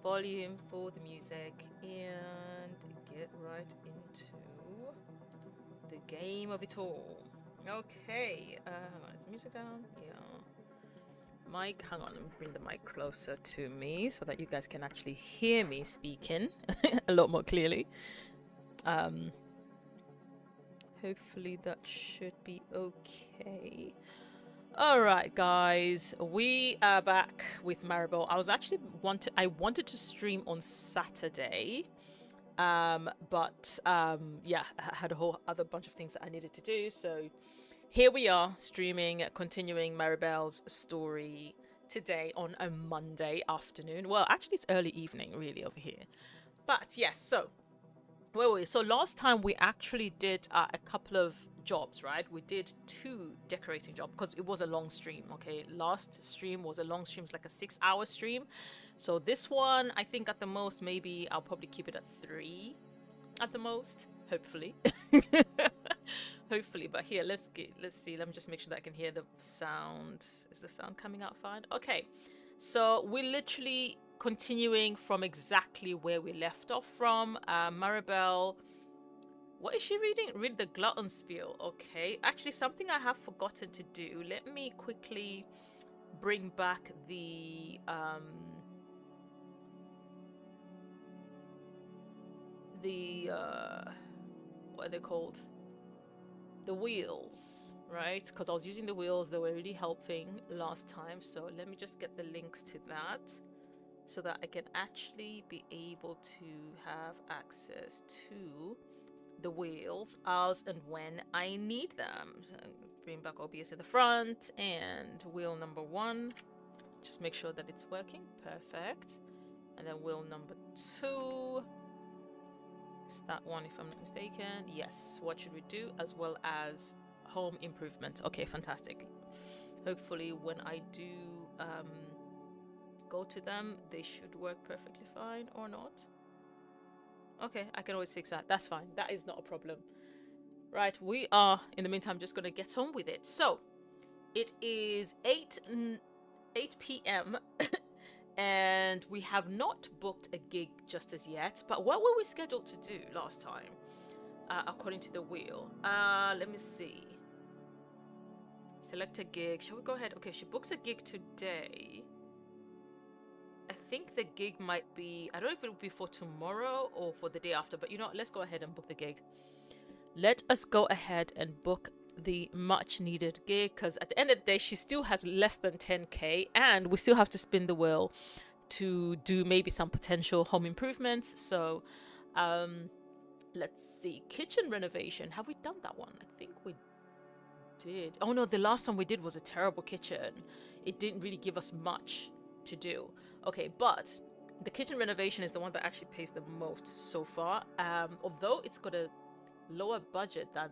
volume for the music and get right into the game of it all. Okay, hang on, is the music down? Yeah. Mic, hang on, let me bring the mic closer to me so that you guys can actually hear me speaking a lot more clearly. Hopefully that should be okay. All right, guys, we are back with Maribel. I wanted to stream on Saturday, but yeah, I had a whole other bunch of things that I needed to do. So here we are streaming, continuing Maribel's story today on a Monday afternoon. Well, actually, it's early evening, really, over here. But yes, so where were we? So last time we actually did a couple of jobs, right? We did 2 decorating jobs because it was a long stream. Okay, last stream was a long stream, it's like a 6-hour stream. So this one, I think at the most, maybe I'll probably keep it at 3 at the most, hopefully. Hopefully, but here, let's see. Let me just make sure that I can hear the sound. Is the sound coming out fine? Okay, so we're literally continuing from exactly where we left off from. Maribel, what is she reading? Read the glutton spiel. Okay, actually, something I have forgotten to do. Let me quickly bring back the what are they called? The wheels, right? Because I was using the wheels, they were really helping last time. So let me just get the links to that so that I can actually be able to have access to the wheels as and when I need them. So bring back OBS in the front and wheel number 1. Just make sure that it's working. Perfect. And then wheel number 2. It's that one, if I'm not mistaken. Yes. What should we do? As well as home improvements. Okay, fantastic. Hopefully when I do go to them, they should work perfectly fine, or not. Okay, I can always fix that. That's fine. That is not a problem. Right, we are, in the meantime, just going to get on with it. So, it is 8 p.m. and we have not booked a gig just as yet. But what were we scheduled to do last time, according to the wheel? Let me see. Select a gig. Shall we go ahead? Okay, she books a gig today. I think the gig might be, I don't know if it will be for tomorrow or for the day after, but you know, let's go ahead and book the gig. Let us go ahead and book the much needed gig, because at the end of the day, she still has less than 10k and we still have to spin the wheel to do maybe some potential home improvements. So let's see, kitchen renovation. Have we done that one? I think we did. Oh no, the last time we did was a terrible kitchen. It didn't really give us much to do. Okay, but the kitchen renovation is the one that actually pays the most so far, although it's got a lower budget than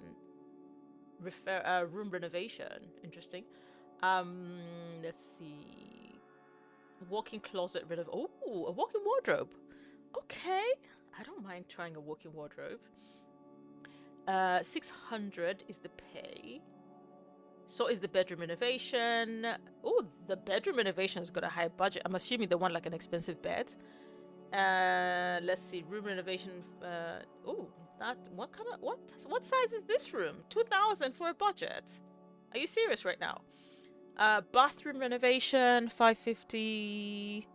room renovation. Interesting. Let's see, walk-in closet oh, a walk-in wardrobe. Okay, I don't mind trying a walk-in wardrobe. 600 is the pay. So is the bedroom renovation. Oh, the bedroom renovation has got a high budget. I'm assuming they want like an expensive bed. Let's see, room renovation. Oh, that, what size is this room? 2,000 for a budget? Are you serious right now? Bathroom renovation, 550.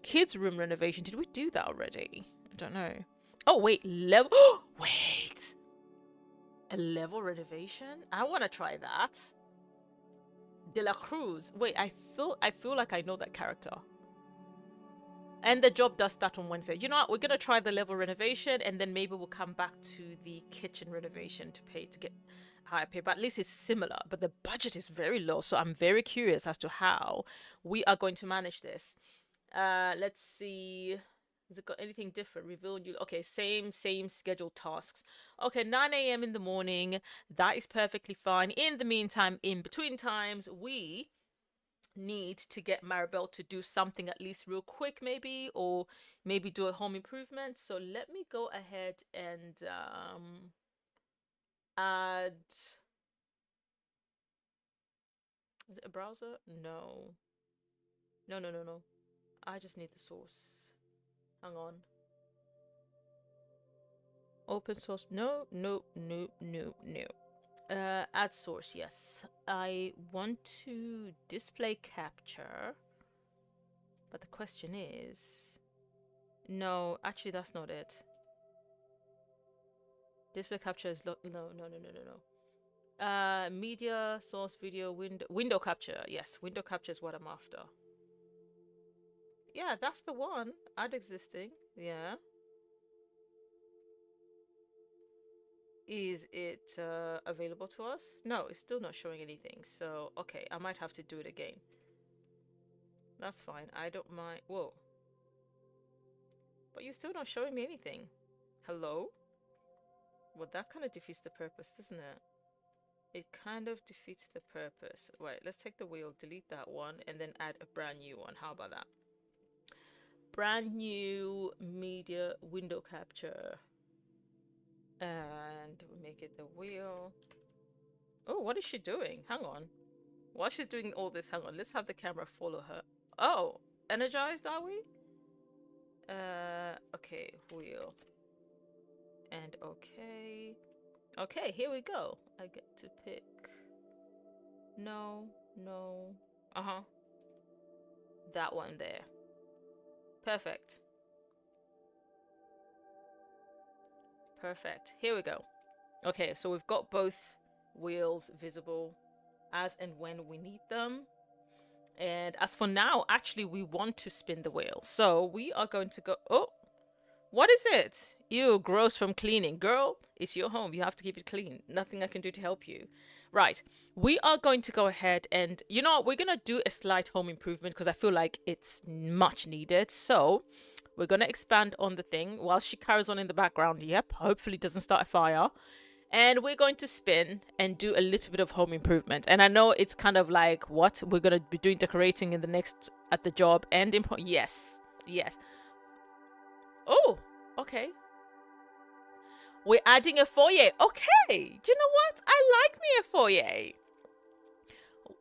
Kids room renovation. Did we do that already? I don't know. Oh wait, level. Wait. A level renovation? I want to try that. De la Cruz. Wait, I feel like I know that character. And the job does start on Wednesday. You know what? We're gonna try the level renovation, and then maybe we'll come back to the kitchen renovation to get higher pay. But at least it's similar. But the budget is very low, so I'm very curious as to how we are going to manage this. Let's see. Has it got anything different? Reveal new. Okay, same scheduled tasks. Okay, 9 a.m. in the morning. That is perfectly fine. In the meantime, in between times, we need to get Maribel to do something at least real quick, maybe, or maybe do a home improvement. So let me go ahead and add. Is it a browser? No. No. I just need the source. Hang on. Open source. No, no, no, no, no. Add source, yes. I want to display capture. But the question is... No, actually that's not it. Display capture is... No, no, no, no, no, no. Media, source, video, window capture. Yes, window capture is what I'm after. Yeah, that's the one. Add existing. Yeah. Is it available to us? No, it's still not showing anything. So, okay, I might have to do it again. That's fine. I don't mind. Whoa. But you're still not showing me anything. Hello? Well, that kind of defeats the purpose, doesn't it? It kind of defeats the purpose. Right, let's take the wheel, delete that one, and then add a brand new one. How about that? Brand new media window capture. And we make it the wheel. Oh, what is she doing? Hang on. While she's doing all this, hang on. Let's have the camera follow her. Oh, energized, are we? Okay, wheel. And okay. Okay, here we go. I get to pick. No, no. Uh-huh. That one there. Perfect. Perfect. Here we go. Okay, so we've got both wheels visible as and when we need them. And as for now, actually, we want to spin the wheel. So we are going to go... Oh, what is it? Ew, gross from cleaning. Girl, it's your home. You have to keep it clean. Nothing I can do to help you. Right. We are going to go ahead and, you know, we're going to do a slight home improvement because I feel like it's much needed. So we're going to expand on the thing while she carries on in the background. Yep. Hopefully doesn't start a fire. And we're going to spin and do a little bit of home improvement. And I know it's kind of like, what? We're going to be doing decorating in the next, at the job and yes. Yes. Oh, okay. We're adding a foyer. Okay. Do you know what? I like me a foyer.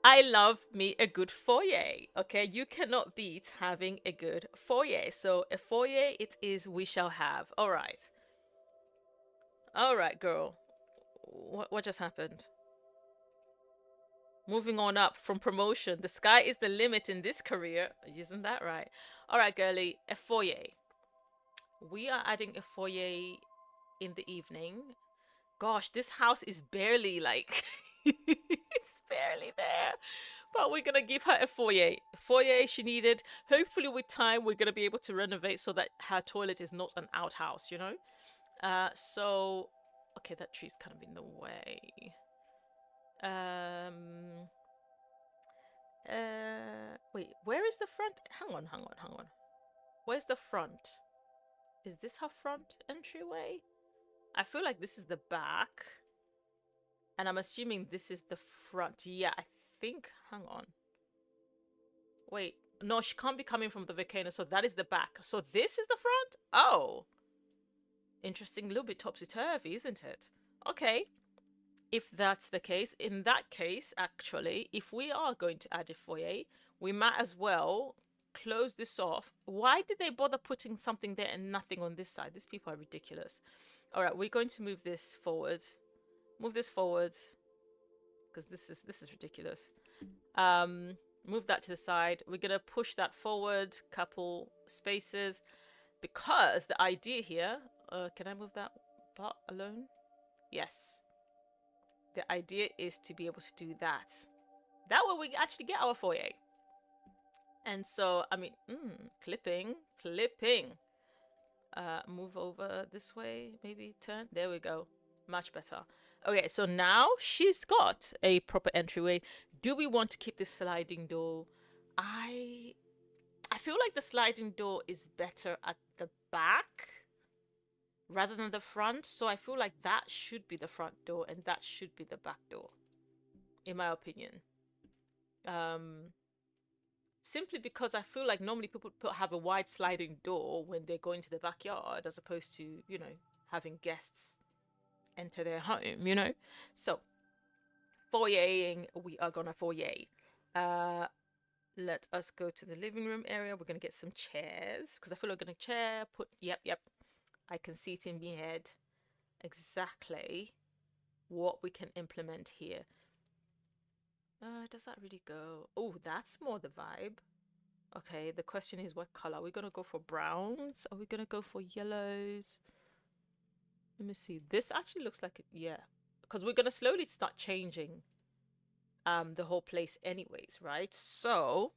I love me a good foyer. Okay. You cannot beat having a good foyer. So a foyer it is we shall have. All right. All right, girl. What just happened? Moving on up from promotion. The sky is the limit in this career. Isn't that right? All right, girly. A foyer. We are adding a foyer in the evening. Gosh, this house is barely like... it's barely there. But we're going to give her a foyer. Foyer she needed. Hopefully with time, we're going to be able to renovate so that her toilet is not an outhouse, you know? So... Okay, that tree's kind of in the way. Wait, where is the front? Hang on. Where's the front? Is this her front entryway? I feel like this is the back. And I'm assuming this is the front. Yeah, I think, hang on. Wait, no, she can't be coming from the volcano, so that is the back. So this is the front? Oh. Interesting, a little bit topsy-turvy, isn't it? Okay. If that's the case, in that case, actually, if we are going to add a foyer, we might as well close this off. Why did they bother putting something there and nothing on this side? These people are ridiculous. All right, we're going to move this forward. Move this forward because this is ridiculous. Move that to the side. We're gonna push that forward, couple spaces, because the idea here. Can I move that part alone? Yes. The idea is to be able to do that. That way we actually get our foyer. And so, I mean, clipping. Move over this way, maybe turn. There we go. Much better. Okay, so now she's got a proper entryway. Do we want to keep this sliding door? I feel like the sliding door is better at the back rather than the front. So I feel like that should be the front door and that should be the back door, in my opinion. Simply because I feel like normally people have a wide sliding door when they're going to the backyard as opposed to, you know, having guests enter their home, you know. So foyering, we are gonna foyer. Let us go to the living room area. We're going to get some chairs because I feel like we're going to chair, yep. I can see it in my head exactly what we can implement here. Does that really go? Oh, that's more the vibe. Okay, the question is what color? Are we going to go for browns? Are we going to go for yellows? Let me see. This actually looks like it, yeah. Because we're going to slowly start changing the whole place anyways, right? So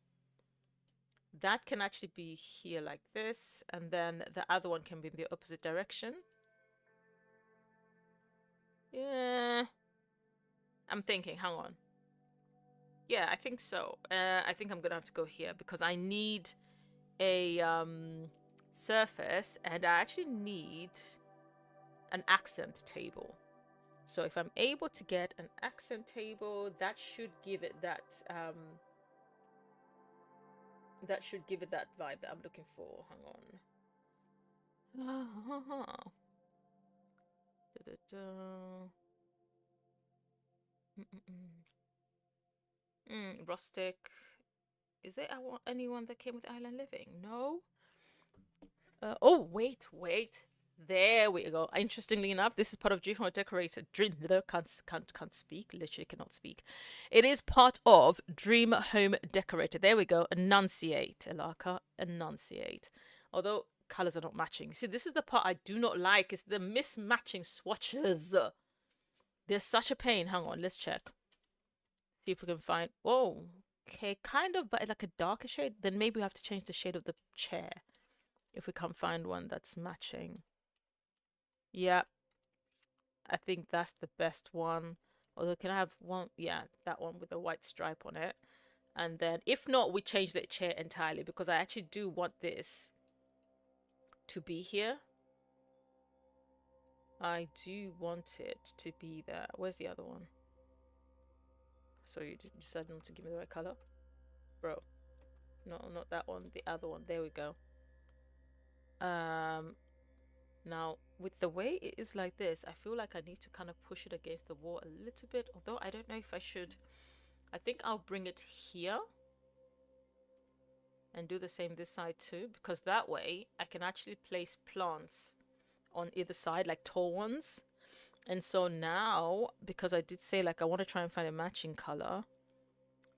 that can actually be here like this, and then the other one can be in the opposite direction. Yeah, I'm thinking, hang on. Yeah, I think so. I think I'm gonna have to go here because I need a surface, and I actually need an accent table. So if I'm able to get an accent table, that should give it that vibe that I'm looking for. Hang on. Rustic. Is there anyone that came with Island Living? No. Oh, wait. There we go. Interestingly enough, this is part of Dream Home Decorator. Can't speak. Literally cannot speak. It is part of Dream Home Decorator. There we go. Enunciate, Elaka. Enunciate. Although colors are not matching. See, this is the part I do not like. It's the mismatching swatches. They're such a pain. Hang on, let's check. See if we can find. Oh, okay, kind of, but like a darker shade. Then maybe we have to change the shade of the chair if we can't find one that's matching. Yeah, I think that's the best one. Although, can I have one? Yeah, that one with a white stripe on it. And then, if not, we change the chair entirely because I actually do want this to be here. I do want it to be there. Where's the other one? So you decided not to give me the right color? Bro. No, not that one. The other one. There we go. Now, with the way it is like this, I feel like I need to kind of push it against the wall a little bit. Although I don't know if I should. I think I'll bring it here. And do the same this side too. Because that way, I can actually place plants on either side, like tall ones. And so now, because I did say like I want to try and find a matching color.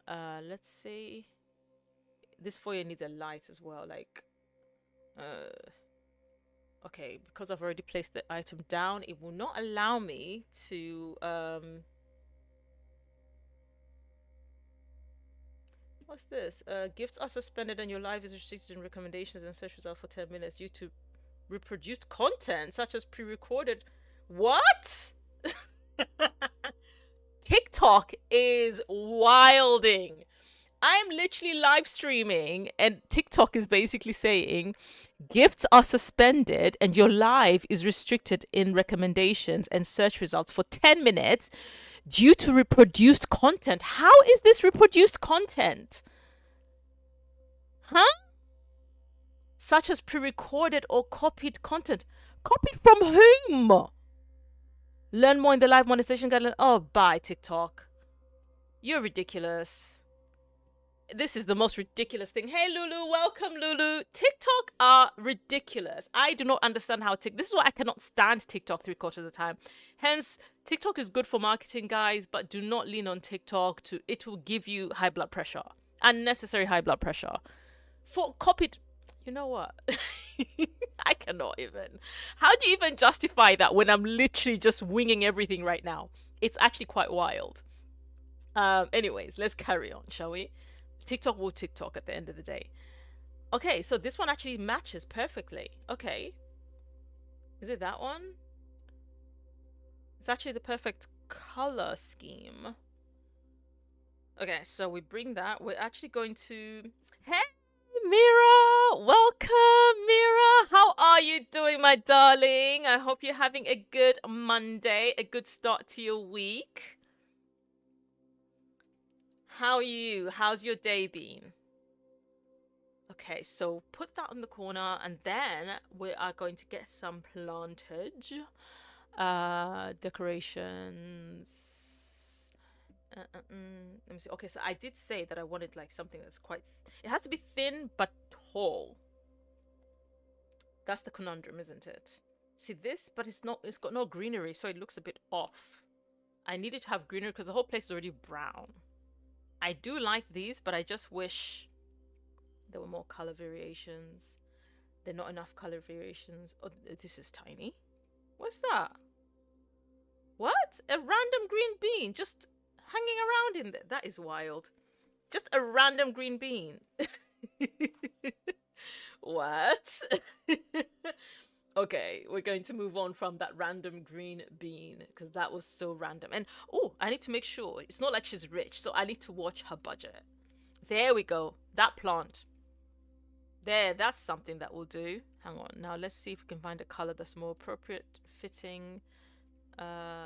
Let's say this foyer needs a light as well. Like, okay, because I've already placed the item down, it will not allow me to what's this? Gifts are suspended and your live is restricted in recommendations and search results for 10 minutes due to reproduced content such as pre-recorded. What? TikTok is wilding. I'm literally live streaming and TikTok is basically saying gifts are suspended and your live is restricted in recommendations and search results for 10 minutes due to reproduced content. How is this reproduced content? Huh? Such as pre-recorded or copied content. Copied from whom? Learn more in the live monetization guideline. Oh, bye, TikTok. You're ridiculous. This is the most ridiculous thing. Hey, Lulu. Welcome, Lulu. TikTok are ridiculous. I do not understand how this is why I cannot stand TikTok 3/4 of the time. Hence, TikTok is good for marketing, guys, but do not lean on TikTok. It will give you high blood pressure. Unnecessary high blood pressure. For copied... You know what? I cannot even. How do you even justify that when I'm literally just winging everything right now? It's actually quite wild. Anyways, let's carry on, shall we? TikTok will TikTok at the end of the day. Okay, so this one actually matches perfectly. Okay. Is it that one? It's actually the perfect color scheme. Okay, so we bring that. We're actually going to... Hey, Mira! Welcome, Mira! How are you doing, my darling? I hope you're having a good Monday, a good start to your week. How are you? How's your day been? Okay, so put that on the corner and then we are going to get some plantage decorations. Let me see. Okay, so I did say that I wanted like something that's quite. It has to be thin but tall. That's the conundrum, isn't it? See this, but it's not. It's got no greenery, so it looks a bit off. I needed to have greenery because the whole place is already brown. I do like these, but I just wish there were more color variations. There are not enough color variations. Oh, this is tiny. What's that? What? A random green bean just hanging around in there. That is wild. Just a random green bean. What? Okay, we're going to move on from that random green bean because that was so random. And oh, I need to make sure it's not like she's rich, so I need to watch her budget. There we go. That plant. There, that's something that will do. Hang on. Now let's see if we can find a color that's more appropriate, fitting.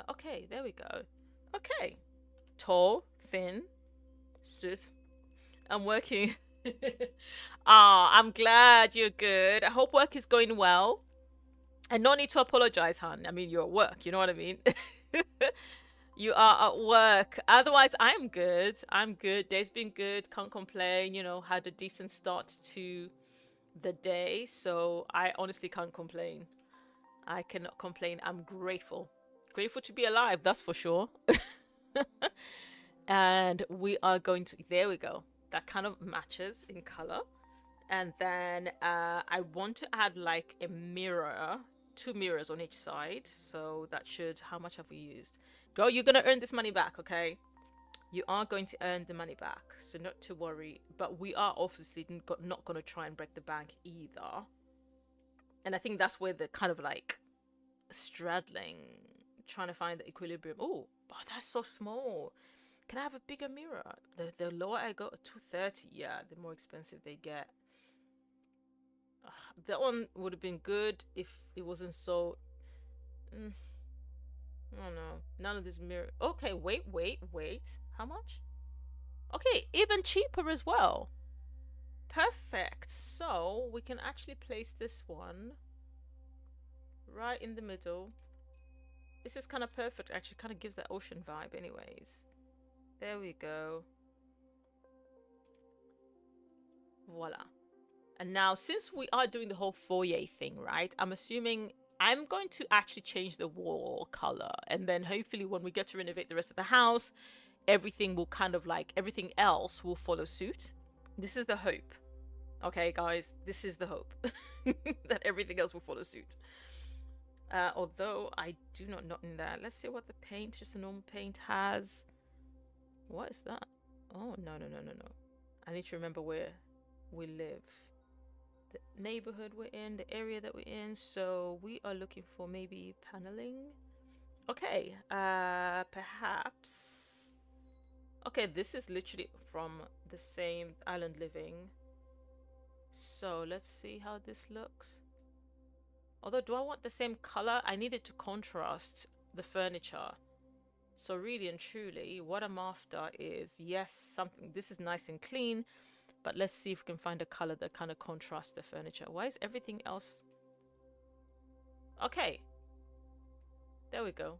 Okay, there we go. Okay. Tall, thin, sis. I'm working. I'm glad you're good. I hope work is going well. And no need to apologize, hon. I mean, you're at work. You know what I mean? You are at work. Otherwise, I'm good. I'm good. Day's been good. Can't complain. You know, had a decent start to the day. So I honestly can't complain. I cannot complain. I'm grateful. Grateful to be alive. That's for sure. And we are going to, there we go. That kind of matches in color. And then I want to add like a mirror, 2 mirrors on each side. So that should, how much have we used? Girl, you're going to earn this money back, okay? You are going to earn the money back. So not to worry. But we are obviously not going to try and break the bank either. And I think that's where the kind of like straddling, trying to find the equilibrium. Oh, that's so small. Can I have a bigger mirror? The lower I go, 230. Yeah, the more expensive they get. That one would have been good if it wasn't so. Oh no, none of this mirror. Okay, wait. How much? Okay, even cheaper as well. Perfect. So we can actually place this one right in the middle. This is kind of perfect. Actually, kind of gives that ocean vibe, anyways. There we go. Voila. And now, since we are doing the whole foyer thing, right? I'm assuming I'm going to actually change the wall color. And then hopefully when we get to renovate the rest of the house, everything will kind of like, everything else will follow suit. This is the hope. Okay, guys, this is the hope. That everything else will follow suit. Although I do not know in that. Let's see what the paint, just a normal paint has. What is that? Oh, no. I need to remember where we live. The neighborhood we're in, the area that we're in. So we are looking for maybe paneling. Okay, perhaps. Okay, this is literally from the same Island Living. So let's see how this looks. Although, do I want the same color? I needed to contrast the furniture. So really and truly, what I'm after is, yes, something, this is nice and clean, but let's see if we can find a color that kind of contrasts the furniture. Why is everything else? Okay. There we go.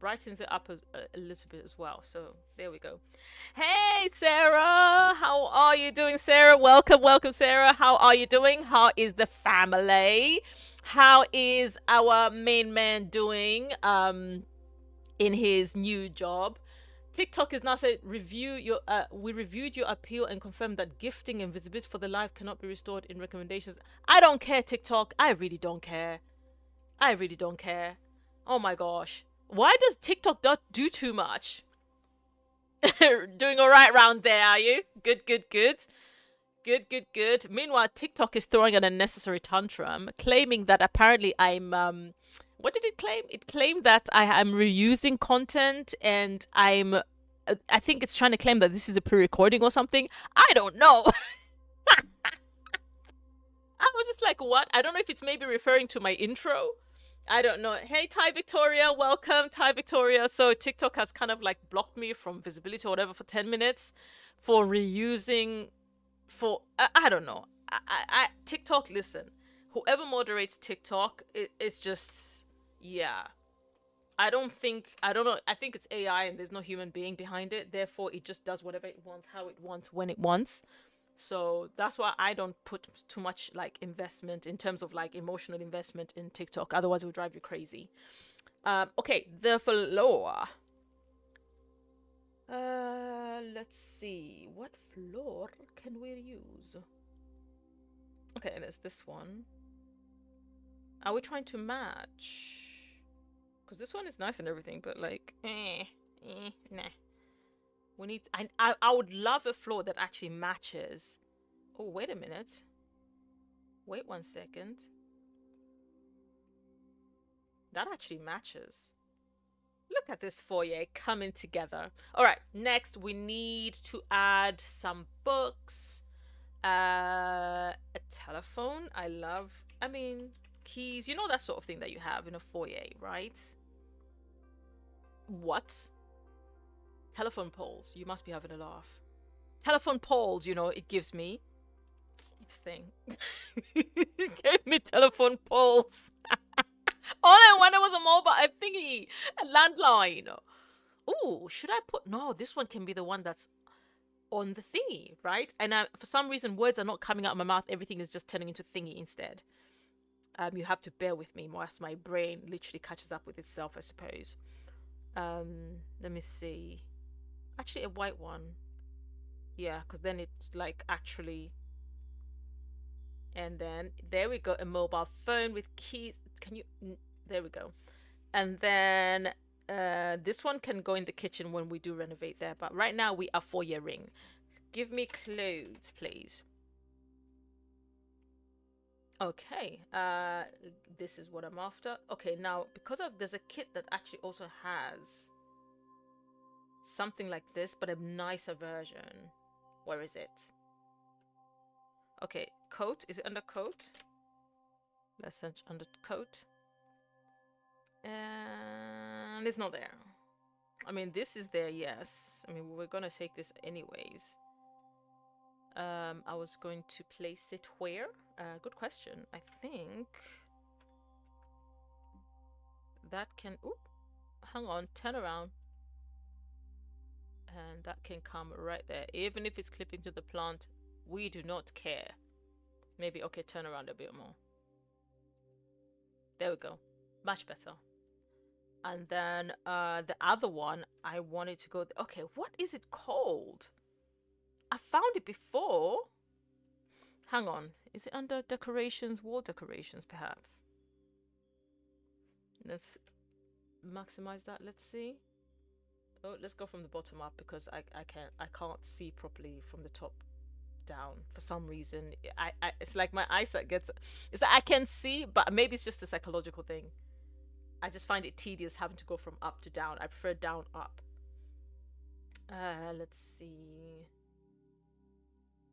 Brightens it up a little bit as well. So there we go. Hey, Sarah. How are you doing, Sarah? Welcome, Sarah. How are you doing? How is the family? How is our main man doing in his new job? TikTok is now said we reviewed your appeal and confirmed that gifting and visibility for the live cannot be restored in recommendations. I don't care, TikTok. I really don't care. Oh my gosh. Why does TikTok not do too much? Doing all right round there, are you? Good. Meanwhile, TikTok is throwing an unnecessary tantrum, claiming that apparently I'm what did it claim? It claimed that I am reusing content, and I think it's trying to claim that this is a pre-recording or something. I don't know. I was just like, what? I don't know if it's maybe referring to my intro. I don't know. Hey, Thai Victoria, welcome, Thai Victoria. So TikTok has kind of like blocked me from visibility or whatever for 10 minutes for reusing for, I don't know. TikTok, listen, whoever moderates TikTok, it's just, yeah. I don't know. I think it's AI and there's no human being behind it. Therefore, it just does whatever it wants, how it wants, when it wants. So that's why I don't put too much like investment in terms of like emotional investment in TikTok. Otherwise, it will drive you crazy. Okay, the floor. Let's see. What floor can we use? Okay, there's this one. Are we trying to match? Because this one is nice and everything, but like, nah. We need. I would love a floor that actually matches. Oh, wait a minute. Wait 1 second. That actually matches. Look at this foyer coming together. All right, next we need to add some books. A telephone. I mean, keys. You know that sort of thing that you have in a foyer, right? What? Telephone poles. You must be having a laugh. Telephone poles, you know, it gives me this thing. It gave me telephone poles. All I wanted was a mobile thingy, a landline. Oh, should I put? No, this one can be the one that's on the thingy, right? And for some reason, words are not coming out of my mouth. Everything is just turning into thingy instead. You have to bear with me whilst my brain literally catches up with itself, I suppose. Let me see. Actually, a white one. Yeah, because then it's like actually. And then there we go, a mobile phone with keys. Can you? There we go. And then this one can go in the kitchen when we do renovate there. But right now we are foyer ring. Give me clothes, please. Okay. This is what I'm after. Okay, now because there's a kit that actually also has something like this, but a nicer version. Where is it? Okay, coat. Is it under coat? Let's search under coat. And it's not there. I mean, this is there, yes. I mean, we're gonna take this anyways. I was going to place it where? Good question. I think that can. Ooh, hang on. Turn around. And that can come right there. Even if it's clipping to the plant, we do not care. Maybe, okay, turn around a bit more. There we go. Much better. And then the other one, I wanted to go. Okay, what is it called? I found it before. Hang on. Is it under decorations, wall decorations, perhaps? Let's maximize that. Let's see. Oh, let's go from the bottom up because I can't see properly from the top down for some reason. It's like my eyesight gets. It's like I can see, but maybe it's just a psychological thing. I just find it tedious having to go from up to down. I prefer down up. Let's see.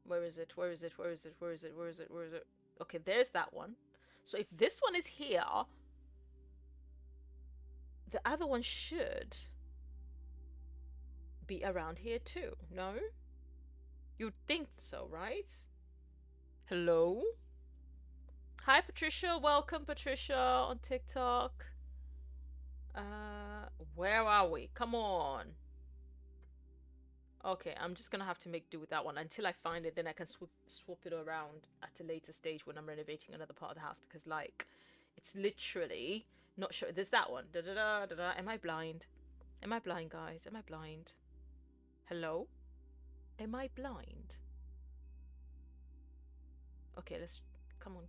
Where is it? Where is it? Where is it? Where is it? Where is it? Where is it? Okay, there's that one. So if this one is here, the other one should be around here too. No? You'd think so, right? Hello? Hi, Patricia. Welcome, Patricia, on TikTok. Where are we? Come on. Okay, I'm just gonna have to make do with that one until I find it. Then I can swap it around at a later stage when I'm renovating another part of the house, because like it's literally not sure. There's that one. Da, da, da, da, da. Am I blind? Am I blind, guys? Am I blind? Hello? Am I blind? Okay, let's come on.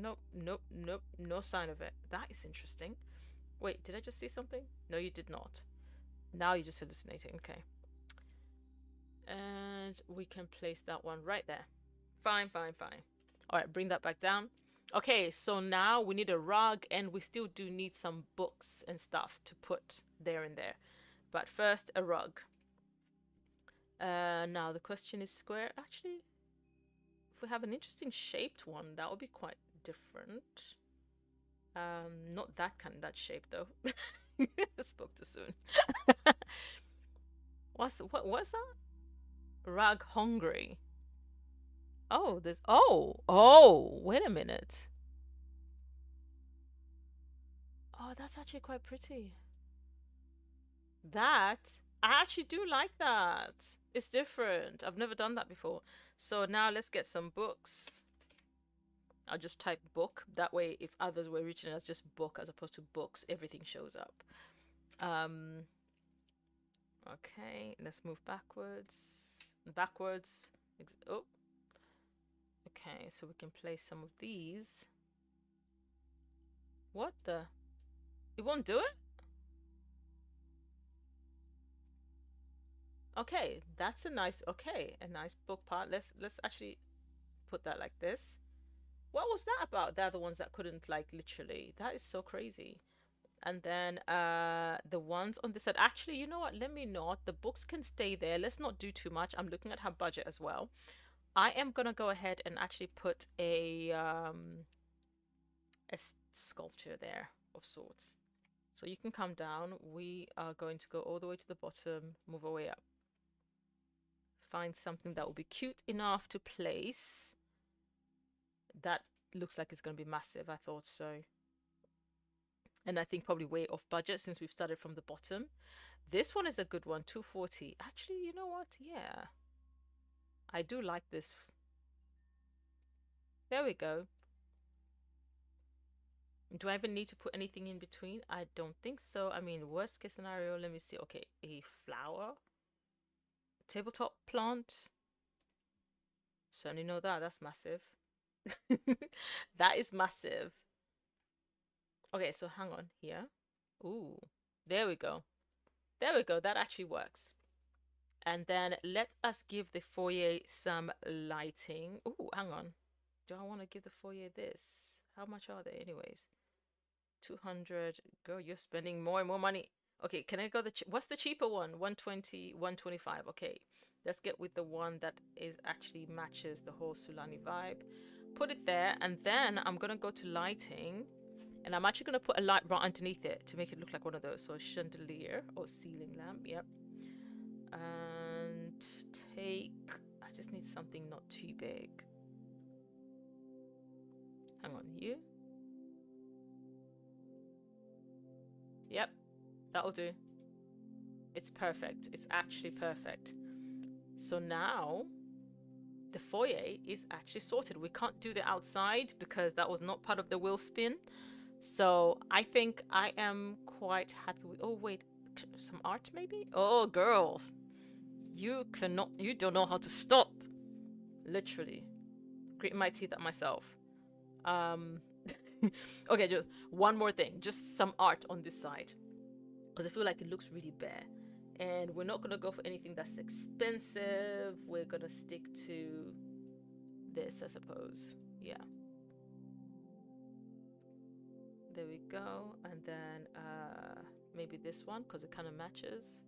Nope, nope, nope. No sign of it. That is interesting. Wait, did I just see something? No, you did not. Now you're just hallucinating. Okay. And we can place that one right there. Fine, fine, fine. All right, bring that back down. Okay, so now we need a rug, and we still do need some books and stuff to put there and there. But first, a rug. Now the question is square. Actually, if we have an interesting shaped one, that would be quite different. Not that that shape though. Spoke too soon. What was that? Rug hungry. Oh, there's oh, wait a minute. Oh, Oh, that's actually quite pretty. That, I actually do like that. It's different. I've never done that before. So now let's get some books. I'll just type book. That way, if others were reaching as just book as opposed to books, everything shows up. Okay, let's move backwards. Backwards. Oh, okay, so we can place some of these. What the? It won't do it? Okay, that's a nice, okay, a nice book part. Let's actually put that like this. What was that about? They're the ones that couldn't, like, literally. That is so crazy. And then the ones on this side, actually, you know what, let me not, the books can stay there. Let's not do too much. I'm looking at her budget as well. I am gonna go ahead and actually put a sculpture there of sorts. So you can come down. We are going to go all the way to the bottom, move our way up, find something that will be cute enough to place. That looks like it's going to be massive. I thought so. And I think probably way off budget since we've started from the bottom. This one is a good one, 240. Actually, you know what? Yeah. I do like this. There we go. Do I even need to put anything in between? I don't think so. I mean, worst case scenario, let me see. Okay, a flower. Tabletop plant. Certainly know that. That's massive. That is massive. Okay, so hang on here. Ooh, there we go. There we go. That actually works. And then let us give the foyer some lighting. Ooh, hang on. Do I want to give the foyer this? How much are they anyways? 200. Girl, you're spending more and more money. Okay, can I go what's the cheaper one? 120, 125. Okay, let's get with the one that is actually matches the whole Sulani vibe. Put it there, and then I'm gonna go to lighting, and I'm actually gonna put a light right underneath it to make it look like one of those. So a chandelier or ceiling lamp. Yep. And I just need something not too big. Hang on, you. Yep, that'll do. It's perfect. It's actually perfect. So now the foyer is actually sorted. We can't do the outside because that was not part of the wheel spin. So I think I am quite happy with, oh wait, some art maybe? Oh girls, you don't know how to stop. Literally. Gritting my teeth at myself. Okay, just one more thing. Just some art on this side. Because I feel like it looks really bare. And we're not going to go for anything that's expensive. We're going to stick to this, I suppose. Yeah. There we go. And then maybe this one, because it kind of matches.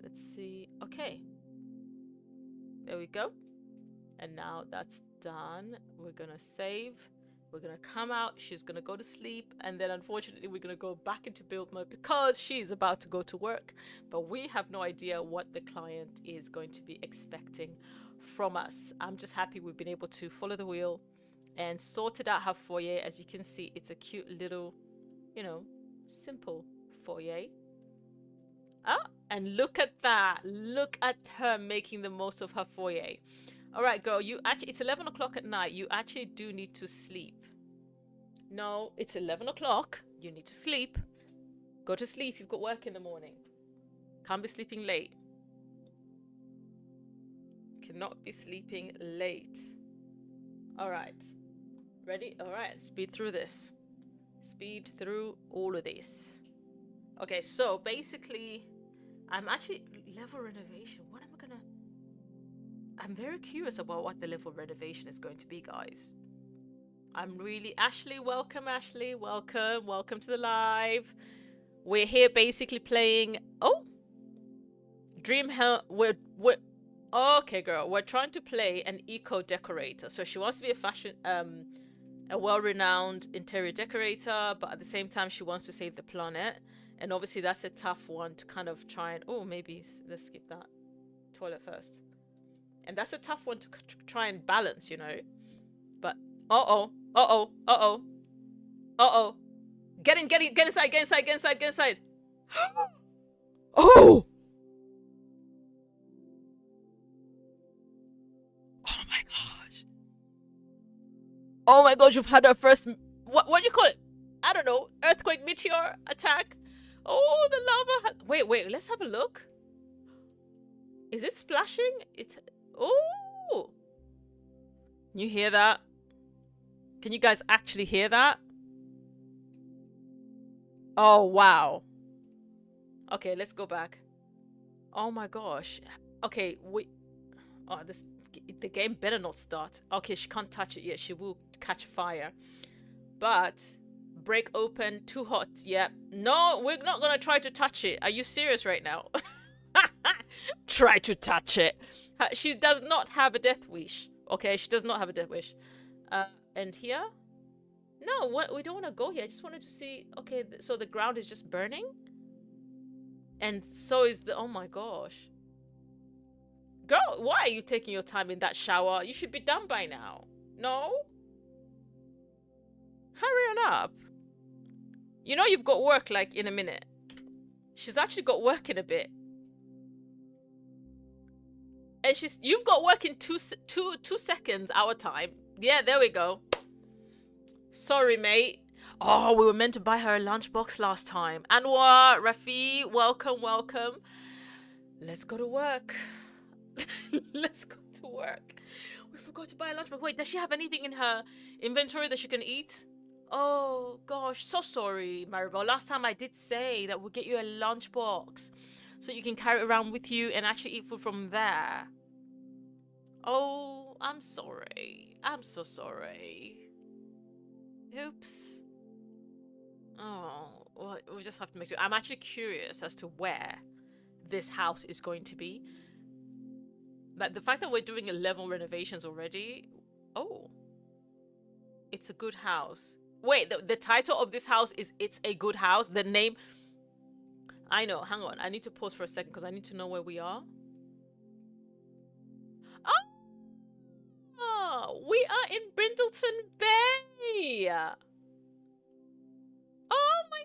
Let's see. Okay. There we go. And now that's done. We're going to save. We're going to come out. She's going to go to sleep. And then unfortunately, we're going to go back into build mode because she's about to go to work. But we have no idea what the client is going to be expecting from us. I'm just happy we've been able to follow the wheel and sorted out her foyer. As you can see, it's a cute little, you know, simple foyer. Ah, and look at that. Look at her making the most of her foyer. All right, girl, you actually, it's 11 o'clock at night. You actually do need to sleep. No, it's 11 o'clock. You need to sleep. Go to sleep. You've got work in the morning. Can't be sleeping late. Cannot be sleeping late. All right. Ready? All right. Speed through this. Speed through all of this. Okay, so basically, I'm actually level renovation. What am I gonna... I'm very curious about what the level renovation is going to be, guys. I'm really... Ashley, welcome, Ashley. Welcome. Welcome to the live. We're here basically playing... Oh! Dream Hell... We're... Okay, girl. We're trying to play an eco decorator. So she wants to be a fashion... a well-renowned interior decorator, but at the same time, she wants to save the planet. And obviously, that's a tough one to kind of try and... Oh, maybe... Let's skip that. Toilet first. And that's a tough one to try and balance, you know. But, uh-oh. Uh-oh. Uh-oh. Uh-oh. Get in, get inside, get inside, get inside, get inside. Oh! Oh my gosh. Oh my gosh, you've had our first, what do you call it? I don't know, earthquake meteor attack. Oh, the lava. Wait, let's have a look. Is it splashing? Oh. You hear that? Can you guys actually hear that? Oh, wow. Okay, let's go back. Oh my gosh. Okay, oh, the game better not start. Okay, she can't touch it yet. She will catch fire. But break open, too hot. Yeah. No, we're not gonna try to touch it. Are you serious right now? Try to touch it. She does not have a death wish. Okay, she does not have a death wish. And here? No, we don't want to go here. I just wanted to see. Okay, so the ground is just burning? And so is the... Oh my gosh. Girl, why are you taking your time in that shower? You should be done by now. No? Hurry on up. You know you've got work like in a minute. She's actually got work in a bit. And you've got work in two seconds our time. Yeah, there we go. Sorry, mate. Oh, we were meant to buy her a lunchbox last time. Anwar, Rafi, welcome. Let's go to work. Let's go to work. We forgot to buy a lunchbox. Wait, does she have anything in her inventory that she can eat? Oh, gosh. So sorry, Maribel. Last time I did say that we'll get you a lunchbox so you can carry it around with you and actually eat food from there. Oh, I'm sorry. I'm so sorry. Oops. Oh, well, we just have to make sure. I'm actually curious as to where this house is going to be. But the fact that we're doing 11 renovations already. Oh. It's a good house. Wait, the title of this house is It's a Good House. The name. I know. Hang on. I need to pause for a second because I need to know where we are. Oh, we are in Brindleton Bay. Oh my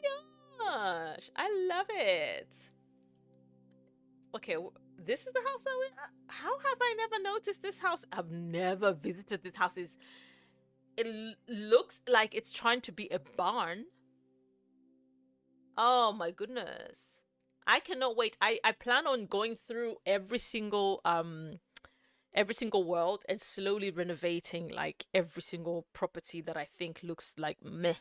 gosh. I love it. Okay, this is the house that how have I never noticed this house? I've never visited this house. It looks like it's trying to be a barn. Oh my goodness. I cannot wait. I plan on going through every single world and slowly renovating like every single property that I think looks like meh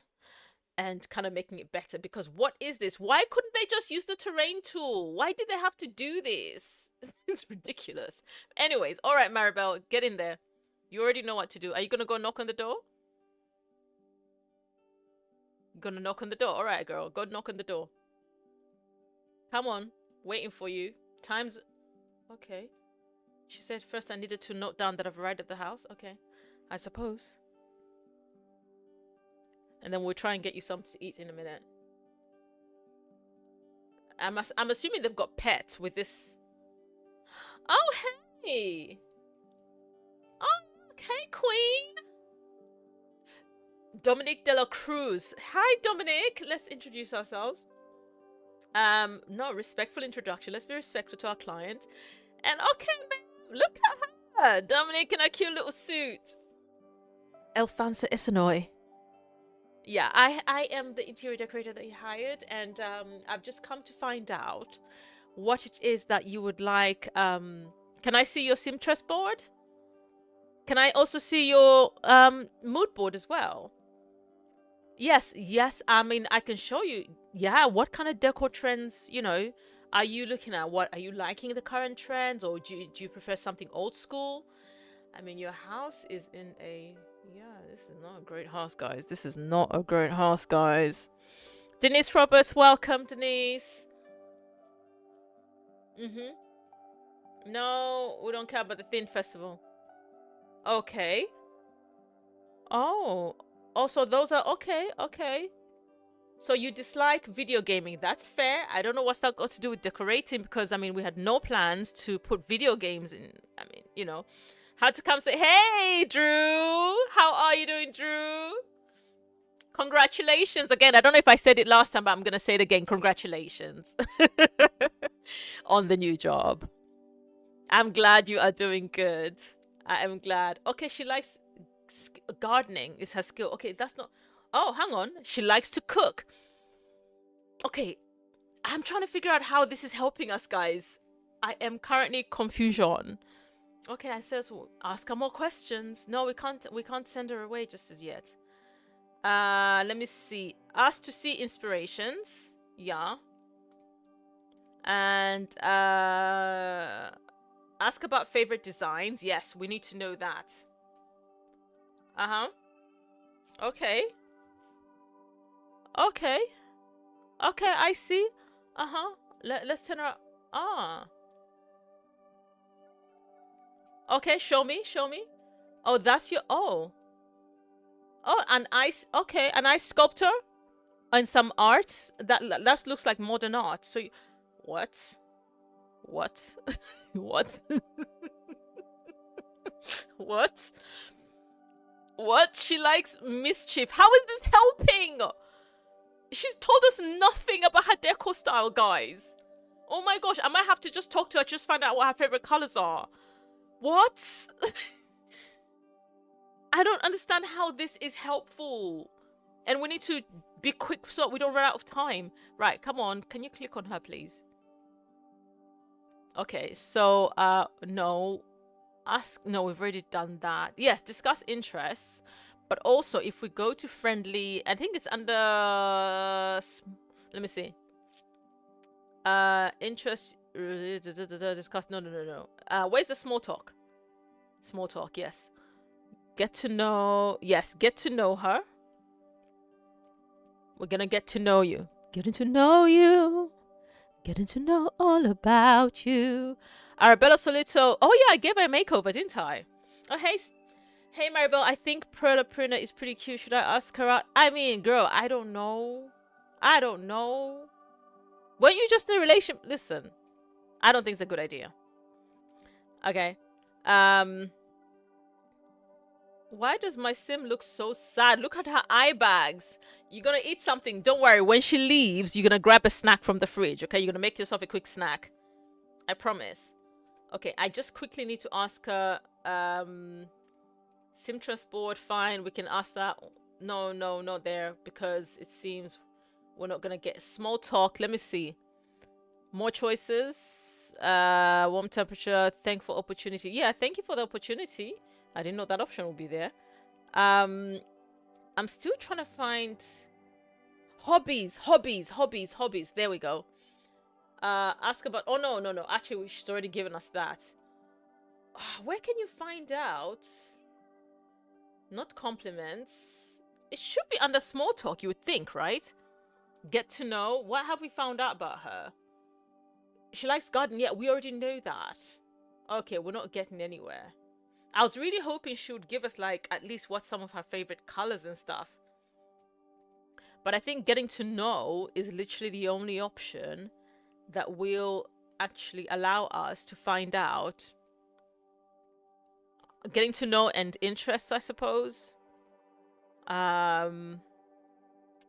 and kind of making it better. Because what is this? Why couldn't they just use the terrain tool? Why did they have to do this? It's ridiculous. Anyways, all right, Maribel, get in there. You already know what to do. Are you gonna go knock on the door? You gonna knock on the door? All right, girl, go knock on the door. Come on, waiting for you. Time's okay. She said first I needed to note down that I've arrived at the house. Okay, I suppose. And then we'll try and get you something to eat in a minute. I'm assuming they've got pets with this. Oh, hey. Oh, okay, Queen. Dominic de la Cruz. Hi, Dominic. Let's introduce ourselves. No, respectful introduction. Let's be respectful to our client. And okay, man, look at her. Dominic in a cute little suit. Elfansa Isanoy. Yeah, I am the interior decorator that he hired, and I've just come to find out what it is that you would like. Can I see your Simtress board? Can I also see your mood board as well? Yes. I mean, I can show you. Yeah, what kind of decor trends, you know, are you looking at? What are you liking the current trends, or do you prefer something old school? I mean, your house is in a... Yeah, this is not a great house, guys. This is not a great house, guys. Denise Roberts, welcome, Denise. No, we don't care about the Thin Festival. Okay. Oh. Also, those are... Okay. So you dislike video gaming. That's fair. I don't know what's that got to do with decorating, because, I mean, we had no plans to put video games in. I mean, you know... Had to come say, hey, Drew. How are you doing, Drew? Congratulations again. I don't know if I said it last time, but I'm gonna say it again. Congratulations on the new job. I'm glad you are doing good. I am glad. Okay, she likes gardening is her skill. Okay, that's not. Oh, hang on. She likes to cook. Okay, I'm trying to figure out how this is helping us, guys. I am currently confusion. Okay, I says ask her more questions. No, we can't. We can't send her away just as yet. Let me see. Ask to see inspirations. Yeah. And ask about favorite designs. Yes, we need to know that. Okay. Okay. Okay, I see. Let's turn around. Okay, show me. Oh, that's your. Oh, an ice. Okay, an ice sculptor and some arts. That looks like modern art. So, what? What? What? What? She likes mischief. How is this helping? She's told us nothing about her deco style, guys. Oh my gosh, I might have to just talk to her, just find out what her favorite colors are. What? I don't understand how this is helpful. And we need to be quick so we don't run out of time. Right, come on. Can you click on her, please? Okay, so, no. No, we've already done that. Yes, discuss interests. But also, if we go to friendly, I think it's under... Let me see. Interest... Discuss... No. Where's the small talk? Small talk, yes. Get to know... Yes, get to know her. We're gonna get to know you. Getting to know you. Getting to know all about you. Arabella Solito. Oh yeah, I gave her a makeover, didn't I? Oh hey Maribel, I think Perla Prina is pretty cute. Should I ask her out? I mean, girl, I don't know. Weren't you just in a relation? Listen, I don't think it's a good idea. Okay. Why does my sim look so sad? Look at her eye bags. You're gonna eat something. Don't worry. When she leaves, you're gonna grab a snack from the fridge. Okay, you're gonna make yourself a quick snack. I promise. Okay, I just quickly need to ask her. Sim transport, fine. We can ask that. No, not there, because it seems we're not gonna get small talk. Let me see. More choices. Warm temperature. Thankful opportunity. Yeah, thank you for the opportunity. I didn't know that option would be there. I'm still trying to find hobbies. There we go. Ask about... Oh, no. Actually, she's already given us that. Where can you find out? Not compliments. It should be under small talk, you would think, right? Get to know. What have we found out about her? She likes gardening. Yeah, we already know that. Okay, we're not getting anywhere. I was really hoping she would give us, like, at least what some of her favorite colors and stuff. But I think getting to know is literally the only option that will actually allow us to find out. Getting to know and interests, I suppose.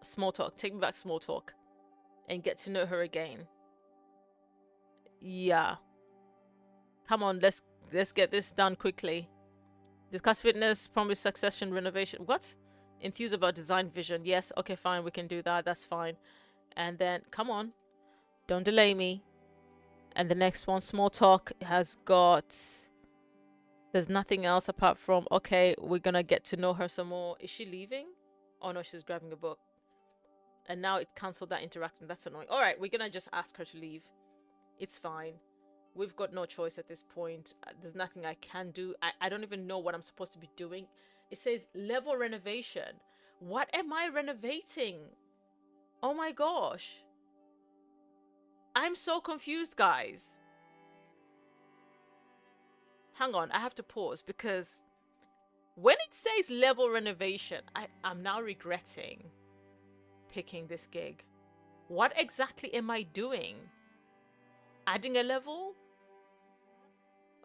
Small talk. Take me back small talk. And get to know her again. Yeah. Come on, let's get this done quickly. Discuss fitness, promise succession, renovation. What? Enthuse about design vision. Yes, okay, fine, we can do that. That's fine. And then, come on. Don't delay me. And the next one, small talk, has got... There's nothing else apart from, okay, we're gonna get to know her some more. Is she leaving? Oh no, she's grabbing a book. And now it cancelled that interaction. That's annoying. All right, we're gonna just ask her to leave. It's fine. We've got no choice at this point. There's nothing I can do. I don't even know what I'm supposed to be doing. It says level renovation. What am I renovating? Oh my gosh. I'm so confused, guys. Hang on, I have to pause because when it says level renovation, I'm now regretting picking this gig. What exactly am I doing? Adding a level?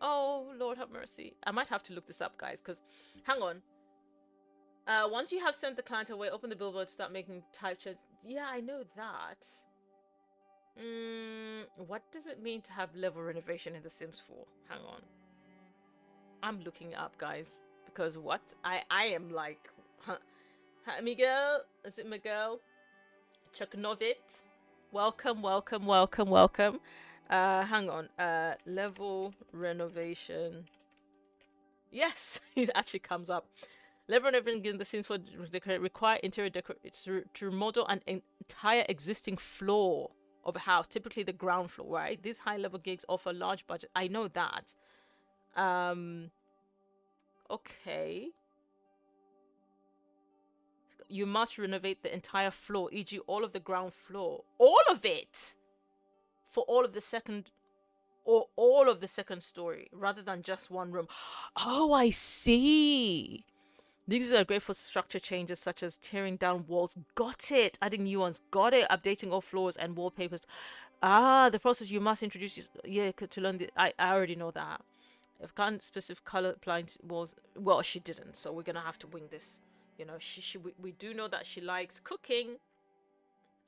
Oh, Lord have mercy. I might have to look this up, guys, because hang on. Once you have sent the client away, open the billboard to start making type changes. Yeah, I know that. What does it mean to have level renovation in The Sims 4? Hang on. I'm looking it up, guys. Because what? I am like... Huh, Miguel? Is it Miguel? Chuknovit? Welcome, welcome, welcome, welcome. Hang on. Level renovation. Yes, it actually comes up. Level renovation in The Sims 4 require interior decoration to remodel an entire existing floor of a house, typically the ground floor, right? These high-level gigs offer large budget. I know that. Okay. You must renovate the entire floor, e.g. all of the ground floor. All of it! For all of the second... Or all of the second story, rather than just one room. Oh, I see. These are great for structure changes such as tearing down walls. Got it. Adding new ones. Got it. Updating all floors and wallpapers. Ah, the process you must introduce. Yeah, to learn the. I already know that. If can't specific color applying to walls. Well, she didn't, so we're gonna have to wing this. You know, we do know that she likes cooking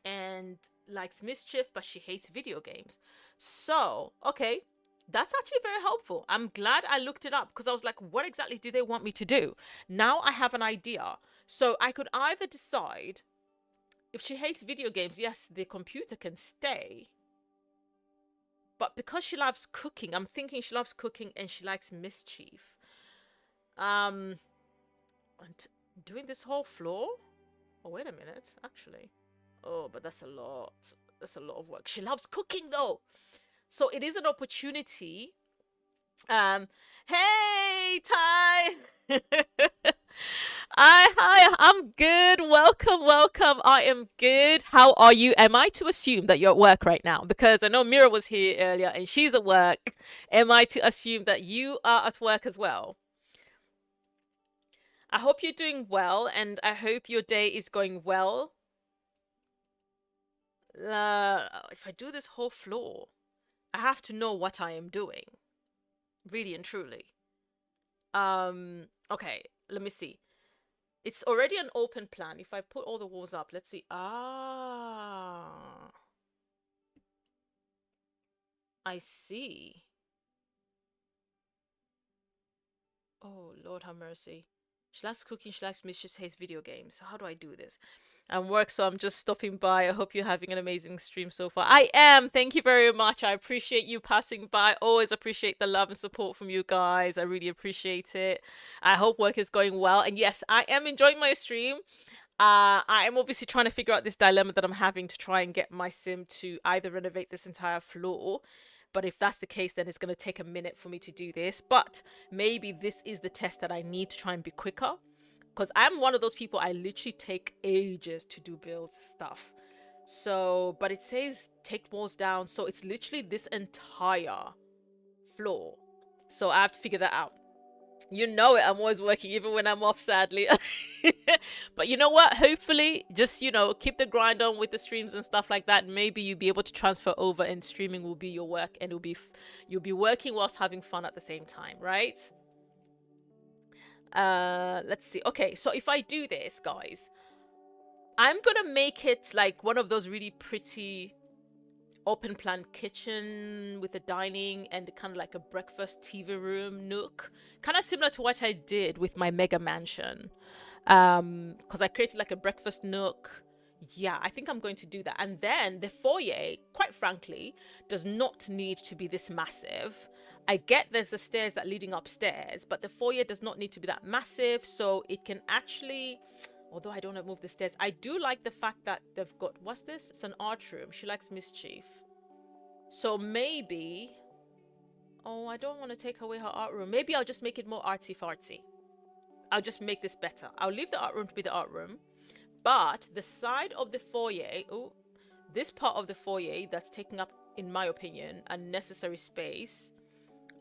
and likes mischief, but she hates video games. So, okay. That's actually very helpful. I'm glad I looked it up because I was like, what exactly do they want me to do? Now I have an idea. So I could either decide if she hates video games, yes, the computer can stay. But because she loves cooking, I'm thinking she loves cooking and she likes mischief. And doing this whole floor? Oh, wait a minute, actually. Oh, but that's a lot. That's a lot of work. She loves cooking though. So it is an opportunity. Hey, Ty. Hi, I'm good. Welcome, welcome. I am good. How are you? Am I to assume that you're at work right now? Because I know Mira was here earlier and she's at work. Am I to assume that you are at work as well? I hope you're doing well and I hope your day is going well. If I do this whole floor, I have to know what I am doing. Really and truly. Okay, let me see. It's already an open plan. If I put all the walls up, let's see. Ah. I see. Oh, Lord have mercy. She likes cooking, she likes mischief, hates video games. So how do I do this? And work, so I'm just stopping by. I hope you're having an amazing stream so far. I am. Thank you very much. I appreciate you passing by. Always appreciate the love and support from you guys. I really appreciate it. I hope work is going well. And yes, I am enjoying my stream. I am obviously trying to figure out this dilemma that I'm having to try and get my sim to either renovate this entire floor. But if that's the case, then it's going to take a minute for me to do this. But maybe this is the test that I need to try and be quicker. Because I'm one of those people, I literally take ages to do build stuff. So, but it says take walls down. So it's literally this entire floor. So I have to figure that out. You know it, I'm always working even when I'm off, sadly. But you know what? Hopefully, just, you know, keep the grind on with the streams and stuff like that. Maybe you'll be able to transfer over and streaming will be your work and you'll be working whilst having fun at the same time, right? Let's see. Okay, so if I do this, guys, I'm gonna make it like one of those really pretty open plan kitchen with a dining and kind of like a breakfast TV room nook, kind of similar to what I did with my mega mansion, because I created like a breakfast nook. Yeah, I think I'm going to do that. And then the foyer, quite frankly, does not need to be this massive. I get there's the stairs that leading upstairs, but the foyer does not need to be that massive, so it can actually, although I don't want to move the stairs, I do like the fact that they've got, what's this? It's an art room. She likes mischief. So maybe, oh, I don't want to take away her art room. Maybe I'll just make it more artsy-fartsy. I'll just make this better. I'll leave the art room to be the art room, but the side of the foyer, oh, this part of the foyer that's taking up, in my opinion, unnecessary space,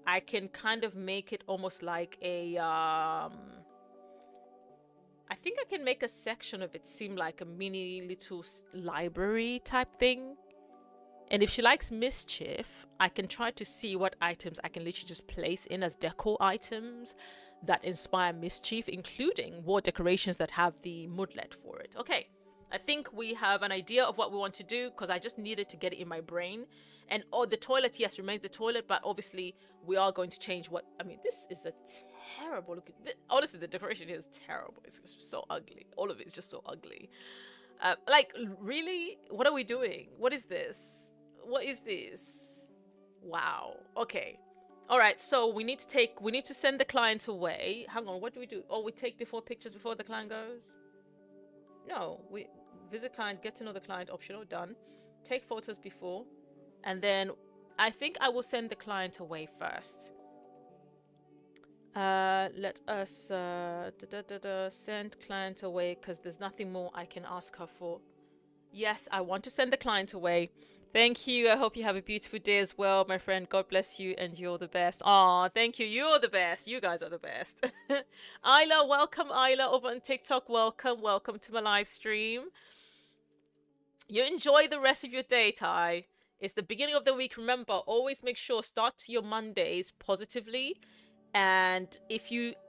I can kind of make it almost like a, I think I can make a section of it seem like a mini little library type thing. And if she likes mischief, I can try to see what items I can literally just place in as decor items. that inspire mischief, including wall decorations that have the moodlet for it. Okay, I think we have an idea of what we want to do, because I just needed to get it in my brain. And the toilet, yes, remains the toilet, but obviously we are going to change what, I mean, this is a terrible looking, honestly, the decoration here is terrible. It's just so ugly. All of it is just so ugly. Like, really? What are we doing? What is this? What is this? Wow. Okay. All right. So we need to send the client away. Hang on. What do we do? Oh, we take before pictures before the client goes? No. We visit client, get to know the client, optional, done. Take photos before. And then I think I will send the client away first. Let us send client away, because there's nothing more I can ask her for. Yes, I want to send the client away. Thank you. I hope you have a beautiful day as well, my friend. God bless you, and you're the best. Aw, thank you. You're the best. You guys are the best. Isla, welcome. Isla over on TikTok. Welcome. Welcome to my live stream. You enjoy the rest of your day, Ty. It's the beginning of the week. Remember, always make sure start your Mondays positively. And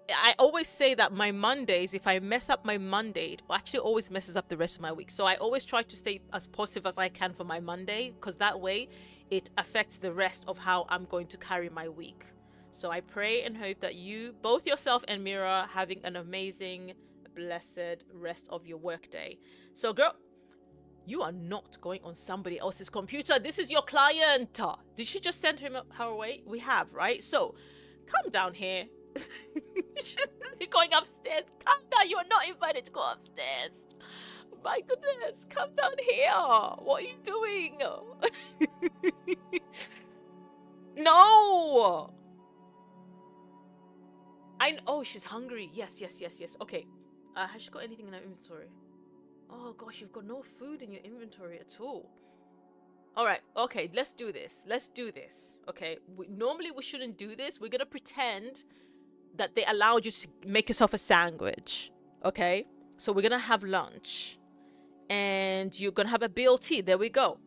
I always say that my Mondays, if I mess up my Monday, it actually always messes up the rest of my week. So I always try to stay as positive as I can for my Monday, because that way it affects the rest of how I'm going to carry my week. So I pray and hope that you, both yourself and Mira, having an amazing, blessed rest of your workday. So girl, you are not going on somebody else's computer. This is your client. Did she just send her away? We have, right? So come down here. You're going upstairs. Come down. You are not invited to go upstairs. My goodness. Come down here. What are you doing? No. Oh, she's hungry. Yes. Okay. Has she got anything in her inventory? Oh gosh, you've got no food in your inventory at all. All right. Okay. Let's do this. Okay. Normally we shouldn't do this. We're going to pretend that they allowed you to make yourself a sandwich. Okay. So we're going to have lunch. And you're going to have a BLT. There we go.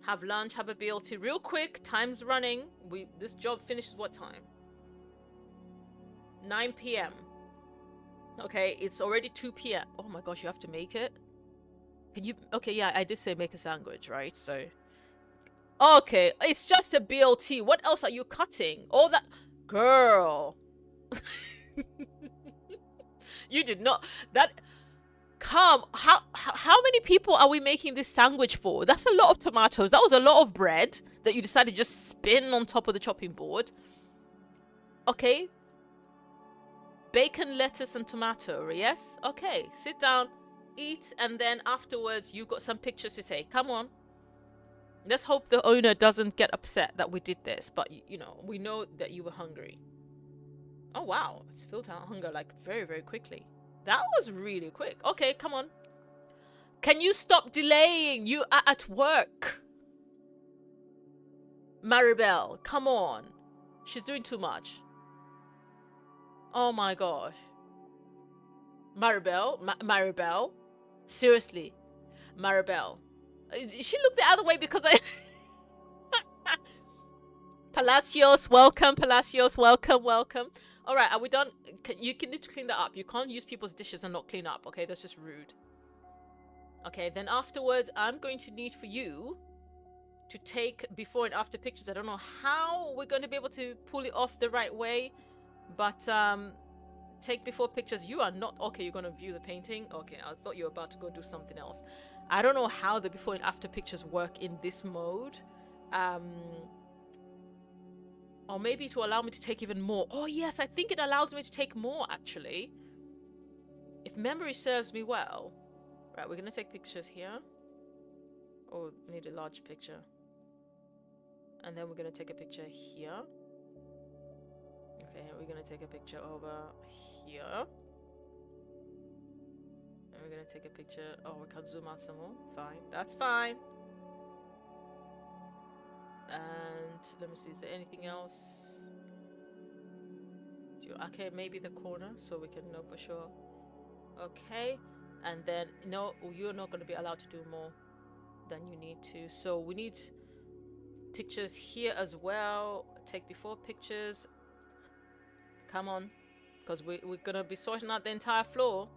Have lunch, have a BLT. Real quick. Time's running. This job finishes what time? 9 p.m. Okay. It's already 2 p.m. Oh my gosh, you have to make it? Can you? Okay, yeah, I did say make a sandwich, right? So, okay, it's just a BLT. What else are you cutting? All that, girl. You did not. That. Come. How many people are we making this sandwich for? That's a lot of tomatoes. That was a lot of bread that you decided to just spin on top of the chopping board. Okay. Bacon, lettuce, and tomato. Yes. Okay. Sit down. Eat, and then afterwards you've got some pictures to take. Come on, let's hope the owner doesn't get upset that we did this, but you know, we know that you were hungry. Oh wow, it's filled out hunger like very, very quickly. That was really quick. Okay, come on, can you stop delaying? You are at work. Maribel, come on, she's doing too much. Oh my gosh, Maribel, seriously, Maribel. She looked the other way because I... Palacios, welcome. Palacios, welcome. All right, are we done? You can need to clean that up. You can't use people's dishes and not clean up, okay? That's just rude. Okay, then afterwards, I'm going to need for you to take before and after pictures. I don't know how we're going to be able to pull it off the right way, but take before pictures. You are not okay. You're gonna view the painting. Okay, I thought you were about to go do something else. I don't know how the before and after pictures work in this mode. Or maybe to allow me to take even more. Oh yes, I think it allows me to take more actually, if memory serves me well. Right, we're gonna take pictures here. Oh, we need a large picture. And then we're gonna take a picture here. Okay, we're gonna take a picture over here. And we're gonna take a picture. Oh, we can zoom out some more. Fine, that's fine. And let me see, is there anything else? Okay, maybe the corner so we can know for sure. Okay, and then no, you're not going to be allowed to do more than you need to. So we need pictures here as well. Take before pictures. Come on. Because we're going to be sorting out the entire floor.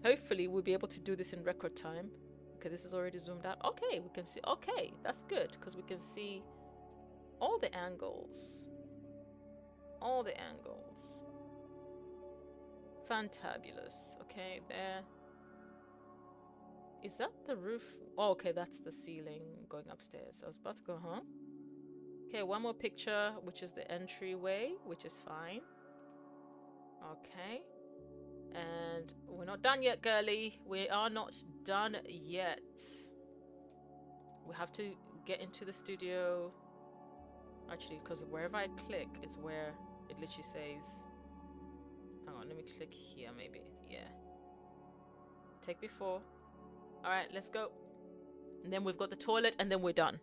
Hopefully, we'll be able to do this in record time. Okay, this is already zoomed out. Okay, we can see. Okay, that's good. Because we can see all the angles. All the angles. Fantabulous. Okay, there. Is that the roof? Oh, okay, that's the ceiling going upstairs. I was about to go, huh? Okay, one more picture, which is the entryway, which is fine. Okay. And we're not done yet, girly. We are not done yet. We have to get into the studio. Actually, because wherever I click is where it literally says... Hang on, let me click here maybe. Yeah. Take before. Alright, let's go. And then we've got the toilet and then we're done.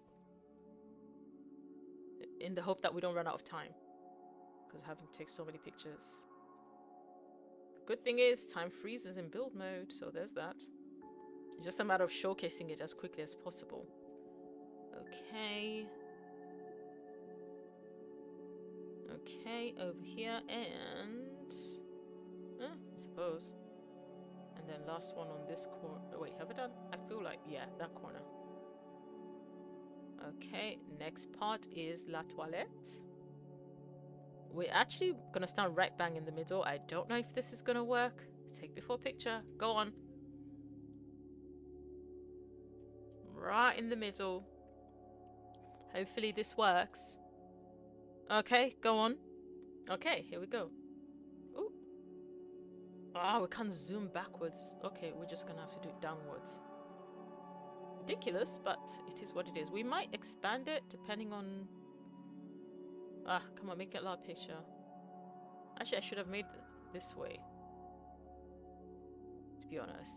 In the hope that we don't run out of time. Because I haven't taken so many pictures. The good thing is time freezes in build mode. So there's that. It's just a matter of showcasing it as quickly as possible. Okay. Okay, over here and... I suppose. And then last one on this corner. Wait, have I done? I feel like, yeah, that corner. Okay, next part is La Toilette. We're actually gonna stand right bang in the middle. I don't know if this is gonna work. Take before picture. Go on. Right in the middle. Hopefully this works. Okay, go on. Okay, here we go. Ooh. Oh, we can't zoom backwards. Okay, we're just gonna have to do it downwards. Ridiculous, but it is what it is. We might expand it depending on... Ah, come on, make it a large picture. Actually, I should have made this way. To be honest.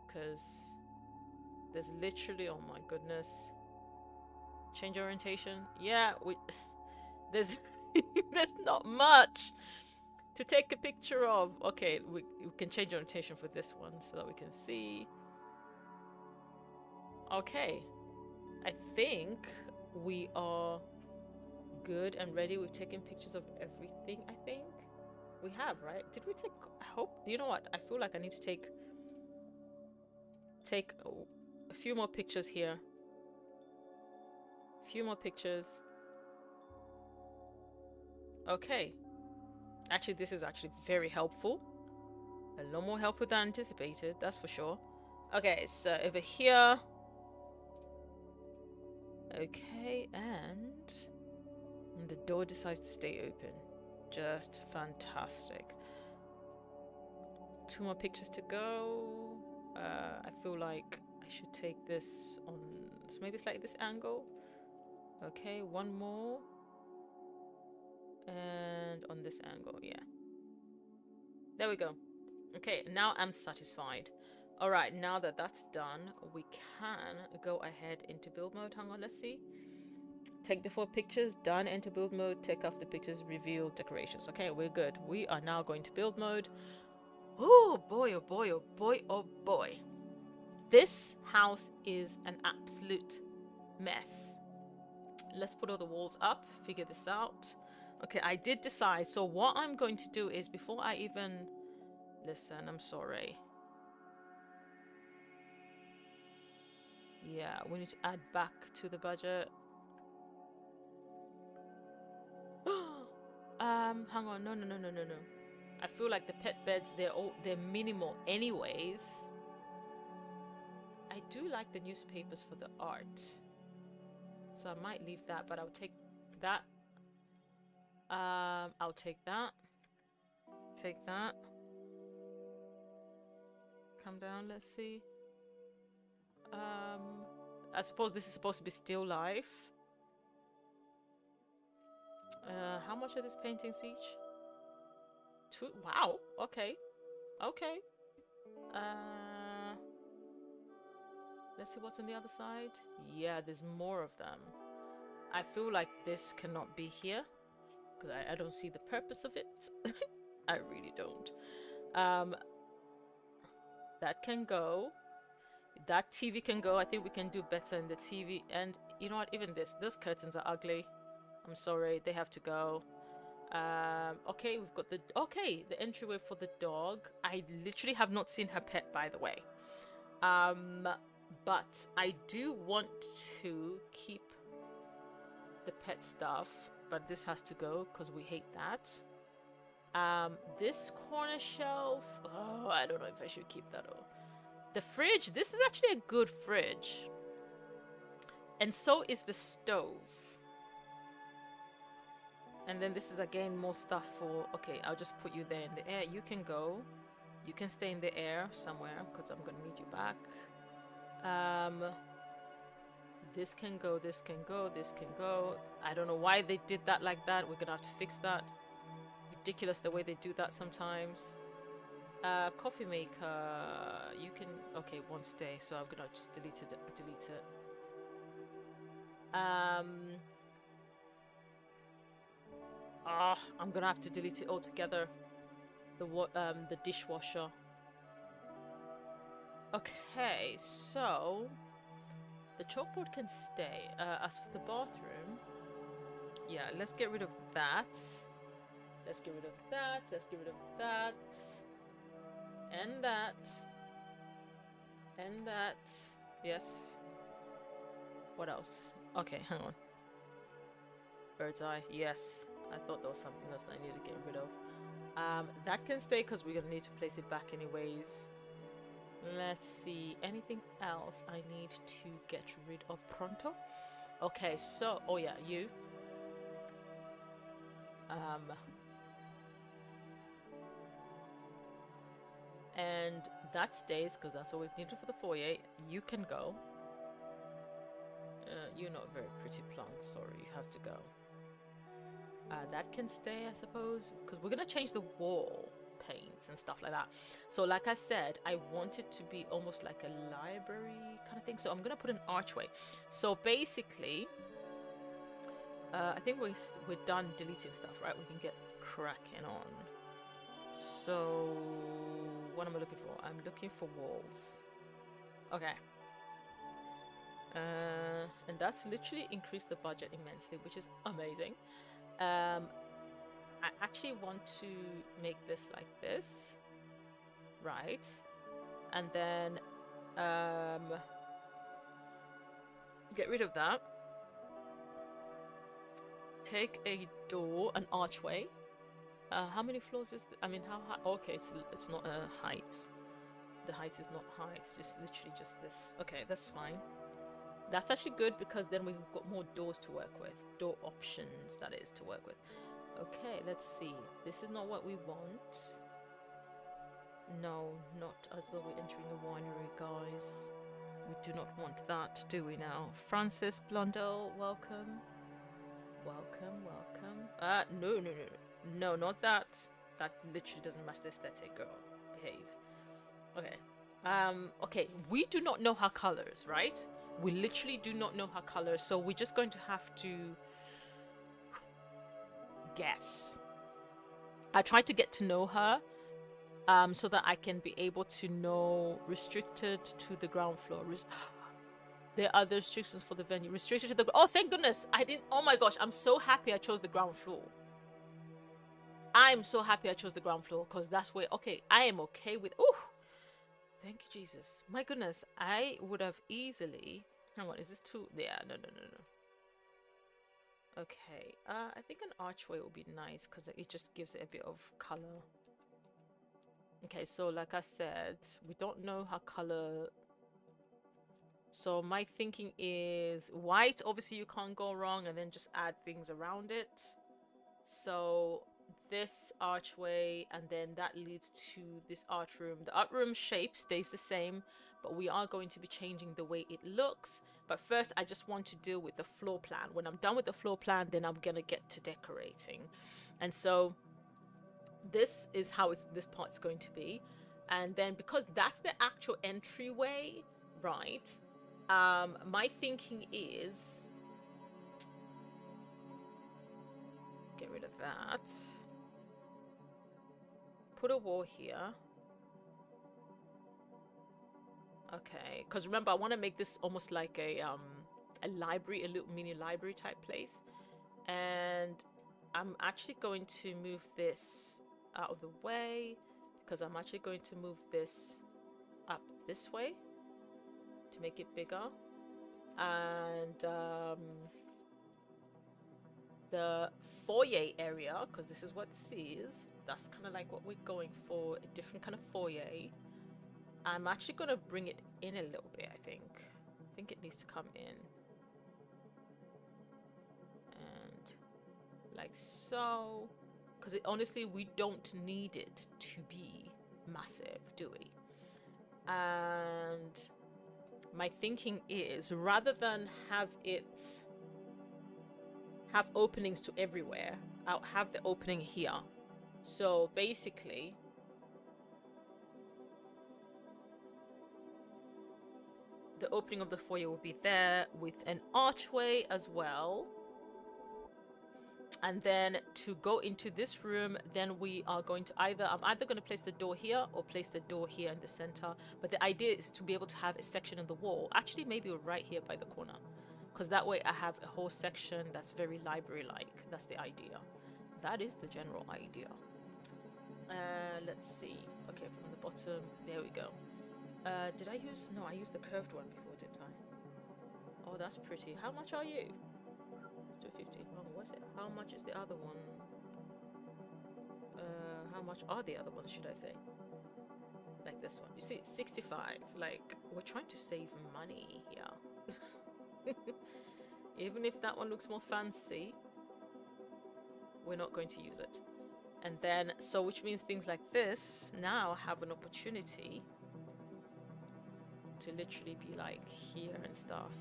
Because there's literally... Oh my goodness. Change orientation. Yeah, there's... there's not much to take a picture of. Okay, we can change orientation for this one so that we can see. Okay, I think we are good and ready. We've taken pictures of everything. I think we have, right? Did we take... I hope... You know what? I feel like I need to take a few more pictures here. A few more pictures. Okay. Actually, this is actually very helpful. A lot more helpful than anticipated, that's for sure. Okay, so over here. Okay, and the door decides to stay open. Just fantastic. 2 more pictures to go. I feel like I should take this on... So maybe it's like this angle. Okay, 1 more. And on this angle, yeah. There we go. Okay, now I'm satisfied. Alright, now that that's done, we can go ahead into build mode. Hang on, let's see. Take before pictures, done. Enter build mode, take off the pictures, reveal decorations. Okay, we're good. We are now going to build mode. Oh boy, oh boy, oh boy, oh boy. This house is an absolute mess. Let's put all the walls up, figure this out. Okay, I did decide. So what I'm going to do is, before I even... Listen, I'm sorry. Yeah, we need to add back to the budget. Hang on. No. I feel like the pet beds, they're minimal anyways. I do like the newspapers for the art. So I might leave that, but I'll take that. I'll take that. Take that. Come down, let's see. I suppose this is supposed to be still life. How much are these paintings each? 2. Wow. Okay. Okay. Let's see what's on the other side. Yeah, there's more of them. I feel like this cannot be here. Because I don't see the purpose of it. I really don't. That can go. That TV can go. I think we can do better in the TV. And you know what? Even those curtains are ugly. I'm sorry. They have to go. Okay, we've got the entryway for the dog. I literally have not seen her pet, by the way. But I do want to keep the pet stuff, but this has to go because we hate that. This corner shelf, oh, I don't know if I should keep that. Oh, the fridge, this is actually a good fridge, and so is the stove. And then this is again more stuff for, okay, I'll just put you there in the air. You can go, you can stay in the air somewhere because I'm gonna need you back. This can go, this can go, this can go. I don't know why they did that like that. We're gonna have to fix that. Ridiculous the way they do that sometimes. Coffee maker, you can, okay, won't stay, so I'm gonna just delete it. I'm gonna have to delete it altogether. The dishwasher. Okay, so the chalkboard can stay. As for the bathroom, yeah, let's get rid of that. Let's get rid of that. Let's get rid of that. And that. And that. Yes. What else? Okay, hang on. Bird's eye. Yes. I thought there was something else that I needed to get rid of. That can stay because we're gonna need to place it back anyways. Let's see. Anything else I need to get rid of pronto? Okay, so oh yeah, you. And that stays because that's always needed for the foyer. You can go. You're not a very pretty plant, sorry, you have to go. That can stay, I suppose, because we're gonna change the wall paints and stuff like that. So like I said, I want it to be almost like a library kind of thing, so I'm gonna put an archway. So basically, I think we're done deleting stuff, right? We can get cracking on. So what am I looking for? I'm looking for walls. Okay. And that's literally increased the budget immensely, which is amazing. I actually want to make this like this, right? And then get rid of that. Take a door, an archway. How many floors is I mean, how high? Okay, it's not a height. The height is not high. It's just literally just this. Okay, that's fine. That's actually good because then we've got more doors to work with. Door options, that is, to work with. Okay, let's see. This is not what we want. No, not as though we're entering a winery, guys. We do not want that, do we now? Francis Blundell, welcome. Welcome, welcome. No. No, not that. That literally doesn't match the aesthetic, girl. Behave. Okay. Okay, we do not know her colors, right? We literally do not know her colors, so we're just going to have to guess. I tried to get to know her so that I can be able to know restricted to the ground floor. There are other restrictions for the venue. Restricted to the... Oh, thank goodness. I didn't... Oh my gosh, I'm so happy I chose the ground floor. I'm so happy I chose the ground floor because that's where... Okay, I am okay with... Oh, thank you, Jesus. My goodness, I would have easily... Hang on, is this too... Yeah, no. Okay, I think an archway would be nice because it just gives it a bit of color. Okay, so like I said, we don't know her color. So my thinking is white. Obviously, you can't go wrong, and then just add things around it. So this archway, and then that leads to this art room. The art room shape stays the same, but we are going to be changing the way it looks. But first, I just want to deal with the floor plan. When I'm done with the floor plan, then I'm gonna get to decorating. And so this is how this part's going to be. And then because that's the actual entryway, right? My thinking is get rid of that. Put a wall here. Okay, because remember, I want to make this almost like a library, a little mini library type place. And I'm actually going to move this out of the way because I'm actually going to move this up this way to make it bigger. And the foyer area, because this is what this is, that's kind of like what we're going for, a different kind of foyer. I'm actually going to bring it in a little bit. I think it needs to come in and like so, because honestly we don't need it to be massive, do we? And my thinking is, rather than have it have openings to everywhere, I'll have the opening here. So basically the opening of the foyer will be there with an archway as well. And then to go into this room, then we are going to I'm either going to place the door here or place the door here in the center. But the idea is to be able to have a section in the wall, actually maybe right here by the corner, because that way I have a whole section that's very library-like. That's the idea. That is the general idea. Let's see. Okay, from the bottom, there we go. Did I use... No, I used the curved one before, didn't I? Oh, that's pretty. How much are you? 250. Oh, what's it? How much is the other one? How much are the other ones, should I say? Like this one. You see, 65. Like, we're trying to save money here. Even if that one looks more fancy, we're not going to use it. And then, so which means things like this now have an opportunity to literally be like here and stuff.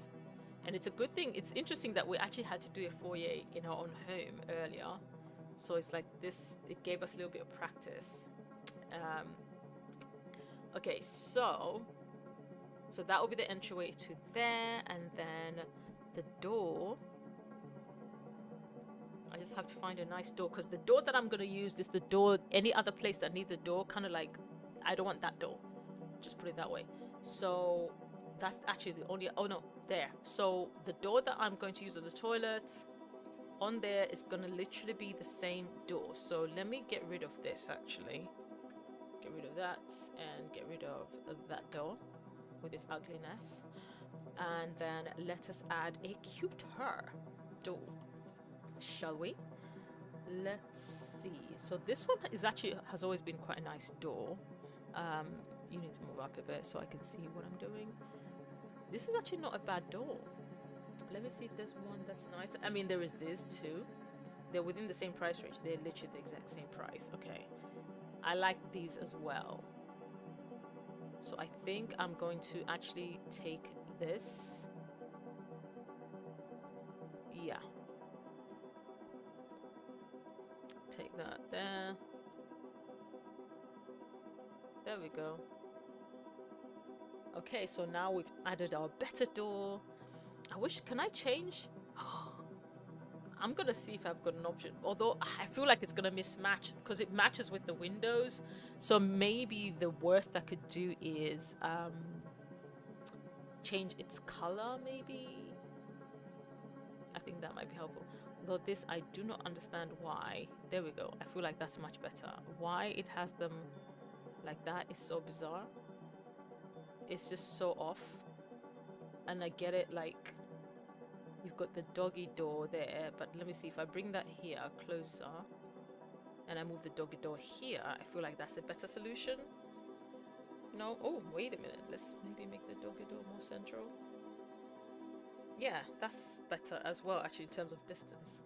And it's a good thing. It's interesting that we actually had to do a foyer in our own home earlier. So it's like this, it gave us a little bit of practice. Okay, so that will be the entryway to there. And then the door, I just have to find a nice door, because the door that I'm going to use is the door, any other place that needs a door, kind of like, I don't want that door. Just put it that way. So that's actually the only, oh no, there. So the door that I'm going to use on the toilet, on there is going to literally be the same door. So let me get rid of this actually. Get rid of that and get rid of that door with its ugliness. And then let us add a cuter door, shall we? Let's see. So this one is actually has always been quite a nice door. You need to move up a bit so I can see what I'm doing. This is actually not a bad door. Let me see if there's one that's nice. I mean, there is this too. They're within the same price range. They're literally the exact same price. Okay. I like these as well. So I think I'm going to actually take this. Yeah. Take that there. There we go. Okay, so now we've added our better door. I wish, can I change? I'm gonna see if I've got an option. Although I feel like it's gonna mismatch because it matches with the windows. So maybe the worst I could do is change its color, maybe. I think that might be helpful. Though this, I do not understand why. There we go. I feel like that's much better. Why it has them like that is so bizarre. It's just so off. And I get it, like, you've got the doggy door there, but let me see, if I bring that here closer and I move the doggy door here, I feel like that's a better solution. No? Oh, wait a minute. Let's maybe make the doggy door more central. Yeah, that's better as well, actually, in terms of distance.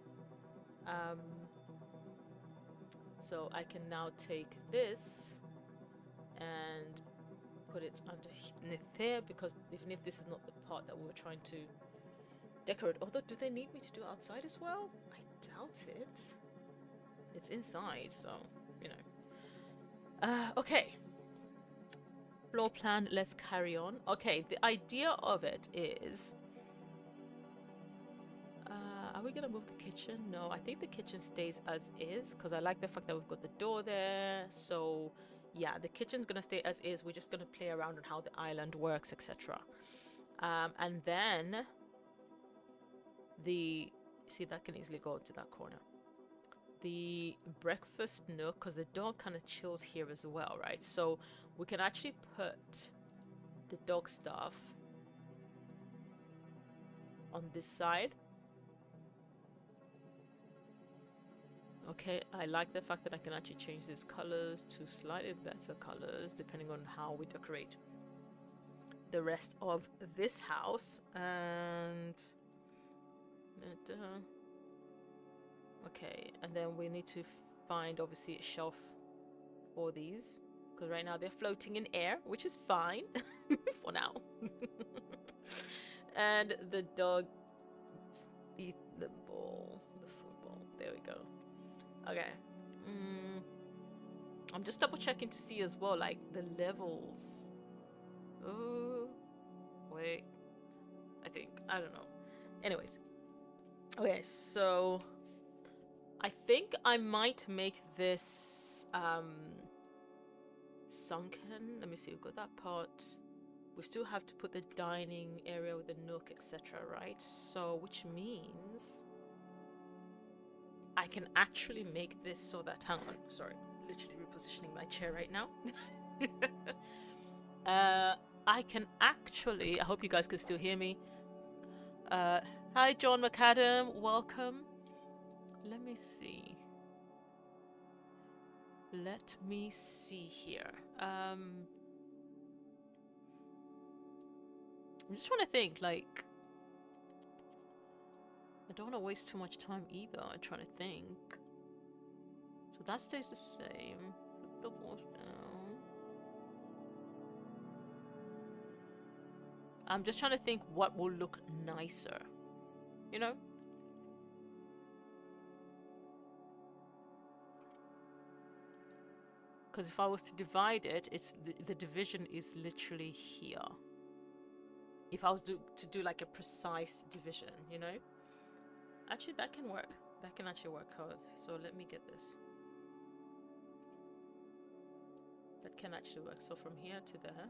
So I can now take this and put it underneath there, because even if this is not the part that we were trying to decorate, although do they need me to do it outside as well? I doubt it. It's inside, so you know. Okay, floor plan, let's carry on. Okay, the idea of it is, are we gonna move the kitchen? No, I think the kitchen stays as is, because I like the fact that we've got the door there. So yeah, the kitchen's gonna stay as is. We're just gonna play around on how the island works, etc. And then see, that can easily go into that corner. the breakfast nook, because the dog kind of chills here as well, right? So we can actually put the dog stuff on this side. Okay, I like the fact that I can actually change these colors to slightly better colors depending on how we decorate the rest of this house. And okay, and then we need to find obviously a shelf for these, because right now they're floating in air, which is fine for now. And the dog eat the ball, the football. There we go. Okay. I'm just double checking to see as well, like the levels. Oh, wait. I don't know. Anyways. Okay, so I think I might make this sunken. Let me see, we've got that part. We still have to put the dining area with the nook, etc., right? So, which means I can actually make this so that, hang on, sorry, literally repositioning my chair right now. I can actually, I hope you guys can still hear me. Hi, John McAdam, welcome. Let me see. Let me see here. I'm just trying to think, like, I don't want to waste too much time either. I'm trying to think. So that stays the same. Put the walls down. I'm just trying to think what will look nicer. You know? Because if I was to divide it, it's the division is literally here. If I was to do like a precise division, you know? Actually, that can work. That can actually work out. So let me get this. That can actually work. So from here to there.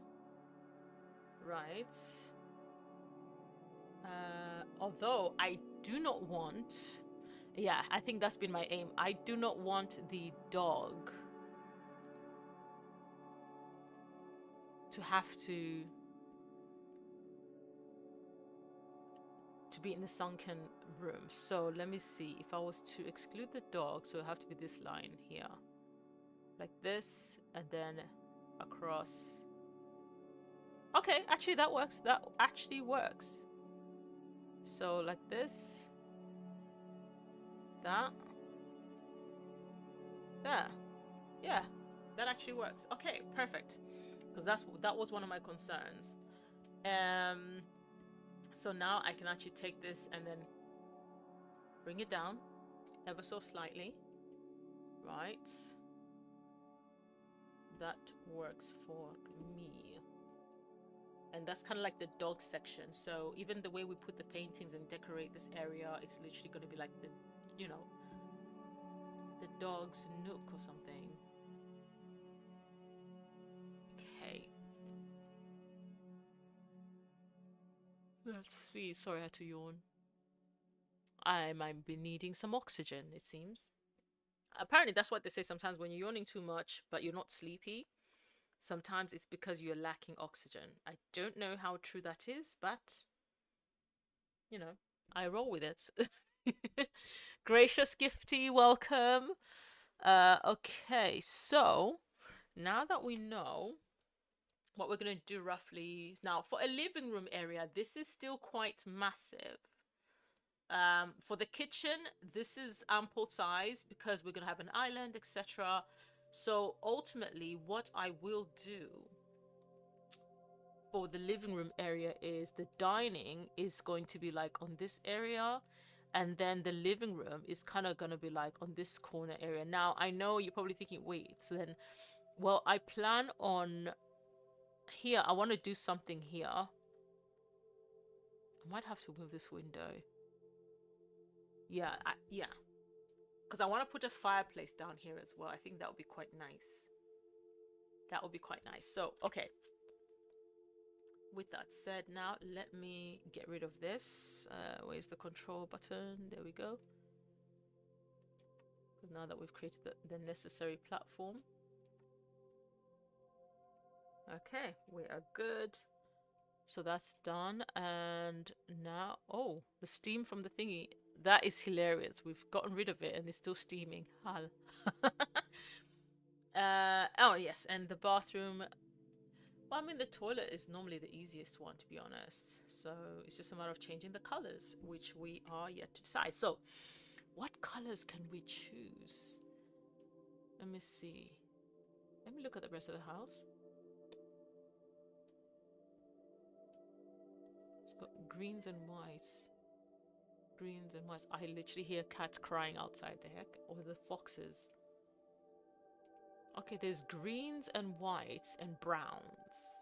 Right. Although I do not want... Yeah, I think that's been my aim. I do not want the dog to have to be in the sunken room. So let me see. If I was to exclude the dog, so it would have to be this line here. Like this, and then across. Okay, actually that works. That actually works. So like this. That. There. Yeah, that actually works. Okay, perfect. Because that was one of my concerns. So now I can actually take this and then bring it down ever so slightly. Right. That works for me. And that's kind of like the dog section. So even the way we put the paintings and decorate this area, it's literally going to be like the, you know, the dog's nook or something. Okay. Let's see. Sorry, I had to yawn. I might be needing some oxygen, it seems. Apparently, that's what they say sometimes when you're yawning too much, but you're not sleepy. Sometimes it's because you're lacking oxygen. I don't know how true that is, but, you know, I roll with it. Gracious Gifty, welcome. Okay, so now that we know what we're going to do roughly. Now, for a living room area, this is still quite massive. For the kitchen, this is ample size because we're going to have an island, etc. So ultimately, what I will do for the living room area is the dining is going to be like on this area, and then the living room is kind of going to be like on this corner area. Now, I know you're probably thinking, wait, so then, well, I plan on here. I want to do something here. I might have to move this window. Yeah, yeah. Because I want to put a fireplace down here as well. I think that would be quite nice. That would be quite nice. So, okay. With that said, now let me get rid of this. Where's the control button? There we go. now that we've created the necessary platform. Okay, we are good. So that's done. And now, oh, the steam from the thingy. That is hilarious. We've gotten rid of it and it's still steaming. Oh, yes. And the bathroom. Well, I mean, the toilet is normally the easiest one, to be honest. So it's just a matter of changing the colors, which we are yet to decide. So what colors can we choose? Let me see. Let me look at the rest of the house. It's got greens and whites. Greens and whites. I literally hear cats crying outside the heck. Or the foxes. Okay, there's greens and whites and browns.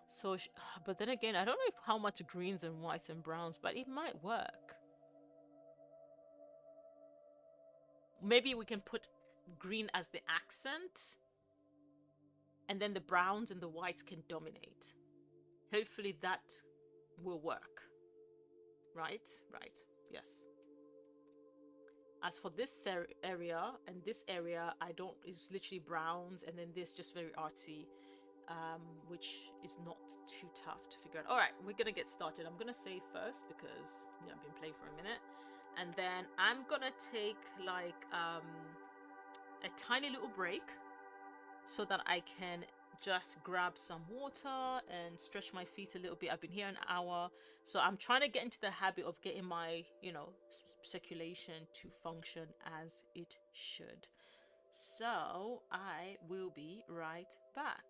So, but then again, I don't know how much greens and whites and browns, but it might work. Maybe we can put green as the accent, and then the browns and the whites can dominate. Hopefully that will work. Right? Right. Yes. As for this area and this area, it's literally browns, and then this just very artsy, which is not too tough to figure out. All right, we're gonna get started. I'm gonna save first because I've been playing for a minute, and then I'm gonna take like a tiny little break so that I can just grab some water and stretch my feet a little bit. I've been here an hour, so I'm trying to get into the habit of getting my, circulation to function as it should. So I will be right back.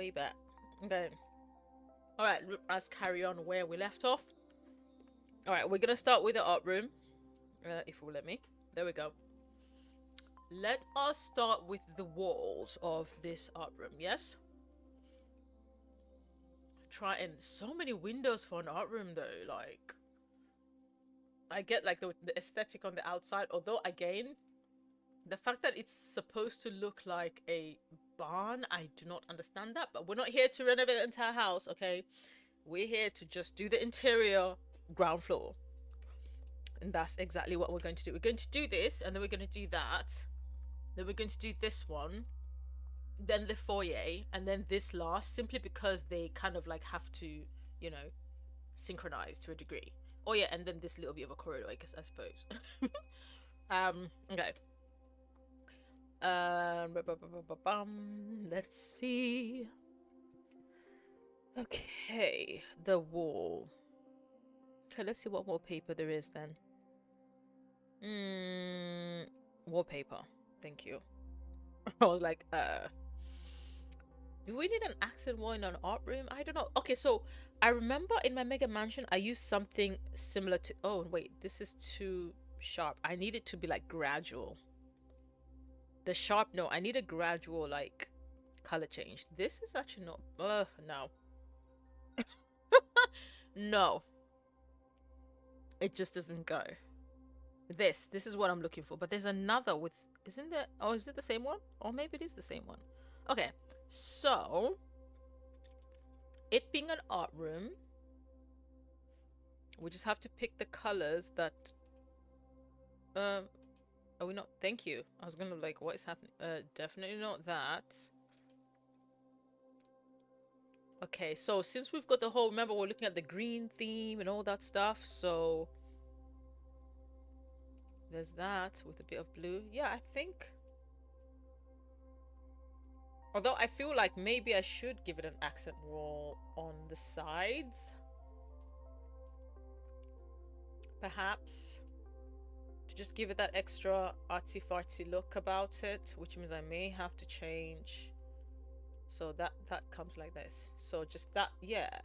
Okay, bet. Okay. All right, let's carry on where we left off. All right, we're gonna start with the art room, if it will let me. There we go. Let us start with the walls of this art room. Yes. Try and so many windows for an art room though. Like, I get like the aesthetic on the outside, although again, the fact that it's supposed to look like a barn, I do not understand that. But we're not here to renovate the entire house, okay? We're here to just do the interior ground floor. And that's exactly what we're going to do. We're going to do this, and then we're going to do that. Then we're going to do this one. Then the foyer, and then this last, simply because they kind of like have to, you know, synchronize to a degree. Oh yeah, and then this little bit of a corridor, I guess, I suppose. Okay. Let's see. Okay, the wall. Okay, let's see what wallpaper there is then. Wallpaper. Thank you. I was like, do we need an accent wall in an art room? I don't know. Okay, so I remember in my mega mansion, I used something similar to... Oh, wait, this is too sharp. I need it to be like gradual. The sharp, no, I need a gradual like color change. This is actually not... no. No. It just doesn't go. This is what I'm looking for. But there's another with... Isn't there... Oh, is it the same one? Or maybe it is the same one. Okay. So, it being an art room, we just have to pick the colors that... Are we not... Thank you. I was gonna like, what is happening? Definitely not that. Okay, so since we've got the whole... Remember, we're looking at the green theme and all that stuff, so... There's that with a bit of blue. Yeah, I think... Although I feel like maybe I should give it an accent wall on the sides. Perhaps. To just give it that extra artsy-fartsy look about it. Which means I may have to change. So that comes like this. So just that, yeah.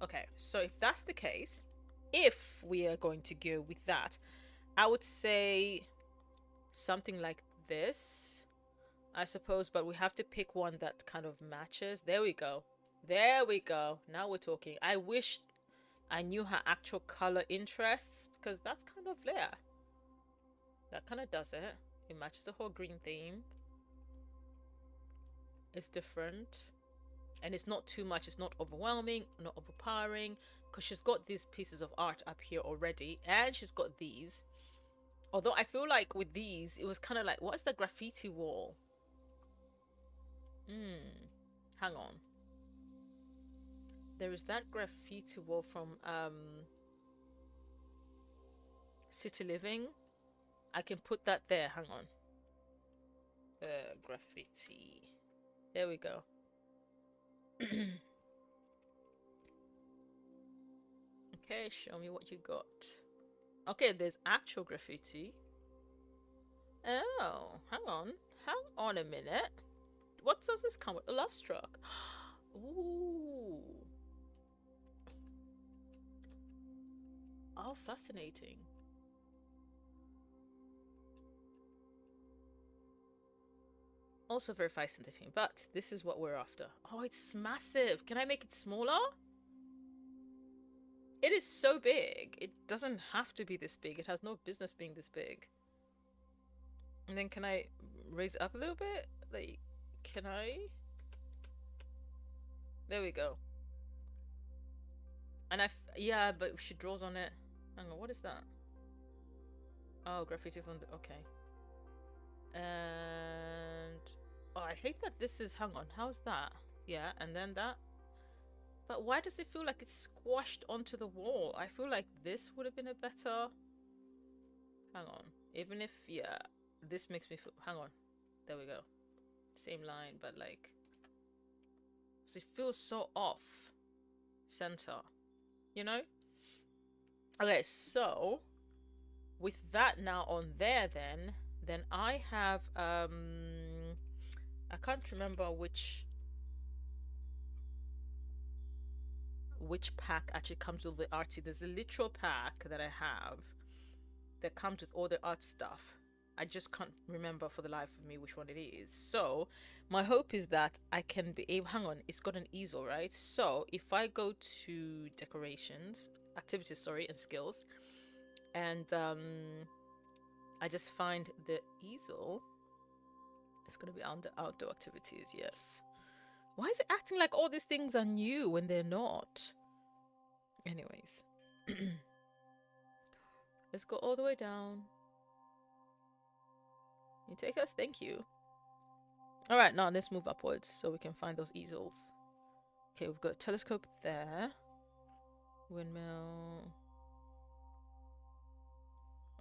Okay, so if that's the case, if we are going to go with that, I would say something like this, I suppose, but we have to pick one that kind of matches. There we go. There we go. Now we're talking. I wish I knew her actual color interests, because that's kind of there. That kind of does it. It matches the whole green theme. It's different. And it's not too much. It's not overwhelming, not overpowering, because she's got these pieces of art up here already, and she's got these. Although I feel like with these, it was kind of like, what is the graffiti wall? Hang on. There is that graffiti wall from City Living. I can put that there. Hang on. Graffiti. There we go. Okay, show me what you got. Okay, there's actual graffiti. Oh, hang on a minute. What does this come with? A love struck. Ooh. Oh, fascinating. Also very fascinating, but this is what we're after. Oh, it's massive. Can I make it smaller? It is so big. It doesn't have to be this big. It has no business being this big. And then can I raise it up a little bit? Like, can I? There we go. And yeah, but she draws on it. Hang on, what is that? Oh, graffiti from the... Okay. And... Oh, I hate that this is... Hang on, how's that? Yeah, and then that. But why does it feel like it's squashed onto the wall? I feel like this would have been a better... Hang on. Even if, yeah, this makes me feel... Hang on. There we go. Same line, but like... It feels so off center. You know? Okay, so... With that now on there then I have... I can't remember which... which pack actually comes with the artsy. There's a literal pack that I have that comes with all the art stuff. I just can't remember for the life of me which one it is. So my hope is that I can be able, hang on, it's got an easel, right? So if I go to decorations, activities, sorry, and skills, and I just find the easel, it's gonna be under outdoor activities, yes. Why is it acting like all these things are new when they're not? Anyways, let's go all the way down. You take us? Thank you. All right, now let's move upwards so we can find those easels. Okay, we've got a telescope there. Windmill.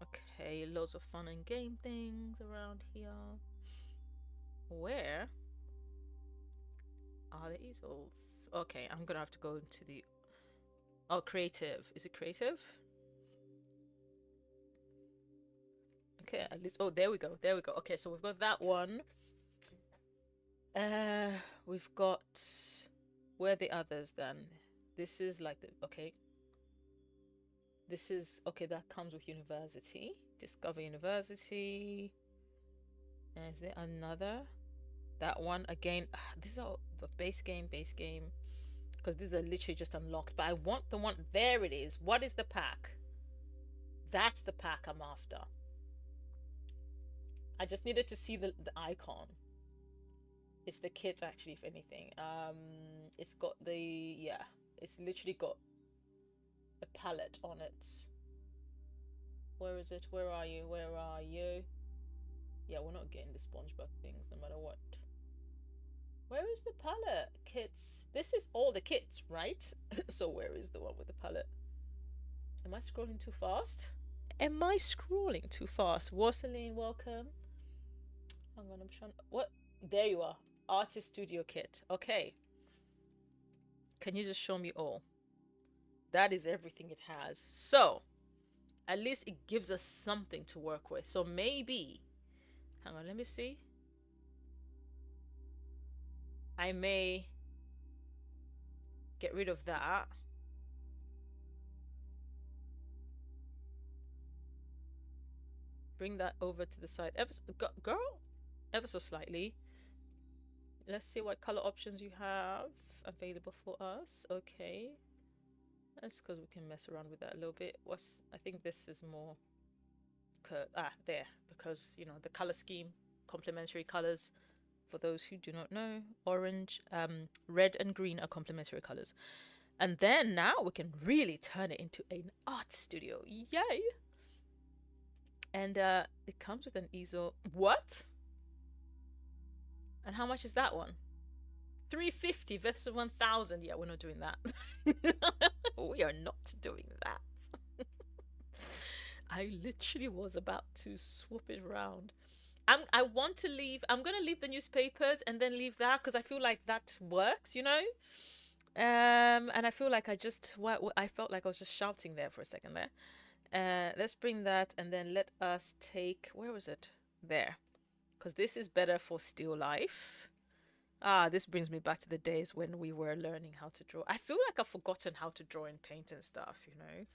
Okay, loads of fun and game things around here. Where are the easels? Okay, I'm gonna have to go into the... Oh, creative. Is it creative? Okay, at least... Oh, there we go. There we go. Okay, so we've got that one. We've got... Where are the others then? This is like the... Okay. This is... Okay, that comes with university. Discover university. And is there another? That one again. These are the base game. Because these are literally just unlocked. But I want the one... There it is. What is the pack? That's the pack I'm after. I just needed to see the icon. It's the kit actually, if anything. It's got the... Yeah. It's literally got a palette on it. Where is it? Where are you? Where are you? Yeah, we're not getting the SpongeBob things no matter what. Where is the palette? Kits. This is all the kits, right? So where is the one with the palette? Am I scrolling too fast? Am I scrolling too fast? Warsaline, welcome. Hang on, I'm trying... What? There you are. Artist Studio Kit. Okay. Can you just show me all? That is everything it has. So, at least it gives us something to work with. So maybe... Hang on, let me see. I may get rid of that. Bring that over to the side. Ever so slightly. Let's see what color options you have available for us. Okay. That's because we can mess around with that a little bit. I think this is more there, because you know the color scheme, complementary colors. For those who do not know, orange, red and green are complementary colors. And then now we can really turn it into an art studio. Yay! And it comes with an easel. What? And how much is that one? 350 versus 1,000. Yeah, we're not doing that. We are not doing that. I literally was about to swap it around. I want to leave. I'm gonna leave the newspapers and then leave that because I feel like that works, you know. And I feel like I felt like I was just shouting there for a second there. Let's bring that and then let us take... Where was it? There. Because this is better for still life. This brings me back to the days when we were learning how to draw. I feel like I've forgotten how to draw and paint and stuff, you know.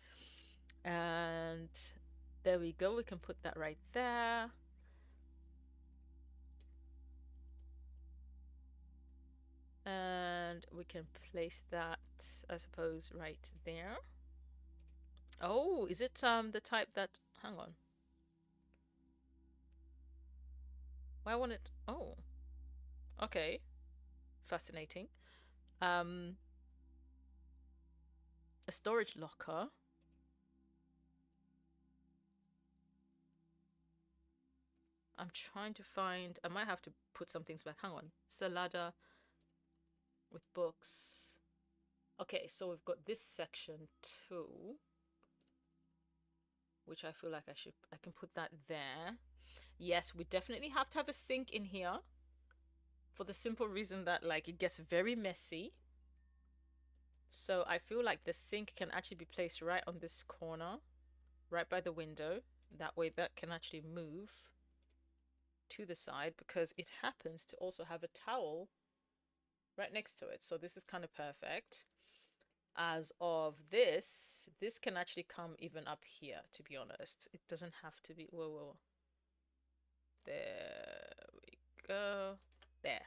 And there we go. We can put that right there. And we can place that, I suppose, right there. Oh, is it the type that... Hang on. Why won't it... Oh. Okay. Fascinating. A storage locker. I'm trying to find... I might have to put some things back. Hang on. Salada with books. Okay, so we've got this section too, which I feel like I can put that there. Yes, we definitely have to have a sink in here for the simple reason that like it gets very messy. So I feel like the sink can actually be placed right on this corner, right by the window. That way that can actually move to the side because it happens to also have a towel right next to it. So this is kind of perfect. as of this can actually come even up here, to be honest. It doesn't have to be, whoa. There we go. There.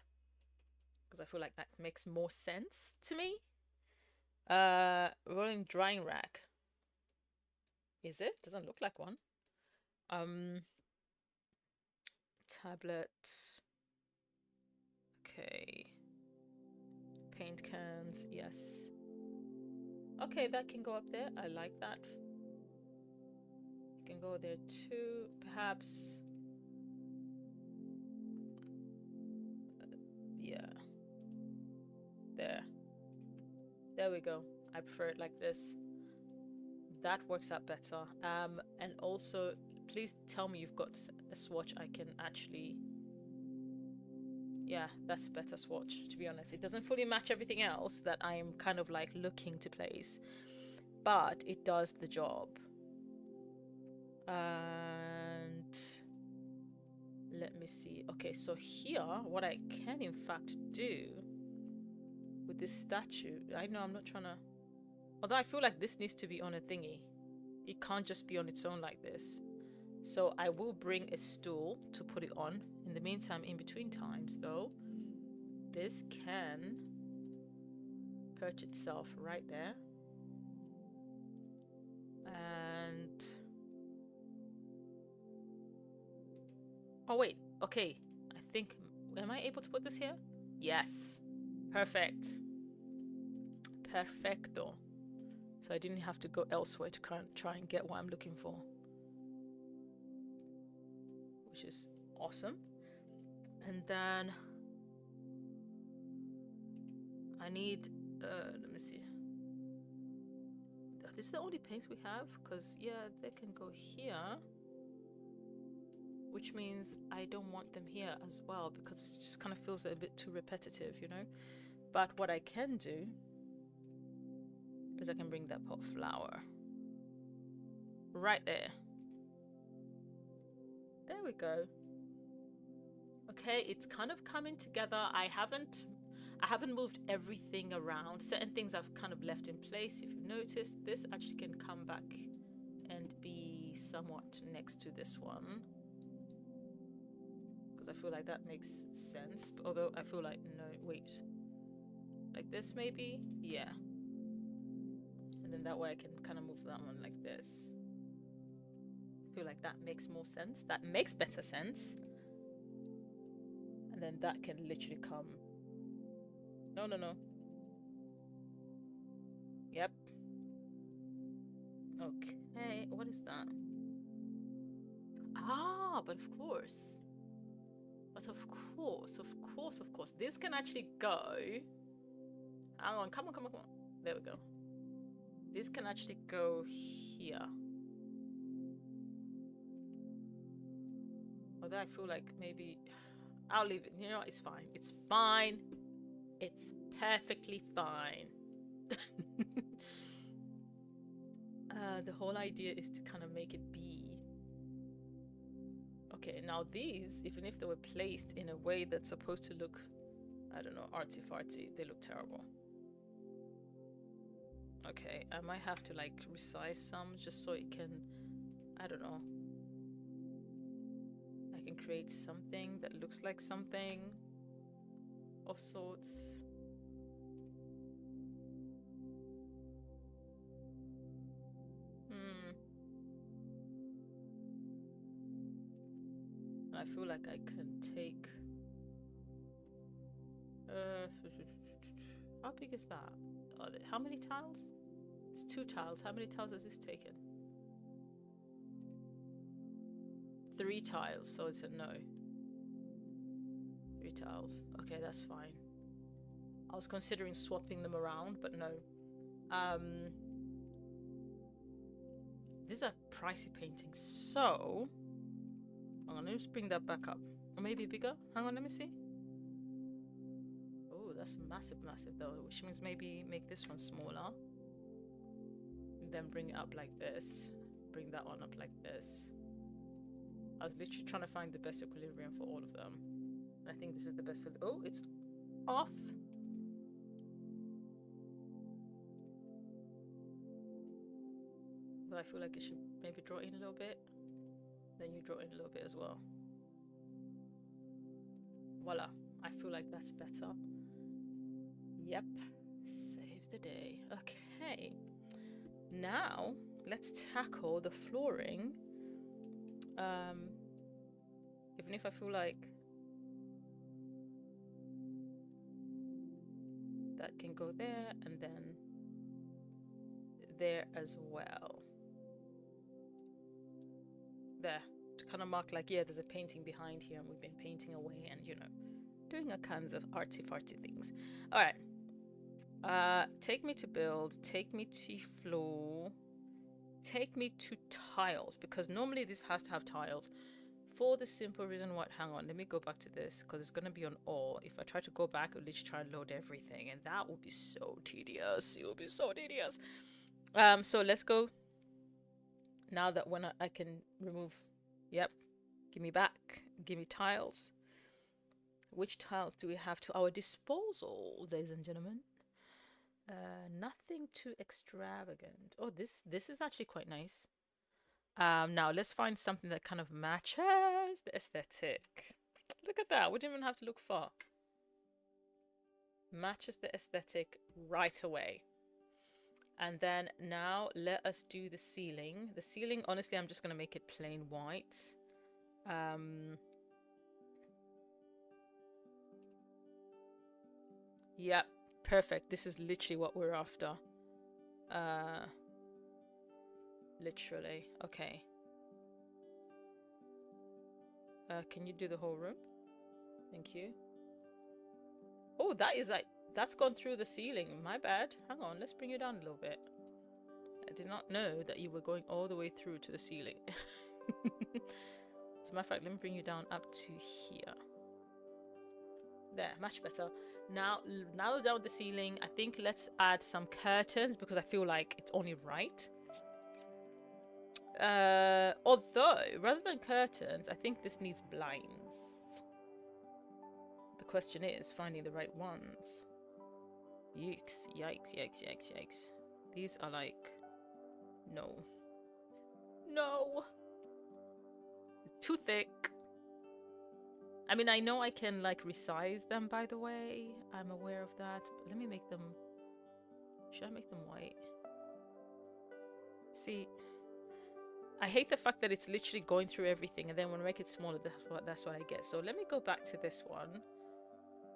Because I feel like that makes more sense to me. Rolling drying rack. Is it? Doesn't look like one. Tablet. Okay. Paint cans, yes. Okay, that can go up there. I like that. It can go there too, perhaps. Yeah. There we go. I prefer it like this. That works out better. And also, please tell me you've got a swatch I can actually... Yeah, that's a better swatch, to be honest. It doesn't fully match everything else that I'm kind of like looking to place, but it does the job. And let me see. Okay, so here, what I can in fact do with this statue, I know I'm not trying to... Although I feel like this needs to be on a thingy. It can't just be on its own like this. So I will bring a stool to put it on. In the meantime, in between times though, this can perch itself right there. And... Oh wait, okay. I think... Am I able to put this here? Yes. Perfect. Perfecto. So I didn't have to go elsewhere to try and get what I'm looking for. Which is awesome. And then I need, let me see. This is the only paints we have, because yeah, they can go here. Which means I don't want them here as well, because it just kind of feels a bit too repetitive, you know? But what I can do is I can bring that pot flower right there. There we go. Okay, it's kind of coming together. I haven't moved everything around. Certain things I've kind of left in place. If you've noticed, this actually can come back and be somewhat next to this one, because I feel like that makes sense. Although I feel like, no, wait, like this maybe? Yeah. And then that way I can kind of move that one like this. I feel like that makes more sense. That makes better sense. And then that can literally come... No. Yep. Okay, what is that? Ah, but of course. Of course. This can actually go... Hang on, come on. There we go. This can actually go here. Although I feel like maybe... I'll leave it. You know, it's fine. It's fine. It's perfectly fine. The whole idea is to kind of make it be. Okay, now these, even if they were placed in a way that's supposed to look, I don't know, artsy-fartsy, they look terrible. Okay, I might have to like resize some just so it can, I don't know, I can create something that looks like something of sorts. I feel like I can take... how big is that? How many tiles? It's 2 tiles. How many tiles has this taken? 3 tiles, so it's a no. 3 tiles. Okay, that's fine. I was considering swapping them around, but no. These are pricey paintings, so... Hang on, let me just bring that back up. Or maybe bigger? Hang on, let me see. Oh, that's massive though, which means maybe make this one smaller. And then bring it up like this. Bring that one up like this. I was literally trying to find the best equilibrium for all of them. I think this is the best. Oh, it's off. But I feel like it should maybe draw in a little bit. Then you draw in a little bit as well. Voila. I feel like that's better. Yep. Saves the day. Okay. Now, let's tackle the flooring. Even if I feel like that can go there and then there as well. There. To kind of mark like, yeah, there's a painting behind here and we've been painting away and, you know, doing all kinds of artsy-fartsy things. All right. Take me to build, take me to floor, take me to tiles, because normally this has to have tiles for the simple reason what, hang on, let me go back to this because it's going to be on all. If I try to go back, it'll literally try and load everything and that would be so tedious. It will be so tedious. So let's go now that when I can remove, yep, give me back, give me tiles. Which tiles do we have to our disposal, ladies and gentlemen? Nothing too extravagant. Oh, this is actually quite nice. Now let's find something that kind of matches the aesthetic. Look at that. We didn't even have to look far. Matches the aesthetic right away. And then now let us do the ceiling. The ceiling, honestly, I'm just going to make it plain white. Yep, perfect. This is literally what we're after. Literally. Okay. Can you do the whole room? Thank you. Oh, that is like, that's gone through the ceiling. My bad. Hang on, let's bring you down a little bit. I did not know that you were going all the way through to the ceiling. As a matter of fact, let me bring you down up to here. There, much better. Now down the ceiling, I think let's add some curtains because I feel like it's only right. Although, rather than curtains, I think this needs blinds. The question is finding the right ones. Yikes, yikes, yikes, yikes, yikes. These are like, no. No! It's too thick. I mean, I know I can like resize them, by the way. I'm aware of that. But let me make them... Should I make them white? See, I hate the fact that it's literally going through everything and then when I make it smaller, that's what I get. So let me go back to this one.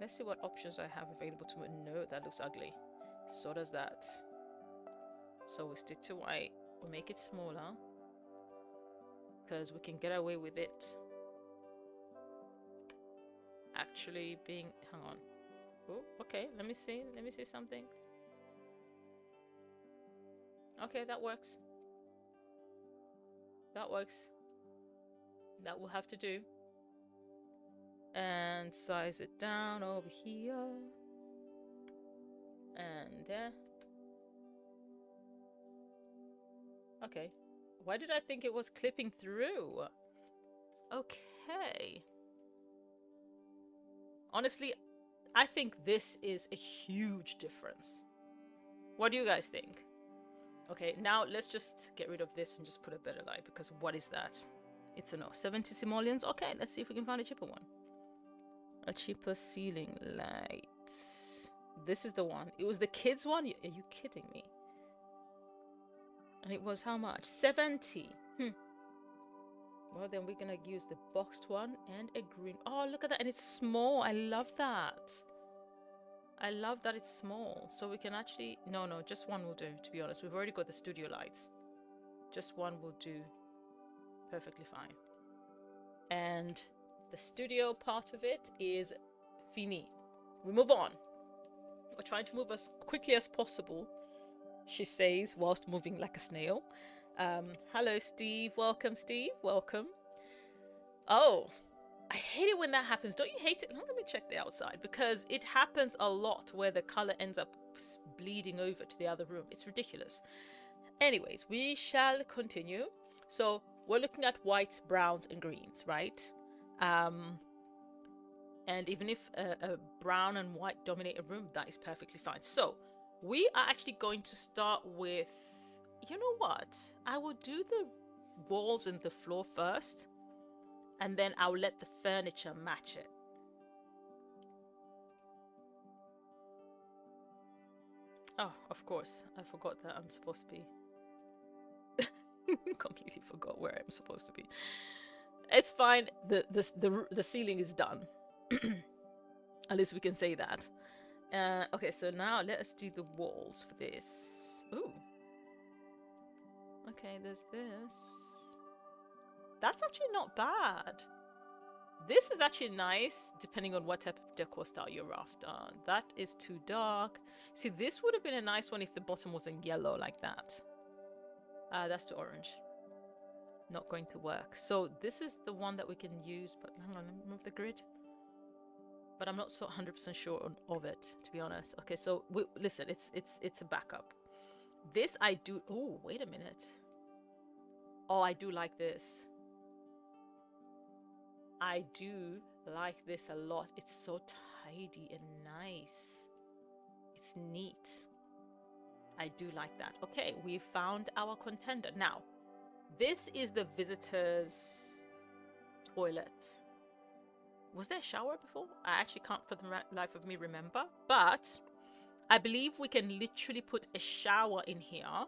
Let's see what options I have available to me. No, that looks ugly. So does that. So we stick to white. We make it smaller because we can get away with it actually being... Hang on. Oh, okay. Let me see something. Okay, that works. That works. That will have to do. And size it down over here. And there. Okay. Why did I think it was clipping through? Okay. Honestly, I think this is a huge difference. What do you guys think? Okay, now let's just get rid of this and just put a better light because what is that? It's a no. 70 simoleons? Okay, let's see if we can find a cheaper one. A cheaper ceiling light. This is the one. It was the kids one? Are you kidding me? And it was how much? 70. Well, then we're gonna use the boxed one and a green. Oh, look at that. And it's small. I love that. I love that it's small. So we can actually... No, just one will do, to be honest. We've already got the studio lights. Just one will do perfectly fine. And the studio part of it is fini. We move on. We're trying to move as quickly as possible, she says, whilst moving like a snail. Hello, Steve. Welcome, Steve. Welcome. Oh, I hate it when that happens. Don't you hate it? Let me check the outside because it happens a lot where the color ends up bleeding over to the other room. It's ridiculous. Anyways, we shall continue. So we're looking at whites, browns, and greens, right? And even if a brown and white dominate a room, that is perfectly fine. So we are actually going to start with you know what? I will do the walls and the floor first, and then I'll let the furniture match it. Oh, of course. I forgot that I'm supposed to be... completely forgot where I'm supposed to be. It's fine. The ceiling is done. At least we can say that. Okay, so now let us do the walls for this. Ooh. Okay, there's this. That's actually not bad. This is actually nice, depending on what type of decor style you're after. That is too dark. See, this would have been a nice one if the bottom was in yellow like that. That's too orange. Not going to work. So this is the one that we can use, but hang on, let me move the grid. But I'm not so 100% sure of it, to be honest. Okay, so listen, it's a backup. This I do. Oh, wait a minute. Oh, I do like this. I do like this a lot. It's so tidy and nice. It's neat. I do like that. Okay, we found our contender. Now, this is the visitor's toilet. Was there a shower before? I actually can't for the life of me remember. But I believe we can literally put a shower in here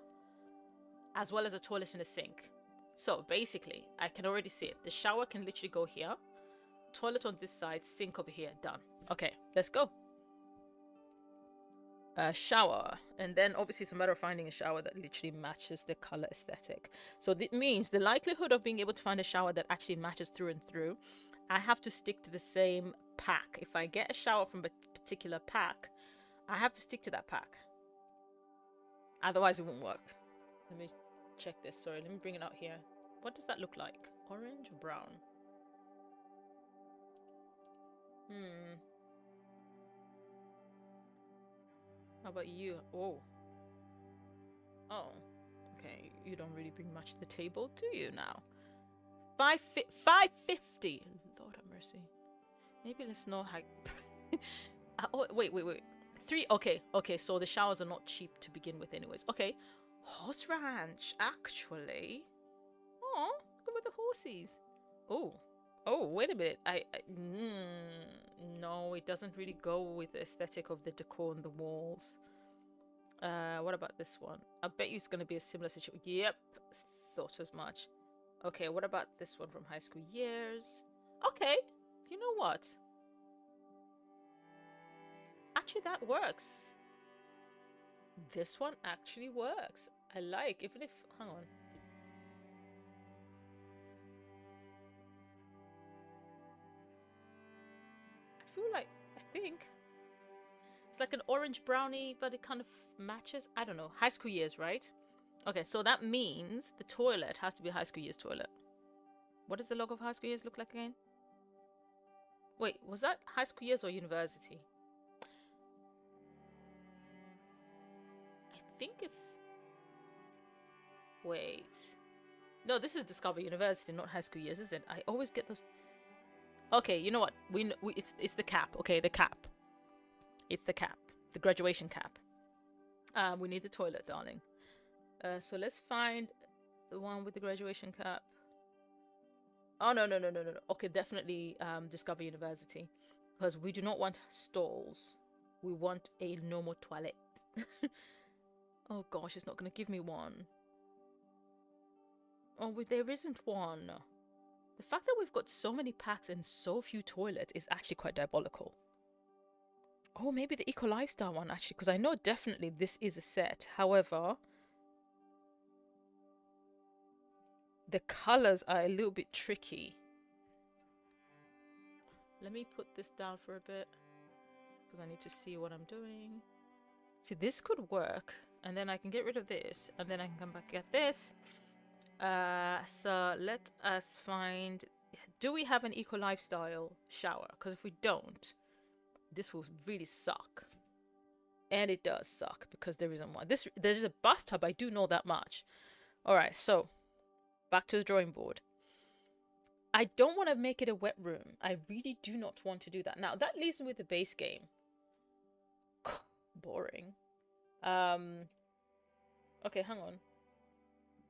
as well as a toilet and a sink. So basically, I can already see it. The shower can literally go here. Toilet on this side, sink over here. Done. Okay, let's go. Shower, and then obviously it's a matter of finding a shower that literally matches the color aesthetic. So that means the likelihood of being able to find a shower that actually matches through and through, I have to stick to the same pack. If I get a shower from a particular pack, I have to stick to that pack, otherwise it won't work. Let me check this. Sorry, let me bring it out here. What does that look like? Orange or brown? How about you? Oh. Okay. You don't really bring much to the table, do you now? 550. Lord have mercy. Maybe let's know how... oh, wait. 3. Okay. So the showers are not cheap to begin with anyways. Okay. Horse ranch, actually. Oh, look at the horses. Oh, wait a minute. No, it doesn't really go with the aesthetic of the decor on the walls. What about this one? I bet you it's going to be a similar situation. Yep, thought as much. Okay, what about this one from high school years? Okay, you know what? Actually, that works. This one actually works. I like, even if... Hang on. I think it's like an orange brownie, but it kind of matches. I don't know. High school years, right? Okay, so that means the toilet has to be a high school years toilet. What does the logo of high school years look like again? Wait, was that high school years or university? I think it's... Wait. No, this is Discover University, not high school years, is it? I always get those... Okay, you know what? It's the cap. Okay, the cap. It's the cap. The graduation cap. We need the toilet, darling. So let's find the one with the graduation cap. Oh, no. Okay, definitely Discover University. Because we do not want stalls. We want a normal toilet. Oh gosh, it's not going to give me one. Oh, there isn't one. The fact that we've got so many packs and so few toilets is actually quite diabolical. Oh, maybe the Eco Lifestyle one, actually, because I know definitely this is a set. However, the colors are a little bit tricky. Let me put this down for a bit because I need to see what I'm doing. See, this could work, and then I can get rid of this, and then I can come back and get this. So let us find... Do we have an Eco Lifestyle shower? Because if we don't, this will really suck. And it does suck because there isn't one. There's a bathtub, I do know that much. Alright, so back to the drawing board. I don't want to make it a wet room. I really do not want to do that. Now, that leaves me with the base game. Boring. Okay, hang on.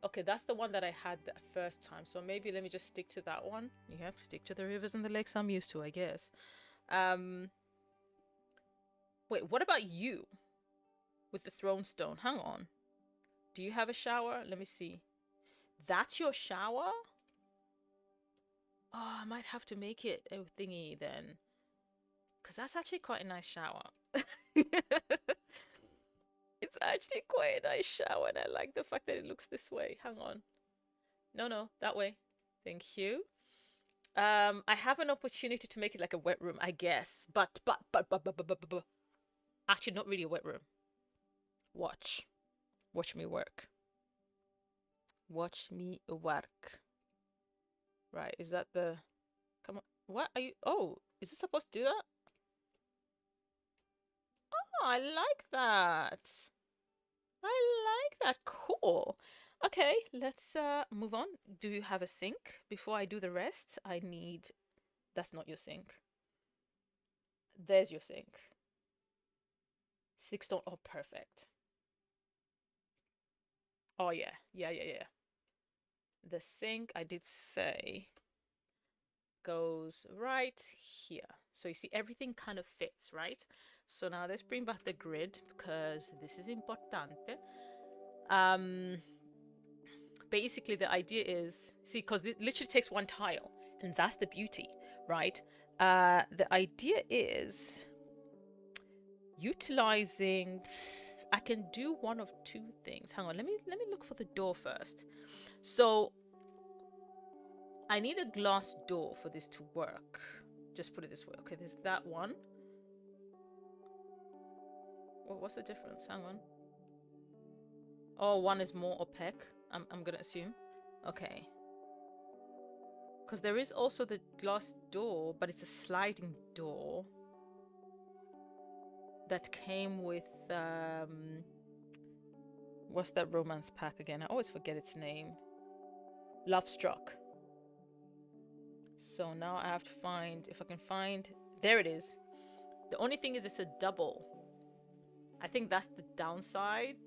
Okay, that's the one that I had the first time. So maybe let me just stick to that one. Yeah, stick to the rivers and the lakes I'm used to, I guess. Wait, what about you with the throne stone? Hang on. Do you have a shower? Let me see. That's your shower? Oh, I might have to make it a thingy then. Because that's actually quite a nice shower. It's actually quite a nice shower, and I like the fact that it looks this way. Hang on. No, that way. Thank you. I have an opportunity to make it like a wet room, I guess. But. Actually, not really a wet room. Watch. Watch me work. Watch me work. Right, is that the... Come on. What are you... Oh, is it supposed to do that? Oh, I like that. I like that. Cool. Okay, let's move on. Do you have a sink? Before I do the rest, I need... That's not your sink. There's your sink. 6 stone. Oh, perfect. Oh, yeah. Yeah. The sink, I did say, goes right here. So you see, everything kind of fits, right? So now let's bring back the grid because this is importante. Basically, the idea is, see, because it literally takes one tile, and that's the beauty, right? The idea is utilizing... I can do one of two things. Hang on, let me look for the door first. So I need a glass door for this to work. Just put it this way. Okay, there's that one. Well, what's the difference? Hang on. Oh, one is more opaque, I'm gonna assume. Okay. Because there is also the glass door, but it's a sliding door that came with what's that romance pack again? I always forget its name. Love Struck. So now I have to find, if I can find, there it is. The only thing is it's a double. I think that's the downside.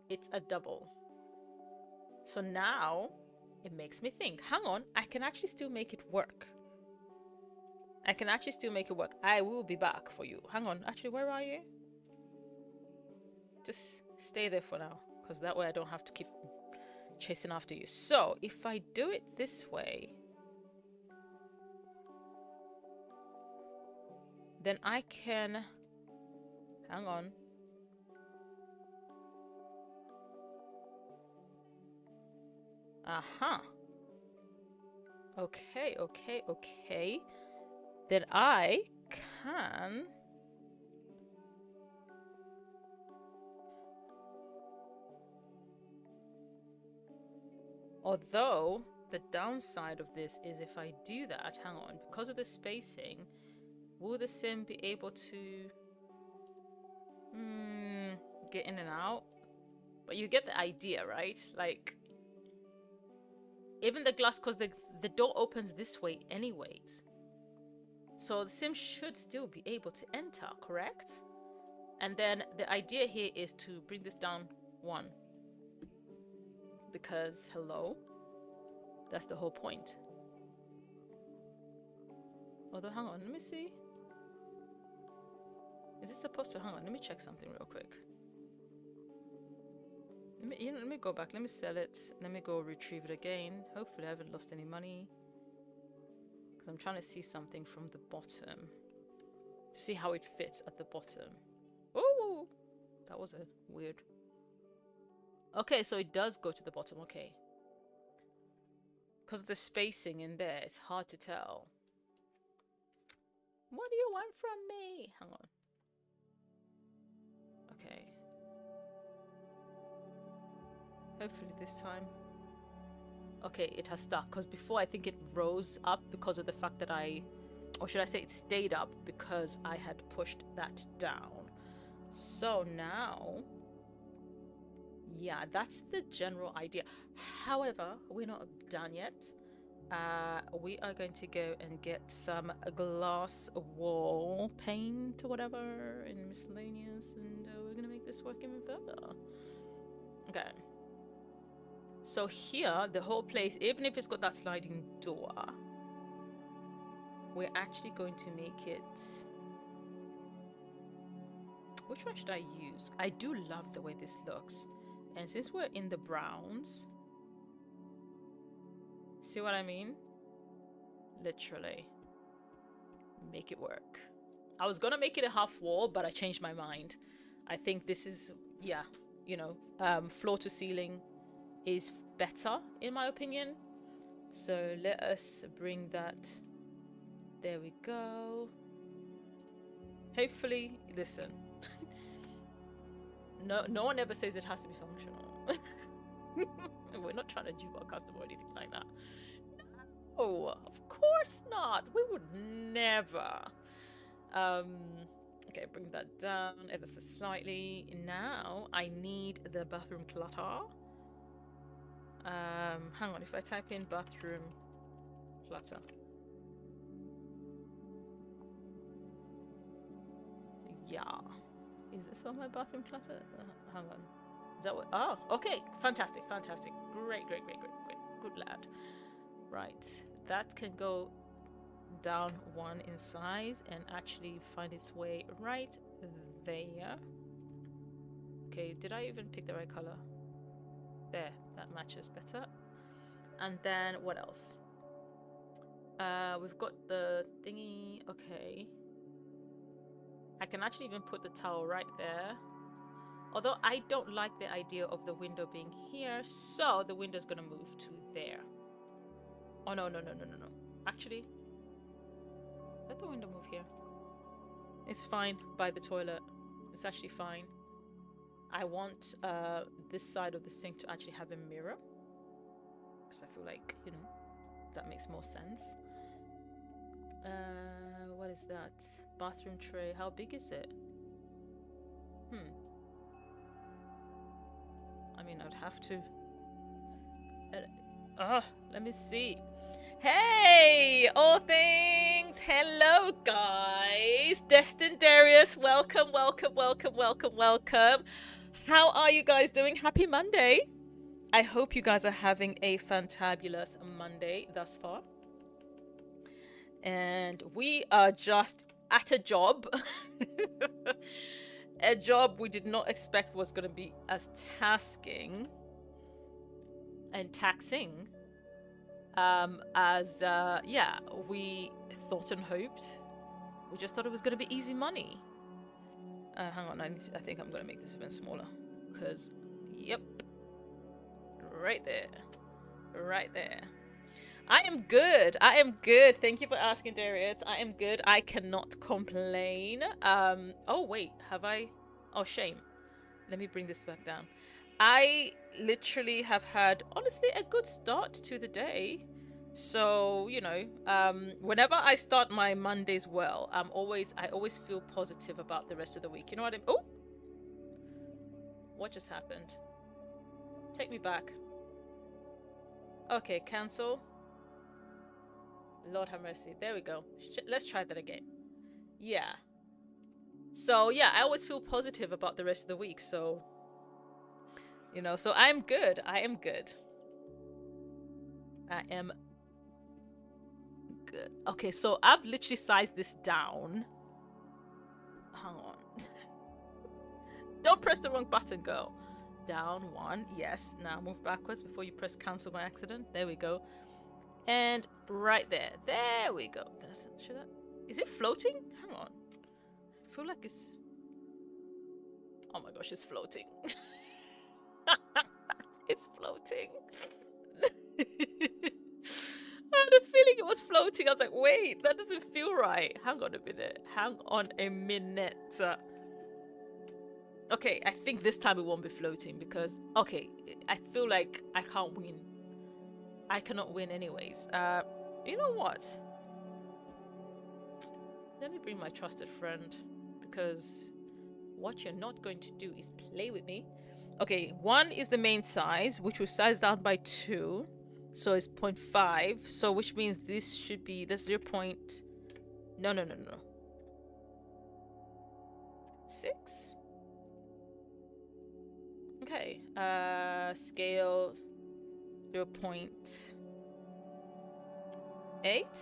It's a double. So now it makes me think, hang on, I can actually still make it work. I can actually still make it work. I will be back for you. Hang on, actually, where are you? Just stay there for now, because that way I don't have to keep chasing after you. So if I do it this way, then I can... Hang on. Aha. Okay. Then I can... Although, the downside of this is if I do that, hang on, because of the spacing, will the sim be able to get in and out? But you get the idea, right? Like, even the glass, because the door opens this way anyways. So the sim should still be able to enter, correct? And then the idea here is to bring this down one. Because, hello? That's the whole point. Although, hang on, let me see. Is it supposed to... Hang on, let me check something real quick. Let me go back. Let me sell it. Let me go retrieve it again. Hopefully I haven't lost any money. Because I'm trying to see something from the bottom. To see how it fits at the bottom. Oh! That was a weird... Okay, so it does go to the bottom. Okay. Because of the spacing in there, it's hard to tell. What do you want from me? Hang on. Okay. Hopefully this time. Okay, it has stuck. Because before I think it rose up because of the fact that or should I say it stayed up because I had pushed that down. So now... Yeah, that's the general idea. However, we're not done yet. We are going to go and get some glass wall paint or whatever in miscellaneous, and we're gonna make this work even further. Okay. So here, the whole place, even if it's got that sliding door, we're actually going to make it... Which one should I use? I do love the way this looks. And since we're in the browns... See what I mean? Literally. Make it work. I was gonna make it a half wall, but I changed my mind. I think this is, yeah, you know, floor to ceiling is better in my opinion. So let us bring that. There we go. Hopefully, listen. No one ever says it has to be functional. We're not trying to dupe our customer or anything like that. No, of course not. We would never. Okay, bring that down ever so slightly. Now I need the bathroom clutter. Hang on, if I type in bathroom clutter. Yeah. Is this on my bathroom clutter? Hang on. Is that what? Oh, okay. Fantastic, fantastic. Great. Good lad. Right. That can go down one in size and actually find its way right there. Okay, did I even pick the right color? There, that matches better. And then what else? We've got the thingy. Okay, I can actually even put the towel right there, although I don't like the idea of the window being here, so the window's gonna move to there. Oh no, actually, let the window move here. It's fine by the toilet. It's actually fine. I want this side of the sink to actually have a mirror, because I feel like, you know, that makes more sense. What is that? Bathroom tray. How big is it? I mean, I'd have to... let me see. Hey, all things. Hello, guys. Destin Darius, welcome. How are you guys doing? Happy Monday. I hope you guys are having a fantabulous Monday thus far. And we are just at a job. A job we did not expect was going to be as tasking and taxing as yeah, we thought and hoped. We just thought it was going to be easy money. Hang on, I think I'm going to make this even smaller, because yep, right there. I am good. Thank you for asking, Darius. I am good. I cannot complain. Oh wait, have I? Oh, shame. Let me bring this back down. I literally have had, honestly, a good start to the day. So, you know, whenever I start my Mondays well, I always feel positive about the rest of the week. You know what I mean? Oh, what just happened? Take me back. Okay, cancel. Lord have mercy. There we go. Let's try that again. Yeah. So, yeah, I always feel positive about the rest of the week. So, you know, so I am good. I am good. Okay, so I've literally sized this down. Hang on. Don't press the wrong button, girl. Down one. Yes. Now move backwards before you press cancel by accident. There we go. And right there. There we go. Is it floating? Hang on. I feel like it's... Oh my gosh, it's floating. It's floating. I had a feeling it was floating. I was like, wait, that doesn't feel right. Hang on a minute. Okay, I think this time it won't be floating because, okay, I feel like I can't win. I cannot win anyways. You know what? Let me bring my trusted friend, because what you're not going to do is play with me. Okay, 1 is the main size, which was sized down by 2. So it's 0.5. So which means this should be the 0. No. 6. Okay. Scale 0.8.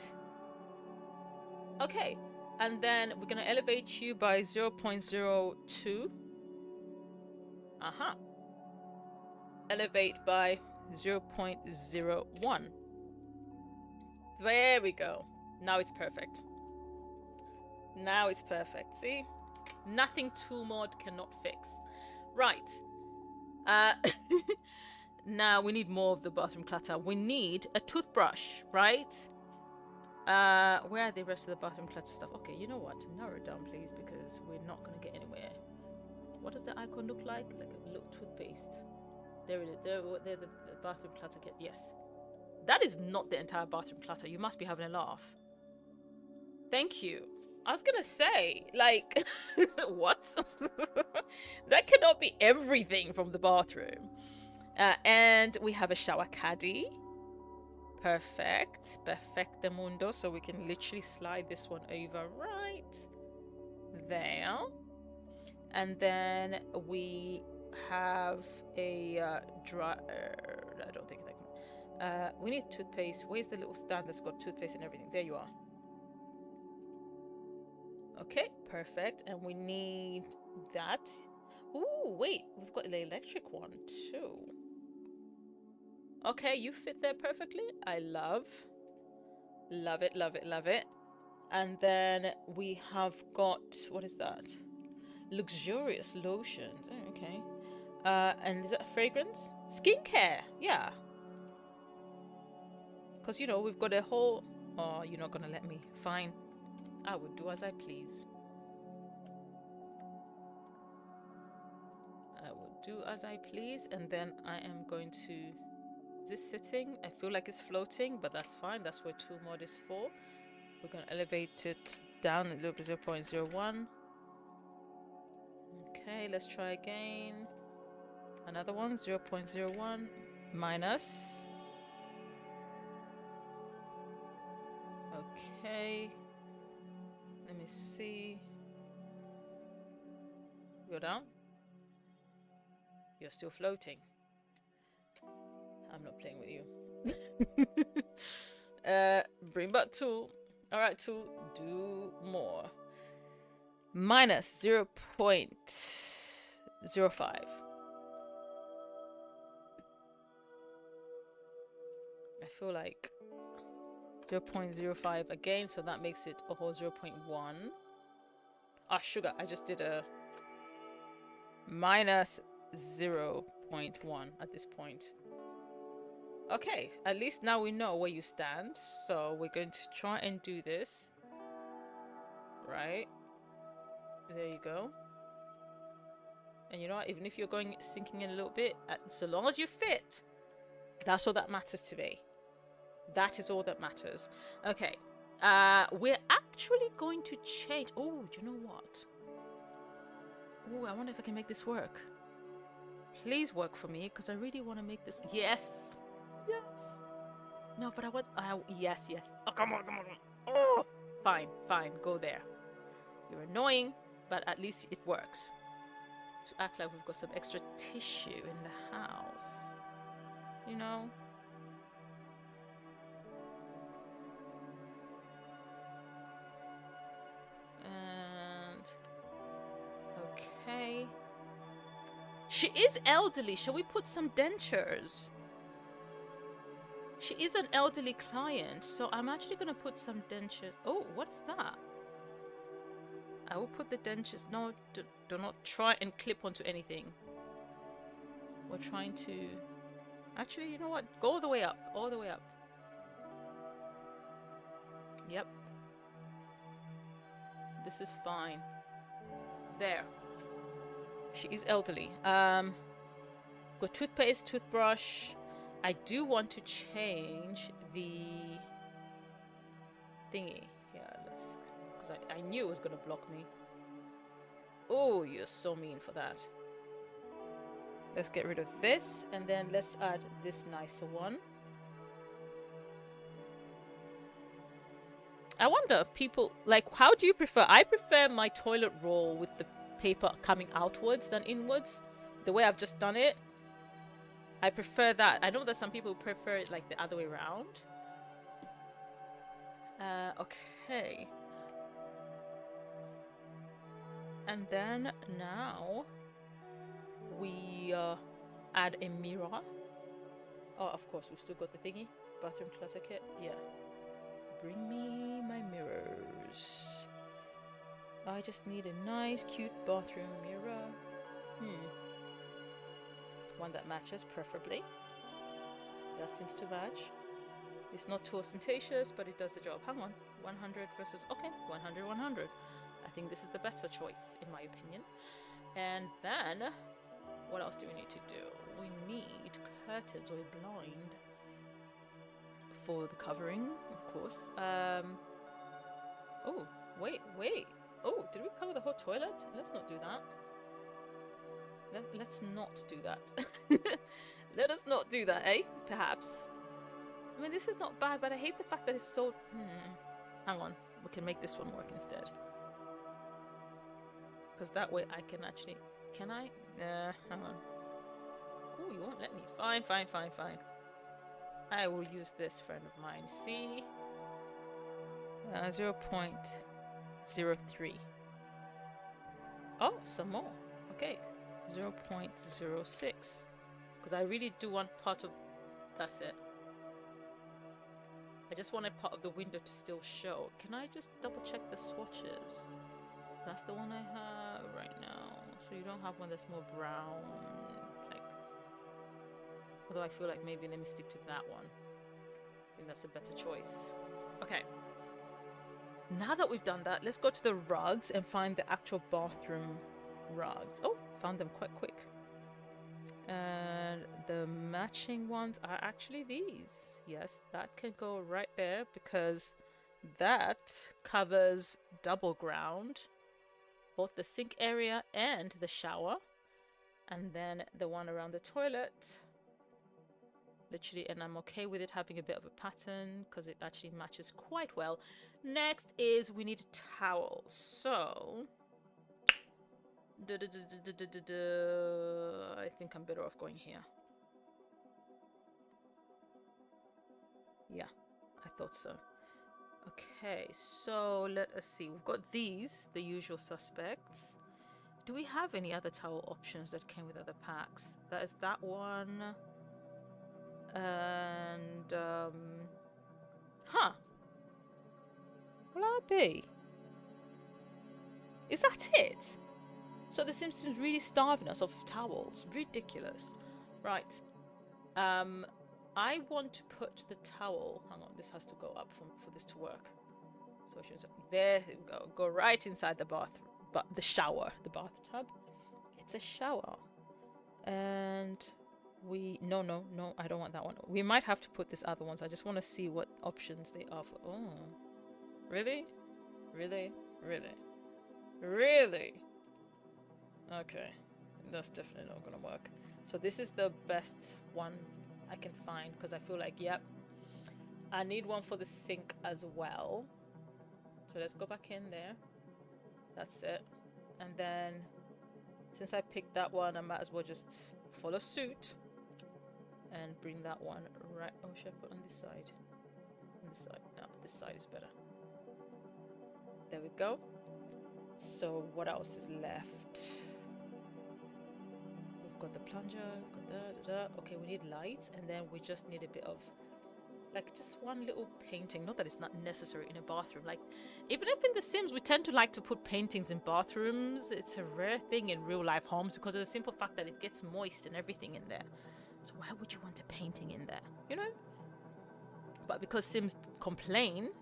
Okay, and then we're gonna elevate you by 0.02. Elevate by 0.01. There we go. Now it's perfect. Now it's perfect. See? Nothing tool mod cannot fix. Right. Now we need more of the bathroom clutter. We need a toothbrush, right? Where are the rest of the bathroom clutter stuff? Okay, you know what? Narrow it down, please, because we're not going to get anywhere. What does the icon look like? Like a little toothpaste. There it is. There the bathroom clutter kit. Yes. That is not the entire bathroom clutter. You must be having a laugh. Thank you. I was gonna say, like, what? That cannot be everything from the bathroom. And we have a shower caddy. Perfect. Perfectamundo. So we can literally slide this one over right there. And then we have a dryer. I don't think that can. We need toothpaste. Where's the little stand that's got toothpaste and everything? There you are. Okay, perfect. And we need that. Ooh, wait, we've got the electric one too. Okay, you fit there perfectly. I love it, love it, love it. And then we have got, what is that? Luxurious lotions. Oh, okay. And is that a fragrance? Skincare, yeah. Because, you know, we've got a whole... Oh, you're not gonna let me. Fine. I would do as I please. I will do as I please, and then I am going to... Is this sitting? I feel like it's floating, but that's fine. That's what tool mod is for. We're going to elevate it down a little bit, 0.01. Okay, let's try again. Another one, 0.01 minus. Okay. Let me see. Go down. You're still floating. I'm not playing with you. Bring back tool. Alright, tool. Do more. Minus 0.05. I feel like 0.05 again, so that makes it a whole 0.1. Ah, sugar. I just did a minus 0.1 at this point. Okay, at least now we know where you stand. So we're going to try and do this. Right. There you go. And you know what? Even if you're going sinking in a little bit, so long as you fit, that's all that matters to me. That is all that matters. Okay. We're actually going to change. Oh, do you know what? Oh, I wonder if I can make this work. Please work for me, because I really want to make this. Yes. Yes. No, but I want... yes, yes. Oh, come on, come on. Oh, fine, fine. Go there. You're annoying, but at least it works. To act like we've got some extra tissue in the house. You know? And... okay. She is elderly. Shall we put some dentures? She is an elderly client, so I'm actually going to put some dentures. Oh, what's that? I will put the dentures. No, do not try and clip onto anything. We're trying to... Actually, you know what? Go all the way up. All the way up. Yep. This is fine. There. She is elderly. Got toothpaste, toothbrush. I do want to change the thingy. Yeah, let's... because I knew it was going to block me. Oh, you're so mean for that. Let's get rid of this, and then let's add this nicer one. I wonder, people, like, how do you prefer? I prefer my toilet roll with the paper coming outwards than inwards. The way I've just done it. I prefer that. I know that some people prefer it like the other way around. Okay. And then now we add a mirror. Oh, of course, we've still got the thingy. Bathroom clutter kit. Yeah. Bring me my mirrors. I just need a nice, cute bathroom mirror. One that matches, preferably. That seems to match. It's not too ostentatious, but it does the job. Hang on. 100 versus... Okay, 100, 100. I think this is the better choice, in my opinion. And then... what else do we need to do? We need curtains or a blind for the covering, of course. Oh, wait. Oh, did we cover the whole toilet? Let's not do that. Let's not do that. Let us not do that, eh? Perhaps. I mean, this is not bad, but I hate the fact that it's so... Hang on. We can make this one work instead. Because that way I can actually... Can I? Hang on. Oh, you won't let me. Fine. I will use this friend of mine. See? 0.03. Oh, some more. Okay. 0.06. Because I really do want part of... That's it. I just want a part of the window to still show. Can I just double check the swatches? That's the one I have right now. So you don't have one that's more brown. Like, although I feel like maybe let me stick to that one. I think that's a better choice. Okay. Now that we've done that, let's go to the rugs and find the actual bathroom rugs. Oh, found them quite quick. And the matching ones are actually these. Yes, that can go right there because that covers double ground, both the sink area and the shower. And then the one around the toilet, literally, and I'm okay with it having a bit of a pattern because it actually matches quite well. Next is we need towels. So I think I'm better off going here. Yeah, I thought so. Okay, so let us see. We've got these, the usual suspects. Do we have any other towel options that came with other packs? That is that one. And, huh. Will that be? Is that it? So the Simpsons really starving us of towels. Ridiculous. Right. I want to put the towel... Hang on, this has to go up for this to work. So there we go. Go right inside the bathroom. But the shower. The bathtub. It's a shower. And we... No, I don't want that one. We might have to put these other ones. I just want to see what options they offer. Oh. Really? Really? Okay, that's definitely not gonna work. So this is the best one I can find because I feel like, yep, I need one for the sink as well. So let's go back in there. That's it. And then since I picked that one, I might as well just follow suit and bring that one right. Oh, should I put on this side? On this side? No, this side is better. There we go. So what else is left? We've got the plunger, we've got okay, we need lights, and then we just need a bit of, like, just one little painting. Not that it's not necessary in a bathroom. Like, even if in The Sims we tend to like to put paintings in bathrooms, it's a rare thing in real life homes because of the simple fact that it gets moist and everything in there. So why would you want a painting in there? You know? But because Sims complain,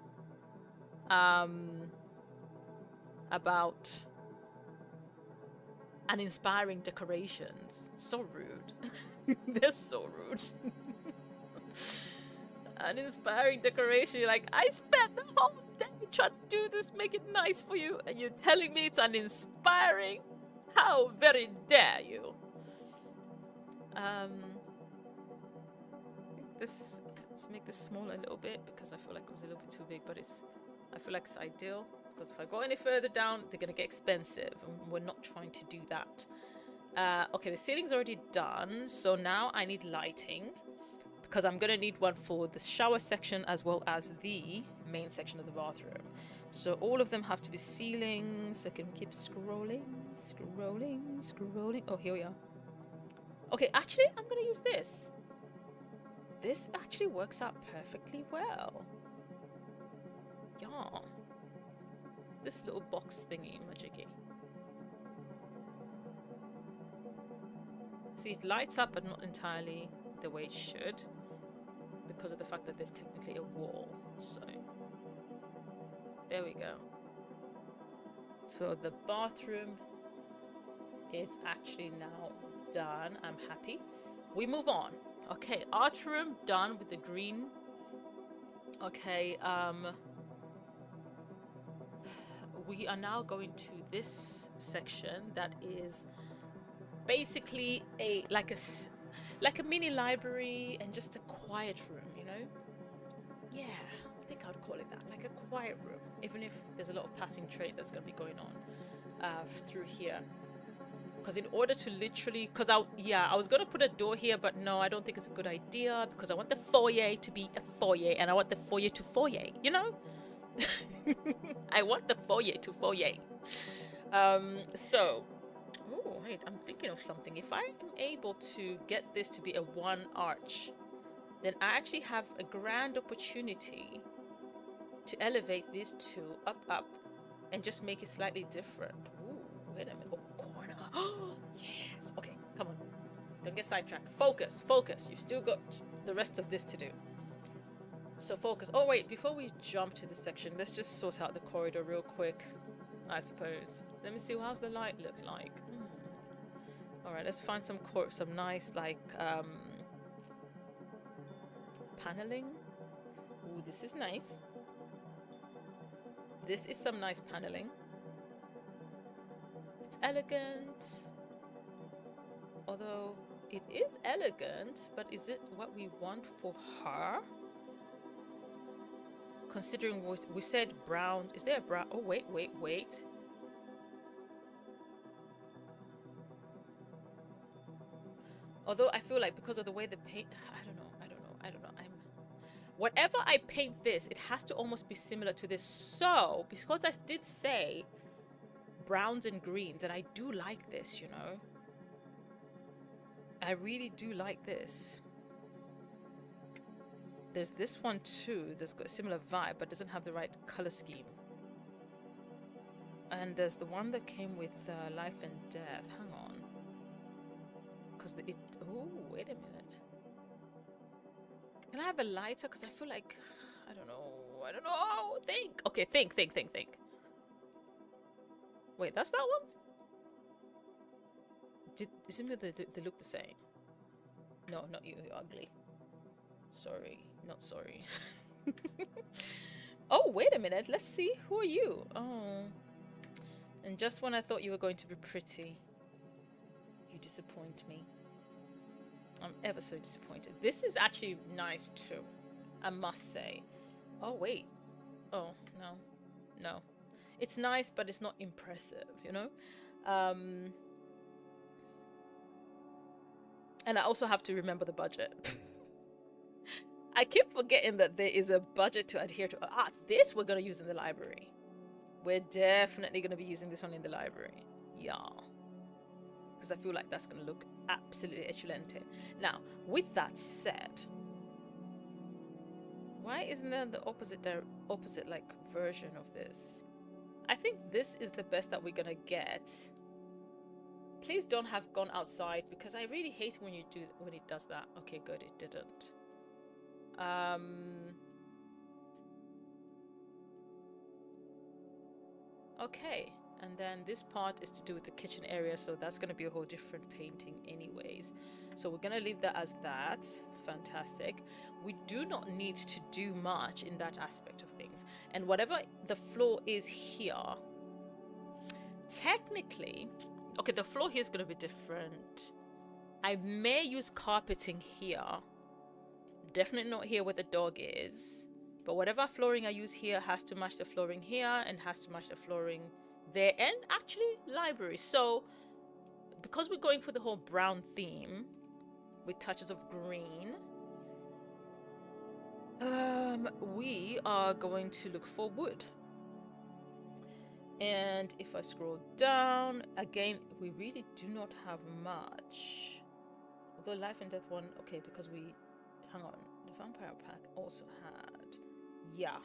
about uninspiring decorations. So rude. They're so rude. Uninspiring decoration. You're like, I spent the whole day trying to do this, make it nice for you, and you're telling me it's uninspiring? How very dare you? Let's make this smaller a little bit because I feel like it was a little bit too big, but I feel like it's ideal. Because if I go any further down, they're going to get expensive. And we're not trying to do that. Okay, the ceiling's already done, so now I need lighting, because I'm gonna need one for the shower section as well as the main section of the bathroom. So all of them have to be ceilings. So I can keep scrolling. Oh, here we are. Okay, actually, I'm gonna use this. This actually works out perfectly well. Yeah. This little box thingy majiggy. See, it lights up, but not entirely the way it should, because of the fact that there's technically a wall. So there we go. So the bathroom is actually now done. I'm happy. We move on. Okay, art room done with the green. Okay, we are now going to this section that is basically like a mini library and just a quiet room, you know? Yeah, I think I'd call it that, like a quiet room, even if there's a lot of passing trade that's going to be going on through here. Because in order to literally, because I was going to put a door here, but no, I don't think it's a good idea, because I want the foyer to be a foyer, and I want the foyer to foyer, you know? I want the foyer to foyer. So, oh wait, I'm thinking of something. If I am able to get this to be a one arch, then I actually have a grand opportunity to elevate these two up, and just make it slightly different. Ooh, wait a minute. Oh, corner. Oh, yes. Okay, come on. Don't get sidetracked. Focus. You've still got the rest of this to do. So focus. Oh wait, before we jump to this section, let's just sort out the corridor real quick, I suppose. Let me see, how's the light look like? Alright, let's find some nice, like, paneling. Ooh, this is nice. This is some nice paneling. It's elegant. Although, it is elegant, but is it what we want for her? Considering what we said brown. Is there a brown? Oh, wait. Although I feel like because of the way the paint, I don't know. Whatever I paint this, it has to almost be similar to this. So, because I did say browns and greens, and I do like this, you know. I really do like this. There's this one too that's got a similar vibe but doesn't have the right color scheme. And there's the one that came with Life and Death. Hang on. Because oh, wait a minute. Can I have a lighter? Because I feel like, I don't know. Think. Okay, think. Wait, that's that one? It seems that they look the same. No, not you. You're ugly. Sorry. Not sorry. Oh, wait a minute. Let's see. Who are you? Oh. And just when I thought you were going to be pretty, you disappoint me. I'm ever so disappointed. This is actually nice too, I must say. Oh, wait. Oh, no. It's nice, but it's not impressive, you know? And I also have to remember the budget. I keep forgetting that there is a budget to adhere to. This we're going to use in the library. We're definitely going to be using this one in the library. Yeah. Because I feel like that's going to look absolutely excelente. Now, with that said, why isn't there the opposite like version of this? I think this is the best that we're going to get. Please don't have gone outside, because I really hate when it does that. Okay, good, it didn't. Okay, and then this part is to do with the kitchen area, so that's going to be a whole different painting anyways. So we're going to leave that as that. Fantastic. We do not need to do much in that aspect of things. And whatever the floor is here, technically, okay, the floor here is going to be different. I may use carpeting here. Definitely not here where the dog is. But whatever flooring I use here has to match the flooring here and has to match the flooring there, and actually library. So because we're going for the whole brown theme with touches of green, we are going to look for wood. And if I scroll down again, we really do not have much. Although life and death one, okay, because we, hang on, the vampire pack also had, yeah.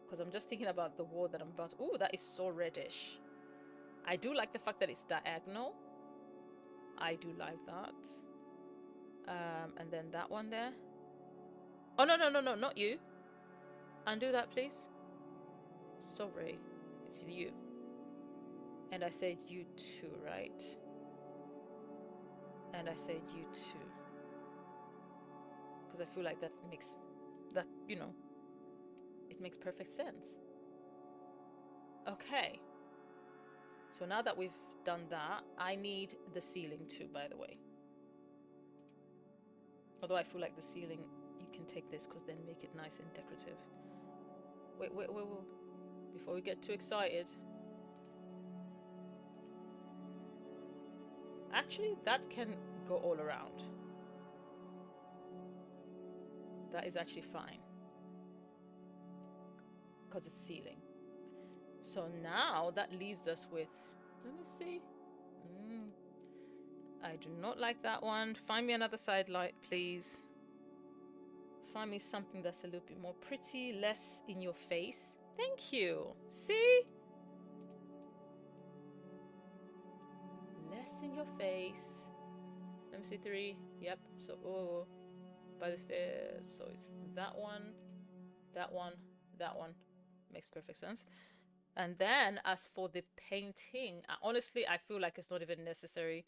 Because I'm just thinking about the wall that I'm about. Oh, that is so reddish. I do like the fact that it's diagonal. I do like that. And then that one there. Oh, no, not you. Undo that, please. Sorry, it's you. And I said you too, right? And I said you too. Because I feel like that makes, that, you know, it makes perfect sense. Okay. So now that we've done that, I need the ceiling too, by the way. Although I feel like the ceiling, you can take this because then make it nice and decorative. Wait. Before we get too excited. Actually, that can go all around. That is actually fine. Because it's ceiling. So now that leaves us with, let me see. I do not like that one. Find me another side light, please. Find me something that's a little bit more pretty, less in your face. Thank you. See? Less in your face. Let me see, 3. Yep. So, oh, by the stairs. So it's that one, that one, that one. Makes perfect sense. And then as for the painting, honestly, I feel like it's not even necessary.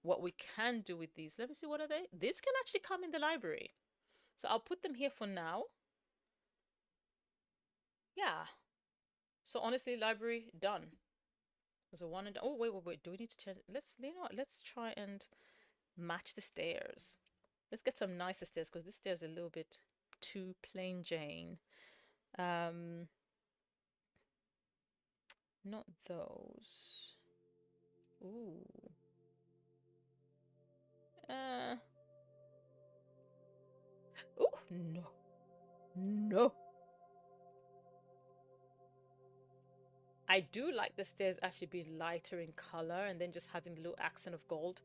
What we can do with these, let me see, what are they? These can actually come in the library. So I'll put them here for now. Yeah. So honestly, library, done. There's a 1 and, oh, wait. Do we need to change? Let's, you know what? Let's try and match the stairs. Let's get some nicer stairs because this stairs is a little bit too plain Jane. Not those. Ooh. Oh, no. No. I do like the stairs actually being lighter in color and then just having the little accent of gold.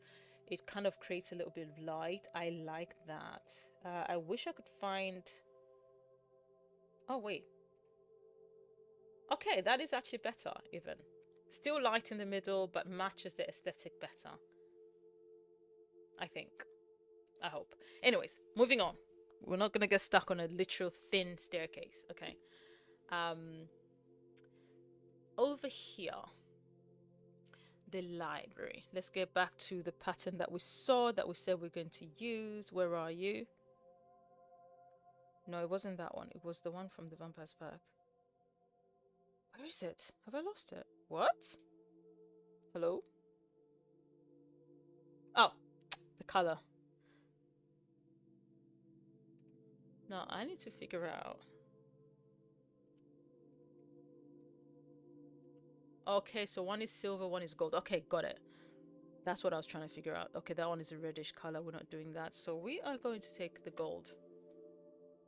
It kind of creates a little bit of light. I like that. I wish I could find... Oh, wait. Okay, that is actually better, even. Still light in the middle, but matches the aesthetic better. I think. I hope. Anyways, moving on. We're not going to get stuck on a literal thin staircase, okay? Over here, the library. Let's get back to the pattern that we saw, that we said we're going to use. Where are you? No, it wasn't that one. It was the one from the Vampire's Pack. Where is it? Have I lost it? What? Hello? Oh, the color. Now, I need to figure out. Okay, so one is silver, one is gold. Okay, got it. That's what I was trying to figure out. Okay, that one is a reddish color. We're not doing that. So we are going to take the gold.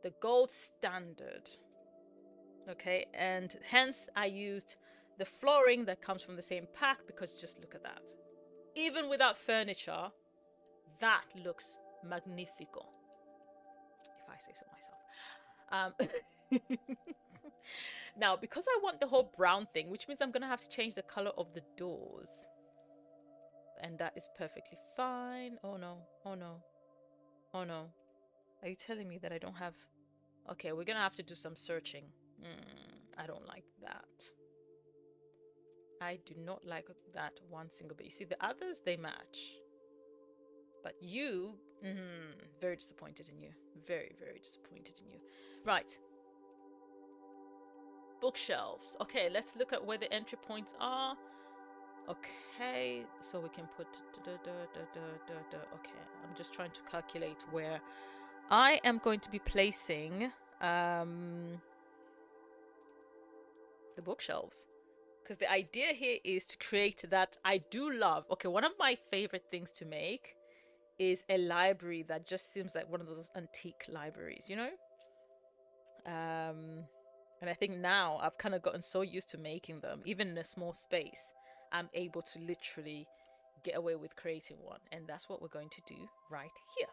The gold standard. Okay, and hence I used the flooring that comes from the same pack because just look at that. Even without furniture, that looks magnifico. If I say so myself. Now, because I want the whole brown thing, which means I'm going to have to change the color of the doors. And that is perfectly fine. Oh no, oh no, oh no. Are you telling me that I don't have... Okay, we're going to have to do some searching. I don't like that. I do not like that one single bit. You see, the others, they match. But you, very disappointed in you. Very, very disappointed in you. Right. Bookshelves. Okay, let's look at where the entry points are. Okay, so we can put... Okay, I'm just trying to calculate where I am going to be placing the bookshelves. Because the idea here is to create that I do love. Okay, one of my favorite things to make is a library that just seems like one of those antique libraries, you know? And I think now I've kind of gotten so used to making them, even in a small space, I'm able to literally get away with creating one. And that's what we're going to do right here.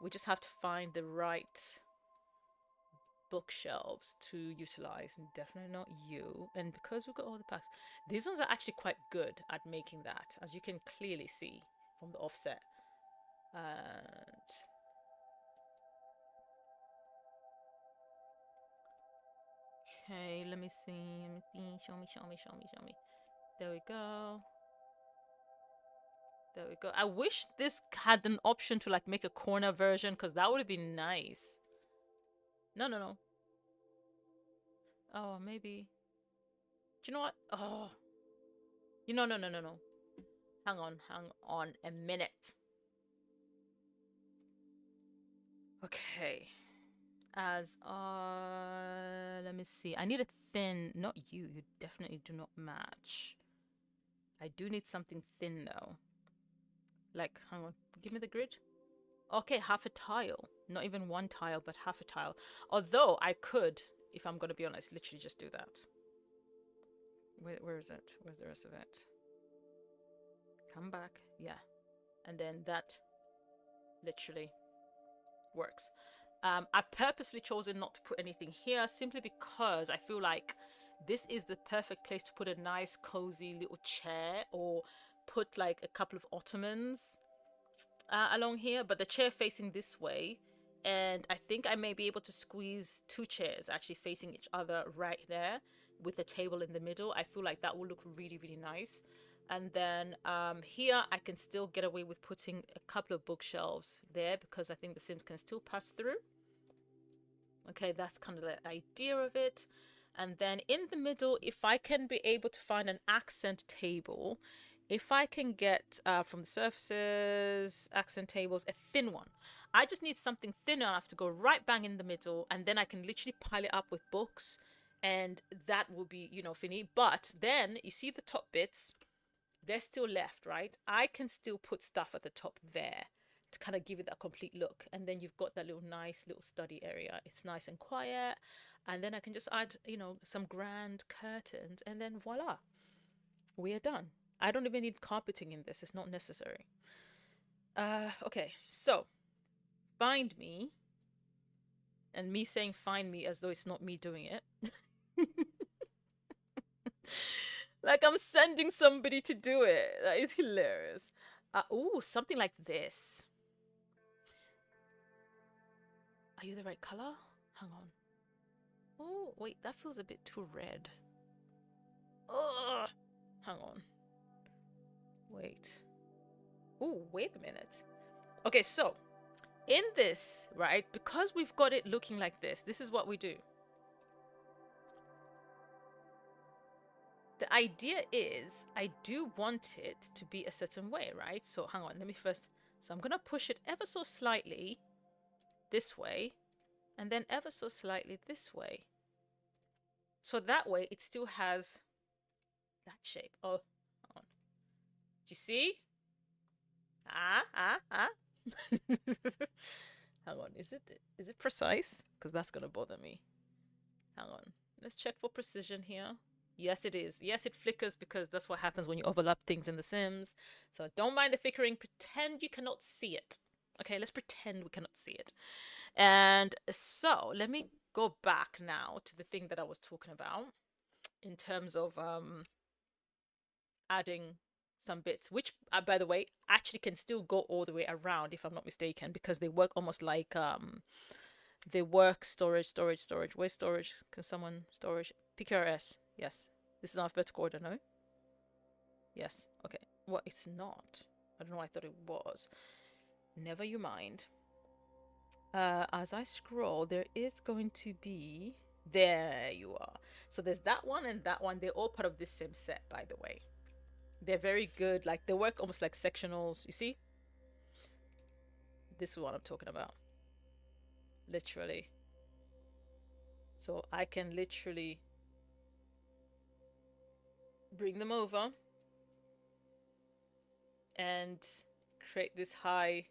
We just have to find the right bookshelves to utilize, and definitely not you. And because we've got all the packs, these ones are actually quite good at making that, as you can clearly see from the offset. And okay, let me see. Show me. There we go. There we go. I wish this had an option to like make a corner version, because that would have been nice. No. Oh, maybe. Do you know what? Oh. No. Hang on a minute. Okay. As let me see. I need a thin, not you. You definitely do not match. I do need something thin though. Like, hang on. Give me the grid. Okay, half a tile. Not even one tile, but half a tile. Although I could, if I'm gonna be honest, literally just do that. Where is it? Where's the rest of it? Come back. Yeah. And then that literally works. I've purposefully chosen not to put anything here simply because I feel like this is the perfect place to put a nice cozy little chair, or put like a couple of ottomans along here, but the chair facing this way. And I think I may be able to squeeze two chairs actually facing each other right there with a table in the middle. I feel like that will look really, really nice. And then here I can still get away with putting a couple of bookshelves there, because I think the Sims can still pass through. Okay, that's kind of the idea of it. And then in the middle, if I can be able to find an accent table, if I can get from the surfaces, accent tables, a thin one. I just need something thin enough to go right bang in the middle, and then I can literally pile it up with books, and that will be, you know, finny. But then you see the top bits, they're still left, right? I can still put stuff at the top there to kind of give it that complete look. And then you've got that little nice little study area. It's nice and quiet. And then I can just add, you know, some grand curtains, and then voila, we are done. I don't even need carpeting in this. It's not necessary. Okay, so find me, and me saying find me as though it's not me doing it. Like I'm sending somebody to do it. That is hilarious. Oh, something like this. Are you the right color? Hang on. Oh, wait, that feels a bit too red. Ugh. Hang on. Wait. Oh, wait a minute. Okay, so in this, right, because we've got it looking like this is what we do. The idea is I do want it to be a certain way, right? So hang on, let me first. So I'm going to push it ever so slightly this way, and then ever so slightly this way. So that way it still has that shape. Oh, hang on. Do you see? Hang on, is it precise? Because that's going to bother me. Hang on. Let's check for precision here. Yes, it is. Yes, it flickers because that's what happens when you overlap things in The Sims. So don't mind the flickering. Pretend you cannot see it. Okay, let's pretend we cannot see it. And so let me go back now to the thing that I was talking about in terms of adding some bits, which, by the way, actually can still go all the way around if I'm not mistaken, because they work almost like they work storage. Where's storage? Can someone storage? PQRS. Yes. This is alphabetical order, no? Yes. Okay. Well, it's not. I don't know why I thought it was. Never you mind. As I scroll, there is going to be... There you are. So there's that one and that one. They're all part of this same set, by the way. They're very good. Like, they work almost like sectionals. You see? This is what I'm talking about. Literally. So I can literally bring them over and create this high,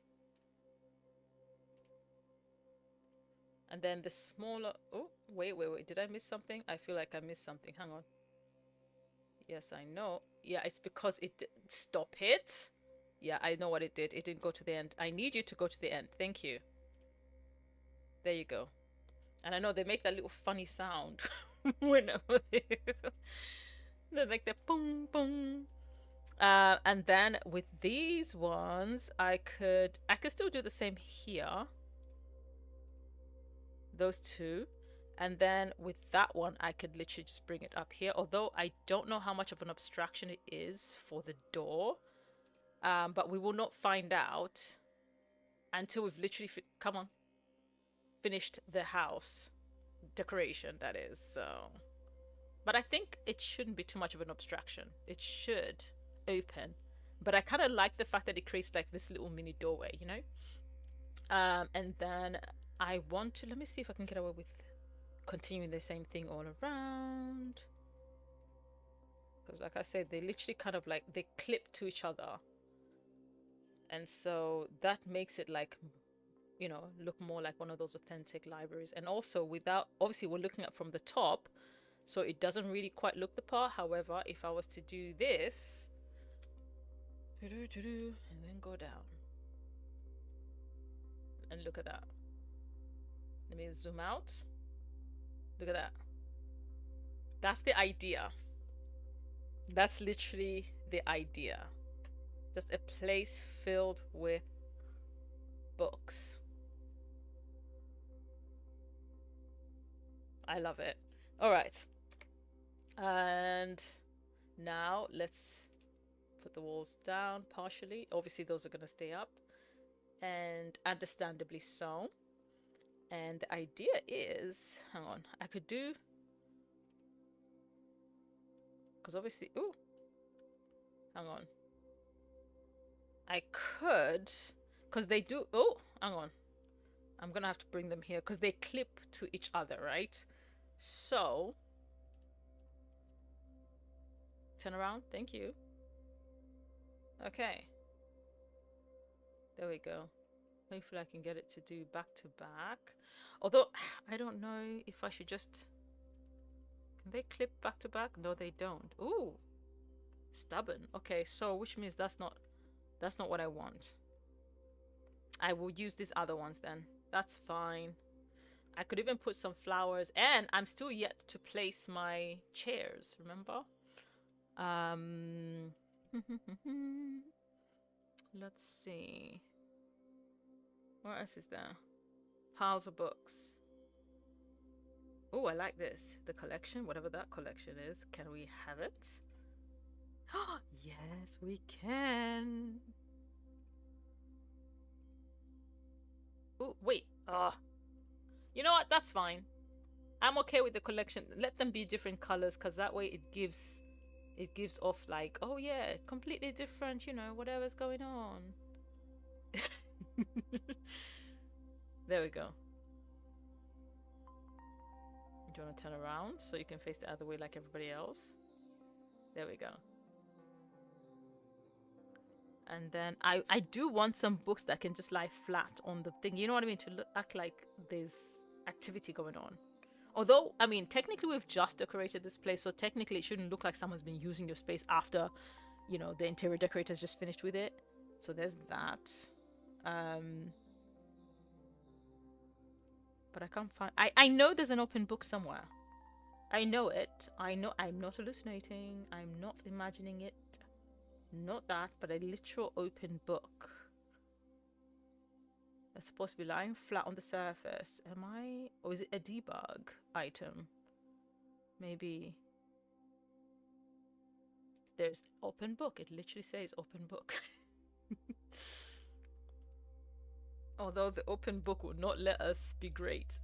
and then the smaller. Oh, wait, did I miss something? I feel like I missed something. Hang on. Yes, I know. Yeah, it's because it stop it. Yeah, I know what it did. It didn't go to the end. I need you to go to the end. Thank you. There you go. And I know they make that little funny sound whenever they make the boom boom. And then with these ones, I could still do the same here. Those two. And then with that one, I could literally just bring it up here. Although I don't know how much of an abstraction it is for the door. But we will not find out until we've literally, come on, finished the house. Decoration, that is. So, but I think it shouldn't be too much of an abstraction. It should open. But I kind of like the fact that it creates like this little mini doorway, you know? And then I want to, let me see if I can get away with continuing the same thing all around. Because like I said, they literally kind of like, they clip to each other. And so that makes it like, you know, look more like one of those authentic libraries. And also without, obviously we're looking at from the top, so it doesn't really quite look the part. However, if I was to do this, and then go down. And look at that. Let me zoom out. Look at that. That's the idea. That's literally the idea. Just a place filled with books. I love it. All right. And now let's put the walls down partially. Obviously, those are going to stay up. And understandably so. And the idea is, hang on, I could do, because obviously, ooh, hang on. I could, because they do, oh, hang on. I'm going to have to bring them here because they clip to each other, right? So, turn around. Thank you. Okay. There we go. Hopefully I can get it to do back to back. Although, I don't know if I should just... Can they clip back to back? No, they don't. Ooh. Stubborn. Okay, so which means that's not what I want. I will use these other ones then. That's fine. I could even put some flowers, and I'm still yet to place my chairs, remember? Let's see. What else is there? Piles of books. Oh, I like this. The collection, whatever that collection is. Can we have it? Yes, we can. Oh, wait. You know what? That's fine. I'm okay with the collection. Let them be different colors, because that way it gives off like, oh yeah, completely different, you know, whatever's going on. There we go. Do you want to turn around so you can face the other way like everybody else? There we go. And then I do want some books that can just lie flat on the thing. You know what I mean? To act like there's activity going on. Although, I mean, technically we've just decorated this place, so technically it shouldn't look like someone's been using your space after, you know, the interior decorator's just finished with it. So there's that. But I can't find... I know there's an open book somewhere. I know it. I know I'm not hallucinating. I'm not imagining it. Not that, but a literal open book. It's supposed to be lying flat on the surface. Am I... Or is it a debug item? Maybe. There's open book. It literally says open book. Although the open book will not let us be great.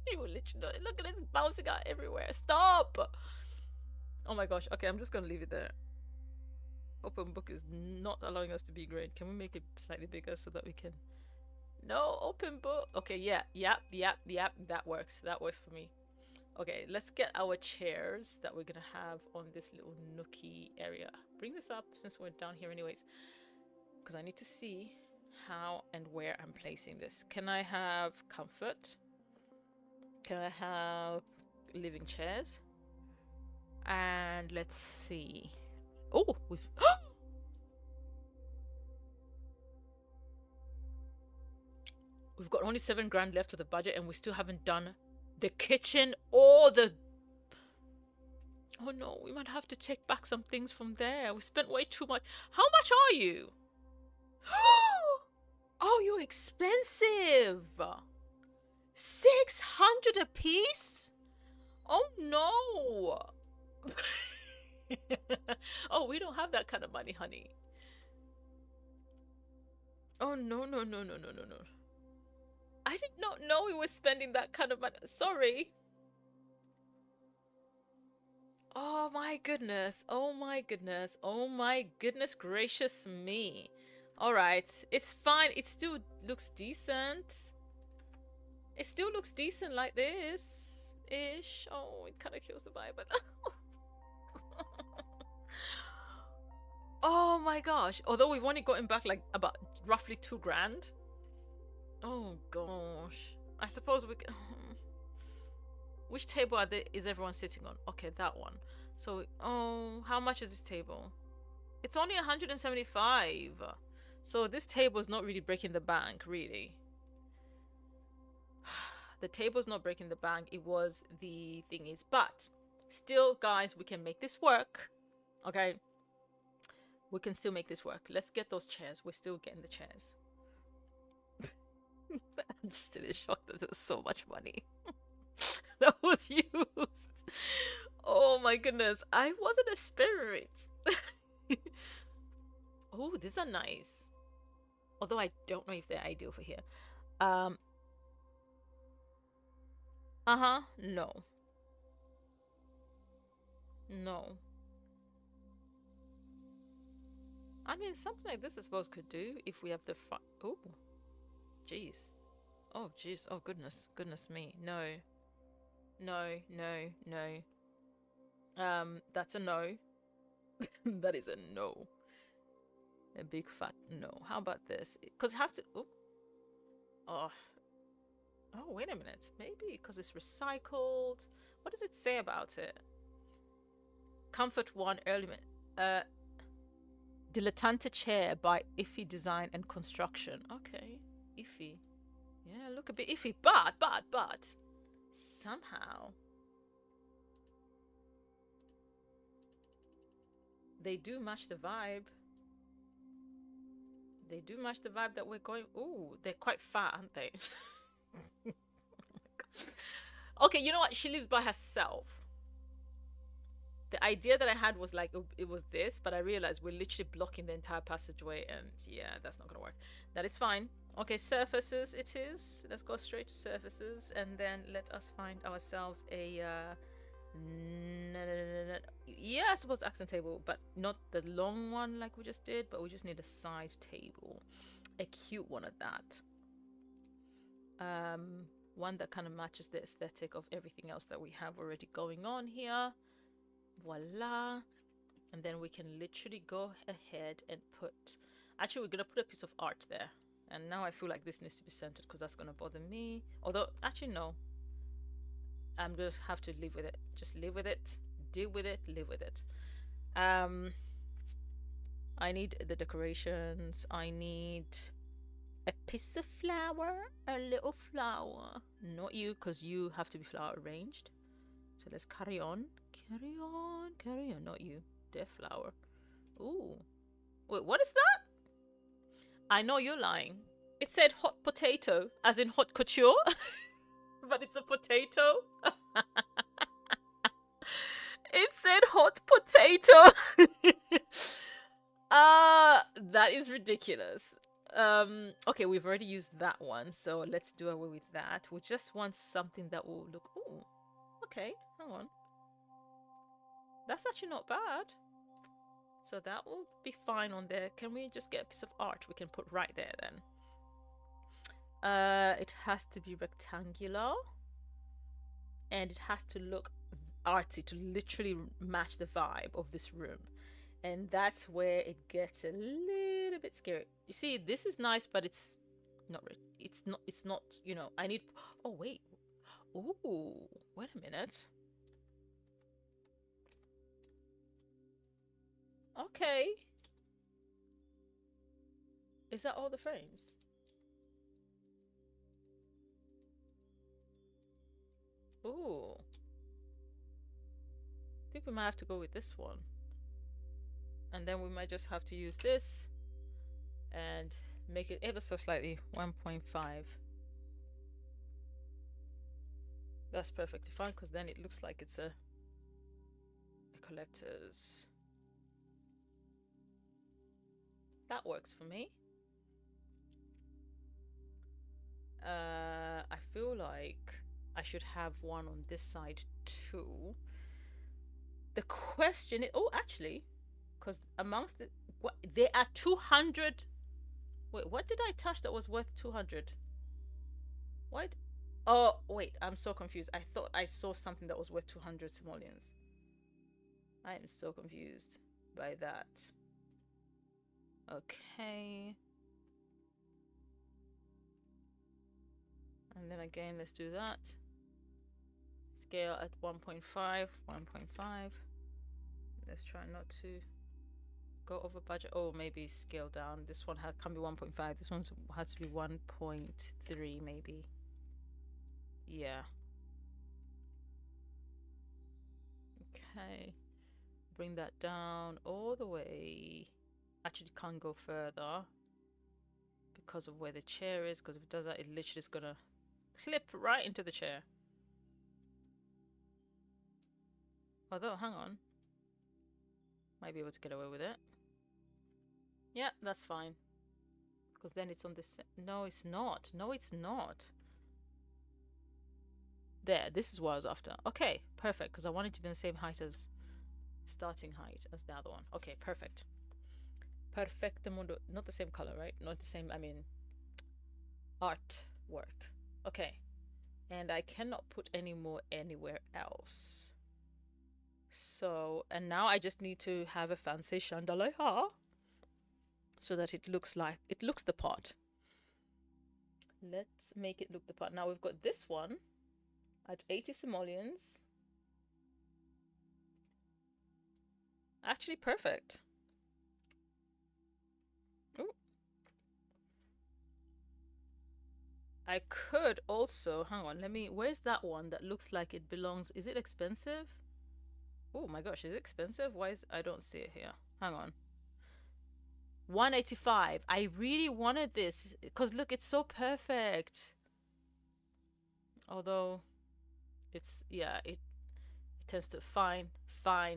He will literally not... Look at it, it's bouncing out everywhere. Stop! Oh my gosh. Okay, I'm just going to leave it there. Open book is not allowing us to be great. Can we make it slightly bigger so that we can... No, open book. Okay, yeah. That works. That works for me. Okay, let's get our chairs that we're gonna have on this little nookie area. Bring this up since we're down here anyways, because I need to see how and where I'm placing this. Can I have comfort? Can I have living chairs? And let's see. Oh, we've we've got only 7 grand left of the budget, and we still haven't done the kitchen or the... Oh no, we might have to take back some things from there. We spent way too much. How much are you? Oh, you're expensive. 600 a piece? Oh no. Oh, we don't have that kind of money, honey. Oh no, no, no, no, no, no, no. I did not know we were spending that kind of money. Sorry. Oh my goodness. Oh my goodness. Oh my goodness gracious me. All right. It's fine. It still looks decent. It still looks decent like this ish. Oh, it kind of kills the vibe. But oh my gosh. Although we've only gotten back like about roughly 2 grand. Oh gosh. I suppose we can... Which table is everyone sitting on? Okay, that one. So, oh, how much is this table? It's only 175. So this table is not really breaking the bank, really. The table's not breaking the bank. It was the thingies. But still, guys, we can make this work. Okay? We can still make this work. Let's get those chairs. We're still getting the chairs. I'm still in shock that there was so much money that was used. Oh my goodness. I wasn't a spirit. Oh, these are nice. Although I don't know if they're ideal for here. No. No. I mean, something like this I suppose could do if we have the oh. Jeez. Oh, jeez. Oh, goodness. Goodness me. No. No, no, no. That's a no. That is a no. A big fat no. How about this? Because it has to... Oh. Oh. Oh, wait a minute. Maybe because it's recycled. What does it say about it? Comfort 1 element. Dilettante chair by Iffy Design and Construction. Okay. Iffy. Yeah, look a bit iffy. But. Somehow. They do match the vibe. They do match the vibe that we're going... Ooh, they're quite fat, aren't they? Oh okay, you know what? She lives by herself. The idea that I had was like, it was this, but I realized we're literally blocking the entire passageway, and yeah, that's not gonna work. That is fine. Okay, surfaces it is. Let's go straight to surfaces, and then let us find ourselves a... yeah, I suppose accent table, but not the long one like we just did, but we just need a side table. A cute one at that. One that kind of matches the aesthetic of everything else that we have already going on here. Voila. And then we can literally go ahead and put... Actually, we're going to put a piece of art there. And now I feel like this needs to be centered because that's going to bother me. Although, actually, no. I'm going to have to live with it. Just live with it. Deal with it. Live with it. I need the decorations. I need a piece of flower. A little flower. Not you, because you have to be flower arranged. So let's carry on. Carry on. Carry on. Not you. Dear flower. Ooh. Wait, what is that? I know you're lying. It said hot potato, as in hot couture. But it's a potato. It said hot potato. That is ridiculous. Okay, we've already used that one, so let's do away with that. We just want something that will look... Ooh, okay, hang on. That's actually not bad. So that will be fine on there. Can we just get a piece of art we can put right there then? It has to be rectangular. and it has to look artsy to literally match the vibe of this room. And that's where it gets a little bit scary. You see, this is nice, but it's not really, it's not, you know, I need, oh wait, ooh, wait a minute. Okay. Is that all the frames? Ooh. I think we might have to go with this one. And then we might just have to use this and make it ever so slightly 1.5. That's perfectly fine because then it looks like it's a collector's. That works for me. I feel like I should have one on this side too. The question is, oh, actually, because amongst the, what, there are 200. Wait, what did I touch that was worth 200? What? Oh, wait, I'm so confused. I thought I saw something that was worth 200 simoleons. I am so confused by that. Okay. And then again, let's do that. Scale at 1.5, 1.5. Let's try not to go over budget. Oh, maybe scale down. This one can be 1.5. This one has to be 1.3 maybe. Yeah. Okay. Bring that down all the way. Actually can't go further because of where the chair is, because if it does that, it literally is gonna clip right into the chair. Although, hang on. Might be able to get away with it. Yeah, that's fine. Because then it's on this. No, it's not. No, it's not. There, this is what I was after. Okay, perfect. Because I want it to be the same height as starting height as the other one. Okay, perfect. Perfectamundo. Not the same color, right? Not the same, I mean, artwork. Okay. And I cannot put any more anywhere else. So, and now I just need to have a fancy chandelier so that it looks the part. Let's make it look the part. Now we've got this one at 80 simoleons. Actually perfect. Ooh. I could also, hang on, where's that one that looks like it belongs? Is it expensive? Oh my gosh, is it expensive? I don't see it here. Hang on. 185. I really wanted this because look, it's so perfect. Although it's, yeah, it tends to fine,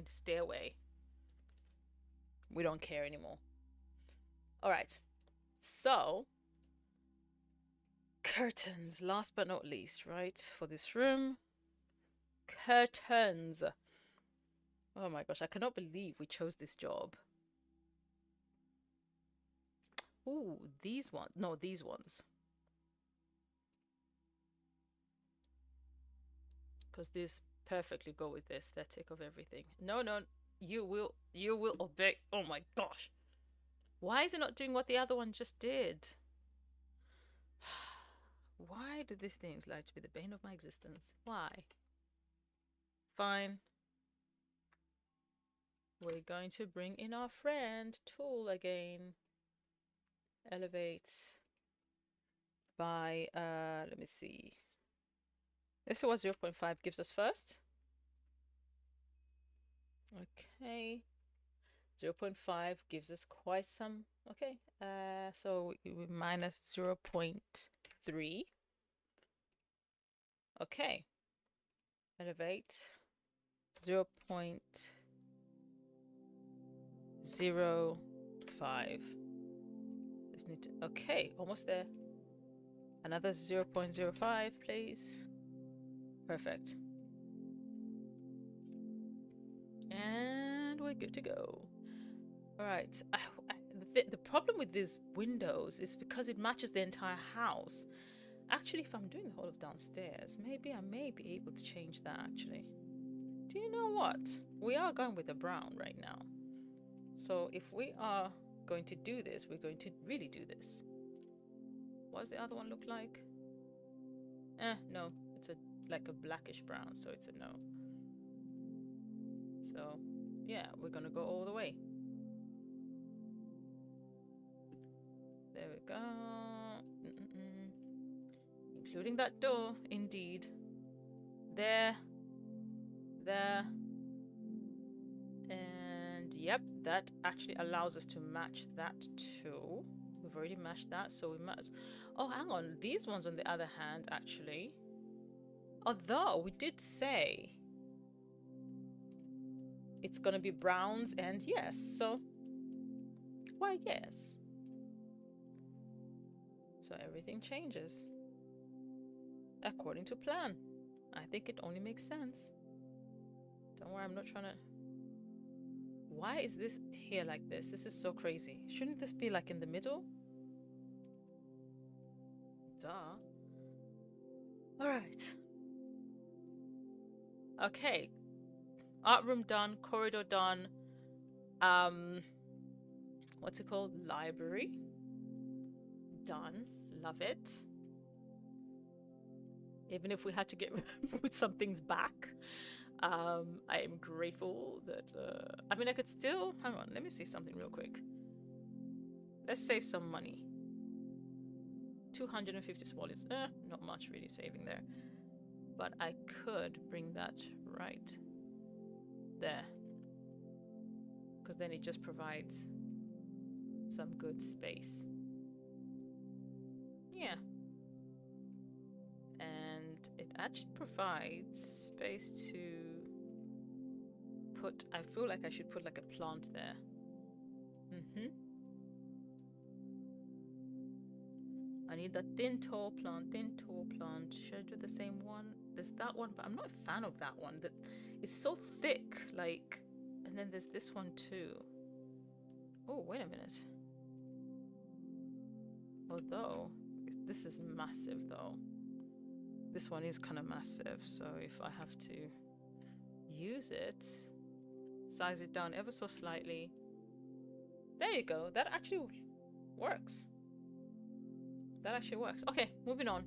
stay away. We don't care anymore. All right. So curtains, last but not least, right? For this room. Curtains. Oh my gosh, I cannot believe we chose this job. Ooh, these ones. No, these ones. Because these perfectly go with the aesthetic of everything. No, you will obey. Oh my gosh. Why is it not doing what the other one just did? Why do these things like to be the bane of my existence? Why? Fine. We're going to bring in our friend tool again. Elevate by let me see. This is what 0.5 gives us first. Okay. 0.5 gives us quite some. Okay. So we minus 0.3. Okay. Elevate 0.05. Just need to, okay, almost there. Another 0.05, please. Perfect. And we're good to go. All right. The problem with these windows is because it matches the entire house. Actually, if I'm doing the whole of downstairs, maybe I may be able to change that actually. Do you know what? We are going with the brown right now. So if we are going to do this, we're going to really do this. What does the other one look like? No, it's like a blackish brown, so it's a no. So yeah, we're gonna go all the way. There we go. Including that door, indeed. There. And yep, that actually allows us to match that too. We've already matched that, so we might. Oh, hang on. These ones, on the other hand, actually. Although we did say it's gonna be browns, and yes, so why yes. So everything changes according to plan. I think it only makes sense. Don't worry, I'm not trying to. Why is this here like this? This is so crazy. Shouldn't this be like in the middle? Duh. All right. Okay. Art room done. Corridor done. What's it called? Library. Done. Love it. Even if we had to put some things back, I am grateful that. I mean, I could still. Hang on. Let me see something real quick. Let's save some money. 250 simoleons. Not much really saving there. But I could bring that right there. Because then it just provides some good space. Yeah. And it actually provides space to put, I feel like I should put like a plant there. I need that thin tall plant, Should I do the same one? There's that one, but I'm not a fan of that one. That it's so thick, like, and then there's this one too. Oh, wait a minute. Although this is massive though. This one is kind of massive, so if I have to use it, size it down ever so slightly. There you go. That actually works. That actually works. Okay, moving on.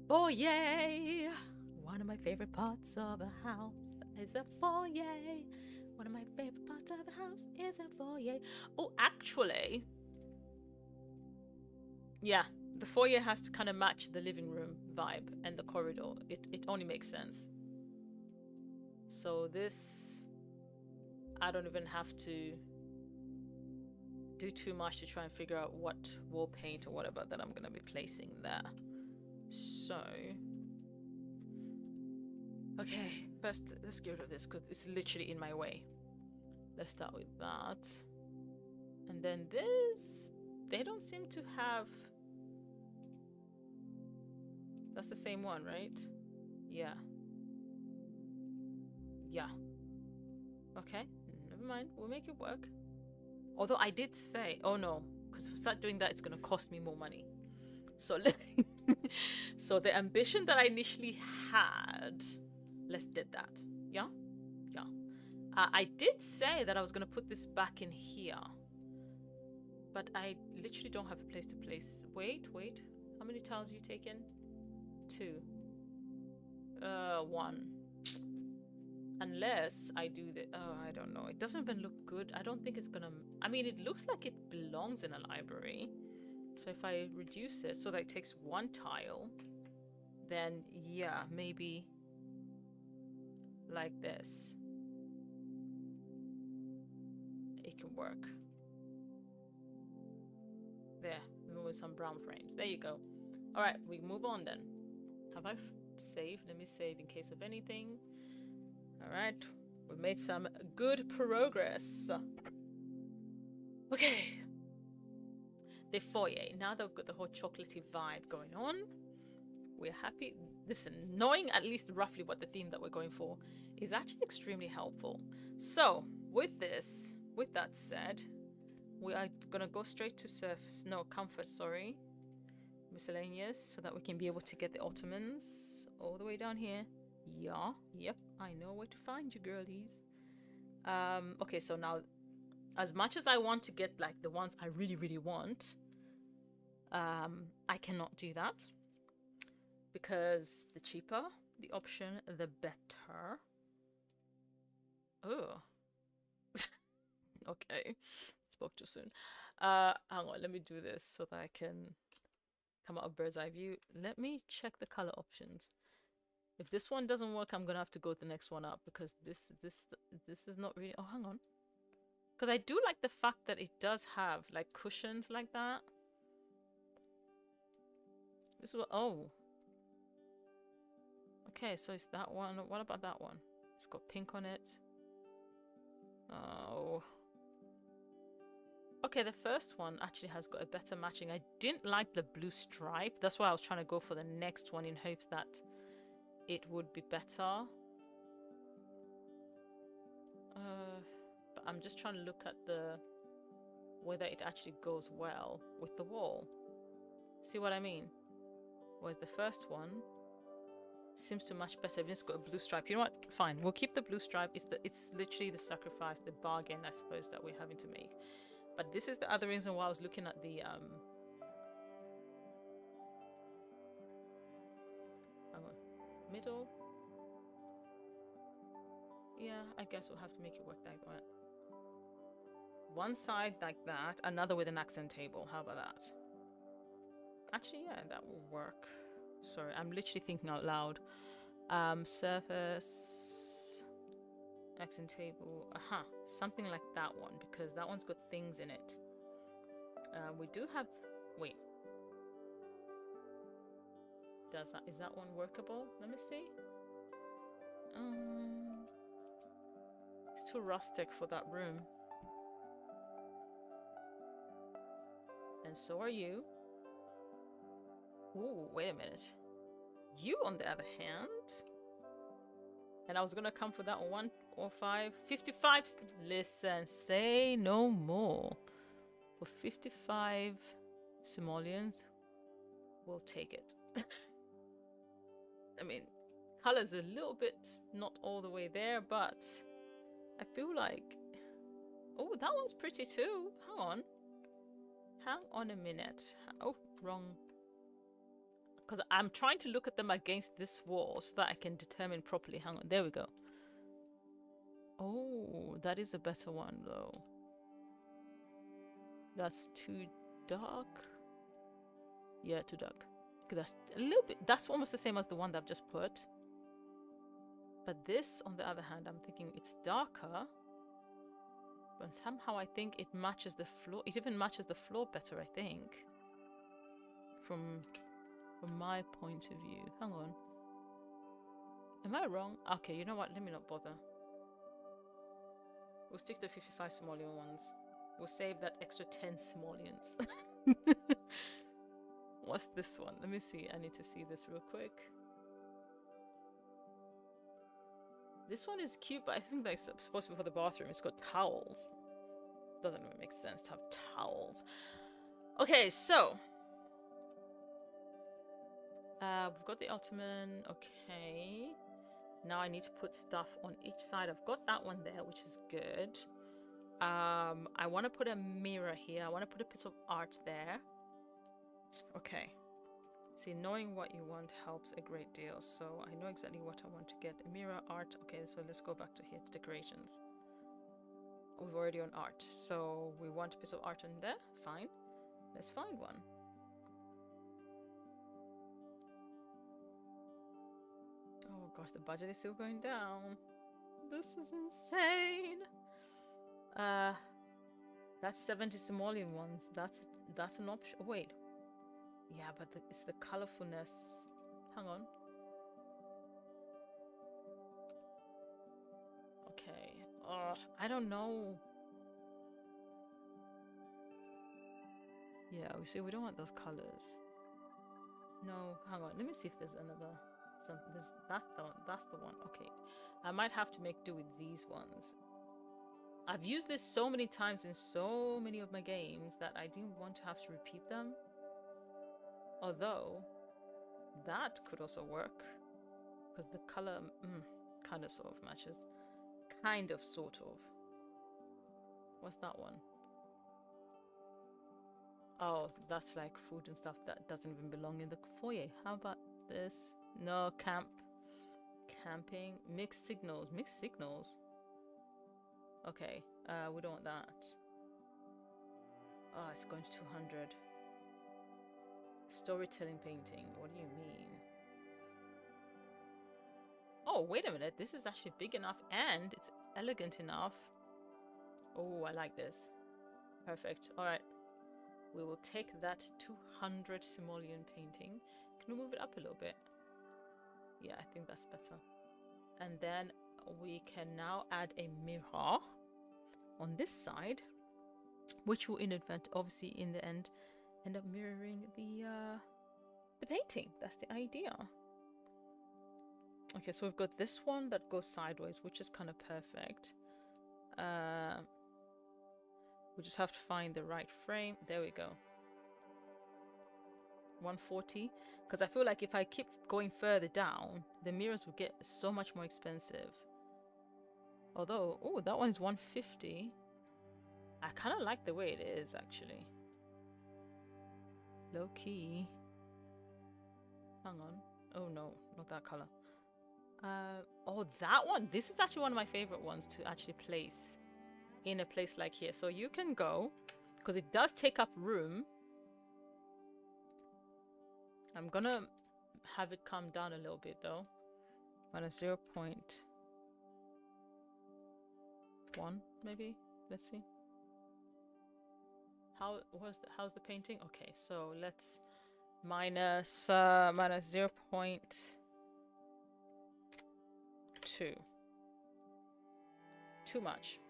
Foyer. One of my favorite parts of a house is a foyer. One of my favorite parts of a house is a foyer. Oh, actually, yeah, the foyer has to kind of match the living room vibe and the corridor. It only makes sense. So this, I don't even have to do too much to try and figure out what wall paint or whatever that I'm gonna be placing there. So, okay, first let's get rid of this because it's literally in my way. Let's start with that. And then this, they don't seem to have, that's the same one, right? Yeah. Yeah. Okay, never mind, we'll make it work. Although I did say, oh no, because if I start doing that, it's going to cost me more money. So, so the ambition that I initially had, let's did that. Yeah? Yeah. I did say that I was going to put this back in here. But I literally don't have a place to place. Wait. How many tiles are you taking? 2. 1. Unless I do the, I don't know. It doesn't even look good. I don't think it's gonna, I mean, it looks like it belongs in a library. So if I reduce it so that it takes 1 tile, then yeah, maybe like this. It can work. There, even with some brown frames. There you go. All right, we move on then. Have I saved? Let me save in case of anything. All right, we've made some good progress. Okay, the foyer. Now that we've got the whole chocolatey vibe going on, we're happy. Listen, knowing at least roughly what the theme that we're going for is actually extremely helpful. So with this, with that said, we are gonna go straight to surface. No, comfort, sorry. miscellaneous so that we can be able to get the ottomans all the way down here. Yeah, yep, I know where to find you, girlies. Okay, so now, as much as I want to get like the ones I really, really want, I cannot do that because the cheaper the option, the better. Oh, okay, spoke too soon. Hang on, let me do this so that I can come out of bird's eye view. Let me check the color options. If this one doesn't work, I'm gonna have to go to the next one up because this is not really. Oh, hang on, because I do like the fact that it does have like cushions like that. This is what. Oh, okay, so it's that one. What about that one? It's got pink on it. Oh. Okay, the first one actually has got a better matching. I didn't like the blue stripe. That's why I was trying to go for the next one in hopes that it would be better. But I'm just trying to look at whether it actually goes well with the wall. See what I mean? Whereas the first one seems to match better if it's got a blue stripe. You know what? Fine, we'll keep the blue stripe. It's literally the sacrifice, the bargain, I suppose, that we're having to make. But this is the other reason why I was looking at the hang on, middle. Yeah, I guess we'll have to make it work like that. One side like that, another with an accent table. How about that? Actually, yeah, that will work. Sorry, I'm literally thinking out loud. Surface, accent table. Aha, something like that one, because that one's got things in it. We do have. Wait. Is that one workable? Let me see. It's too rustic for that room. And so are you. Ooh, wait a minute. You, on the other hand, and I was gonna come for that 1 or 5, 55. Listen, say no more. For 55 simoleons, we'll take it. I mean, color's a little bit not all the way there, but I feel like, oh, that one's pretty too. Hang on a minute. Oh, wrong. Because I'm trying to look at them against this wall so that I can determine properly. Hang on, there we go. Oh, that is a better one though. That's too dark. Yeah, too dark. Okay, that's a little bit, that's almost the same as the one that I've just put. But this, on the other hand, I'm thinking it's darker. But somehow I think it matches the floor. It even matches the floor better, I think. From my point of view. Hang on. Am I wrong? Okay, you know what? Let me not bother. We'll stick to the 55 simoleon ones. We'll save that extra 10 simoleons. What's this one? Let me see. I need to see this real quick. This one is cute, but I think that's supposed to be for the bathroom. It's got towels. Doesn't even make sense to have towels. Okay, so we've got the ottoman. Okay, now I need to put stuff on each side. I've got that one there, which is good. I want to put a mirror here. I want to put a piece of art there. Okay, see, knowing what you want helps a great deal, so I know exactly what I want to get. A mirror, art. Okay, so let's go back to here to decorations. We've already on art, so we want a piece of art in there. Fine, let's find one. Oh gosh, the budget is still going down. This is insane. That's 70 simoleon ones. That's an option. Oh, wait, yeah, but it's the colorfulness. Hang on. Okay. I don't know. Yeah, we see, we don't want those colors. No, hang on. Let me see if there's another. That's the one. Okay, I might have to make do with these ones. I've used this so many times in so many of my games that I didn't want to have to repeat them. Although that could also work because the color kind of sort of matches. Kind of, sort of. What's that one? Oh, that's like food and stuff that doesn't even belong in the foyer. How about this? No, camping, mixed signals. Mixed signals. Okay, we don't want that. Oh, it's going to 200. Storytelling painting. What do you mean? Oh, wait a minute. This is actually big enough and it's elegant enough. Oh, I like this. Perfect. All right. We will take that 200 simoleon painting. Can we move it up a little bit? Yeah, I think that's better. And then we can now add a mirror on this side, which will obviously in the end up mirroring the painting. That's the idea. Okay, so we've got this one that goes sideways, which is kind of perfect. We just have to find the right frame. There we go. 140. Because I feel like if I keep going further down, the mirrors will get so much more expensive. Although, oh, that one's 150. I kind of like the way it is, actually. Low key. Hang on. Oh no, not that color. Oh, that one. This is actually one of my favorite ones to actually place in a place like here. So you can go, because it does take up room. I'm gonna have it come down a little bit though. Minus 0.1 maybe. Let's see. How's the painting? Okay, so let's minus 0.2. Too much.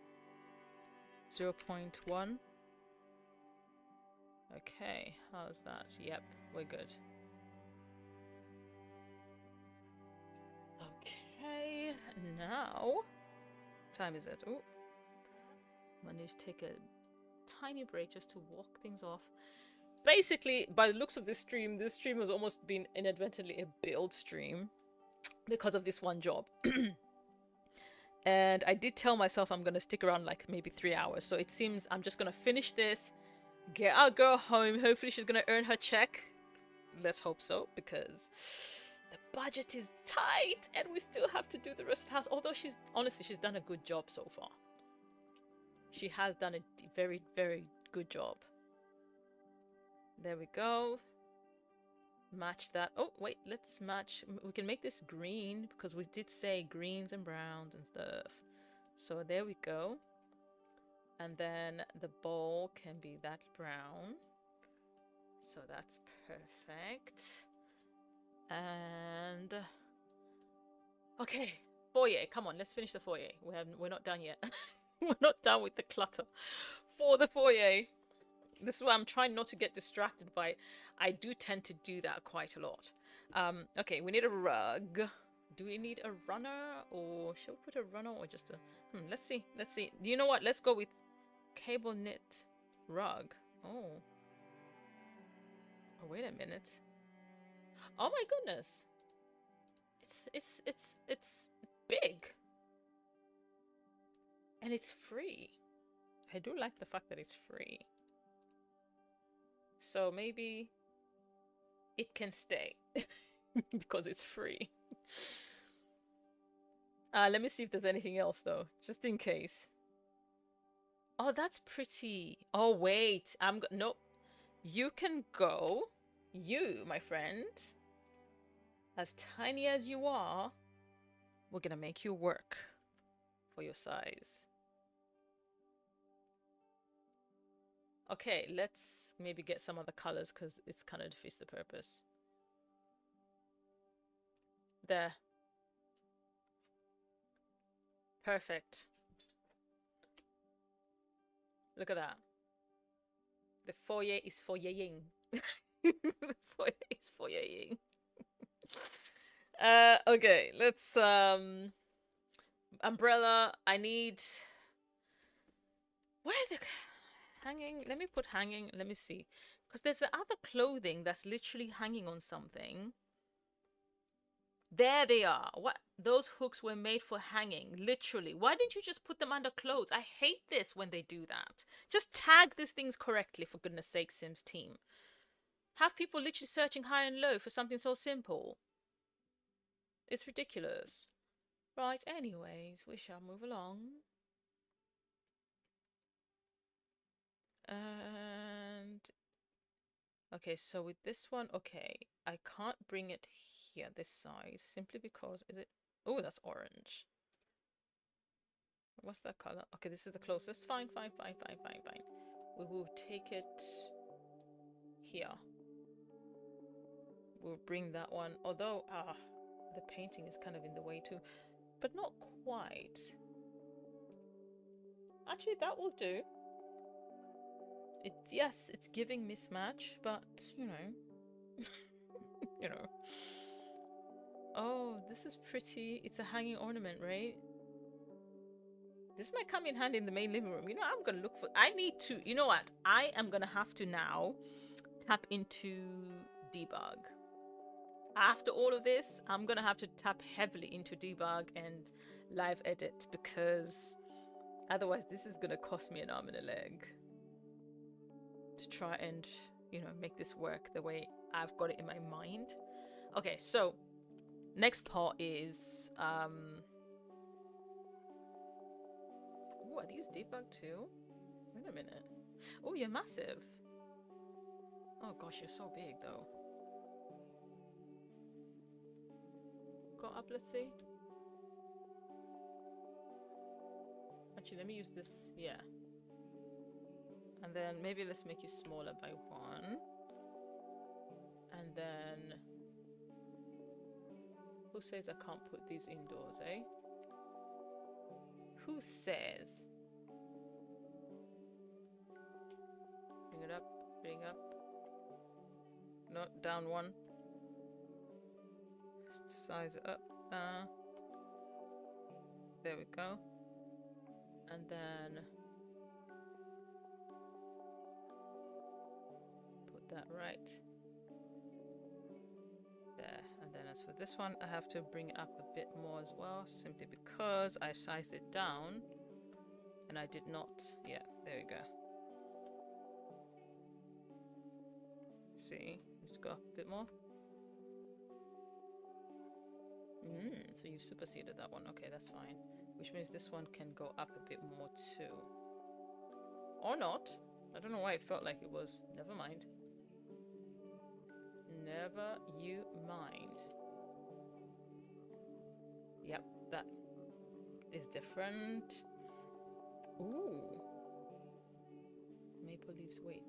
0.1. Okay, how's that? Yep, we're good. Okay, now, what time is it? Oh, I need to take a tiny break just to walk things off. Basically, by the looks of this stream has almost been inadvertently a build stream because of this one job. And I did tell myself I'm going to stick around like maybe 3 hours. So it seems I'm just going to finish this, get our girl home. Hopefully she's going to earn her check. Let's hope so, because the budget is tight and we still have to do the rest of the house. Although she's done a good job so far. She has done a very, very good job. There we go. Match that. Oh, wait, let's match. We can make this green because we did say greens and browns and stuff. So there we go. And then the bowl can be that brown. So that's perfect. And okay, foyer. Come on, let's finish the foyer. We're not done yet. We're not done with the clutter for the foyer. This is why I'm trying not to get distracted by it. I do tend to do that quite a lot. Okay, we need a rug. Do we need a runner, or should we put a runner, or just a... let's see. Let's see. You know what? Let's go with cable knit rug. Oh. Oh, wait a minute. Oh my goodness. It's big. And it's free. I do like the fact that it's free. So maybe it can stay because it's free. Let me see if there's anything else though, just in case. Oh, that's pretty. Oh, wait. Nope. You can go. You, my friend, as tiny as you are, we're gonna make you work for your size. Okay, let's maybe get some other colors because it's kind of defeats the purpose. There. Perfect. Look at that. The foyer is foyering. The foyer is foyering. Okay, let's umbrella. I need... Where the hanging? Let me put hanging. Let me see. Because there's the other clothing that's literally hanging on something. There they are. What? Those hooks were made for hanging, literally. Why didn't you just put them under clothes? I hate this when they do that. Just tag these things correctly, for goodness sake, Sims team. Have people literally searching high and low for something so simple. It's ridiculous. Right, anyways, we shall move along. And okay, so with this one, okay, I can't bring it here, this size, simply because is it? Oh, that's orange. What's that color? Okay, this is the closest. Fine. We will take it here. We'll bring that one, although the painting is kind of in the way too, but not quite. Actually, that will do. Yes, it's giving mismatch, but you know. You know. Oh, this is pretty. It's a hanging ornament, right? This might come in handy in the main living room. You know, I'm gonna look for. I need to. You know what? I am gonna have to now tap into debug. After all of this, I'm gonna have to tap heavily into debug and live edit, because otherwise this is gonna cost me an arm and a leg to try and, you know, make this work the way I've got it in my mind. Okay, so next part is oh, are these debug too? Wait a minute. Oh, you're massive. Oh gosh, you're so big though. Go up, let's see. Actually, let me use this. Yeah. And then maybe let's make you smaller by 1. And then who says I can't put these indoors, eh? Who says? Bring it up, bring up. No, down 1. Size it up. There we go. And then put that right there. And then as for this one, I have to bring it up a bit more as well, simply because I sized it down and I did not. Yeah, there we go. See, let's go up a bit more. So you've superseded that one. Okay, that's fine. Which means this one can go up a bit more too. Or not. I don't know why it felt like it was. Never mind. Never you mind. Yep, that is different. Ooh. Maple leaves, wait.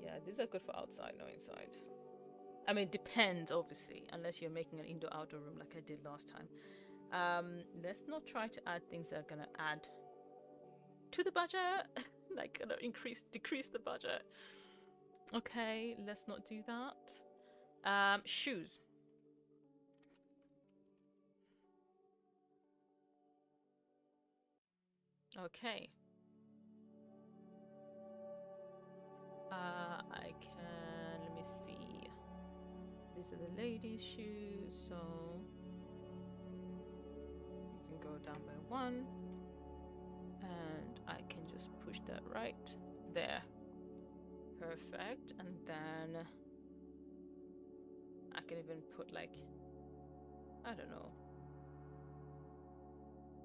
Yeah, these are good for outside, no inside. I mean, depends, obviously, unless you're making an indoor-outdoor room like I did last time. Let's not try to add things that are gonna add to the budget, like gonna decrease the budget. Okay, let's not do that. Shoes. Okay. I can, let me see. These are the ladies' shoes, so you can go down by 1. And I can just push that right there. Perfect. And then I can even put, like, I don't know.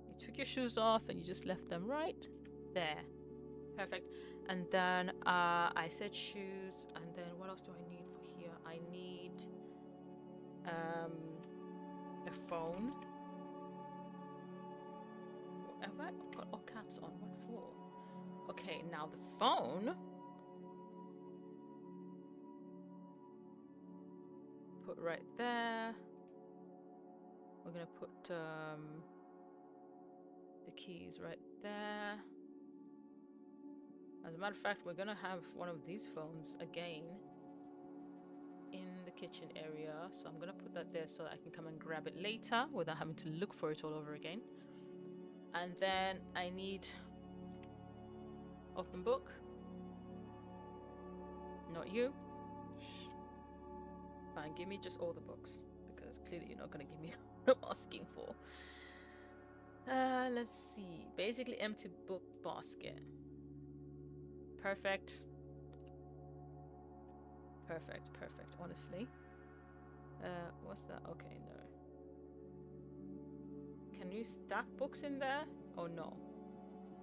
You took your shoes off and you just left them right there. Perfect. And then I said shoes, and then what else do I need for here? I need a phone. Have I got all caps on? What for? Okay, now the phone. Put right there. We're gonna put the keys right there. As a matter of fact, we're gonna have one of these phones again in the kitchen area, so I'm gonna put that there so that I can come and grab it later without having to look for it all over again. And then I need open book. Not you. Shh. Fine, give me just all the books, because clearly you're not gonna give me what I'm asking for. Let's see. Basically empty book basket. Perfect. Perfect, perfect, honestly. What's that? Okay, no. Can you stack books in there? Oh no.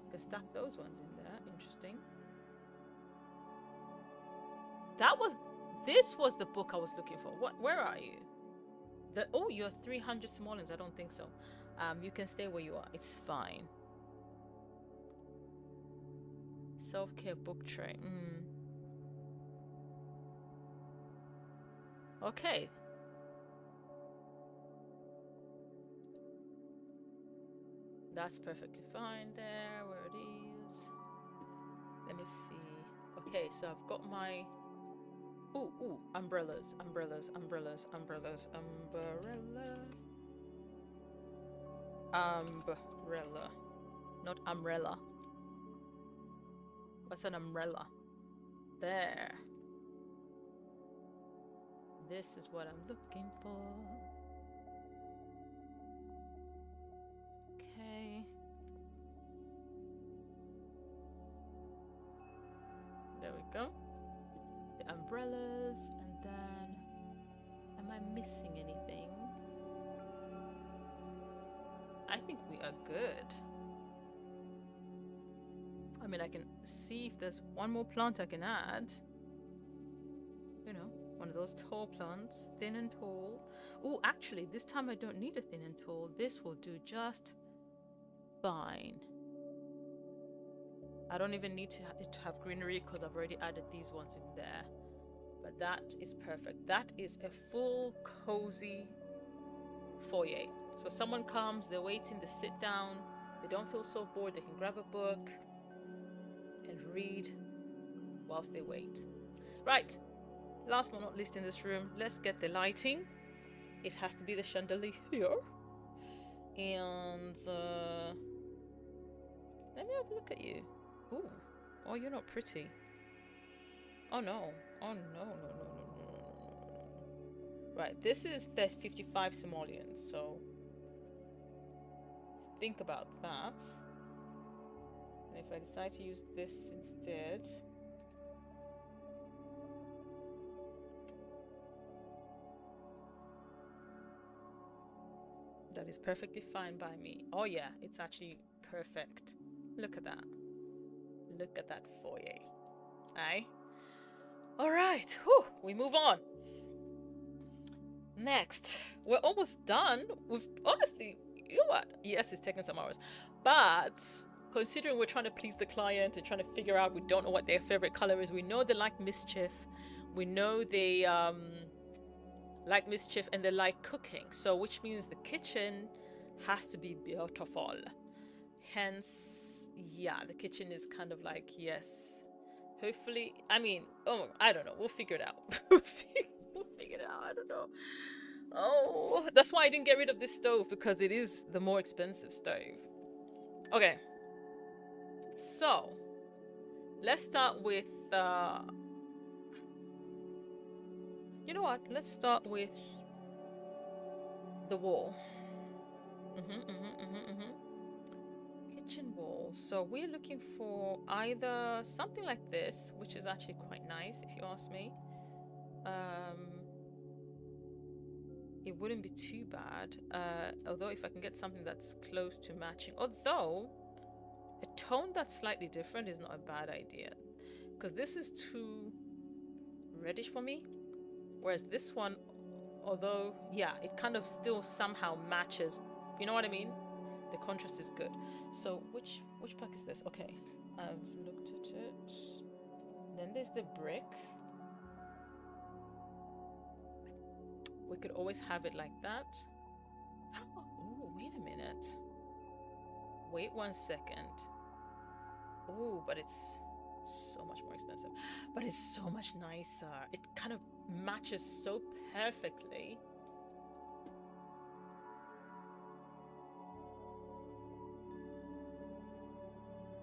You can stack those ones in there. Interesting. This was the book I was looking for. Where are you? Oh, you're 300 simoleons. I don't think so. You can stay where you are. It's fine. Self-care book tray. Okay. That's perfectly fine there, where it is. Let me see. Okay, so I've got my... Ooh, umbrellas, umbrellas, umbrellas, umbrellas, umbrella. Umbrella. Not umbrella. What's an umbrella? There. This is what I'm looking for. Okay. There we go. The umbrellas, and then... Am I missing anything? I think we are good. I mean, I can see if there's one more plant I can add. You know, one of those tall plants, thin and tall. Oh, actually, this time I don't need a thin and tall. This will do just fine. I don't even need to have greenery because I've already added these ones in there. But that is perfect. That is a full cozy foyer. So someone comes, they're waiting, they sit down, they don't feel so bored, they can grab a book and read whilst they wait. Right, last but not least in this room, let's get the lighting. It has to be the chandelier here. And let me have a look at you. Ooh, oh, you're not pretty. Oh no, oh no. Right, this is the 55 simoleons, so think about that. And if I decide to use this instead, that is perfectly fine by me. Oh yeah, it's actually perfect. Look at that. Look at that foyer. Aye. All right, whew, we move on. Next, we're almost done. We've honestly, you know what? Yes, it's taking some hours, but considering we're trying to please the client and trying to figure out, we don't know what their favorite color is. We know they like mischief. We know they like mischief and they like cooking. So, which means the kitchen has to be beautiful. Hence, yeah, the kitchen is kind of like, yes. Hopefully, I mean, oh, I don't know. We'll figure it out. We'll figure it out. I don't know. Oh, that's why I didn't get rid of this stove, because it is the more expensive stove. Okay. So, let's start with, you know what? Let's start with the wall. Kitchen wall. So we're looking for either something like this, which is actually quite nice if you ask me. It wouldn't be too bad, although if I can get something that's close to matching, although a tone that's slightly different is not a bad idea, because this is too reddish for me, whereas this one, although yeah, it kind of still somehow matches, you know what I mean? The contrast is good. So which pack is this? Okay, I've looked at it. Then there's the brick. We could always have it like that. Oh, wait a minute. Wait 1 second. Oh, but it's so much more expensive. But it's so much nicer. It kind of matches so perfectly.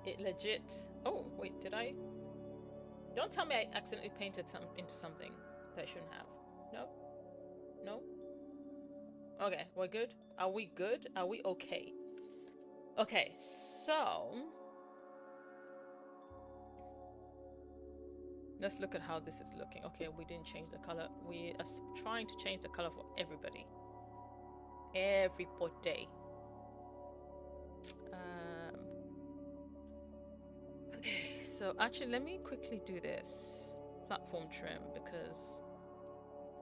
It legit... Oh, wait, did I? Don't tell me I accidentally painted into something that I shouldn't have. No? No? Okay, we're good? Are we good? Are we okay? Okay, so... let's look at how this is looking. Okay, we didn't change the color. We are trying to change the color for everybody. Everybody. Okay, so actually let me quickly do this platform trim because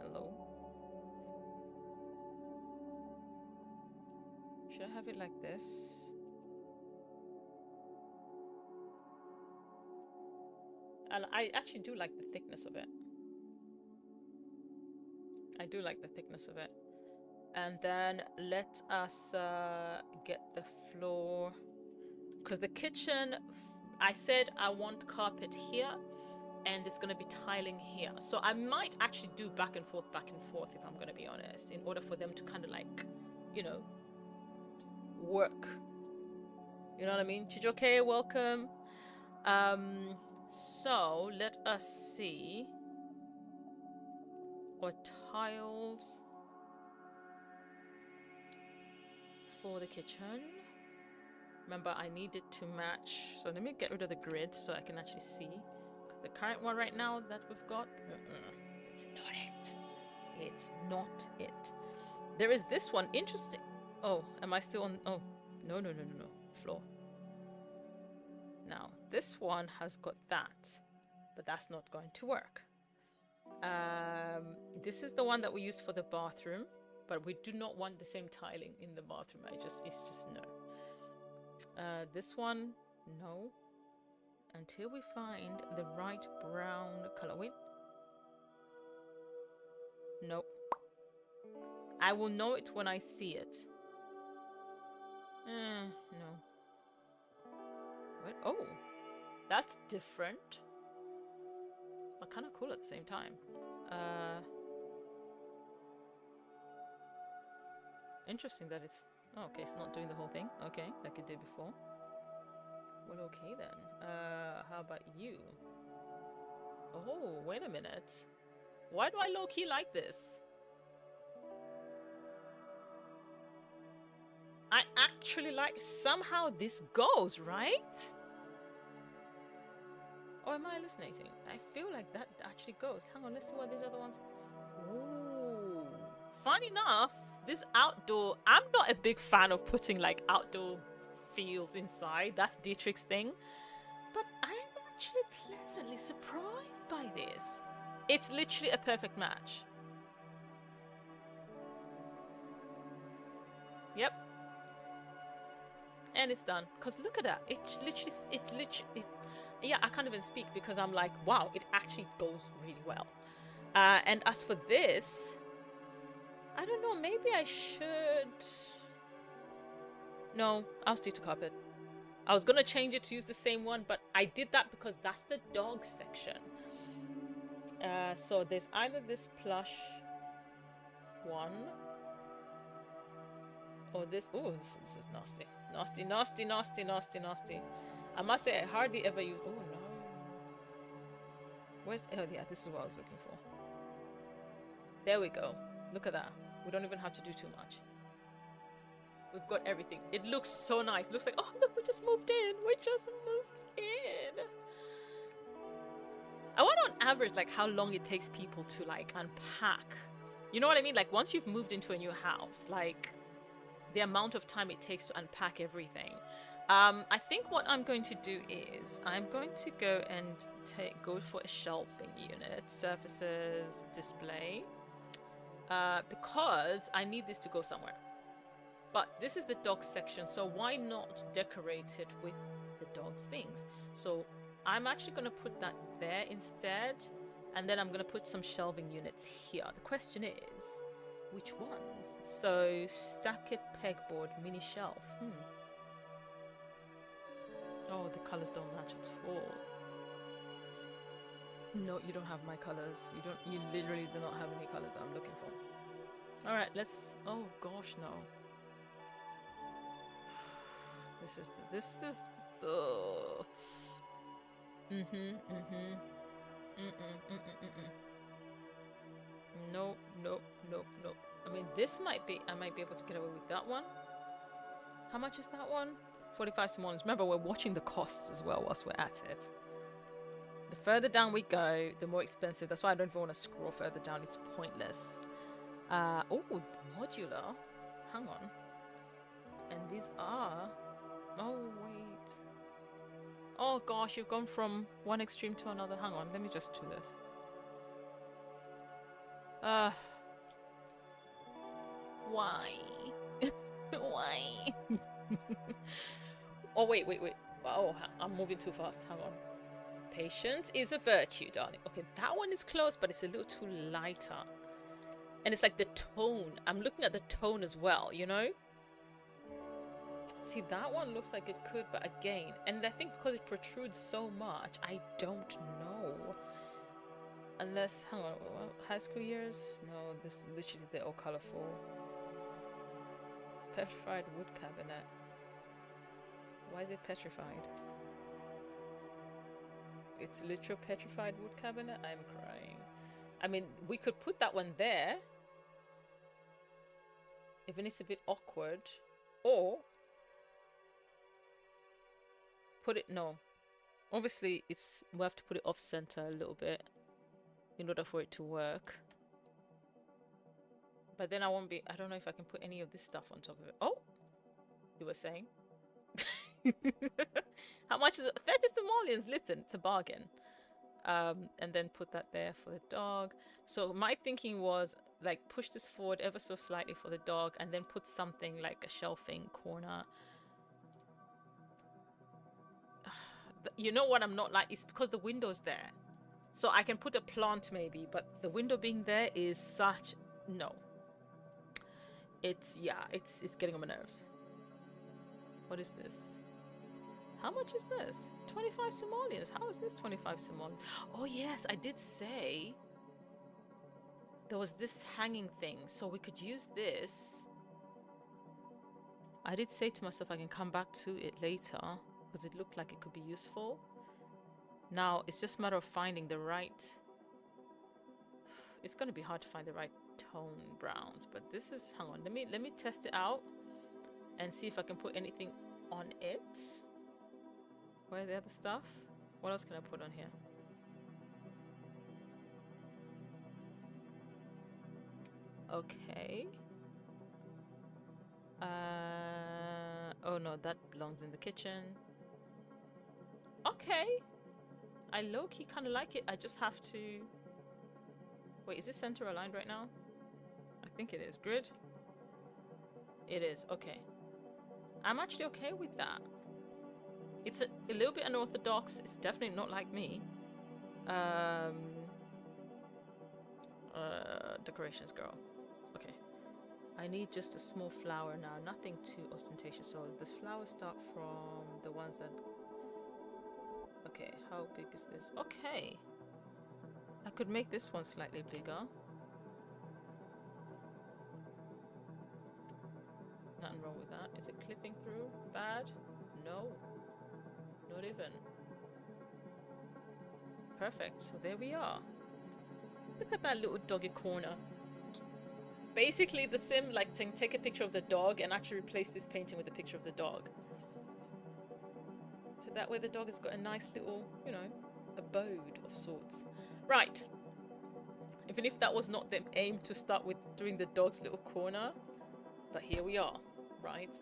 hello, should I have it like this? And I actually do like the thickness of it. I do like the thickness of it. And then let us get the floor, because the kitchen, I said I want carpet here and it's going to be tiling here. So I might actually do back and forth if I'm going to be honest, in order for them to kind of like, you know, work. You know what I mean? Chijoke, welcome. So let us see. Or tiles for the kitchen. Remember, I need it to match. So let me get rid of the grid so I can actually see. The current one right now that we've got, it's not it. It's not it. There is this one, interesting. Oh, am I still on? Oh, no. Floor. Now, this one has got that, but that's not going to work. This is the one that we use for the bathroom, but we do not want the same tiling in the bathroom. It's just no. This one, no. Until we find the right brown color. Wait. Nope. I will know it when I see it. No. What? Oh, that's different. But kind of cool at the same time. Interesting that it's... oh, okay, it's not doing the whole thing. Okay, like it did before. Well, okay then. How about you? Oh, wait a minute. Why do I low-key like this? I actually like... somehow this goes, right? Or am I hallucinating? I feel like that actually goes. Hang on, let's see what these other ones... ooh. Fun enough, this outdoor... I'm not a big fan of putting like outdoor feels inside. That's Dietrich's thing. But I'm actually pleasantly surprised by this. It's literally a perfect match. Yep. And it's done. Because look at that. Yeah, I can't even speak because I'm like, wow, it actually goes really well. And as for this, I don't know, maybe I should... no, I'll stick to carpet. I was gonna change it to use the same one, but I did that because that's the dog section. So there's either this plush one or this... oh, this is nasty. Nasty. I must say I hardly ever use... oh no. Where's... oh yeah, this is what I was looking for. There we go. Look at that. We don't even have to do too much. We've got everything. It looks so nice. It looks like, oh look, we just moved in. I wonder on average like how long it takes people to like unpack. You know what I mean? Like once you've moved into a new house, like the amount of time it takes to unpack everything. I think what I'm going to do is I'm going to go and go for a shelving unit, surfaces, display, because I need this to go somewhere. But this is the dog section, so why not decorate it with the dog's things? So I'm actually going to put that there instead, and then I'm going to put some shelving units here. The question is, which ones? So stack it, pegboard, mini shelf. Oh, the colors don't match at all. No, you don't have my colors. You literally do not have any colors that I'm looking for. All right, let's... oh gosh, no. This is Nope, nope, nope, nope. I mean, this might be, I might be able to get away with that one. How much is that one? 45 simoleons. Remember, we're watching the costs as well whilst we're at it. The further down we go, the more expensive. That's why I don't even want to scroll further down. It's pointless. Oh, modular. Hang on. And these are... Oh, wait. Oh, gosh, you've gone from one extreme to another. Hang on, let me just do this. Why? Why? Oh, wait. Oh, I'm moving too fast. Hang on. Patience is a virtue, darling. Okay, that one is close, but it's a little too lighter. And it's like the tone. I'm looking at the tone as well, you know? See, that one looks like it could, but again, and I think because it protrudes so much, I don't know. Unless, hang on, high school years? No, this literally they're all colorful. Petrified wood cabinet. Why is it petrified? It's literal petrified wood cabinet? I'm crying. I mean, we could put that one there. If it's a bit awkward. Or put it, no. Obviously, we have to put it off center a little bit in order for it to work. But then I don't know if I can put any of this stuff on top of it. Oh, you were saying? How much is it? 30 simoleons, listen, it's a bargain. And then put that there for the dog. So my thinking was like push this forward ever so slightly for the dog and then put something like a shelving corner. You know what I'm not like? It's because the window's there. So I can put a plant maybe, but the window being there is such... No. It's getting on my nerves. What is this? How much is this? 25 simoleons. How is this 25 simoleons? Oh yes, I did say there was this hanging thing, so we could use this. I did say to myself I can come back to it later because it looked like it could be useful. Now it's just a matter of finding the right... It's going to be hard to find the right tone browns, but this is... Hang on, let me test it out and see if I can put anything on it. Where's the other stuff? What else can I put on here? Okay. Oh no, that belongs in the kitchen. Okay. I low-key kind of like it. I just have to... Wait, is this center aligned right now? I think it is. Grid? It is. Okay. I'm actually okay with that. It's a little bit unorthodox. It's definitely not like me. Decorations girl. Okay. I need just a small flower now. Nothing too ostentatious. So the flowers start from the ones that... Okay, how big is this? Okay. I could make this one slightly bigger. Nothing wrong with that. Is it clipping through? Bad? No. Not even. Perfect. So there we are. Look at that little doggy corner. Basically the sim like take a picture of the dog and actually replace this painting with a picture of the dog. So that way the dog has got a nice little, you know, abode of sorts. Right. Even if that was not the aim to start with doing the dog's little corner. But here we are. Right.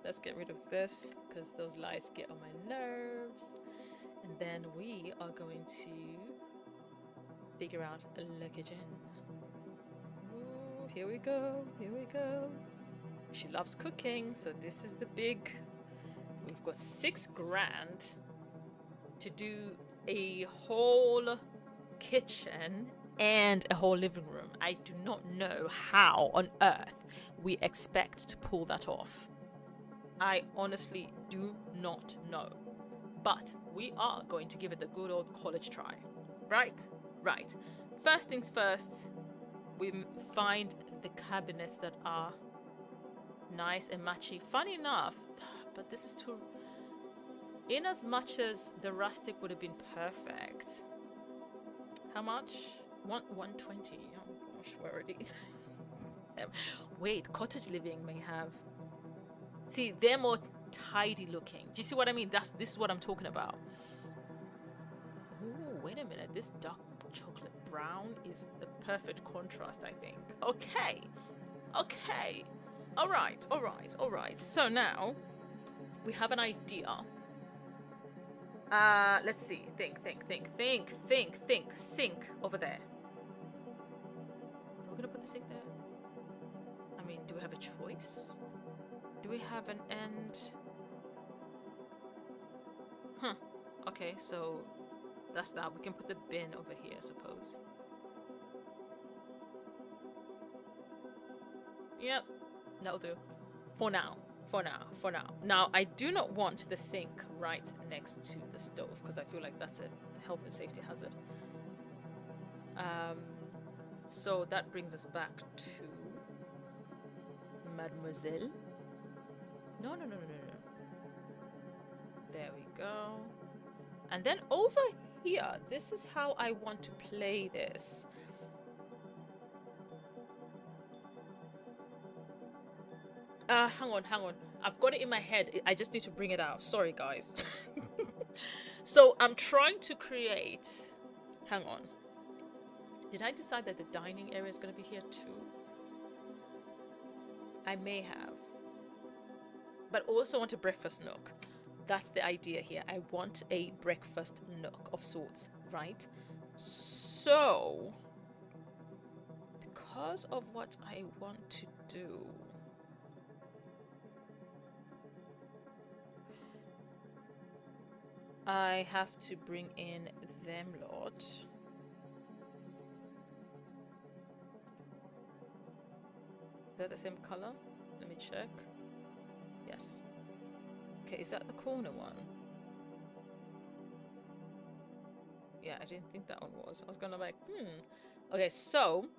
Let's get rid of this because those lights get on my nerves. And then we are going to figure out the kitchen. Ooh, here we go. Here we go. She loves cooking, so this is the big... We've got $6 grand to do a whole kitchen and a whole living room. I do not know how on earth we expect to pull that off. I honestly do not know. But we are going to give it the good old college try. Right? Right. First things first, we find the cabinets that are nice and matchy. Funny enough, but this is too... In as much as the rustic would have been perfect. How much? 120. Oh gosh, where are these? Wait, cottage living may have. See, they're more tidy looking. Do you see what I mean? This is what I'm talking about. Ooh, wait a minute. This dark chocolate brown is the perfect contrast, I think. Okay. Okay. All right. All right. All right. So now we have an idea. Let's see. Think. Sink over there. We're gonna put the sink there. I mean, do we have a choice? Do we have an end? Huh. Okay, so that's that. We can put the bin over here, I suppose. Yep, that'll do. For now. Now, I do not want the sink right next to the stove because I feel like that's a health and safety hazard. So that brings us back to Mademoiselle. No. There we go. And then over here, this is how I want to play this. Hang on. I've got it in my head. I just need to bring it out. Sorry, guys. So I'm trying to create... Hang on. Did I decide that the dining area is going to be here too? I may have. But also want a breakfast nook. That's the idea here. I want a breakfast nook of sorts, right? So, because of what I want to do... I have to bring in them lot. Is that the same color? Let me check. Yes. Okay, is that the corner one? Yeah, I didn't think that one was. I was gonna like, Okay, so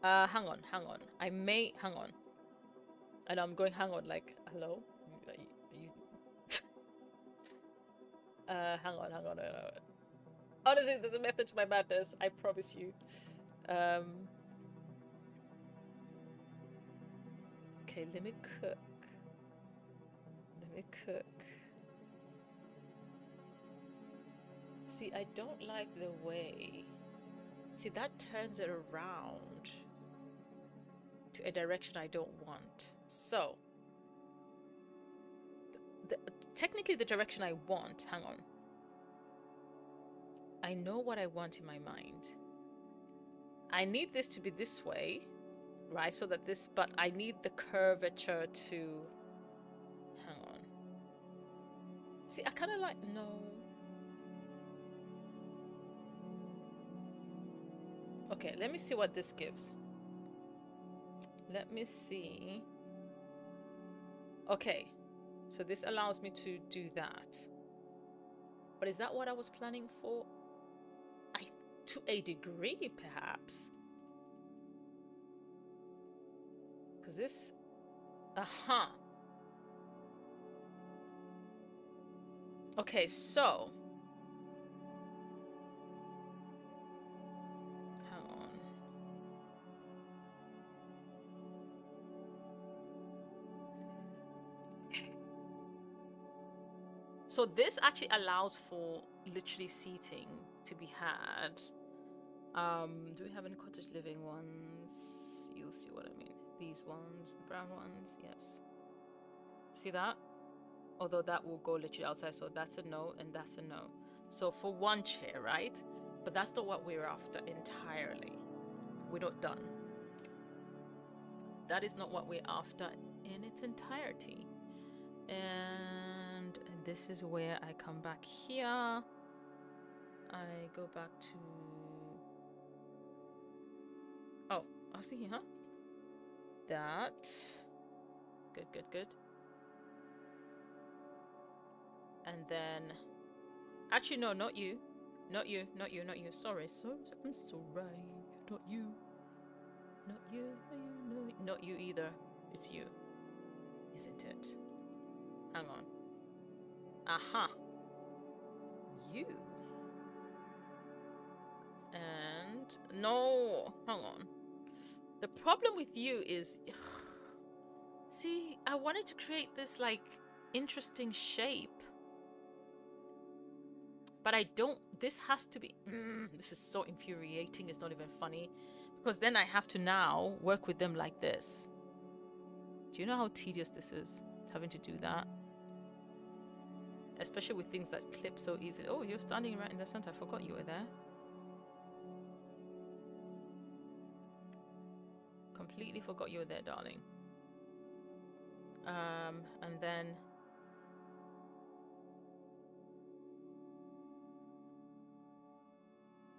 hang on. I may hang on. And I'm going hang on like, hello? Are you hang on. Honestly, there's a method to my madness, I promise you. Okay, let me cook. See, I don't like the way... See, that turns it around to a direction I don't want. So, technically the direction I want, hang on. I know what I want in my mind. I need this to be this way, right? So that this, but I need the curvature to, hang on. See, I kind of like, no. Okay, let me see what this gives. Let me see. Okay, so this allows me to do that. But is that what I was planning for? To a degree, perhaps. Because this... Okay, so... Hang on. So this actually allows for literally seating to be had. Do we have any cottage living ones? You'll see what I mean. These ones, the brown ones, yes. See that? Although that will go literally outside, so that's a no and that's a no. So for one chair, right? But that's not what we're after entirely. We're not done. That is not what we're after in its entirety. And this is where I come back here. I go back to... Oh, I was thinking, huh? That. Good. And then... Actually, no, not you. Not you. Sorry. I'm sorry. Not you. Not you either. It's you. Isn't it? Hang on. Aha. You. And no, hang on. The problem with you is, see, I wanted to create this like interesting shape, but I don't. This has to be. This is so infuriating. It's not even funny, because then I have to now work with them like this. Do you know how tedious this is, having to do that? Especially with things that clip so easily. Oh, you're standing right in the center. I forgot you were there. Completely forgot you were there, darling. And then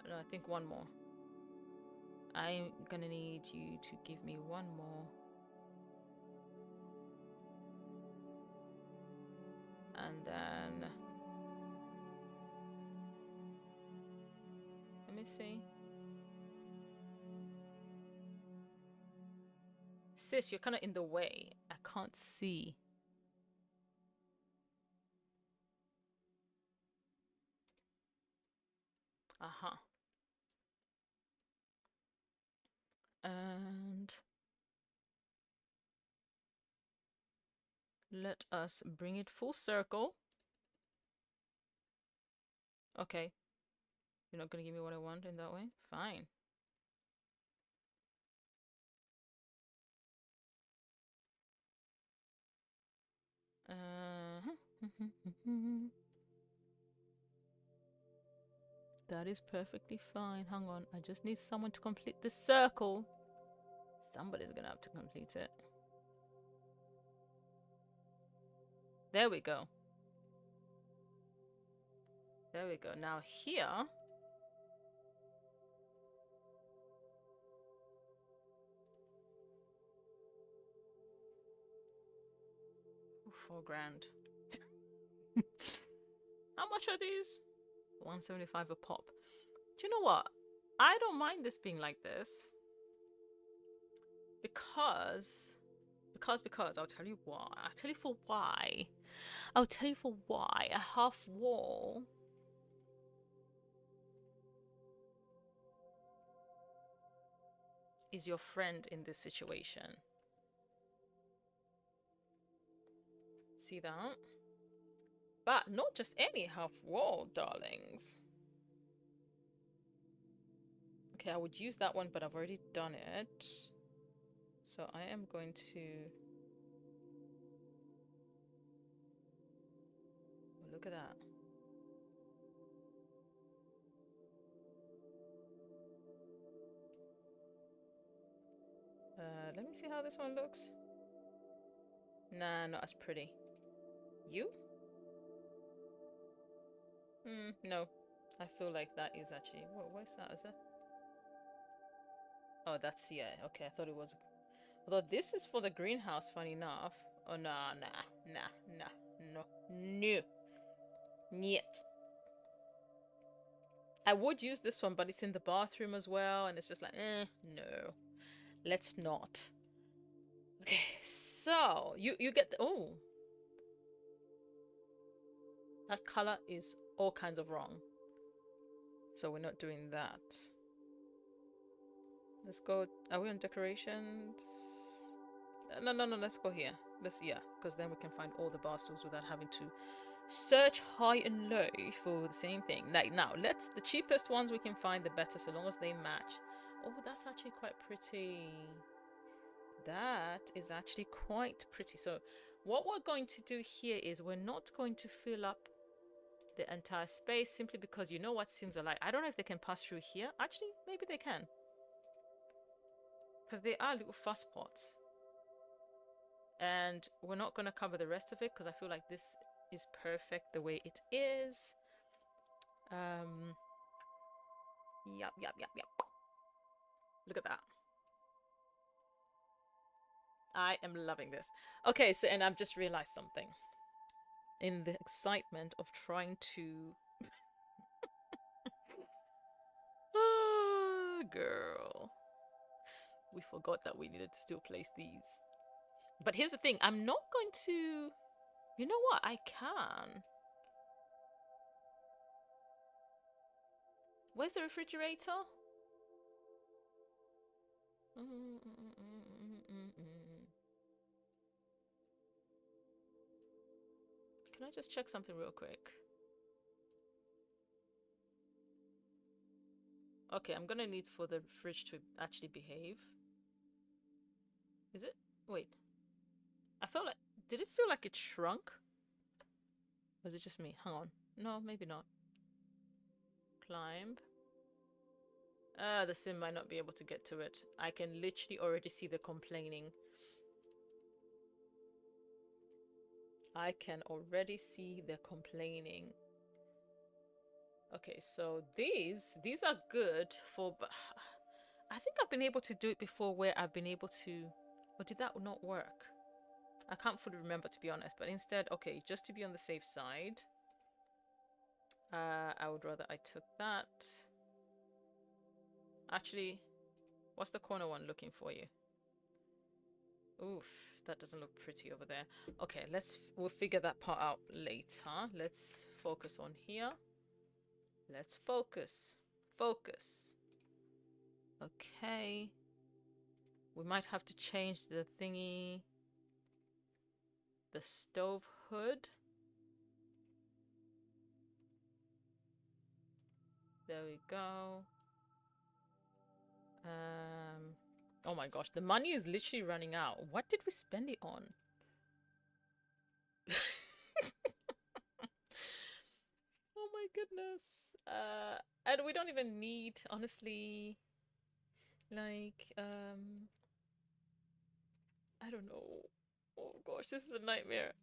no, I think one more. I'm gonna need you to give me one more. And then let me see. Sis, you're kind of in the way. I can't see. Uh-huh. And let us bring it full circle. Okay. You're not gonna give me what I want in that way? Fine. That is perfectly fine. Hang on. I just need someone to complete this circle. Somebody's gonna have to complete it. There we go. There we go. Now here. $4 grand. How much are these? 175 a pop. Do you know what? I don't mind this being like this. Because I'll tell you why. I'll tell you for why. I'll tell you for why. A half wall is your friend in this situation. See that? But not just any half wall, darlings. Okay, I would use that one, but I've already done it. So I am going to... Oh, look at that. Let me see how this one looks. Nah, not as pretty. You? No. I feel like that is actually... What's that? Is that... Oh, that's... Yeah, okay. I thought it was... Although this is for the greenhouse, funny enough. Oh, nah. No. Niet. I would use this one, but it's in the bathroom as well. And it's just like, no. Let's not. Okay, so... You get the... Oh. That color is all kinds of wrong. So we're not doing that. Let's go. Are we on decorations? No. Let's go here. Because then we can find all the bar stools without having to search high and low for the same thing. Like now, the cheapest ones we can find, the better, so long as they match. Oh, that's actually quite pretty. That is actually quite pretty. So what we're going to do here is we're not going to fill up the entire space simply because you know what seems alike. I don't know if they can pass through here. Actually, maybe they can. Because they are little fuss pots. And we're not going to cover the rest of it because I feel like this is perfect the way it is. Yup. Look at that. I am loving this. Okay, so, and I've just realized something. In the excitement of trying to... Oh, girl. We forgot that we needed to still place these. But here's the thing. I'm not going to... You know what? I can. Where's the refrigerator? Can I just check something real quick? Okay, I'm gonna need for the fridge to actually behave. Is it? Wait. I felt like... Did it feel like it shrunk? Was it just me? Hang on. No, maybe not. Climb. The sim might not be able to get to it. I can literally already see the complaining. I can already see the complaining. Okay, so these are good for... I think I've been able to do it before where I've been able to... Or did that not work? I can't fully remember, to be honest. But instead, okay, just to be on the safe side, I would rather I took that. Actually, what's the corner one looking for you? Oof, that doesn't look pretty over there. Okay, we'll figure that part out later. Let's focus on here. Let's focus. Focus. Okay. We might have to change the thingy. The stove hood. There we go. Oh my gosh, the money is literally running out. What did we spend it on? Oh my goodness. And we don't even need, honestly, like, I don't know. Oh gosh, this is a nightmare.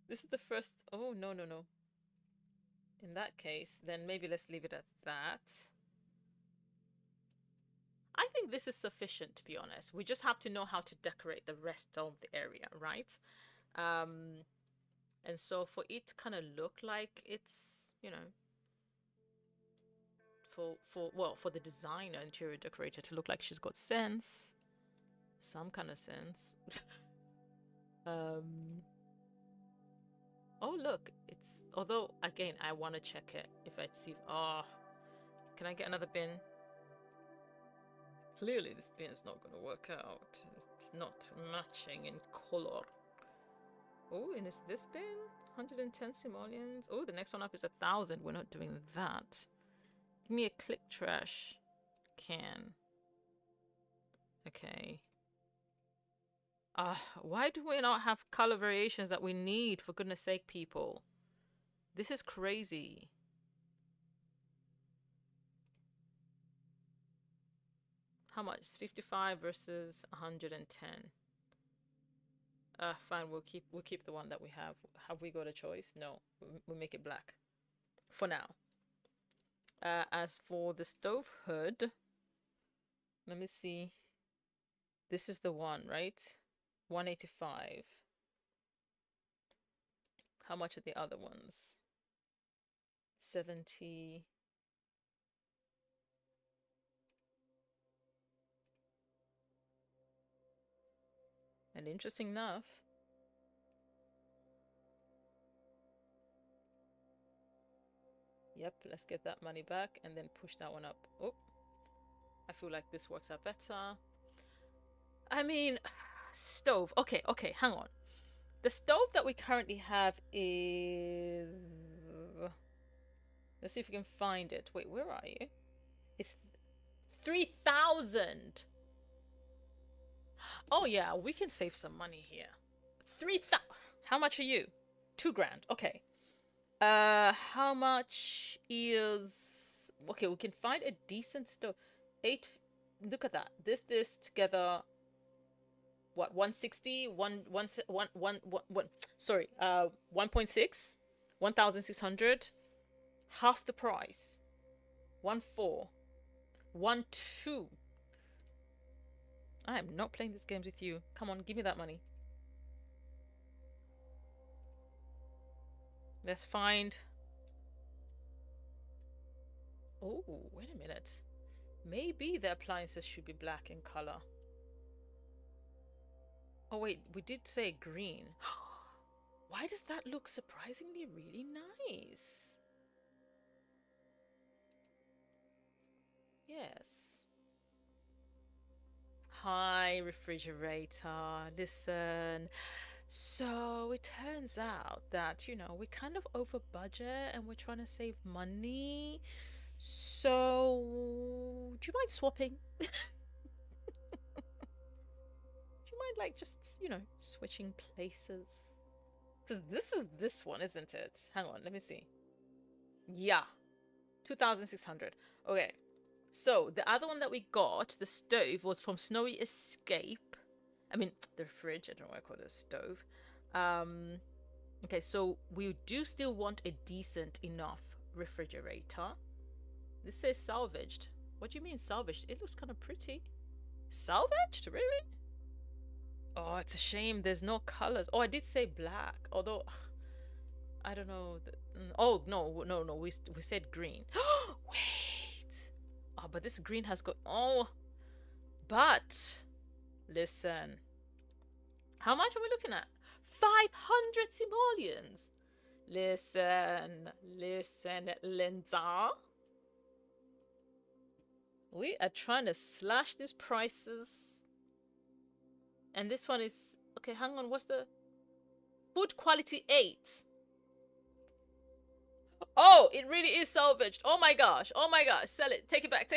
This is the first... Oh, no, no, no. In that case, then maybe let's leave it at that. I think this is sufficient, to be honest. We just have to know how to decorate the rest of the area, right? And so for it to kind of look like it's, you know, for the designer, interior decorator to look like she's got sense, some kind of sense. Oh look, it's... Although again, I want to check it if I'd see... Oh, can I get another bin? Clearly this bin is not going to work out. It's not matching in color. Oh, and is this bin 110 simoleons? Oh, the next one up is 1,000. We're not doing that. Give me a click trash can. Okay. Why do we not have color variations that we need, for goodness sake, people? This is crazy. How much? 55 versus 110. Fine, we'll keep the one that we have. Have we got a choice? No. We'll make it black. For now. As for the stove hood, let me see. This is the one, right? 185. How much are the other ones? 70. And interesting enough, yep, let's get that money back and then push that one up. Oh, I feel like this works out better. I mean, stove. Okay, hang on. The stove that we currently have is... Let's see if we can find it. Wait, where are you? It's 3,000. Oh yeah, we can save some money here. 3,000. How much are you? 2 grand. Okay. How much is... Okay, we can find a decent stove. 8... Look at that. This together... What, 160? Sorry, 1.6? 1,600? Half the price. 1.4. 1.2. I am not playing these games with you. Come on, give me that money. Let's find... Oh, wait a minute. Maybe the appliances should be black in color. Oh wait, we did say green. Why does that look surprisingly really nice? Yes. Hi, refrigerator. Listen. So it turns out that, you know, we're kind of over budget and we're trying to save money. So, do you mind swapping? Do you mind, like, just, you know, switching places? Because this is this one, isn't it? Hang on, let me see. Yeah, 2,600. Okay. So the other one that we got, the stove, was from Snowy Escape. I mean, the fridge. I don't know why I call it a stove. Okay, so we do still want a decent enough refrigerator. This says salvaged. What do you mean salvaged? It looks kind of pretty. Salvaged? Really? Oh, it's a shame. There's no colors. Oh, I did say black. Although, I don't know. Oh, no. We said green. Wait. Oh, but this green has got... Oh. But, listen. How much are we looking at? 500 simoleons. Listen, Linda. We are trying to slash these prices. And this one is... Okay, hang on. What's the... Food quality 8. Oh, it really is salvaged. Oh my gosh. Sell it. Take it back.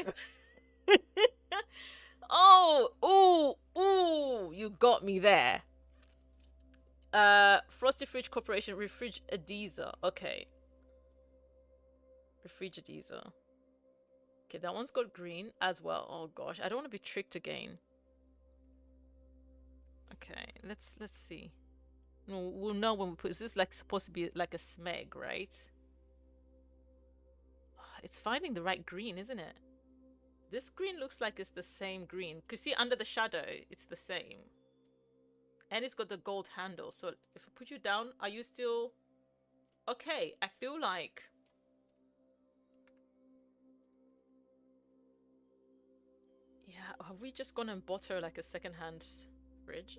Oh, ooh. You got me there. Frosty Fridge Corporation Refrigadiza. Okay. Refrigadiza. Okay, that one's got green as well. Oh gosh, I don't want to be tricked again. Okay, let's see. No, we'll know when we put this. Is like supposed to be like a smeg, right? It's finding the right green, isn't it? This green looks like it's the same green. Cause see, under the shadow, it's the same. And it's got the gold handle. So if I put you down, are you still... Okay, I feel like... Yeah, have we just gone and bought her like a second-hand fridge?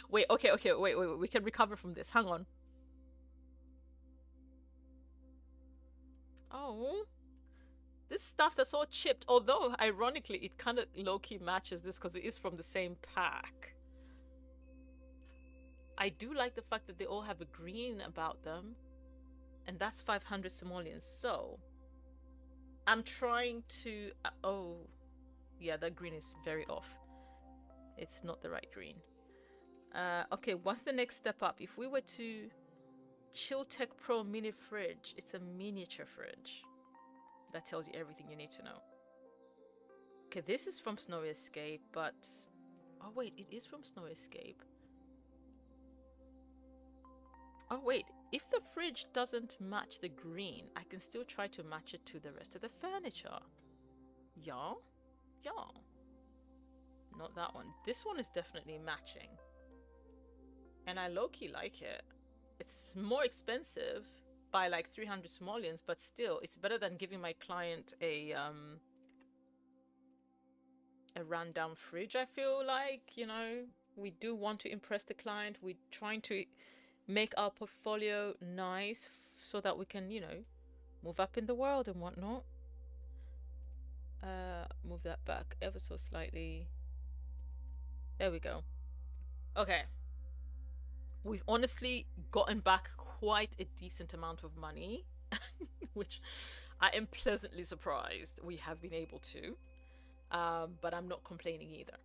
Wait, okay, wait. We can recover from this. Hang on. Oh. This stuff that's all chipped. Although, ironically, it kind of low-key matches this because it is from the same pack. I do like the fact that they all have a green about them. And that's 500 simoleons. So, I'm trying to... oh, yeah, that green is very off. It's not the right green. Okay, what's the next step up? If we were to... Chilltech Pro Mini Fridge. It's a miniature fridge. That tells you everything you need to know. Okay, this is from Snowy Escape, but... Oh, wait, it is from Snowy Escape. Oh, wait, if the fridge doesn't match the green, I can still try to match it to the rest of the furniture. Yeah? Yeah. Not that one. This one is definitely matching. And I low-key like it. It's more expensive by like 300 simoleons, but still, it's better than giving my client a rundown fridge, I feel like. You know, we do want to impress the client. We're trying to make our portfolio nice so that we can, you know, move up in the world and whatnot. Move that back ever so slightly. There we go. Okay. We've honestly gotten back quite a decent amount of money, which I am pleasantly surprised we have been able to. But I'm not complaining either.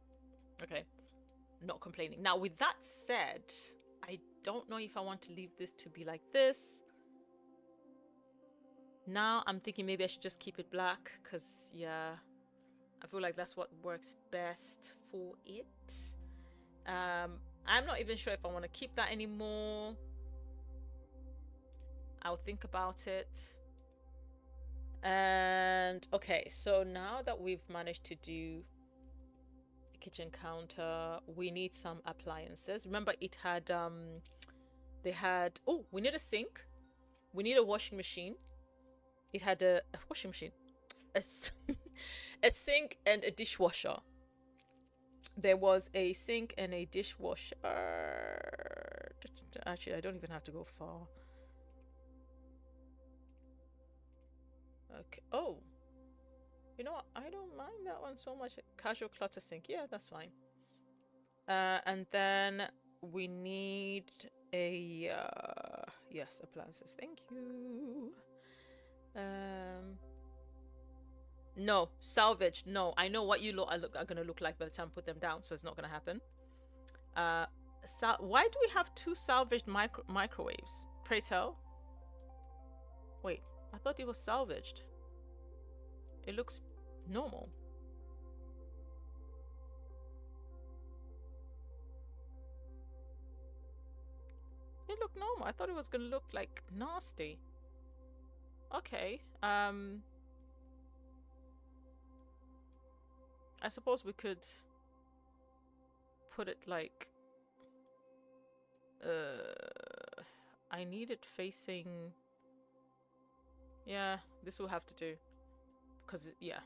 Okay. Not complaining. Now, with that said, I don't know if I want to leave this to be like this. Now I'm thinking maybe I should just keep it black because, yeah, I feel like that's what works best for it. I'm not even sure if I want to keep that anymore. I'll think about it. And okay, so now that we've managed to do a kitchen counter, we need some appliances. Remember, it had they had, oh, we need a sink, we need a washing machine. It had a washing machine, a sink and a dishwasher. There was a sink and a dishwasher. Actually, I don't even have to go far. Okay. Oh, You know what? I don't mind that one so much. Casual clutter sink. Yeah, that's fine. And then we need a yes, appliances. Thank you. No, salvage. No, I know what you are gonna look like by the time I put them down, so it's not gonna happen. Why do we have two salvaged microwaves? Pray tell. Wait, I thought it was salvaged. It looks normal. It looked normal. I thought it was gonna look like nasty. Okay. I suppose we could put it like I need it facing, yeah, this will have to do, because yeah,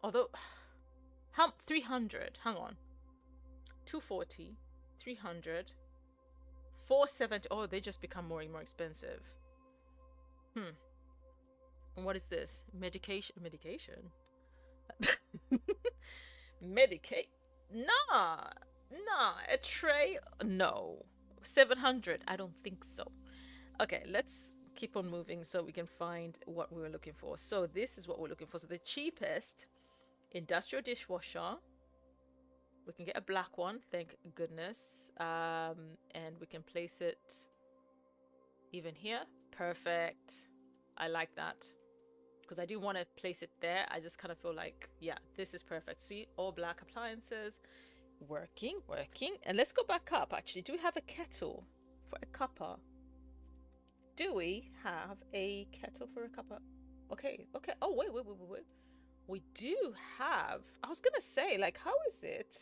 although how 300, hang on, 240, 300, 470. Oh, they just become more and more expensive. And what is this? Medication. Medicate. Nah, a tray. No. 700. I don't think so. Okay, let's keep on moving so we can find what we were looking for. So this is what we're looking for. So the cheapest industrial dishwasher. We can get a black one, thank goodness. And we can place it even here. Perfect. I like that, because I do want to place it there. I just kind of feel like, yeah, this is perfect. See, all black appliances. Working. And let's go back up, actually. Do we have a kettle for a cuppa? Do we have a kettle for a cuppa? Okay. Oh, wait. We do have... I was gonna say, like, how is it?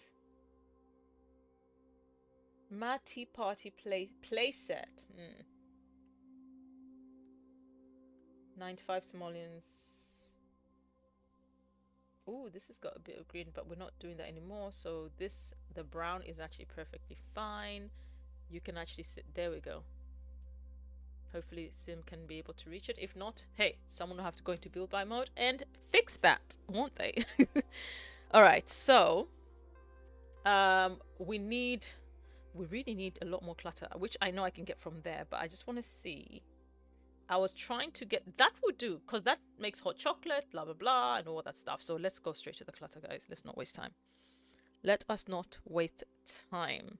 Mad Tea Party play set. 95 simoleons. Ooh, this has got a bit of green, but we're not doing that anymore. So this, the brown is actually perfectly fine. You can actually sit, there we go. Hopefully Sim can be able to reach it. If not, hey, someone will have to go into build by mode and fix that, won't they? All right, so we really need a lot more clutter, which I know I can get from there, but I just want to see. I was trying to get, that would do, because that makes hot chocolate, blah, blah, blah, and all that stuff. So let's go straight to the clutter, guys. Let's not waste time. Let us not waste time.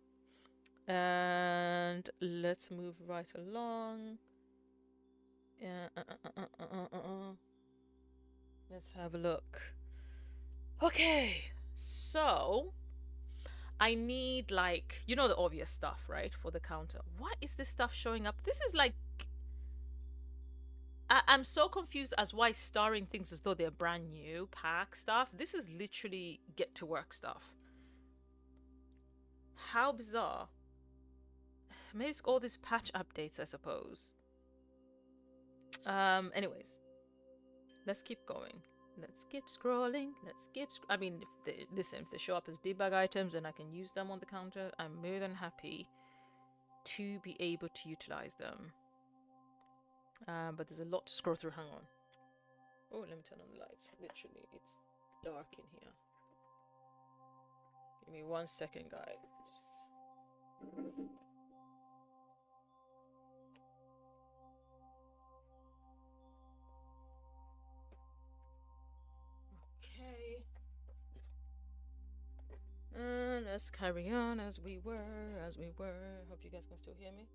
And let's move right along. Let's have a look. Okay, so I need, like, you know, the obvious stuff, right, for the counter. Why is this stuff showing up? This is like, I'm so confused as why starring things as though they're brand new pack stuff. This is literally get to work stuff. How bizarre. Maybe it's all these patch updates, I suppose. Anyways, let's keep going. Let's keep scrolling. I mean, listen, if they show up as debug items and I can use them on the counter, I'm more than happy to be able to utilize them. But there's a lot to scroll through. Hang on. Oh, let me turn on the lights. Literally, it's dark in here. Give me 1 second, guys. Okay. And let's carry on as we were. Hope you guys can still hear me.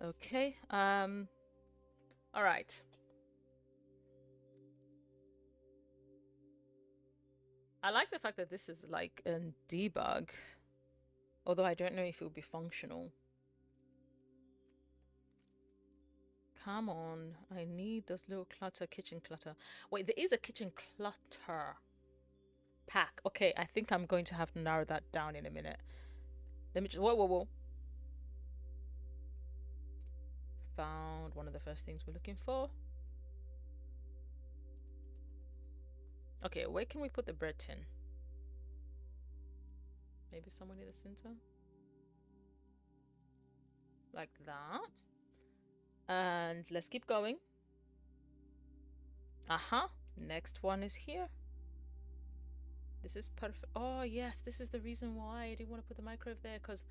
Okay. All right. I like the fact that this is like a debug, although I don't know if it will be functional. Come on, I need those little kitchen clutter. Wait, there is a kitchen clutter pack. Okay, I think I'm going to have to narrow that down in a minute. Let me just, whoa. Found one of the first things we're looking for. Okay, where can we put the bread tin? Maybe somewhere near the center? Like that. And let's keep going. Next one is here. This is perfect. Oh yes, this is the reason why I didn't want to put the microwave there, because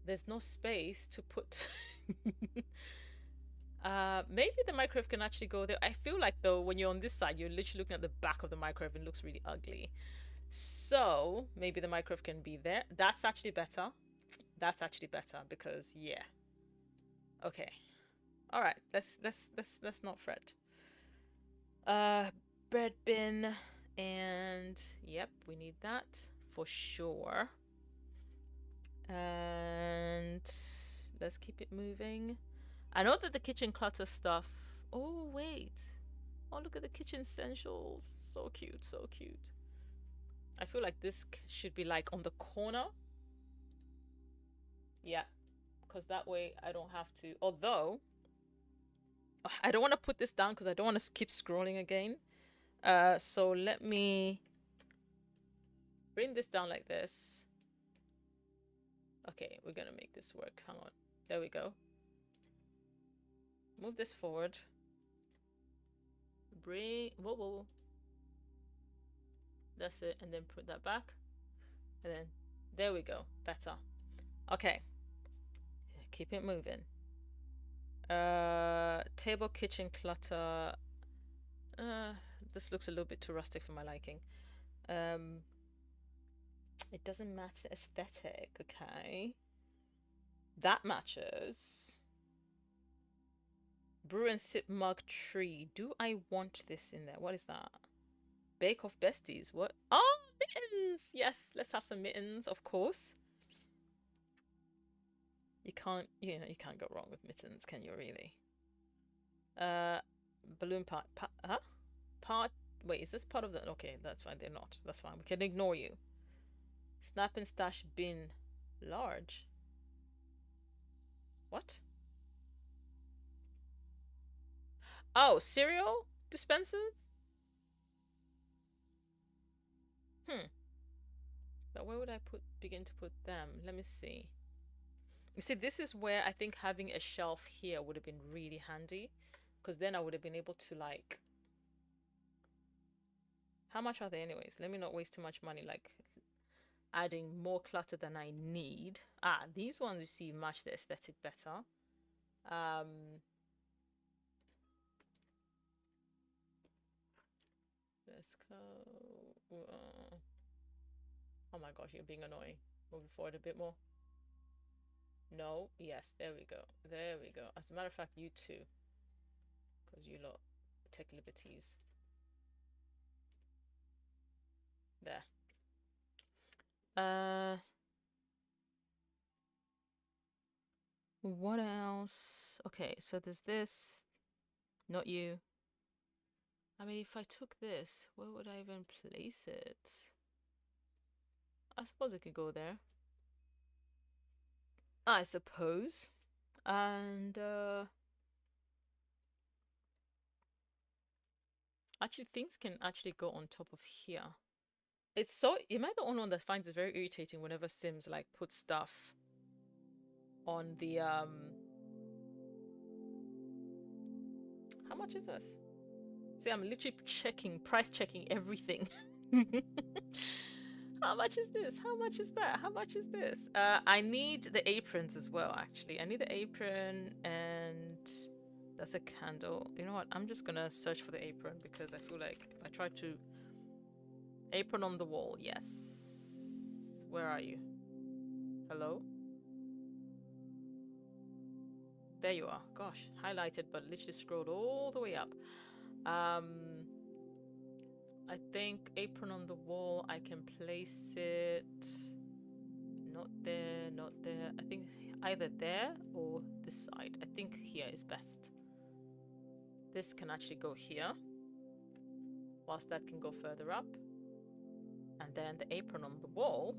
there's no space to put. Maybe the microwave can actually go there. I feel like though when you're on this side, you're literally looking at the back of the microwave and it looks really ugly. So maybe the microwave can be there. That's actually better. That's actually better because yeah. Okay. All right. Let's not fret. Bread bin, and yep, we need that for sure. And let's keep it moving. I know that the kitchen clutter stuff. Oh wait. Oh, look at the kitchen essentials. So cute, so cute. I feel like this should be like on the corner. Yeah, because that way I don't have to. Although I don't want to put this down because I don't want to keep scrolling again. So let me bring this down like this. Okay, we're gonna make this work. Hang on. There we go. Move this forward. Bring. Whoa, whoa, whoa. That's it. And then put that back. And then there we go. Better. Okay. Keep it moving. Table, kitchen clutter. This looks a little bit too rustic for my liking. It doesn't match the aesthetic. Okay. That matches. Brew and sip mug tree. Do I want this in there? What is that? Bake Off besties. What? Oh, mittens. Yes, let's have some mittens, of course. You can't, you can't go wrong with mittens, can you really? Balloon part. Huh? Part. Wait, is this part of the? Okay, that's fine. They're not. That's fine. We can ignore you. Snap and stash bin. Large. What? Oh, cereal dispensers? But where would I begin to put them? Let me see. You see, this is where I think having a shelf here would have been really handy, because then I would have been able to like. How much are they anyways? Let me not waste too much money like adding more clutter than I need. Ah, these ones you see match the aesthetic better. Let's go. Oh my gosh, you're being annoying. Moving forward a bit more. No, yes, there we go. There we go. As a matter of fact, you too. Because you lot take liberties. There. What else? Okay, so there's this. Not you. I mean, if I took this, where would I even place it? I suppose it could go there. I suppose. And actually things can actually go on top of here. It's so, am I the only one that finds it very irritating whenever Sims like put stuff on the how much is this? See, I'm literally price checking everything. How much is this? How much is that? How much is this? I need the aprons as well, actually. I need the apron, and that's a candle. You know what? I'm just gonna search for the apron because I feel like if I try to... Apron on the wall, yes. Where are you? Hello? There you are. Gosh, highlighted, but literally scrolled all the way up. I think apron on the wall, I can place it not there, not there. I think either there or this side. I think here is best. This can actually go here, whilst that can go further up. And then the apron on the wall,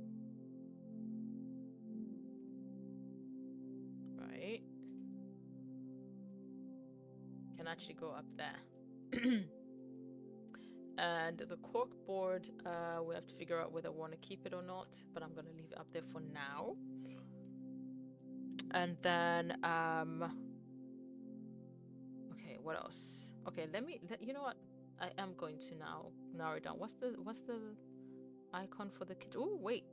right, can actually go up there. And the cork board, we have to figure out whether we want to keep it or not, but I'm going to leave it up there for now. And then, okay, what else? Okay, you know what? I am going to now narrow it down. What's the icon for the kitchen? Oh, wait.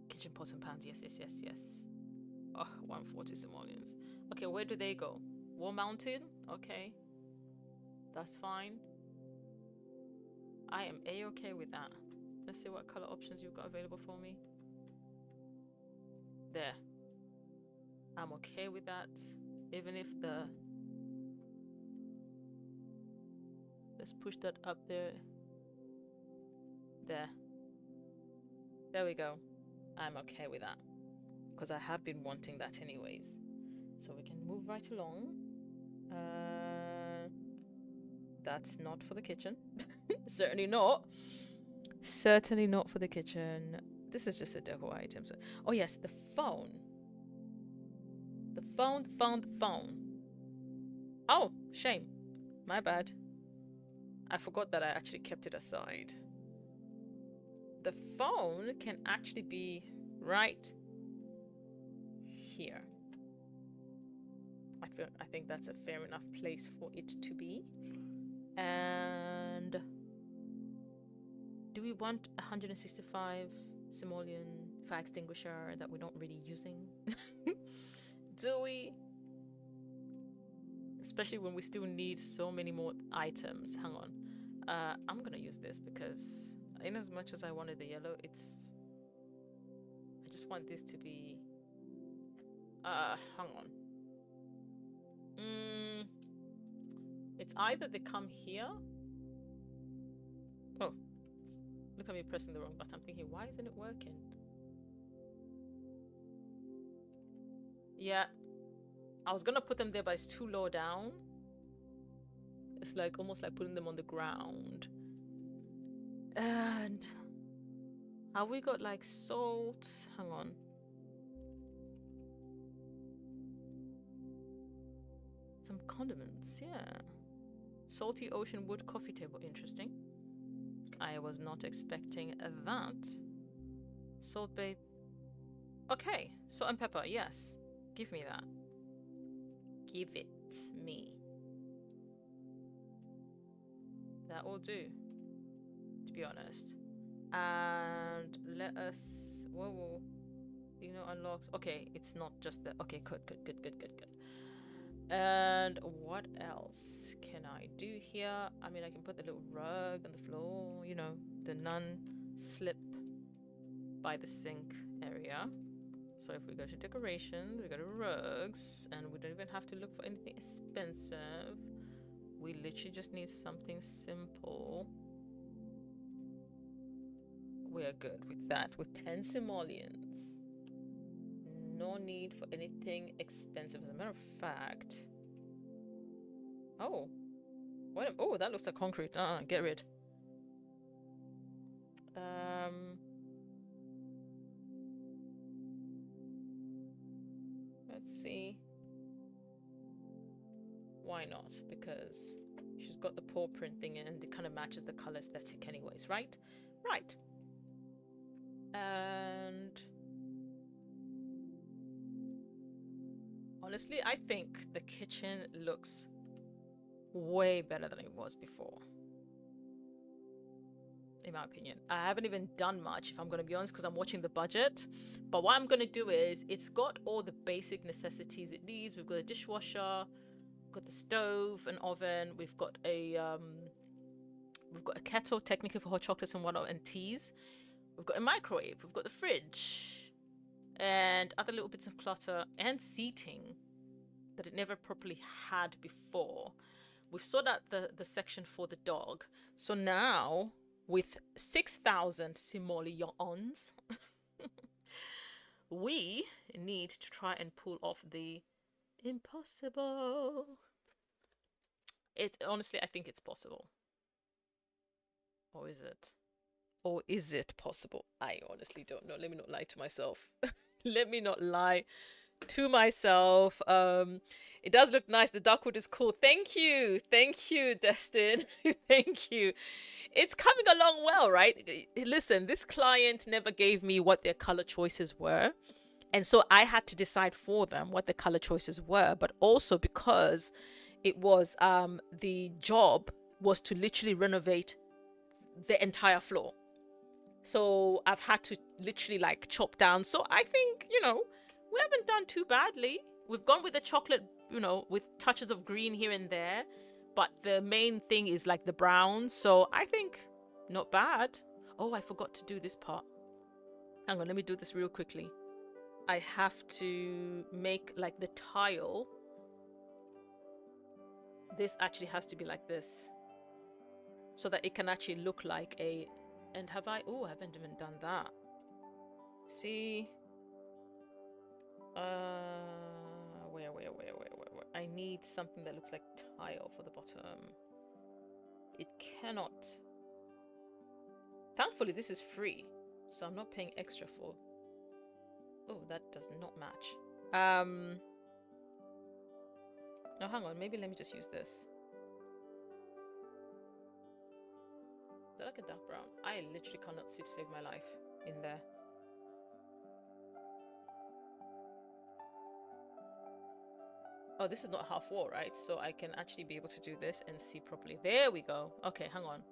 Kitchen pots and pans. Yes, yes, yes, yes. Oh, 140 simoleons. Okay, where do they go? Wall mounted? Okay. That's fine. I am a-okay with that. Let's see what color options you've got available for me. There. I'm okay with that. Even if the... Let's push that up there. There. There we go. I'm okay with that. Because I have been wanting that anyways. So we can move right along. That's not for the kitchen. Certainly not. Certainly not for the kitchen. This is just a deco item. So, oh yes, the phone. The phone. Oh, shame. My bad. I forgot that I actually kept it aside. The phone can actually be right here. I think that's a fair enough place for it to be. And do we want 165 simoleon fire extinguisher that we're not really using? Do we? Especially when we still need so many more items. Hang on. I'm gonna use this because in as much as I wanted the yellow, I just want this to be hang on. It's either they come here. Oh, look at me pressing the wrong button. I'm thinking, why isn't it working? Yeah, I was gonna put them there, but it's too low down. It's like almost like putting them on the ground. And have we got like salt? Hang on. Some condiments, yeah. Salty ocean wood coffee table, interesting. I was not expecting that. Salt bathe. Okay, salt and pepper, yes. Give me that. Give it me. That will do, to be honest. And let us... Whoa. You know, unlocks. Okay, it's not just the... Okay, good. And what else can I do here? I mean, I can put the little rug on the floor, you know, the non-slip by the sink area. So if we go to decorations, we go to rugs, and we don't even have to look for anything expensive. We literally just need something simple. We are good with that, with 10 simoleons. No need for anything expensive. As a matter of fact... Oh. What? Oh, that looks like concrete. Get rid. Let's see. Why not? Because she's got the paw print thing and it kind of matches the color aesthetic anyways, right? Right. And... honestly, I think the kitchen looks way better than it was before. In my opinion. I haven't even done much, if I'm going to be honest, because I'm watching the budget. But what I'm going to do is, it's got all the basic necessities it needs. We've got a dishwasher, we've got the stove, an oven, we've got a kettle, technically for hot chocolates and whatnot, and teas. We've got a microwave, we've got the fridge, and other little bits of clutter and seating that it never properly had before. We've sorted out the section for the dog. So now, with 6,000 simoleons, we need to try and pull off the impossible. Honestly, I think it's possible. Or is it? Or is it possible? I honestly don't know. Let me not lie to myself. Let me not lie to myself. It does look nice. The dark wood is cool. Thank you, Destin. Thank you. It's coming along well, right? Listen, this client never gave me what their color choices were, and so I had to decide for them what the color choices were. But also because it was the job was to literally renovate the entire floor. So I've had to literally like chop down. So I think, you know, we haven't done too badly. We've gone with the chocolate, you know, with touches of green here and there, but the main thing is like the browns. So I think not bad. Oh, I forgot to do this part. Hang on, let me do this real quickly. I have to make like the tile. This actually has to be like this so that it can actually look like a, and have I, oh, I haven't even done that. See, where, I need something that looks like tile for the bottom. It cannot, thankfully this is free, so I'm not paying extra for. Oh, that does not match. No, hang on, maybe let me just use this. Is that like a dark brown? I literally cannot see to save my life in there. Oh, this is not half wall, right? So I can actually be able to do this and see properly. There we go. Okay, hang on.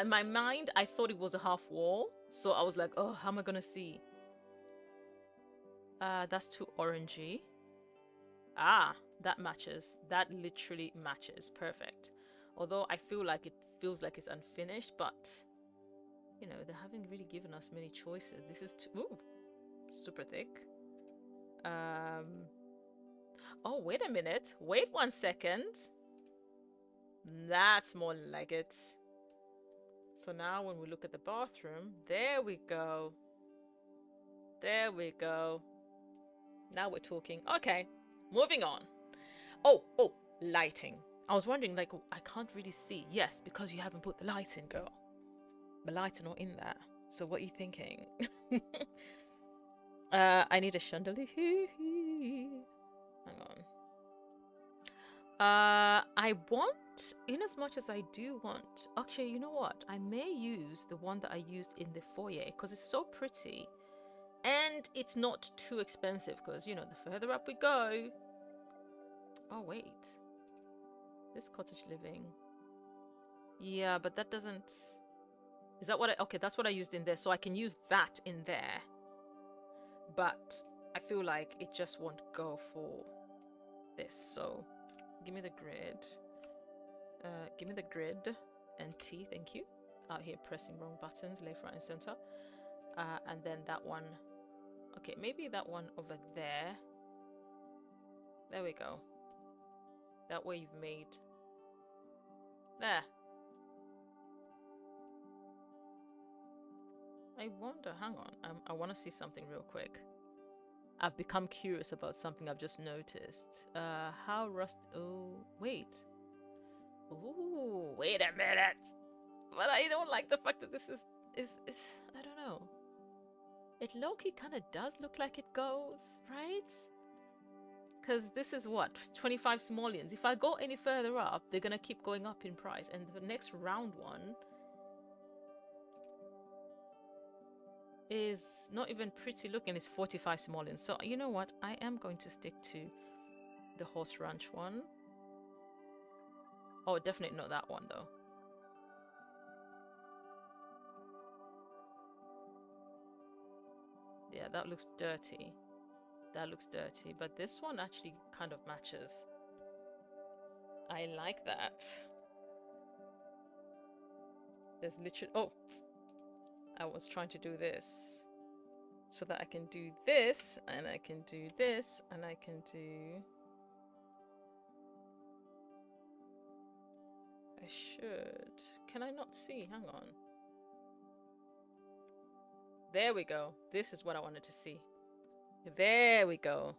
In my mind, I thought it was a half wall. So I was like, oh, how am I going to see? That's too orangey. Ah, that matches. That literally matches. Perfect. Although I feel like it feels like it's unfinished, but you know, they haven't really given us many choices. This is too, ooh, super thick. Oh, wait a minute. Wait 1 second. That's more like it. So now when we look at the bathroom, there we go. There we go. Now we're talking. Okay, moving on. Oh, lighting. I was wondering, like, I can't really see. Yes, because you haven't put the lights in, girl. The lights are not in there. So what are you thinking? I need a chandelier. Hang on. I want, in as much as I do want, actually, you know what? I may use the one that I used in the foyer because it's so pretty and it's not too expensive because, you know, the further up we go. Oh, wait. This cottage living. Yeah, but that doesn't, is that what I, okay, that's what I used in there. So I can use that in there. But I feel like it just won't go for this. So give me the grid. Give me the grid and T, thank you. Out here pressing wrong buttons, left, right, and center. And then that one. Okay, maybe that one over there. There we go. That way you've made. There. I wonder, hang on. I want to see something real quick. I've become curious about something I've just noticed. How rust. Oh, wait. Ooh, wait a minute. But I don't like the fact that this is I don't know. It low-key kind of does look like it goes, right? Because this is what, 25 simoleons. If I go any further up, they're gonna keep going up in price. And the next round one is not even pretty looking. It's 45 simoleons. So you know what? I am going to stick to the horse ranch one. Oh, definitely not that one though. Yeah, that looks dirty. That looks dirty, but this one actually kind of matches. I like that. There's literally, oh, I was trying to do this so that I can do this and I can do this and I can do, I should, can I not see? Hang on. There we go. This is what I wanted to see. There we go.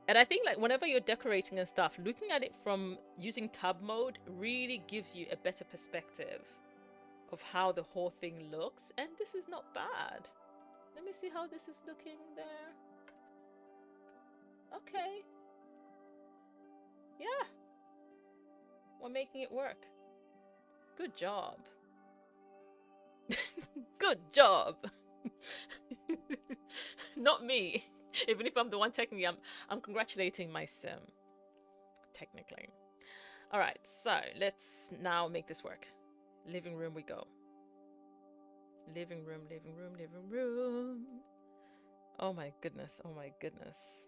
And I think like whenever you're decorating and stuff, looking at it from using tab mode really gives you a better perspective of how the whole thing looks. And this is not bad. Let me see how this is looking there. Okay. Yeah. We're making it work. Good job. Good job. Not me. Even if I'm the one technically, I'm congratulating my sim. technically. All right, so let's now make this work. Living room we go. Living room, living room, living room. Oh my goodness, oh my goodness.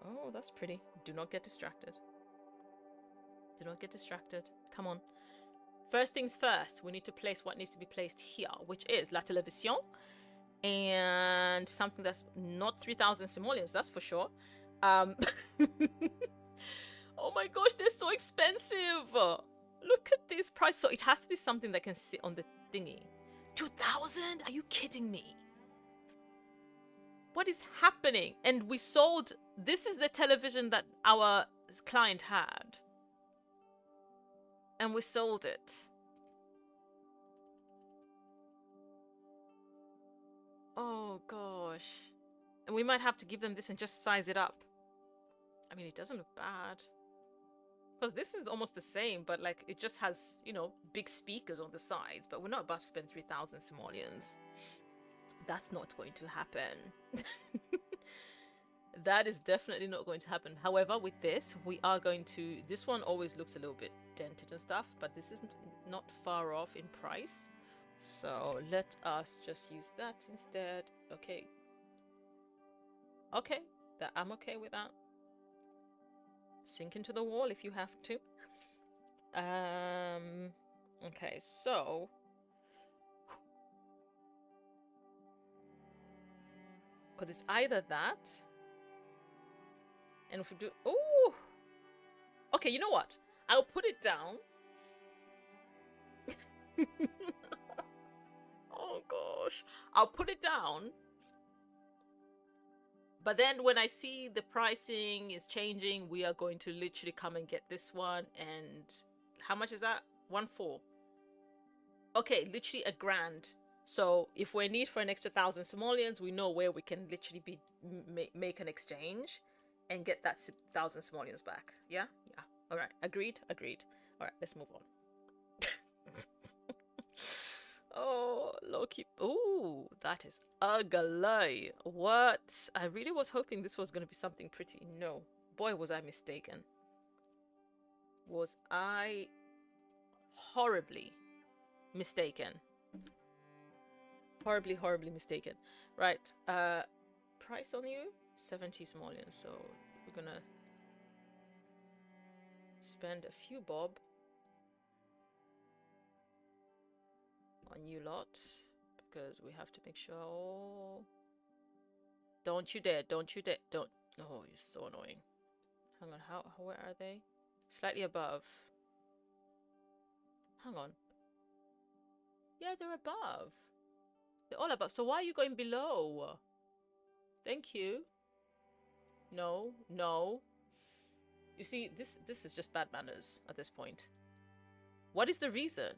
Oh, that's pretty. Do not get distracted. Do not get distracted. Come on. First things first, we need to place what needs to be placed here, which is la television and something that's not 3,000 simoleons, that's for sure. Oh my gosh, they're so expensive. Look at this price. So it has to be something that can sit on the thingy. 2,000? Are you kidding me? What is happening? And we sold, this is the television that our client had. And we sold it. Oh gosh. And we might have to give them this and just size it up. I mean, it doesn't look bad. Because this is almost the same, but like it just has, you know, big speakers on the sides. But we're not about to spend 3,000 simoleons. That's not going to happen. That is definitely not going to happen. However, with this, we are going to... This one always looks a little bit dented and stuff, but this is not far off in price. So let us just use that instead. Okay. Okay, I'm okay with that. Sink into the wall if you have to. Okay, so... Because it's either that... And if we do... Oh! Okay, you know what? I'll put it down. Oh gosh. I'll put it down. But then when I see the pricing is changing, we are going to literally come and get this one. And how much is that? 1.4. Okay, literally $1,000. So if we're in need for an extra 1,000 simoleons, we know where we can literally be make an exchange and get that 1,000 simoleons back. Yeah? Yeah. All right. Agreed? Agreed. All right, let's move on. Oh, Loki. Ooh, that is ugly. What? I really was hoping this was going to be something pretty. No. Boy, was I mistaken. Was I horribly mistaken. Horribly, horribly mistaken. Right. Price on you? 70 simoleons. So we're going to spend a few bob on you lot, because we have to make sure. Oh, don't you dare, don't you dare, don't. Oh, you're so annoying. Hang on, where are they? Slightly above. Hang on. Yeah, they're above. They're all above. So why are you going below? Thank you. No, no. You see, this is just bad manners at this point. What is the reason?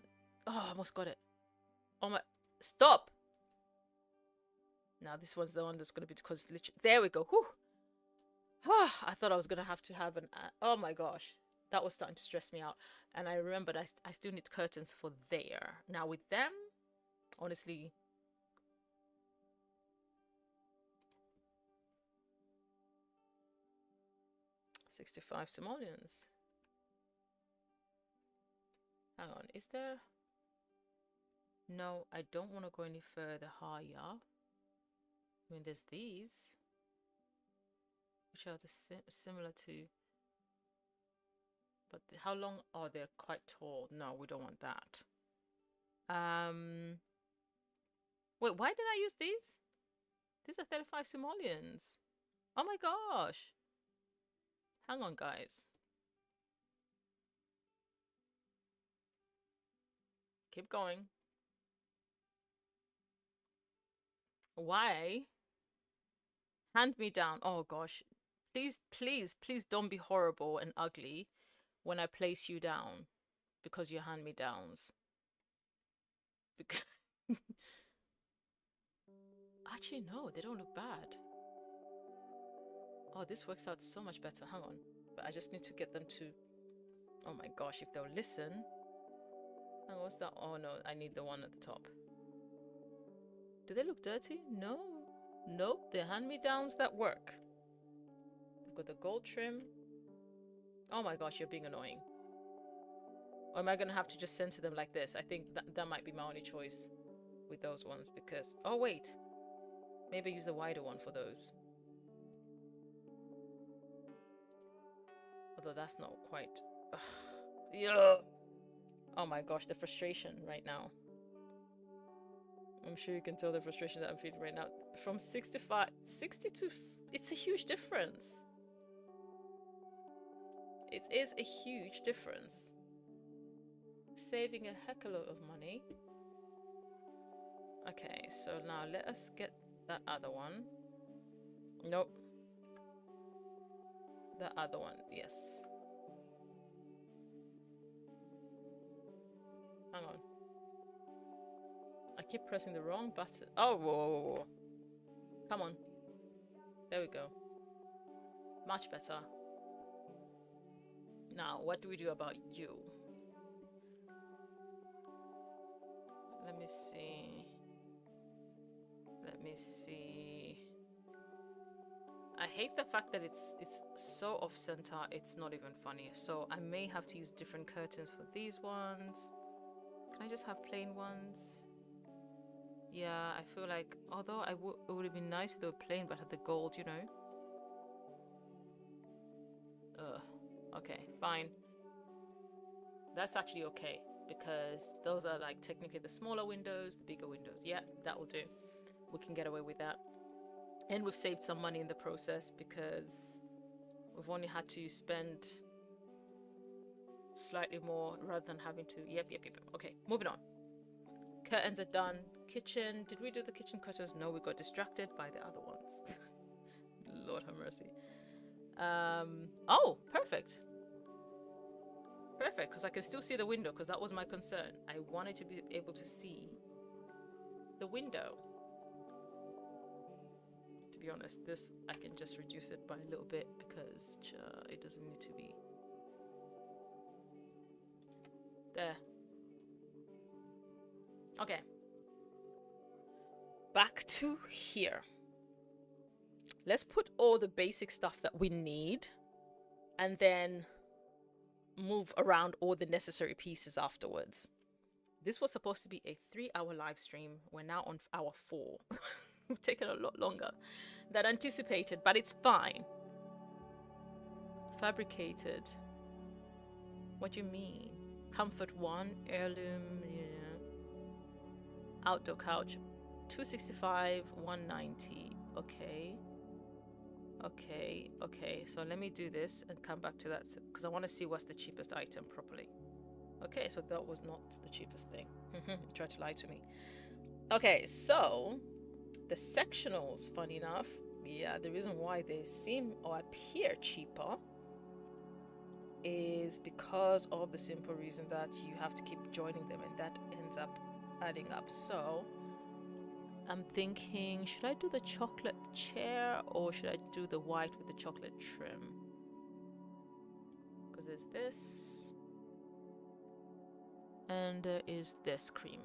Oh, I almost got it. Oh my, stop. Now this one's the one that's going to be, because literally, there we go. Whew. I thought I was going to have an, oh my gosh, that was starting to stress me out. And I remembered I still need curtains for there. Now with them, honestly, $65 simoleons. Hang on, is there? No, I don't want to go any further higher. I mean, there's these, which are the similar to, but how long? Oh, they're quite tall. No, we don't want that. Wait, why did I use these? These are 35 simoleons. Oh my gosh. Hang on, guys. Keep going. Why? Hand me down. Oh gosh. Please, please, please don't be horrible and ugly when I place you down, because you're hand-me-downs. Because actually, no, they don't look bad. Oh, this works out so much better. Hang on. But I just need to get them to... Oh my gosh, if they'll listen. Hang on, what's that? Oh no, I need the one at the top. Do they look dirty? No. Nope, they're hand-me-downs that work. got the gold trim. Oh my gosh, you're being annoying. Or am I gonna have to just center them like this? I think that might be my only choice with those ones because... Oh wait, maybe use the wider one for those. Although that's not quite... Ugh. Yeah. Oh my gosh, the frustration right now. I'm sure you can tell the frustration that I'm feeling right now. From 60 to... It's a huge difference. It is a huge difference. Saving a heck of a lot of money. Okay, so now let us get that other one. Nope. The other one, yes. Hang on. I keep pressing the wrong button. Oh, whoa, whoa, whoa. Come on. There we go. Much better. Now, what do we do about you? Let me see. Let me see. I hate the fact that it's so off center, it's not even funny. So I may have to use different curtains for these ones. Can I just have plain ones? Yeah, I feel like, although it would have been nice if they were plain but had the gold, you know. Okay, fine. That's actually okay because those are like technically the smaller windows, the bigger windows. Yeah, that will do. We can get away with that. And we've saved some money in the process because we've only had to spend slightly more rather than having to... Yep. Okay, moving on. Curtains are done. Kitchen. Did we do the kitchen curtains? No, we got distracted by the other ones. Lord have mercy. Oh, perfect. Perfect, because I can still see the window, because that was my concern. I wanted to be able to see the window. To be honest, this, I can just reduce it by a little bit because it doesn't need to be there. Okay. Back to here. Let's put all the basic stuff that we need and then move around all the necessary pieces afterwards. This was supposed to be a 3-hour live stream. We're now on hour 4. We've taken a lot longer than anticipated, but it's fine. Fabricated. What do you mean? Comfort 1, heirloom, yeah. Outdoor couch, 265, 190. Okay, so let me do this and come back to that because I want to see what's the cheapest item properly. Okay, so that was not the cheapest thing. You tried to lie to me. Okay, so the sectionals, funny enough, yeah, the reason why they seem or appear cheaper is because of the simple reason that you have to keep joining them and that ends up adding up. So I'm thinking, should I do the chocolate chair or should I do the white with the chocolate trim? Because there's this and there is this cream.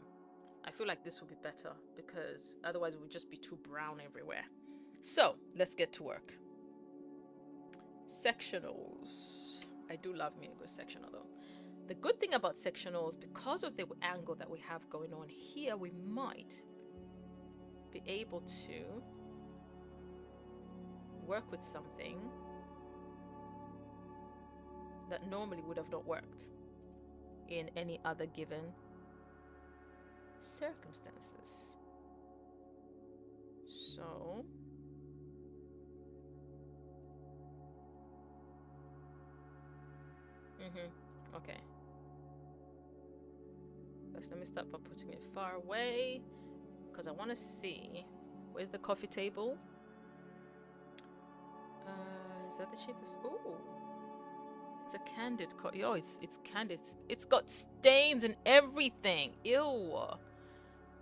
I feel like this would be better because otherwise it would just be too brown everywhere. So let's get to work. Sectionals. I do love me a good sectional though. The good thing about sectionals, because of the angle that we have going on here, we might be able to work with something that normally would have not worked in any other given circumstances. So okay, first let me start by putting it far away because I want to see where's the coffee table. Is that the cheapest? Oh, it's a candid oh, it's candid. It's got stains and everything. Ew.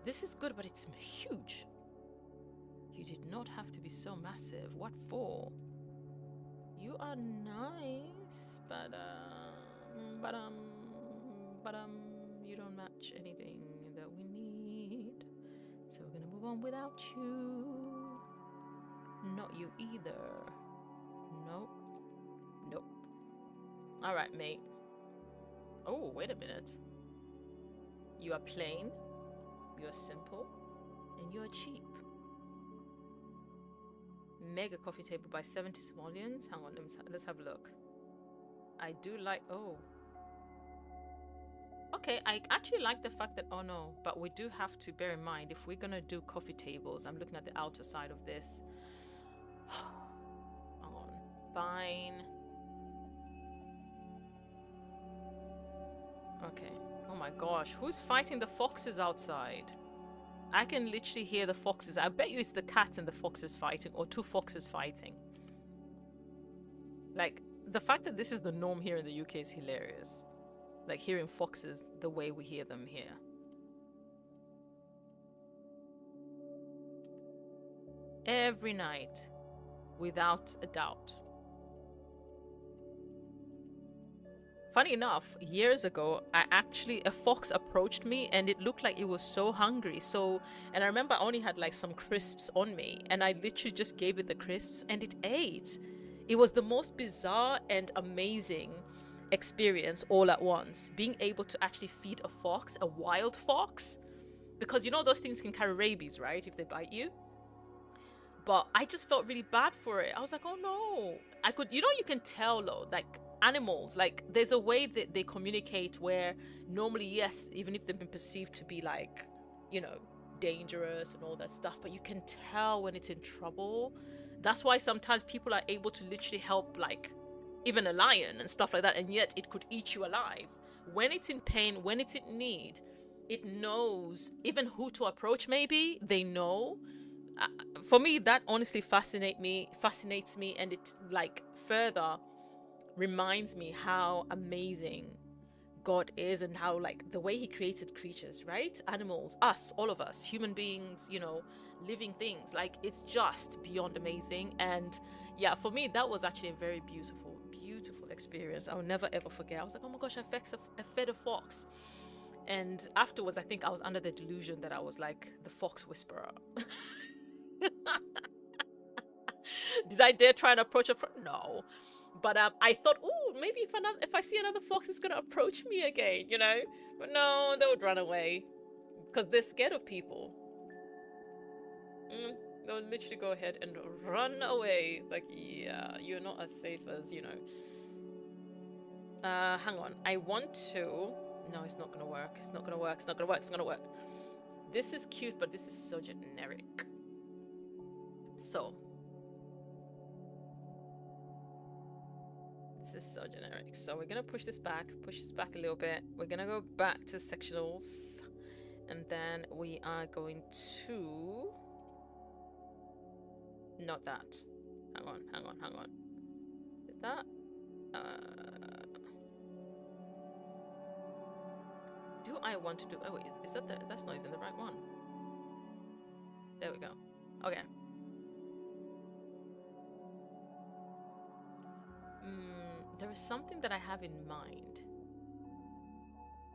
This is good, but it's huge. You did not have to be so massive. What for? You are nice, but you don't match anything that we need. So we're gonna move on without you. Not you either. Nope. All right, mate. Oh, wait a minute. You are plain, you are simple, and you are cheap. Mega coffee table by 70 simoleons. Hang on, let's have a look. I do like, oh. Okay, I actually like the fact that, oh no, but we do have to bear in mind if we're gonna do coffee tables, I'm looking at the outer side of this. Hang on, fine. Okay, oh my gosh, who's fighting the foxes outside? I can literally hear the foxes. I bet you it's the cat and the foxes fighting, or two foxes fighting. Like, the fact that this is the norm here in the UK is hilarious. Like, hearing foxes the way we hear them here. Every night, without a doubt. Funny enough, years ago, a fox approached me and it looked like it was so hungry. And I remember I only had like some crisps on me and I literally just gave it the crisps and it ate. It was the most bizarre and amazing experience all at once. Being able to actually feed a fox, a wild fox, because you know those things can carry rabies, right? If they bite you. But I just felt really bad for it. I was like, oh no. You can tell though, like animals, like there's a way that they communicate where normally, yes, even if they've been perceived to be like, dangerous and all that stuff, but you can tell when it's in trouble. That's why sometimes people are able to literally help, like even a lion and stuff like that, and yet it could eat you alive. When it's in pain, when it's in need, it knows even who to approach. Maybe they know. For me, that honestly fascinates me, and it like further reminds me how amazing God is and how like the way he created creatures, right? Animals, us, all of us, human beings, living things, like it's just beyond amazing. And yeah, for me that was actually a very beautiful experience. I'll never ever forget. I was like, oh my gosh, I fed a fox. And afterwards I think I was under the delusion that I was like the fox whisperer. Did I dare try and approach a no, but I thought, oh, maybe if I see another fox, it's gonna approach me again, But no, they would run away because they're scared of people. They'll literally go ahead and run away. Like, yeah, you're not as safe as hang on. I want to. No, it's not gonna work. It's not gonna work. It's not gonna work. It's not gonna work. This is cute, but this is so generic. So. This is so generic. So we're gonna push this back a little bit. We're gonna go back to sectionals, and then we are going to not that. Hang on. Did that? Do I want to do? Oh wait, is that that's not even the right one. There we go. Okay. There is something that I have in mind,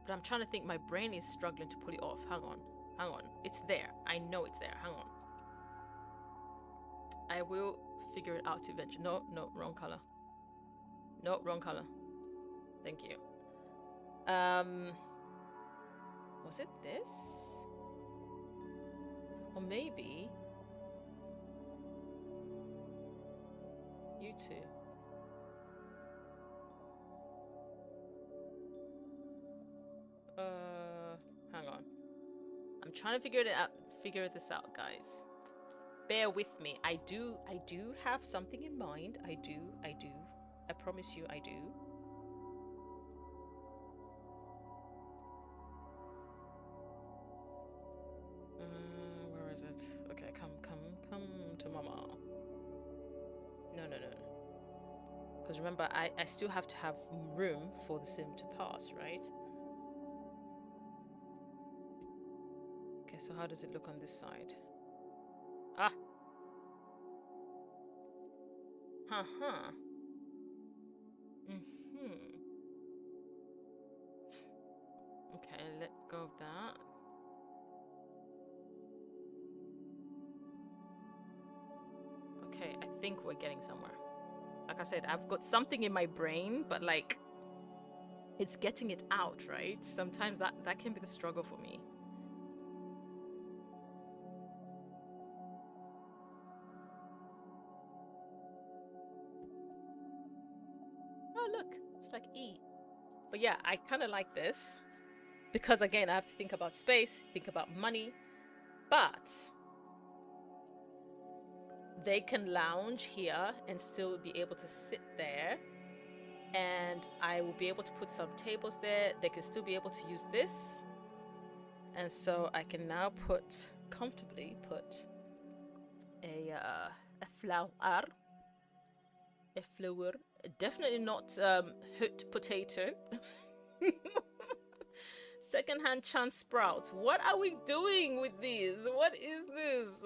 but I'm trying to think. My brain is struggling to pull it off. Hang on. It's there. I know it's there. Hang on. I will figure it out eventually. No, wrong color. No, wrong color. Thank you. Was it this? Or maybe you two. Hang on. I'm trying to figure this out, guys. Bear with me. I do have something in mind. I do. I promise you I do. Where is it? Okay, come to mama. No. Because remember, I still have to have room for the sim to pass, right? Okay, so how does it look on this side? Ah. Haha. Okay, let go of that. Okay, I think we're getting somewhere. Like I said, I've got something in my brain, but like It's getting it out, right? Sometimes that can be the struggle for me. Oh, look, it's like E. But yeah, I kind of like this because again, I have to think about space, think about money, but they can lounge here and still be able to sit there. And I will be able to put some tables there. They can still be able to use this. And so I can now comfortably put a flower. A flower. Definitely not hot potato. Secondhand chance sprouts. What are we doing with these? What is this?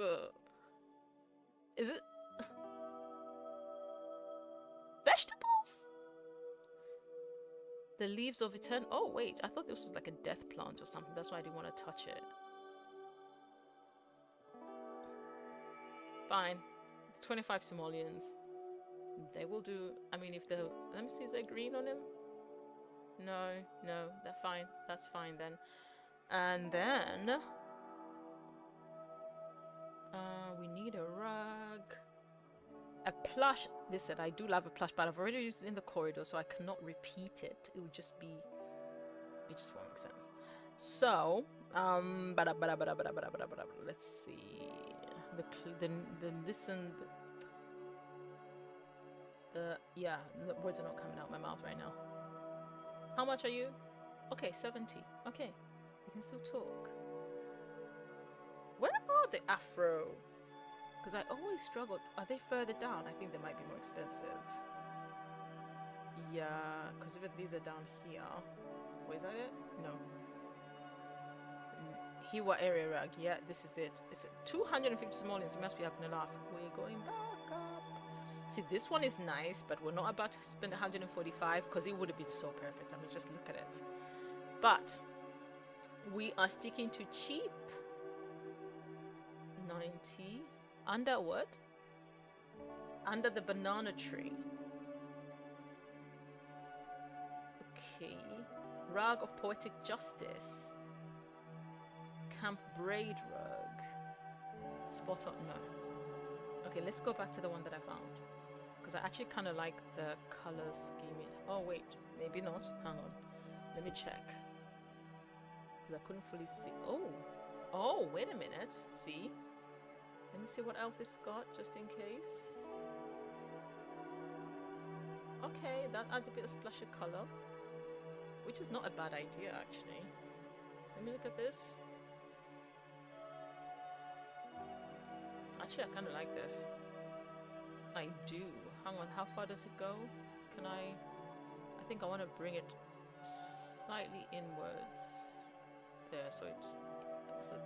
Is it vegetables? The leaves of eternal. Oh wait, I thought this was like a death plant or something. That's why I didn't want to touch it. Fine. It's 25 simoleons. They will do. I mean, if the let me see, is there green on him? No, they're fine. That's fine then. And then we need a rug. A plush. Listen, I do love a plush, but I've already used it in the corridor, so I cannot repeat it. It would just be. It just won't make sense. So, let's see. Yeah, the words are not coming out my mouth right now. How much are you? Okay, 70. Okay, we can still talk. Where are the afro? Because I always struggled. Are they further down? I think they might be more expensive. Yeah, because even these are down here. Wait, is that it? No. Hiwa area rug. Yeah, this is it. It's 250 simoleons. You must be having a laugh. We're going back up. See, this one is nice, but we're not about to spend 145 because it would have been so perfect. I mean, just look at it. But we are sticking to cheap. 90. Under what? Under the banana tree. Okay. Rug of Poetic Justice. Camp Braid Rug. Spot on. No. Okay, let's go back to the one that I found. Because I actually kind of like the color scheme. Oh, wait. Maybe not. Hang on. Let me check. Because I couldn't fully see. Oh. Oh, wait a minute. See? Let me see what else it's got, just in case. Okay, that adds a bit of splash of color. Which is not a bad idea, actually. Let me look at this. Actually, I kind of like this. I do. Hang on, how far does it go? Can I think I want to bring it slightly inwards. There, so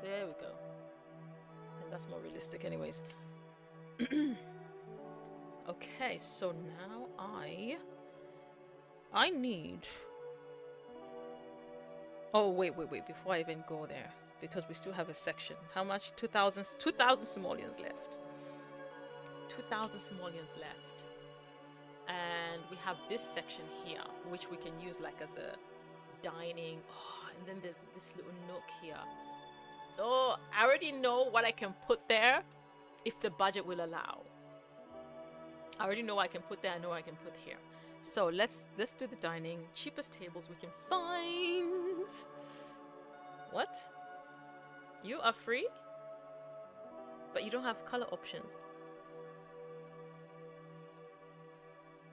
there we go. And that's more realistic anyways. Okay, so now I need... Oh, wait, before I even go there, because we still have a section. How much? 2,000 simoleons left. 2,000 simoleons left. And we have this section here, which we can use like as a dining. Oh, and then there's this little nook here. Oh, I already know what I can put there if the budget will allow. I already know what I can put there. I know what I can put here. So let's do the dining. Cheapest tables we can find. What? You are free? But you don't have color options.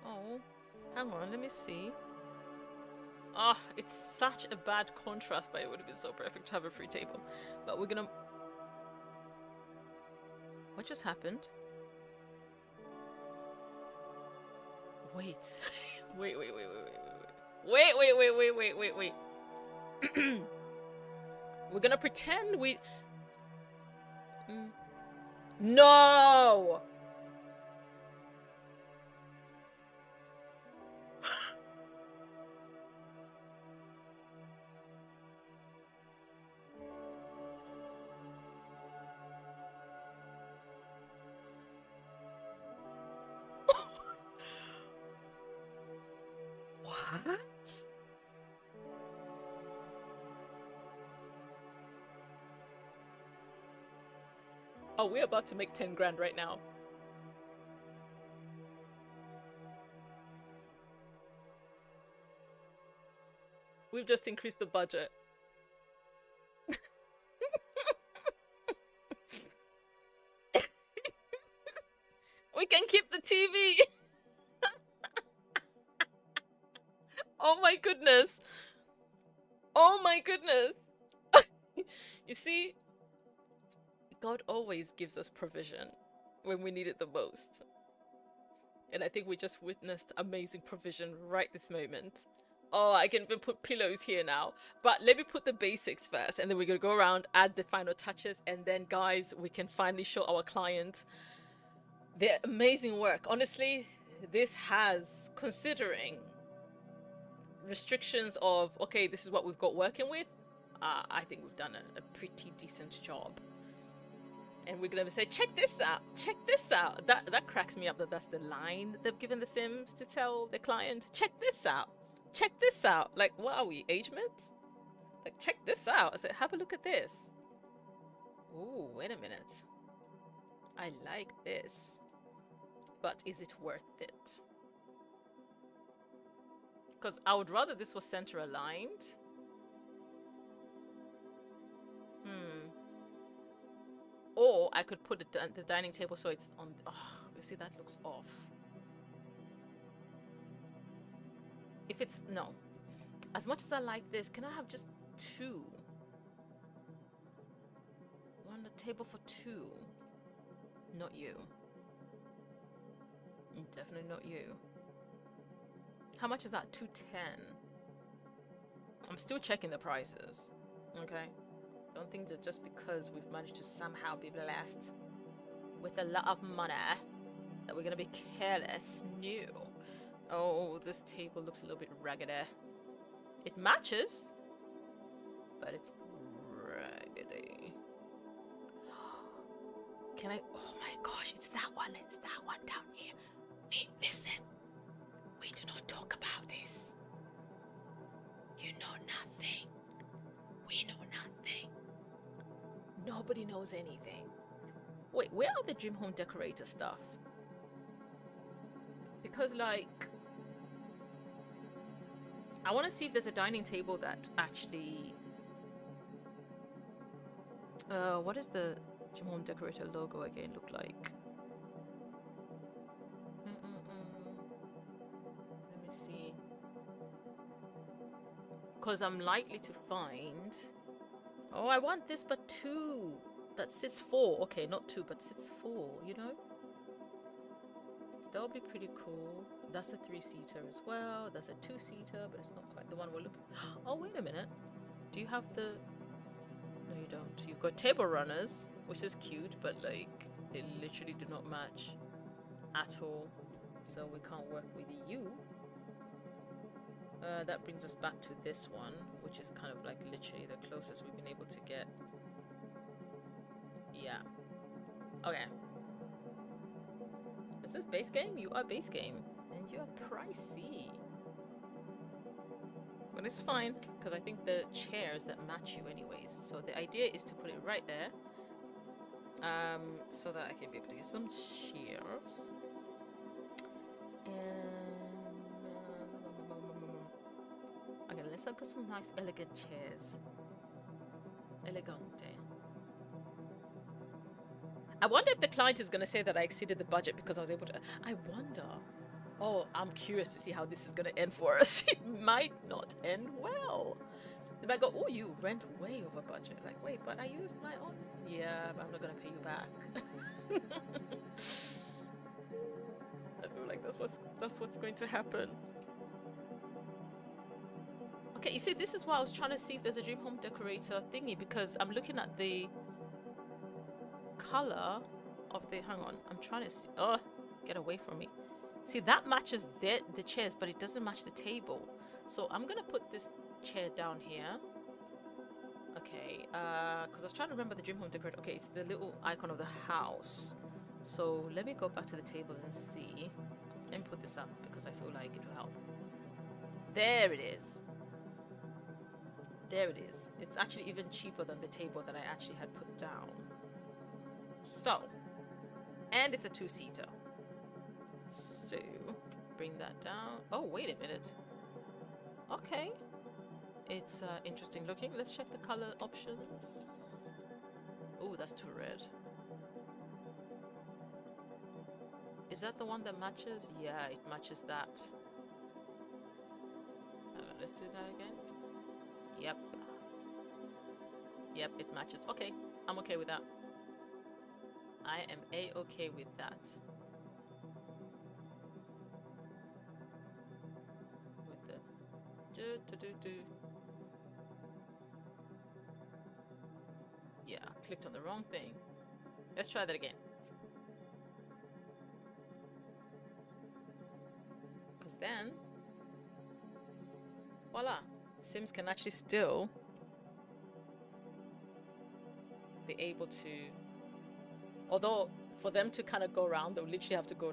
Oh, hang on, let me see. Oh, it's such a bad contrast, but it would have been so perfect to have a free table. But we're gonna... What just happened? Wait. Wait. We're gonna pretend we... No! What? Oh, we're about to make 10 grand right now. We've just increased the budget. We can keep the TV. Oh my goodness. Oh my goodness. You see, God always gives us provision when we need it the most. And I think we just witnessed amazing provision right this moment. Oh, I can even put pillows here now. But let me put the basics first, and then we're going to go around, add the final touches, and then, guys, we can finally show our client their amazing work. Honestly, this has, considering restrictions of, okay, this is what we've got working with, I think we've done a pretty decent job. And we're gonna say, check this out, check this out. That cracks me up that that's the line they've given the Sims to tell the client. Check this out, check this out. Like, what are we, age mates? Like, check this out. I said, have a look at this. Ooh, wait a minute. I like this, but is it worth it? Because I would rather this was center aligned. Or I could put the dining table so it's on. Oh, you see, that looks off. If it's, no. As much as I like this, can I have just two? One table for two. Not you. Definitely not you. How much is that? 210. I'm still checking the prices. Okay. Don't think that just because we've managed to somehow be blessed with a lot of money that we're gonna be careless. No. Oh, this table looks a little bit raggedy. It matches, but it's raggedy. Can I? Oh my gosh, it's that one. It's that one down here. Hey, listen. We do not talk about this. You know nothing. We know nothing. Nobody knows anything. Wait, where are the dream home decorator stuff? Because, like, I want to see if there's a dining table that actually... what does the dream home decorator logo again look like? Let me see. Because I'm likely to find... Oh, I want this, but two. That sits four. Okay, not two, but sits four, you know? That would be pretty cool. That's a 3-seater as well. That's a 2-seater, but it's not quite the one we're looking... Oh, wait a minute. Do you have the... No, you don't. You've got table runners, which is cute, but, like, they literally do not match at all. So we can't work with you. That brings us back to this one, which is kind of like literally the closest we've been able to get. Yeah. Okay. Is this base game? You are base game. And you are pricey. But it's fine, because I think the chairs that match you anyways. So the idea is to put it right there. So that I can be able to get some chairs. Okay, let's look at some nice elegant chairs. Elegante. I wonder if the client is going to say that I exceeded the budget because I was able to... I wonder. Oh, I'm curious to see how this is going to end for us. It might not end well. They might go, oh, you went way over budget. Like, wait, but I used my own... Yeah, but I'm not going to pay you back. I feel like that's what's going to happen. Okay, you see, this is why I was trying to see if there's a dream home decorator thingy, because I'm looking at the color of the... Hang on, I'm trying to see... Oh, get away from me. See, that matches the chairs, but it doesn't match the table. So I'm going to put this chair down here. Okay, because I was trying to remember the dream home decorator. Okay, it's the little icon of the house. So let me go back to the tables and see. Let me put this up because I feel like it will help. There it is. There it is. It's actually even cheaper than the table that I actually had put down. So, and it's a two-seater. So, bring that down. Oh, wait a minute. Okay. It's interesting looking. Let's check the color options. Oh, that's too red. Is that the one that matches? Yeah, it matches that. Let's do that again. Yep. Yep, it matches. Okay, I'm okay with that. I am a-okay with that. With the Yeah, clicked on the wrong thing. Let's try that again. Because then, voila, Sims can actually still be able to, although for them to kind of go around, they'll literally have to go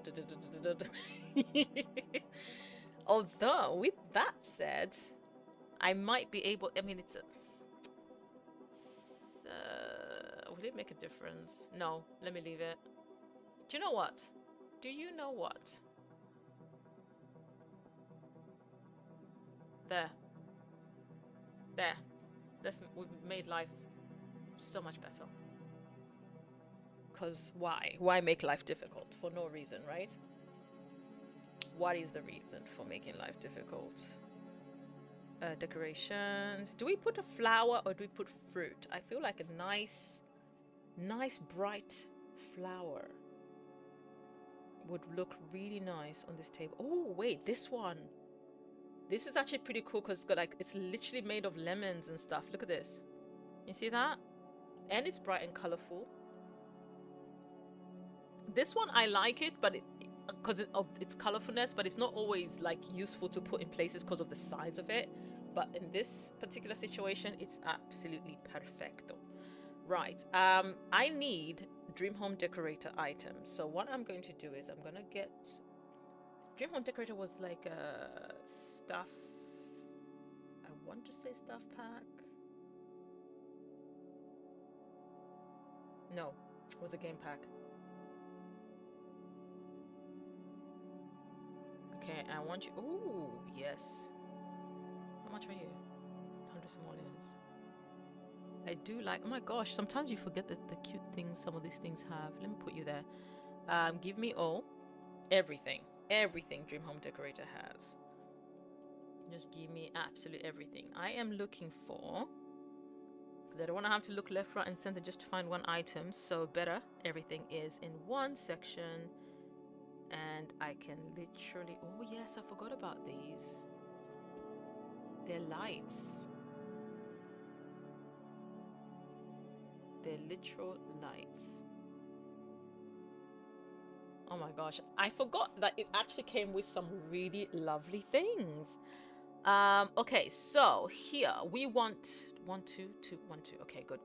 although with that said, I might be able, I mean, will it make a difference? No, let me leave it. Do you know what? Do you know what? There. We've made life so much better. Because why? Why make life difficult? For no reason, right? What is the reason for making life difficult? Decorations. Do we put a flower or do we put fruit? I feel like a nice bright flower would look really nice on this table. Oh, wait, this one. This is actually pretty cool because it's literally made of lemons and stuff. Look at this. You see that? And it's bright and colorful. This one, I like it, but because of its colorfulness, but it's not always like useful to put in places because of the size of it. But in this particular situation, it's absolutely perfecto. Right. I need Dream Home Decorator items. So what I'm going to do is I'm gonna get Dream Home Decorator was like a stuff. I want to say stuff pack. No, it was a game pack. Okay, I want you. Ooh, yes. How much are you? 100 simoleons. I do like. Oh my gosh! Sometimes you forget the cute things some of these things have. Let me put you there. Give me all, everything Dream Home Decorator has. Just give me absolute everything. I am looking for. Because I don't want to have to look left, right, and center just to find one item. So better, everything is in one section. And I can literally, oh yes, I forgot about these. They're lights. They're literal lights. Oh my gosh, I forgot that it actually came with some really lovely things. Okay, so here we want 1, 2, 2, 1, 2. Okay, good.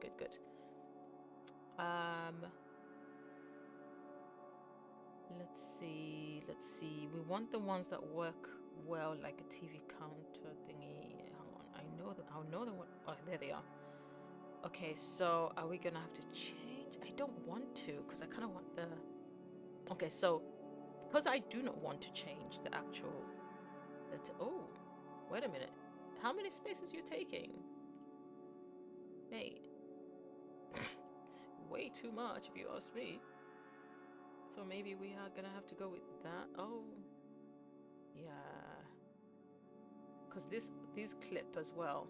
Let's see. We want the ones that work well, like a TV counter thingy. Hang on, I know them. Oh, there they are. Okay, so are we gonna have to change? I don't want to, because I kind of want the. Okay, so because I do not want to change the actual. Oh, wait a minute. How many spaces are you taking? Hey, way too much if you ask me. So maybe we are gonna have to go with that. Oh, yeah. Because these clip as well.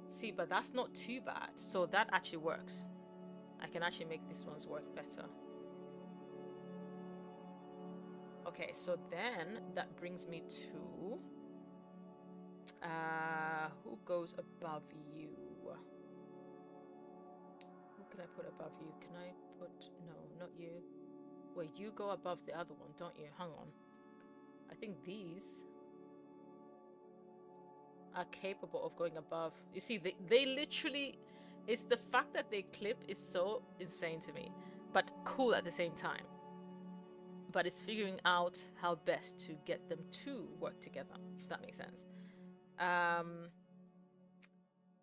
See, but that's not too bad. So that actually works. I can actually make these ones work better. Okay, so then that brings me to who goes above you? Who can I put above you? Can I put, no, not you. Wait, you go above the other one, don't you? Hang on. I think these are capable of going above. You see, they literally, it's the fact that they clip is so insane to me, but cool at the same time. But it's figuring out how best to get them to work together, if that makes sense.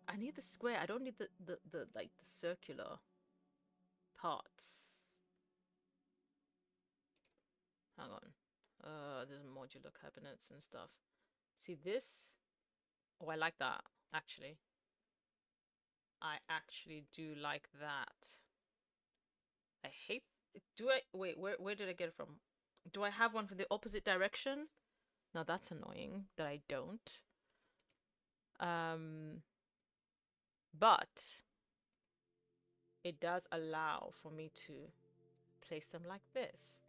I need the square. I don't need the like the circular parts. Hang on. There's modular cabinets and stuff. See this? Oh, I like that, actually. I actually do like that. I hate... Do I... Wait, where did I get it from? Do I have one from the opposite direction? Now that's annoying that I don't. But it does allow for me to place them like this.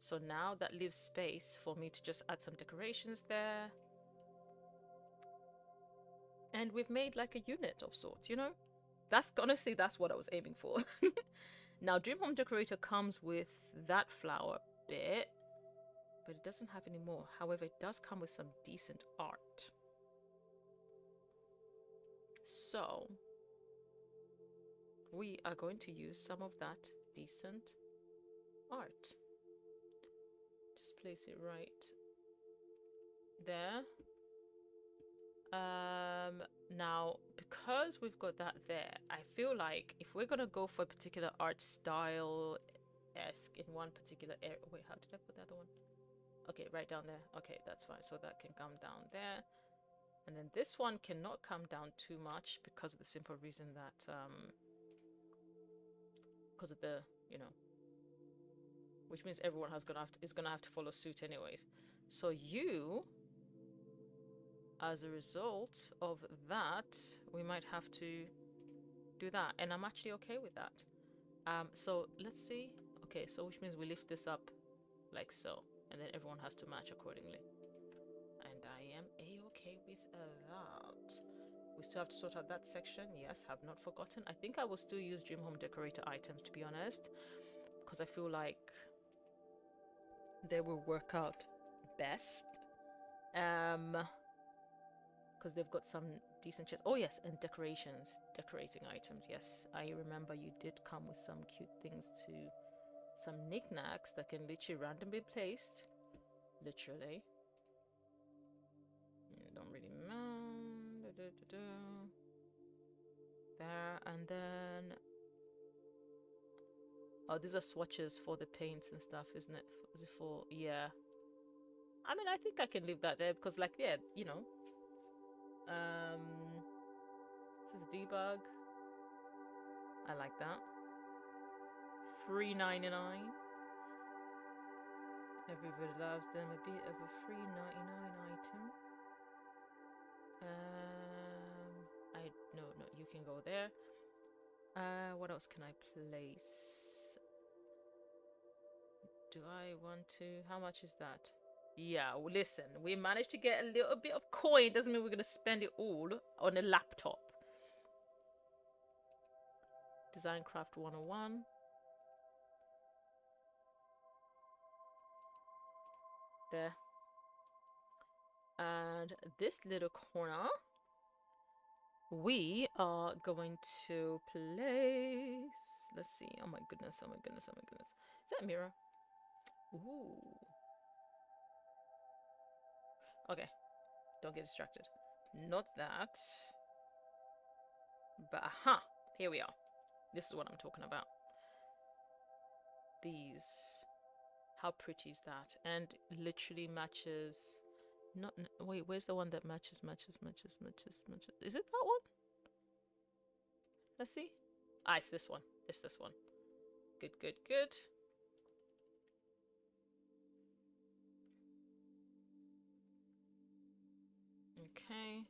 So now that leaves space for me to just add some decorations there. And we've made like a unit of sorts, you know? That's honestly, that's what I was aiming for. Now, Dream Home Decorator comes with that flower bit, but it doesn't have any more. However, it does come with some decent art. So we are going to use some of that decent art. Just place it right there. Now, because we've got that there, I feel like if we're gonna go for a particular art style-esque in one particular area... Wait, how did I put the other one? Okay, right down there. Okay, that's fine. So that can come down there. And then this one cannot come down too much because of the simple reason that, because of the, you know, which means everyone is gonna have to follow suit anyways. So you... as a result of that, we might have to do that, and I'm actually okay with that. So let's see. Okay, so which means we lift this up like so, and then everyone has to match accordingly, and I am a-okay with that. We still have to sort out that section. Yes, have not forgotten. I think I will still use Dream Home Decorator items, to be honest, because I feel like they will work out best. Because they've got some decent chairs. Oh yes, and decorations, decorating items. Yes, I remember you did come with some cute things too. Some knickknacks that can literally randomly be placed. Literally. Don't really mind. There, and then... oh, these are swatches for the paints and stuff, isn't it? Is it for... yeah. I mean, I think I can leave that there because, like, yeah, you know. This is debug. I like that. Free 99. Everybody loves them. A bit of a free 99 item. No, you can go there. What else can I place? Do I want to? How much is that? Yeah, well, listen, we managed to get a little bit of coin. Doesn't mean we're gonna spend it all on a laptop. Design Craft 101. There. And this little corner, we are going to place... let's see. Oh my goodness, oh my goodness, oh my goodness. Is that a mirror? Ooh. Okay, don't get distracted. Not that. But aha, here we are. This is what I'm talking about. These. How pretty is that? And literally matches... not... wait, where's the one that matches? Is it that one? Let's see. Ah, it's this one. It's this one. Good, good, good. Okay.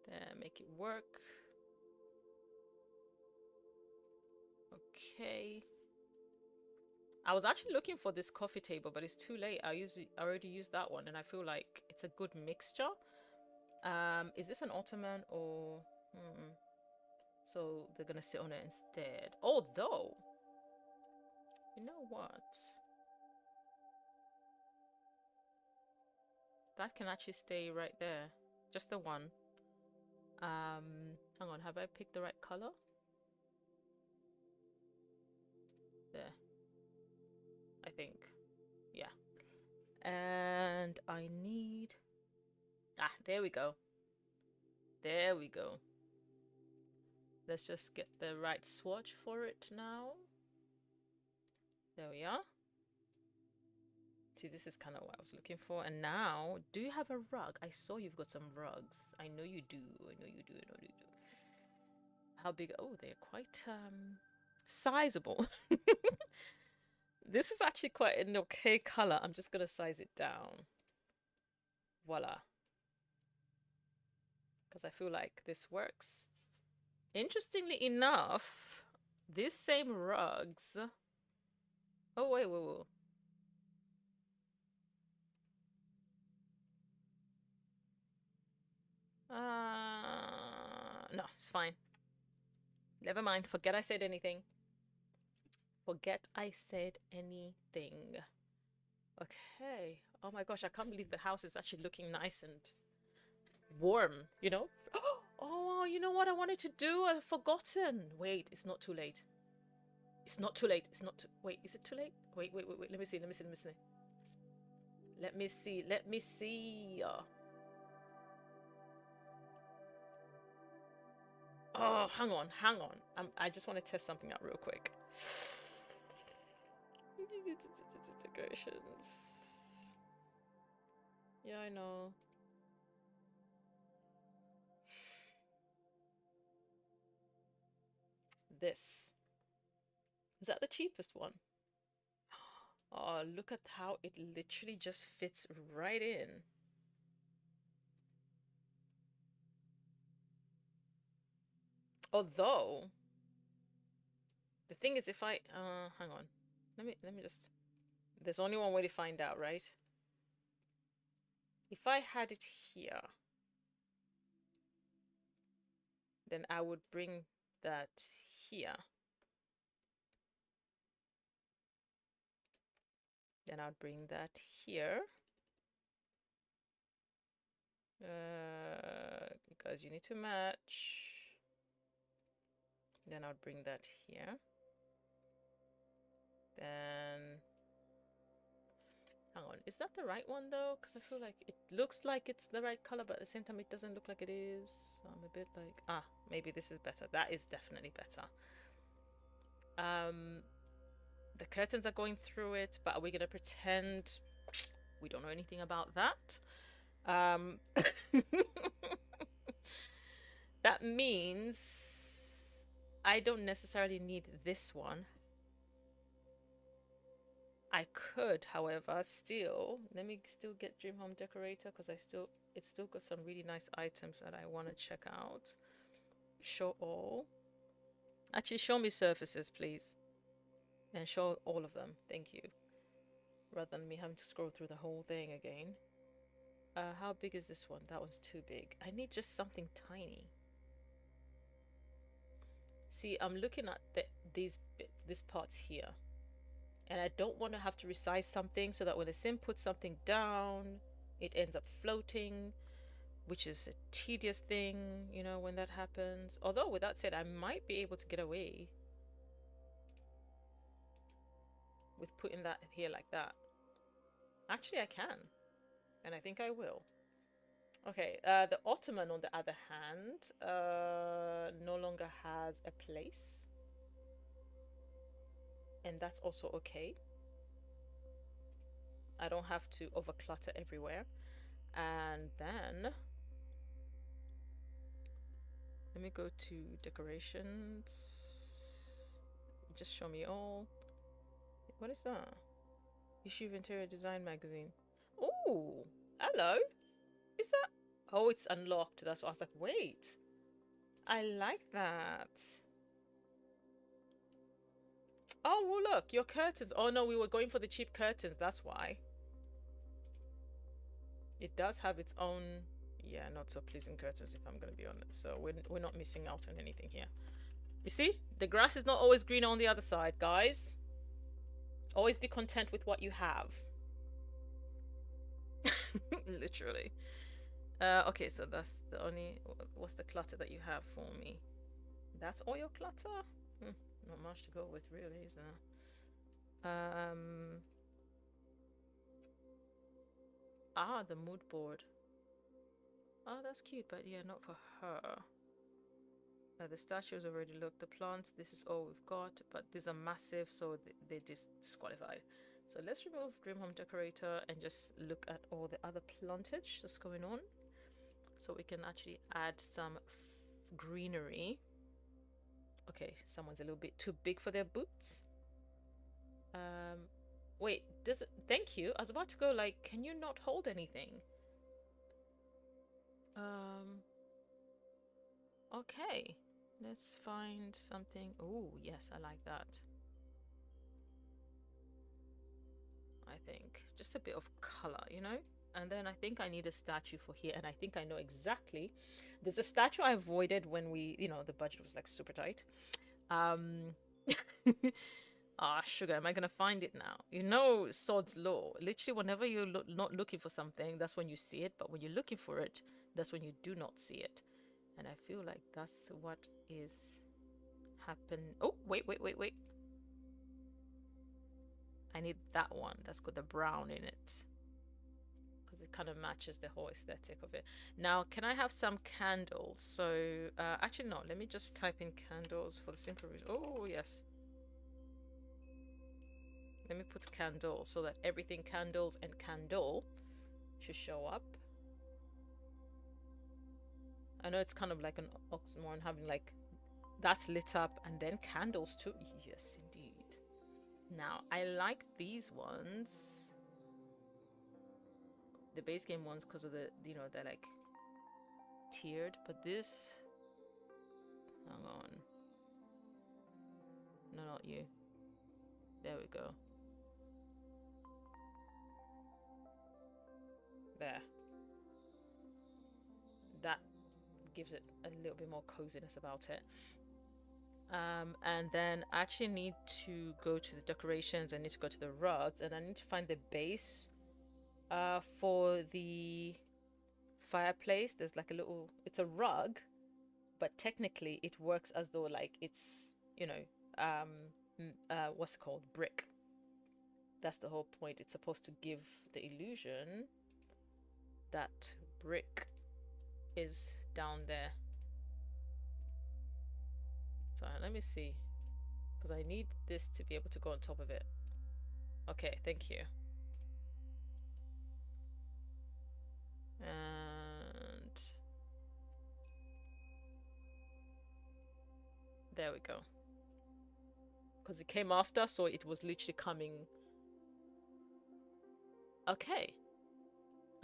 There, make it work. Okay. I was actually looking for this coffee table, but it's too late. I already used that one, and I feel like it's a good mixture. Is this an ottoman or... so they're gonna sit on it instead. Although, you know what? That can actually stay right there. Just the one. Hang on, have I picked the right color? And I need... Ah, there we go. There we go. Let's just get the right swatch for it now. There we are. See, this is kind of what I was looking for. And now, do you have a rug? I saw you've got some rugs. I know you do. I know you do. I know you do. How big? Oh, they're quite sizable. This is actually quite an okay color. I'm just going to size it down. Voila. Because I feel like this works. Interestingly enough, these same rugs... Oh, wait. No, it's fine. Never mind. Forget I said anything. Forget I said anything. Okay. Oh my gosh, I can't believe the house is actually looking nice and warm, you know? Oh, you know what I wanted to do? I've forgotten. Wait, it's not too late. It's not too late. It's not too... Wait, is it too late? Wait. Let me see. Let me see. Oh, hang on. I just want to test something out real quick. Decorations. Yeah, I know. This. Is that the cheapest one? Oh, look at how it literally just fits right in. Although, the thing is, if I hang on, let me just... There's only one way to find out, right? If I had it here, then I would bring that here. Then I'd bring that here. Because you need to match. Then I'll bring that here. Then, hang on, is that the right one though? Because I feel like it looks like it's the right color, but at the same time it doesn't look like it is. So I'm a bit like, maybe this is better. That is definitely better. The curtains are going through it, but are we gonna pretend we don't know anything about that? That means I don't necessarily need this one. I could, however, let me still get Dream Home Decorator because it's still got some really nice items that I want to check out. Show all. Actually, show me surfaces, please. And show all of them. Thank you. Rather than me having to scroll through the whole thing again. How big is this one? That one's too big. I need just something tiny. See, I'm looking at these parts here. And I don't want to have to resize something so that when the sim puts something down, it ends up floating, which is a tedious thing, you know, when that happens. Although, with that said, I might be able to get away with putting that here like that. Actually, I can. And I think I will. Okay, the ottoman, on the other hand, no longer has a place. And that's also okay. I don't have to overclutter everywhere. And then let me go to decorations. Just show me all. What is that? Issue of Interior Design magazine. Oh, hello. Is that... Oh, it's unlocked. That's what I was like, wait. I like that. Oh, well, look, your curtains. Oh, no, we were going for the cheap curtains. That's why. It does have its own, yeah, not so pleasing curtains, if I'm going to be honest. So we're not missing out on anything here. You see? The grass is not always green on the other side, guys. Always be content with what you have. Literally. Okay, so that's the only... What's the clutter that you have for me? That's all your clutter? Not much to go with, really, is there? Ah, the mood board. Oh, that's cute, but yeah, not for her. The statues already look. The plants, this is all we've got, but these are massive, so they're disqualified. So let's remove Dream Home Decorator and just look at all the other plantage that's going on, so we can actually add some greenery. Okay, someone's a little bit too big for their boots. Wait, does it? Thank you. I was about to go like, can you not hold anything? Okay. Let's find something. Oh, yes, I like that. I think just a bit of color, you know? And then I think I need a statue for here, and I think I know exactly. There's a statue I avoided when we, you know, the budget was like super tight. Ah, sugar, am I gonna find it now? You know, Sod's Law. Literally, whenever you're not looking for something, that's when you see it. But when you're looking for it, that's when you do not see it. And I feel like that's what is happening. Oh, wait. I need that one. That's got the brown in it, because it kind of matches the whole aesthetic of it. Now, can I have some candles? So, actually, no. Let me just type in candles for the simple reason. Oh, yes. Let me put candle so that everything candles and candle should show up. I know it's kind of like an oxymoron having like that's lit up and then candles too. Yes, indeed. Now, I like these ones. The base game ones because of the, you know, they're like tiered. But this... Hang on. No, not you. There we go. There. That gives it a little bit more coziness about it. And then I actually need to go to the decorations. I need to go to the rugs, and I need to find the base for the fireplace. There's like a little, it's a rug, but technically it works as though like it's, you know, what's it called, brick. That's the whole point. It's supposed to give the illusion that brick is down there. So let me see, because I need this to be able to go on top of it. Okay, thank you. And there we go. Because it came after, so it was literally coming. Okay.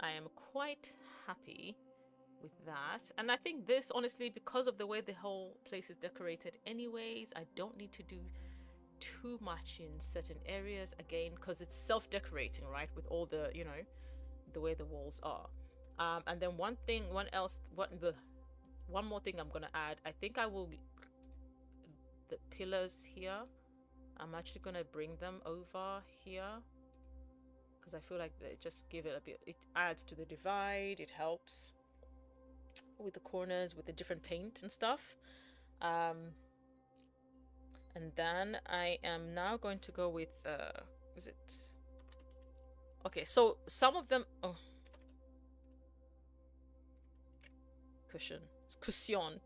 I am quite happy with that. And I think this, honestly, because of the way the whole place is decorated anyways, I don't need to do too much in certain areas, again, because it's self-decorating, right, with all the, you know, the way the walls are. And then one more thing I'm gonna add, I think I will, the pillars here, I'm actually gonna bring them over here, because I feel like they just give it a bit, it adds to the divide, it helps with the corners, with the different paint and stuff. And then I am now going to go with, is it? Okay, so some of them, oh. Cushion. It's cushion.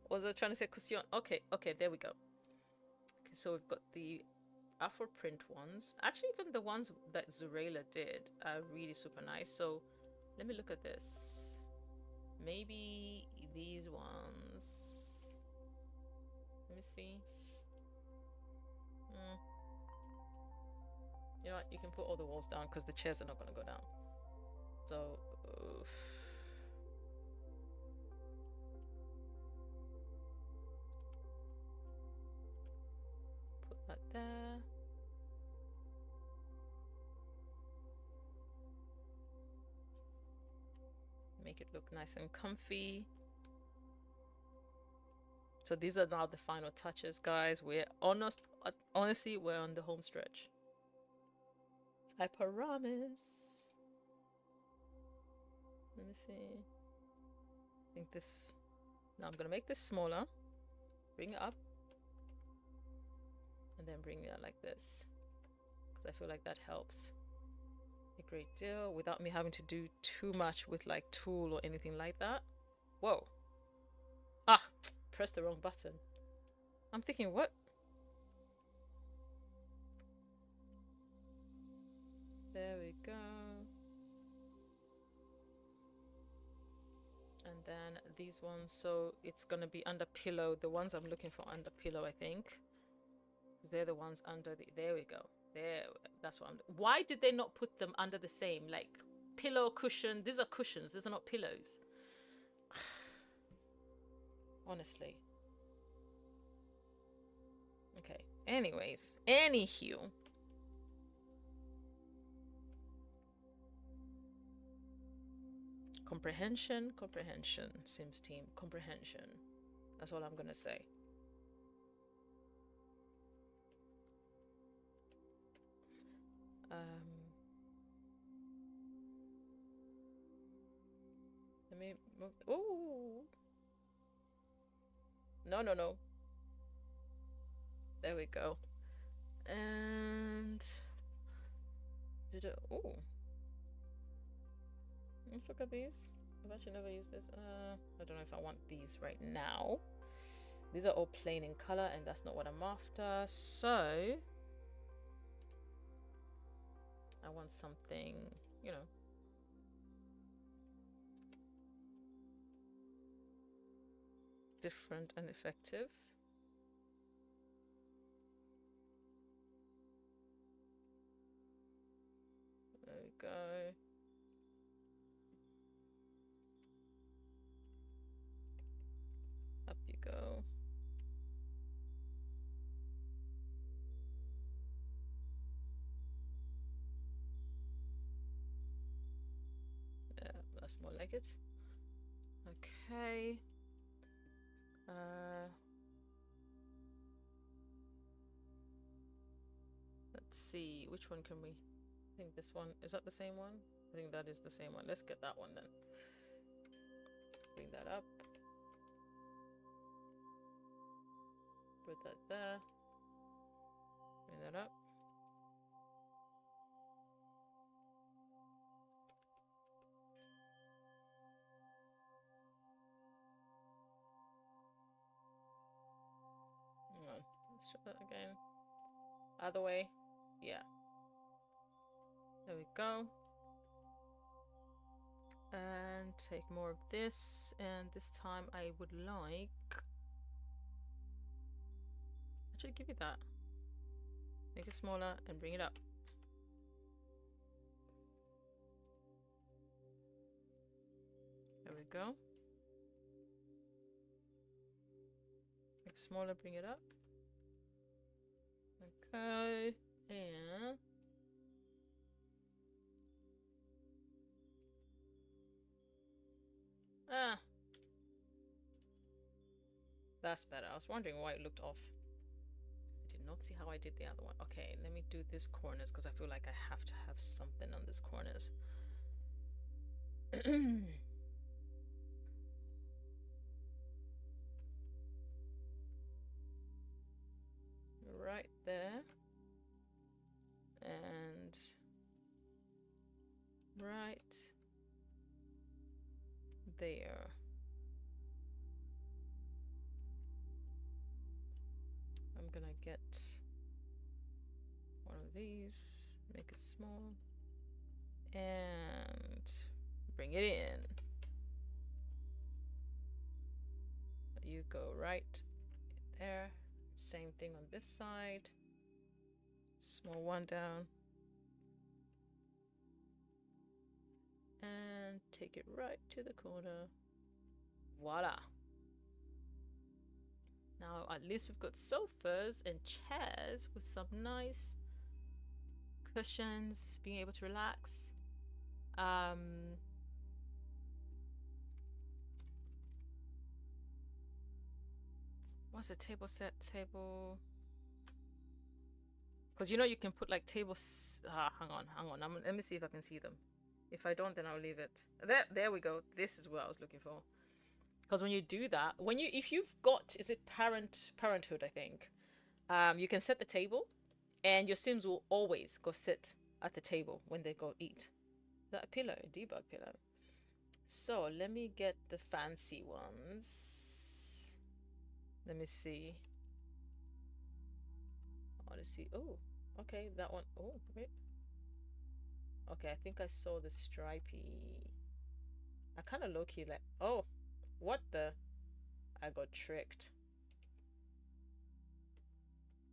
Was I trying to say cushion? Okay, there we go. Okay, so we've got the Afro print ones. Actually, even the ones that Zurela did are really super nice. So let me look at this. Maybe these ones. Let me see. You know what? You can put all the walls down because the chairs are not going to go down. So, put that there. Make it look nice and comfy. So these are now the final touches, guys. We're honestly, we're on the home stretch. I promise. Let me see. I think this, now I'm gonna make this smaller, bring it up, and then bring it out like this, because I feel like that helps. a great deal without me having to do too much with like tool or anything like that. Whoa. Ah, pressed the wrong button. I'm thinking, what? There we go. And then these ones, so it's gonna be under pillow. The ones I'm looking for under pillow, I think. Because they're the ones under the, there we go. There, that's what I'm, why did they not put them under the same, like pillow, cushion? These are cushions, these are not pillows. Honestly. Okay, anyways, anywho. Comprehension, Sims team, comprehension. That's all I'm gonna say. Let me move. Oh, no. There we go. And oh, let's look at these. I've actually never used this. I don't know if I want these right now. These are all plain in color, and that's not what I'm after. So I want something, you know, different and effective. There we go. Up you go. Yeah, that's more like it. Okay. Let's see, which one can we? I think this one, is that the same one? I think that is the same one. Let's get that one then. Bring that up. Put that there. Bring that up. Hang on. Let's try that again. Other way. Yeah. There we go. And take more of this. And this time I would like... Actually, give you that. Make it smaller and bring it up. There we go. Make it smaller, bring it up. Okay. And... Ah. That's better. I was wondering why it looked off. I did not see how I did the other one. Okay, let me do this corners because I feel like I have to have something on this corners. Right there. And right there. I'm gonna get one of these, make it small, and bring it in. You go right there. Same thing on this side. Small one down. And take it right to the corner. Voila. Now at least we've got sofas and chairs with some nice cushions, being able to relax. What's the table set? Table, because you know you can put like tables. Hang on. Let me see if I can see them. If I don't, then I'll leave it. There we go. This is what I was looking for. Because when you do that, if you've got, is it parenthood, I think, you can set the table, and your Sims will always go sit at the table when they go eat. Is that a pillow? A debug pillow. So let me get the fancy ones. Let me see. I want to see. Oh, okay, that one. Oh, wait. Okay, I think I saw the stripy. I kind of low-key like, oh, what the? I got tricked.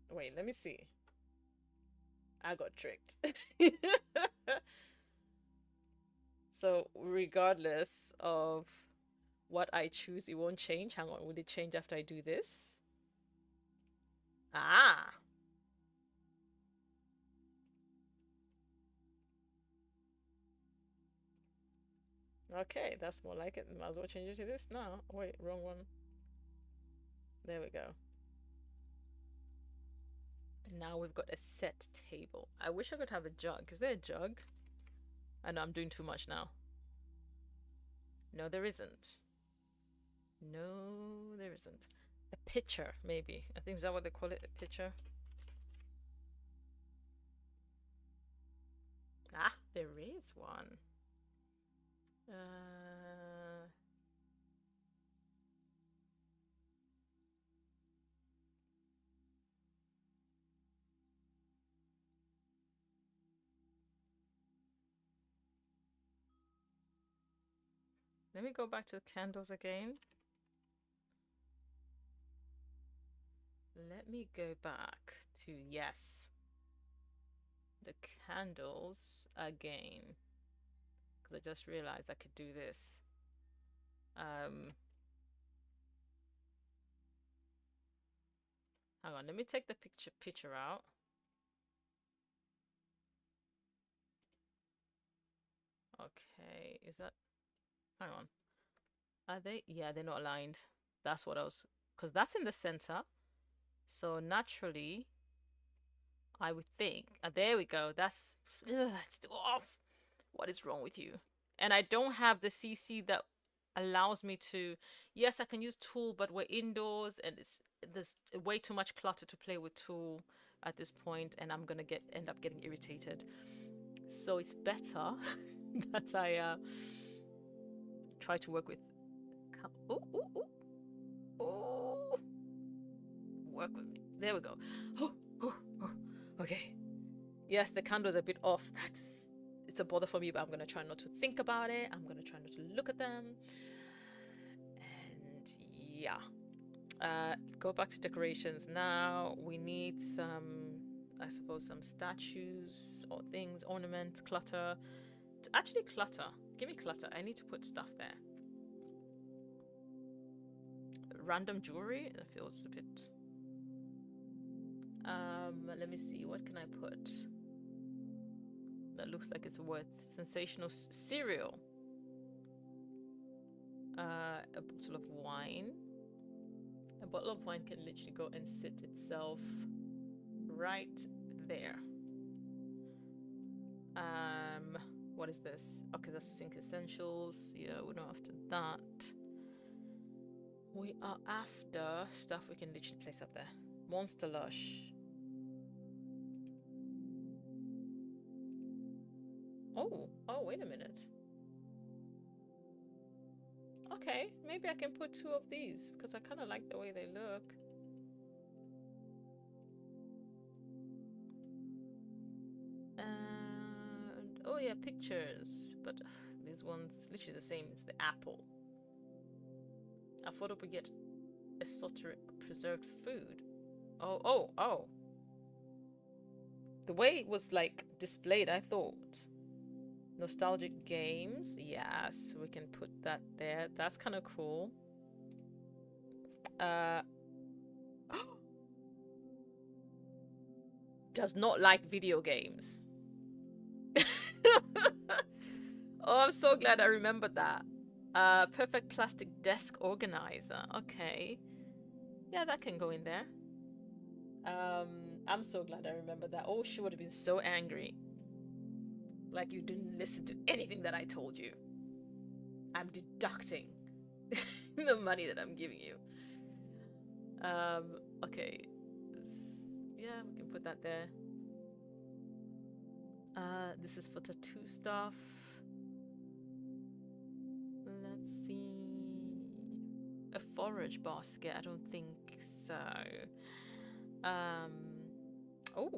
Wait, let me see. I got tricked. So regardless of what I choose, it won't change. Hang on, will it change after I do this? Ah. Okay, that's more like it. Might as well change it to this now. Wait, wrong one. There we go. And now we've got a set table. I wish I could have a jug. Is there a jug? I know I'm doing too much now. No, there isn't. No, there isn't. A pitcher, maybe. I think is that what they call it? A pitcher? Ah, there is one. Let me go back to the candles again. Let me go back to, yes, the candles again. Because I just realized I could do this. Hang on, let me take the picture out. Okay, is that, hang on. Are they? Yeah, they're not aligned. That's what I was, because that's in the center. So naturally, I would think, there we go. That's, it's too off. What is wrong with you? And I don't have the CC that allows me to, yes, I can use tool, but we're indoors and there's way too much clutter to play with tool at this point, and I'm gonna end up getting irritated. So it's better that I try to work with. Oh, oh, oh, oh! Work with me. There we go. Oh, oh, oh. Okay. Yes, the candle is a bit off. It's a bother for me, but I'm gonna try not to think about it. I'm gonna try not to look at them. And yeah. Go back to decorations. Now we need some, I suppose, some statues or things, ornaments, clutter. Actually, clutter. Give me clutter. I need to put stuff there. Random jewelry. That feels a bit. Let me see. What can I put? That looks like it's worth. Sensational cereal. A bottle of wine. A bottle of wine can literally go and sit itself right there. What is this? Okay, that's Sync Essentials. Yeah, we're not after that. We are after stuff we can literally place up there. Monster Lush. Oh, wait a minute. Okay, maybe I can put 2 of these because I kind of like the way they look. And oh yeah, pictures. But these ones, it's literally the same. It's the apple. I thought we get esoteric preserved food. Oh. The way it was like displayed, I thought. Nostalgic games. Yes, we can put that there. That's kind of cool. Does not like video games. Oh, I'm so glad I remembered that. Perfect plastic desk organizer. Okay. Yeah, that can go in there. I'm so glad I remembered that. Oh, she would have been so angry. Like you didn't listen to anything that I told you. I'm deducting the money that I'm giving you. Okay. Yeah, we can put that there. This is for tattoo stuff. Let's see. A forage basket? I don't think so. Oh.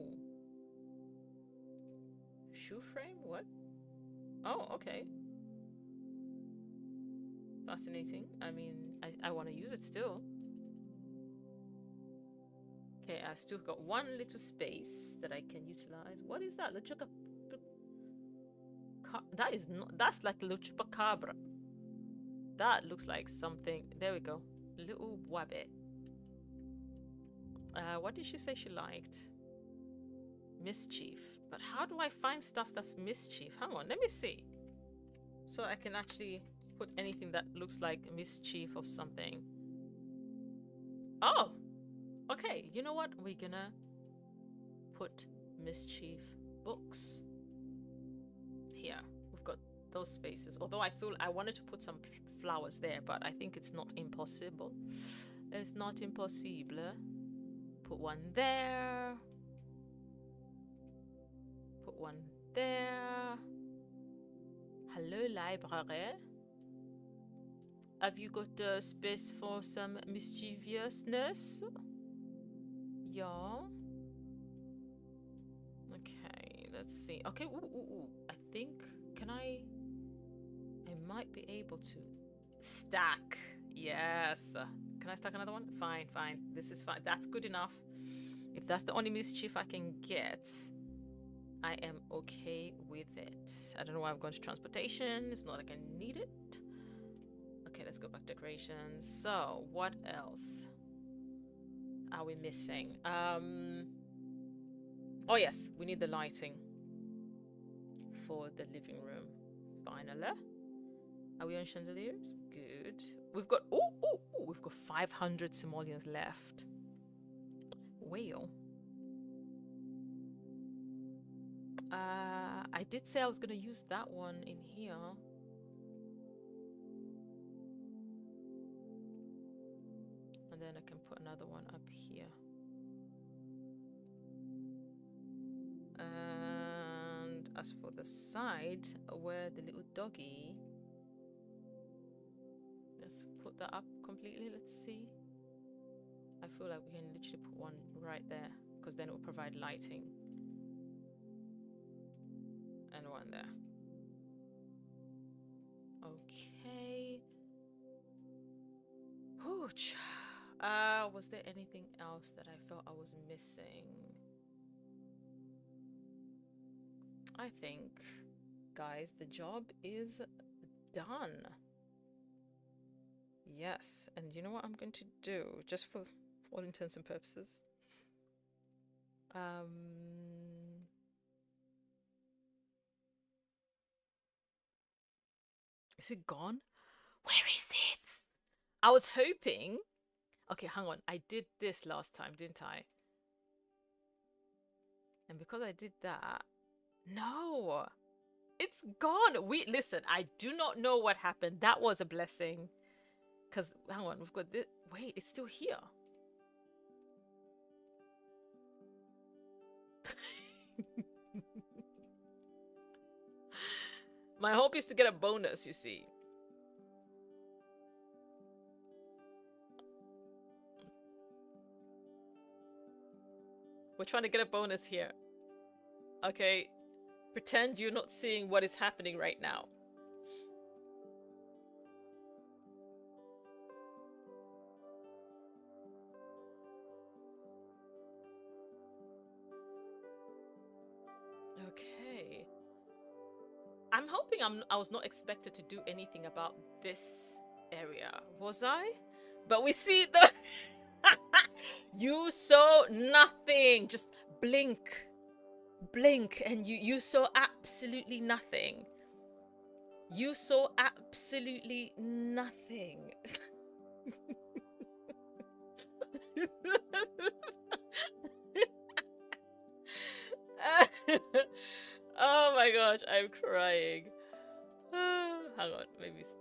Shoe frame? What? Oh, okay. Fascinating. I mean, I want to use it still. Okay, I've still got one little space that I can utilize. What is that? That is not. That's like a chupacabra. That looks like something. There we go. Little wabbit. What did she say she liked? Mischief. But how do I find stuff that's mischief? Hang on, let me see. So I can actually put anything that looks like mischief of something. Oh! Okay, you know what? We're gonna put mischief books here. We've got those spaces. Although I feel I wanted to put some flowers there, but I think it's not impossible. It's not impossible. Put one there. Put one there. Hello, library. Have you got space for some mischievousness? Yeah. Okay, let's see. Okay, ooh. I think, I might be able to stack. Yes. Can I stack another one? Fine. This is fine. That's good enough. If that's the only mischief I can get, I am okay with it. I don't know why I've gone to transportation. It's not like I need it. Okay, let's go back to decorations. So, what else are we missing? Oh yes, we need the lighting for the living room. Finally. Are we on chandeliers? Good. We've got we've got 500 simoleons left. Well. I did say I was gonna use that one in here. And then I can put another one up here. And as for the side where the little doggy, let's put that up completely. Let's see. I feel like we can literally put one right there because then it will provide lighting. And one there. Okay. Hooch. Was there anything else that I felt I was missing? I think, guys, the job is done. Yes, and you know what I'm going to do, just for all intents and purposes? Is it gone? Where is it? I was hoping. Okay, hang on. I did this last time, didn't I? And because I did that, no, it's gone. Listen, I do not know what happened. That was a blessing. Because, hang on, we've got this. Wait, it's still here. My hope is to get a bonus, you see. We're trying to get a bonus here. Okay, pretend you're not seeing what is happening right now. Okay. I'm hoping I was not expected to do anything about this area, was I? But we see the... You saw nothing. Just blink. Blink and you saw absolutely nothing. You saw absolutely nothing. Oh my gosh, I'm crying. Hang on, maybe it's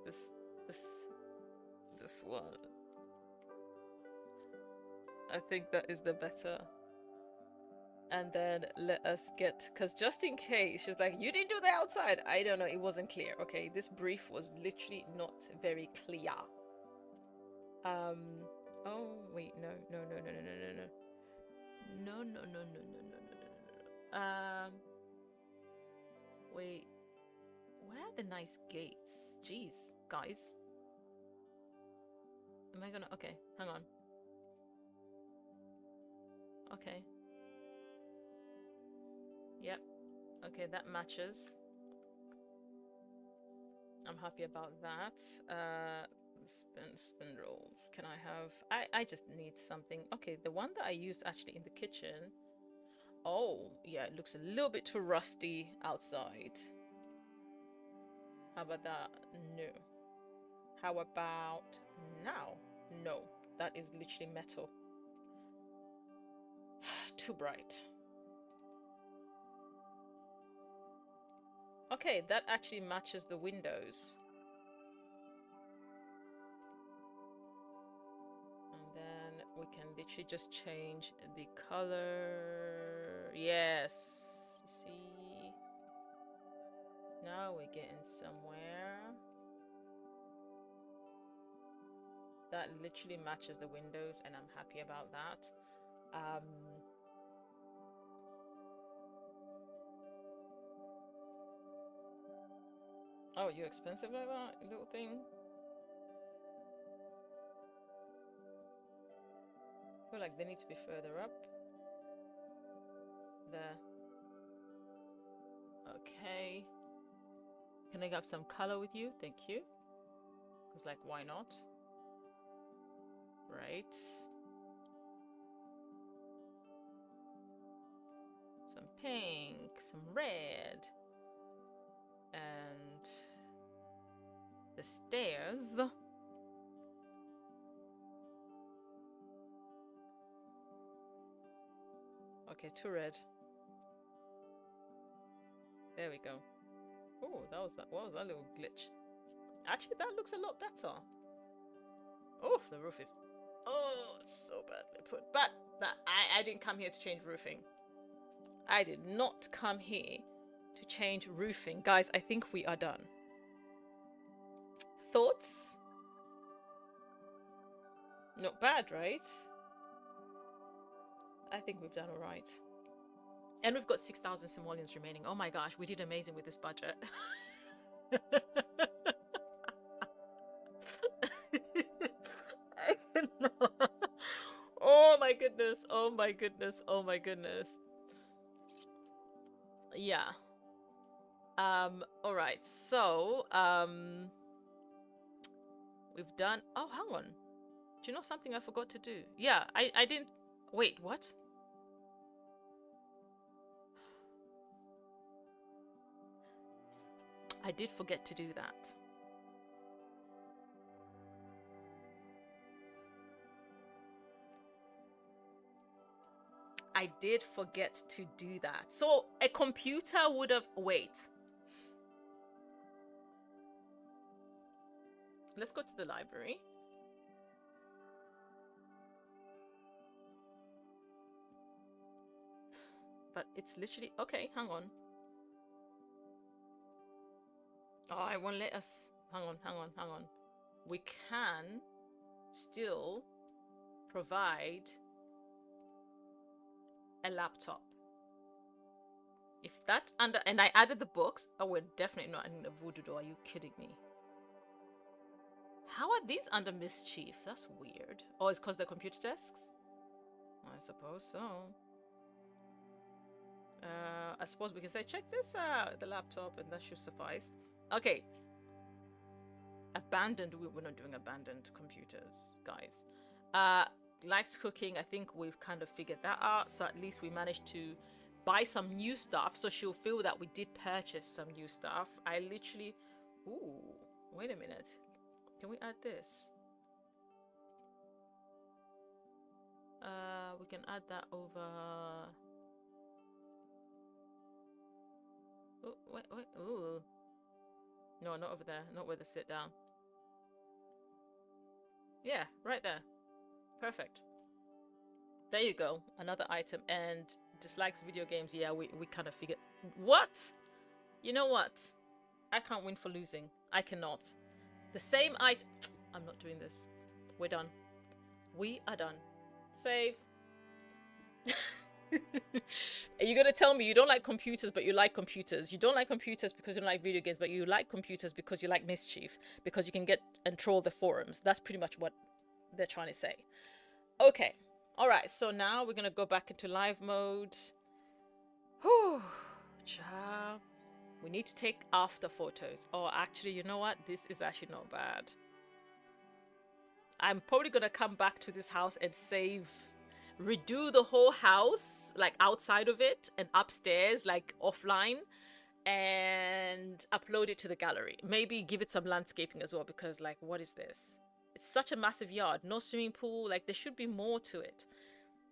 this one. I think that is the better. And then let us get, because just in case, she's like, you didn't do the outside. I don't know, it wasn't clear. Okay, this brief was literally not very clear. Oh, wait, no. No, no, no, no, no, no, no. No, no, no, no, no, no, no, no, no. Wait. Where are the nice gates? Jeez, guys. Am I gonna... Okay, hang on. Okay. Yep. Okay, that matches. I'm happy about that. Spindles. Can I have... I just need something. Okay, the one that I used actually in the kitchen. Oh, yeah, it looks a little bit too rusty outside. How about that? No. How about now? No, that is literally metal. Too bright. Okay, that actually matches the windows. And then we can literally just change the color. Yes. See? Now we're getting somewhere. That literally matches the windows, and I'm happy about that. Oh, you expensive like that, little thing? I feel like they need to be further up. There. Okay. Can I have some color with you? Thank you. Because, like, why not? Right. Some pink, some red. And the stairs. Okay, too red. There we go. Oh, that was that. What was that little glitch? Actually, that looks a lot better. Oh, the roof is... Oh, it's so badly put. But that I didn't come here to change roofing. I did not come here to change roofing. Guys, I think we are done. Thoughts? Not bad, right? I think we've done all right. And we've got 6,000 simoleons remaining. Oh my gosh, we did amazing with this budget. I cannot. Oh my goodness. Oh my goodness. Oh my goodness. Yeah. All right. So, we've done... Oh, hang on. Do you know something I forgot to do? Yeah, I didn't... Wait, what? I did forget to do that. I did forget to do that. So a computer would have... Wait. Let's go to the library. But it's literally... Okay, hang on. Oh, it won't let us... Hang on, hang on, hang on. We can still provide a laptop. If that's under... And I added the books. Oh, we're definitely not adding the voodoo doll. Are you kidding me? How are these under mischief? That's weird. Oh, it's because they're computer desks? I suppose so. I suppose we can say, check this out, the laptop, and that should suffice. Okay. Abandoned. We're not doing abandoned computers, guys. Likes cooking. I think we've kind of figured that out. So at least we managed to buy some new stuff. So she'll feel that we did purchase some new stuff. I literally... Ooh, wait a minute. Can we add this? We can add that over... Oh, wait. Ooh. No, not over there. Not where the sit down. Yeah, right there. Perfect. There you go. Another item. And Dislikes video games. Yeah, we kind of figured. What? You know what? I can't win for losing. I cannot. The same item. I'm not doing this. We're done. We are done. Save. Are you gonna tell me you don't like computers but you like computers? You don't like computers because you don't like video games, but you like computers because you like mischief, because you can get and troll the forums. That's pretty much what they're trying to say. Okay. All right. So now we're gonna go back into live mode. Whew. Ciao. We need to take after photos. Oh, actually, you know what? This is actually not bad. I'm probably gonna come back to this house and redo the whole house, like outside of it and upstairs, like offline, and upload it to the gallery. Maybe give it some landscaping as well, because like, what is this? It's such a massive yard, no swimming pool. Like, there should be more to it.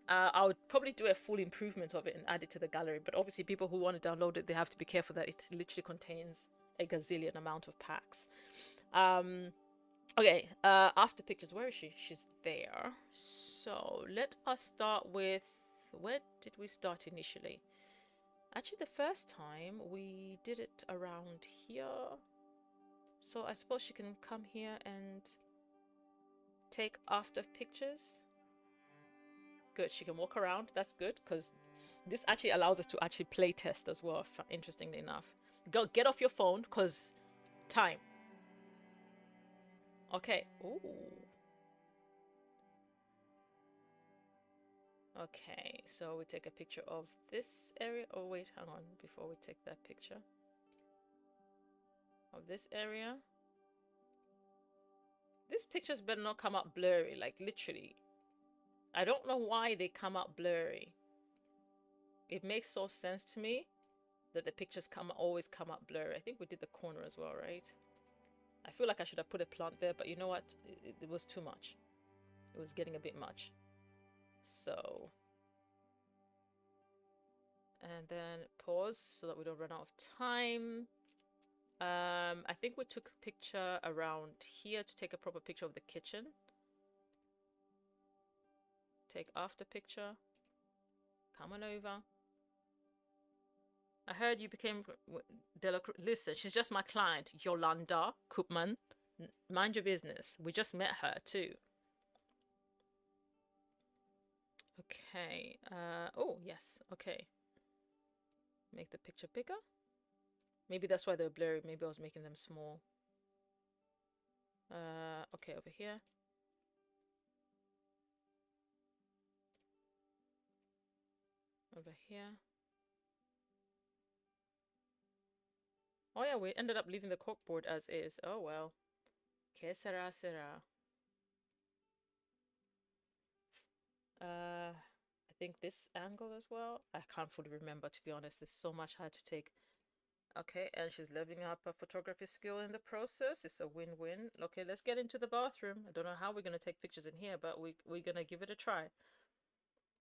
I would probably do a full improvement of it and add it to the gallery, but obviously people who want to download it, they have to be careful that it literally contains a gazillion amount of packs. Okay, after pictures, where is she? She's there. So let us start with, where did we start initially? Actually, the first time we did it around here. So I suppose she can come here and take after pictures. Good, she can walk around. That's good, because this actually allows us to actually play test as well, interestingly enough. Go, get off your phone, because time. Okay. Ooh. Okay, so we take a picture of this area. Oh, wait, hang on. Before we take that picture of this area. These pictures better not come out blurry, like literally. I don't know why they come out blurry. It makes so sense to me that the pictures always come out blurry. I think we did the corner as well, right? I feel like I should have put a plant there, but you know what? It was too much. It was getting a bit much. So, and then pause so that we don't run out of time. I think we took a picture around here to take a proper picture of the kitchen. Take after picture. Come on over. I heard you became listen, she's just my client, Yolanda Koopman. Mind your business. We just met her too. Okay. Oh, yes. Okay. Make the picture bigger. Maybe that's why they're blurry. Maybe I was making them small. Okay, over here. Over here. Oh yeah, we ended up leaving the corkboard as is. Oh well. Que sera, sera. I think this angle as well. I can't fully remember, to be honest. There's so much I had to take. Okay, and she's leveling up her photography skill in the process. It's a win-win. Okay, let's get into the bathroom. I don't know how we're going to take pictures in here, but we're going to give it a try.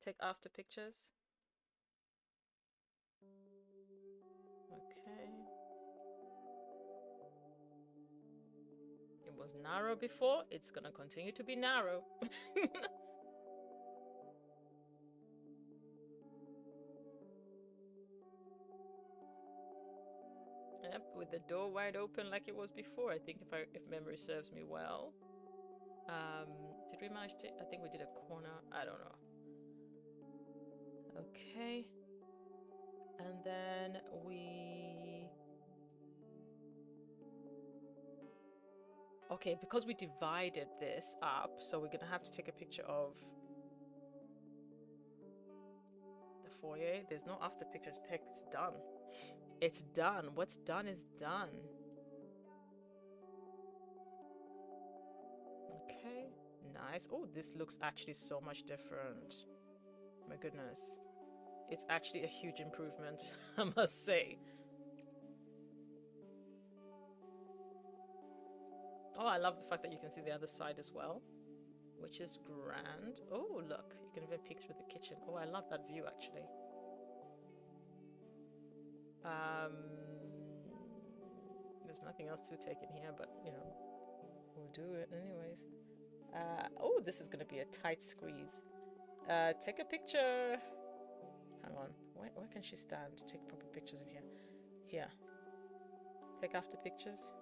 Take after pictures. Okay. It was narrow before. It's going to continue to be narrow. Yep, with the door wide open like it was before. I think if memory serves me well. Did we manage to? I think we did a corner. I don't know. Okay. And then okay, because we divided this up, so we're gonna have to take a picture of the foyer. There's no after picture to take. It's done. It's done. What's done is done. Okay, nice. Oh, this looks actually so much different. My goodness. It's actually a huge improvement, I must say. Oh, I love the fact that you can see the other side as well, which is grand. Oh, look, you can even peek through the kitchen. Oh, I love that view, actually. There's nothing else to take in here, but, you know, we'll do it anyways. Oh, this is going to be a tight squeeze. Take a picture. Hang on. Where can she stand to take proper pictures in here? Here. Take after pictures.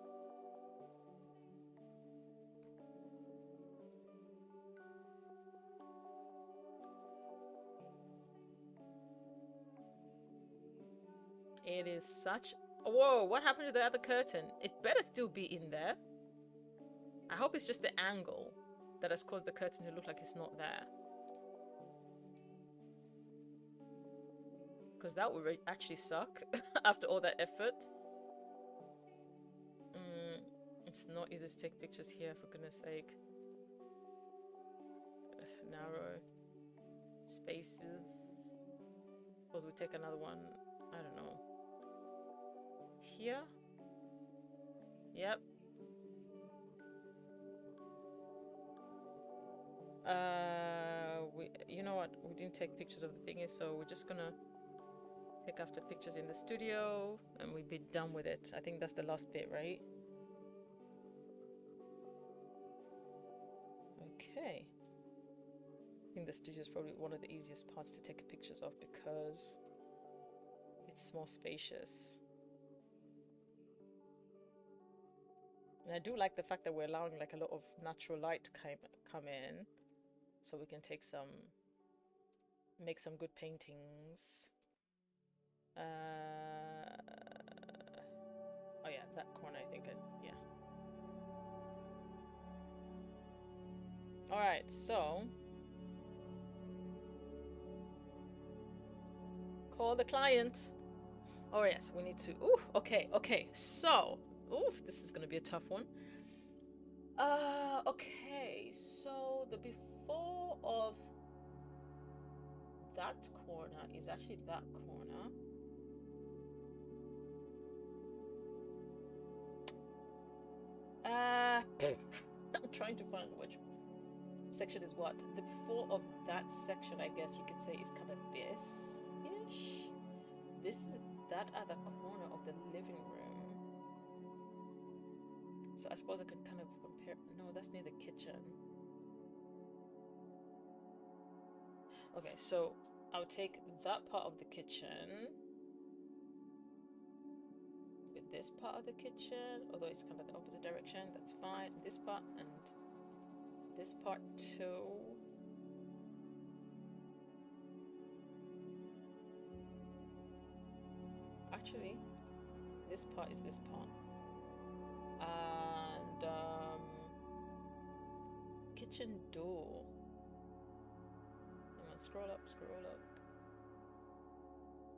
It is such... Whoa, what happened to the other curtain? It better still be in there. I hope it's just the angle that has caused the curtain to look like it's not there. Because that would actually suck after all that effort. It's not easy to take pictures here, for goodness sake. Narrow spaces. Suppose we take another one. I don't know. Here? Yep. You know what? We didn't take pictures of the thingy, so we're just gonna take after pictures in the studio and we'll be done with it. I think that's the last bit, right? Okay. I think the studio is probably one of the easiest parts to take pictures of because it's more spacious. And I do like the fact that we're allowing like a lot of natural light to come in, so we can take some, make some good paintings. Oh yeah, that corner I think, yeah. All right, so call the client. Oh yes, we need to. Ooh, okay. So, oof, this is gonna be a tough one. Okay. So the before of that corner is actually that corner. I'm trying to find which section is what. The before of that section, I guess you could say, is kind of this-ish. This is that other corner of the living room. So I suppose I could kind of compare. No, that's near the kitchen. Okay, so I'll take that part of the kitchen with this part of the kitchen, although it's kind of the opposite direction. That's fine. This part and this part too. Actually, this part is this part. And kitchen door. Hang on, scroll up.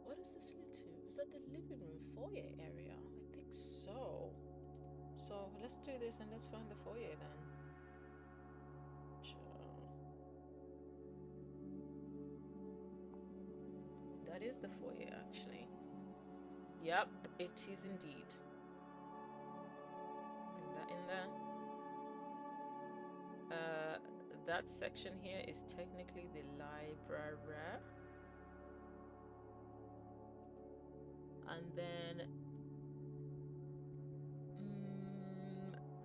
What is this lead to? Is that the living room foyer area? I think so. So let's do this and let's find the foyer then. That is the foyer actually. Yep, it is indeed. Bring that in there. That section here is technically the library. And then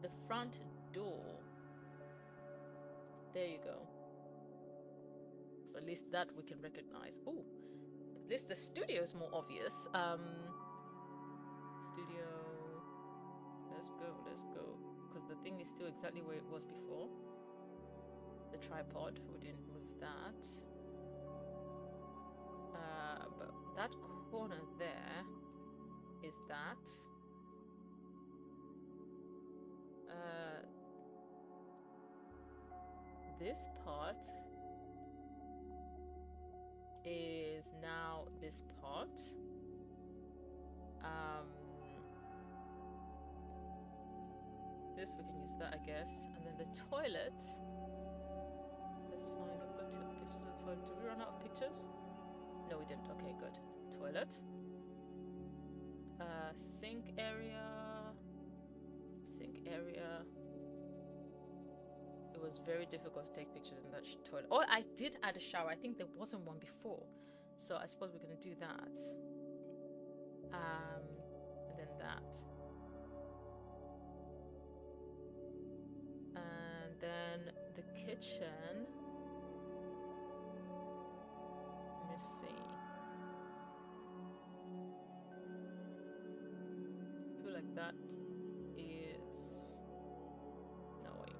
the front door. There you go. So at least that we can recognize. Oh, at least the studio is more obvious. Studio. Let's go. Because the thing is still exactly where it was before. The tripod, we didn't move that. But that corner there is that. This part is now this part. This we can use that, I guess. And then the toilet. Let's find. I've got 2 pictures of the toilet. Did we run out of pictures? No, we didn't. Okay, good. Toilet. Sink area. It was very difficult to take pictures in that toilet. Oh, I did add a shower. I think there wasn't one before. So I suppose we're going to do that. And then that. And then the kitchen. Let me see. that is... No, wait.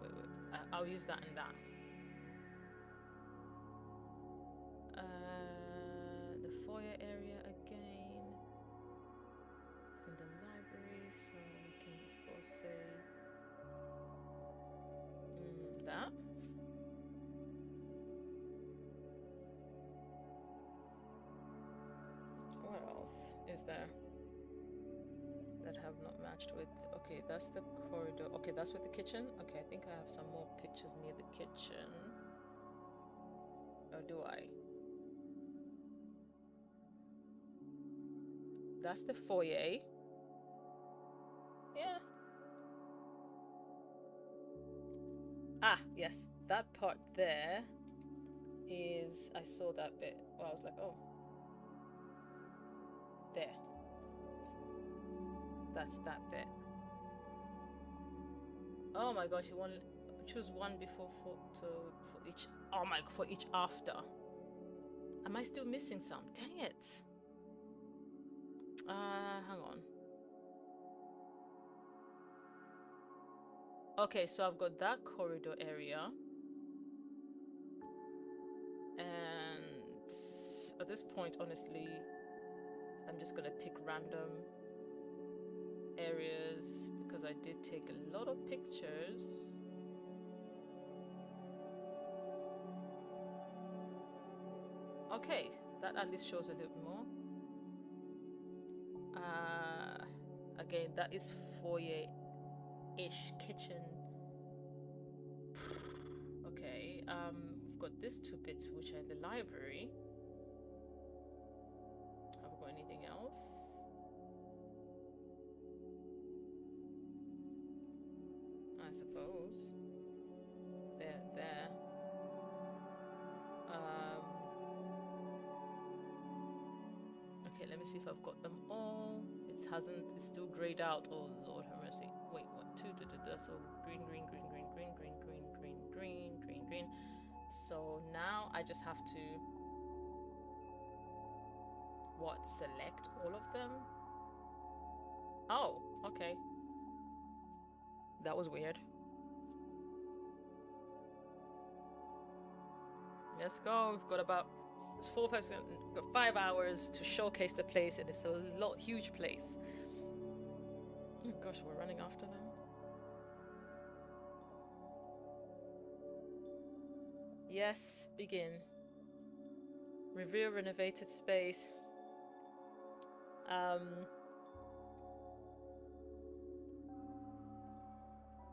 I'll use that and that. The foyer area again. It's in the library, so we can just go say that. What else is there that have not matched with? Okay, that's the corridor. Okay, that's with the kitchen. Okay, I think I have some more pictures near the kitchen. Or do I? That's the foyer. Yeah. Ah, yes. That part there is... I saw that bit. Well, I was like, oh. There. That's that bit. Oh my gosh, you want to choose one before for each... Oh my... For each after. Am I still missing some? Dang it. Hang on. Okay, so I've got that corridor area. And at this point, honestly, I'm just gonna pick random areas because I did take a lot of pictures. Okay, that at least shows a little more. Again, that is foyer-ish kitchen. Okay, we've got these two bits which are in the library. Have we got anything else? I suppose. There. Okay, let me see if I've got them all. It hasn't, it's still grayed out. Oh Lord have mercy. Wait, what? So green. So now I just have to select all of them? Oh, okay. That was weird. Let's go. We've got about 4 percent, got 5 hours to showcase the place, and it's a huge place. Oh gosh, we're running after them. Yes, begin. Reveal renovated space.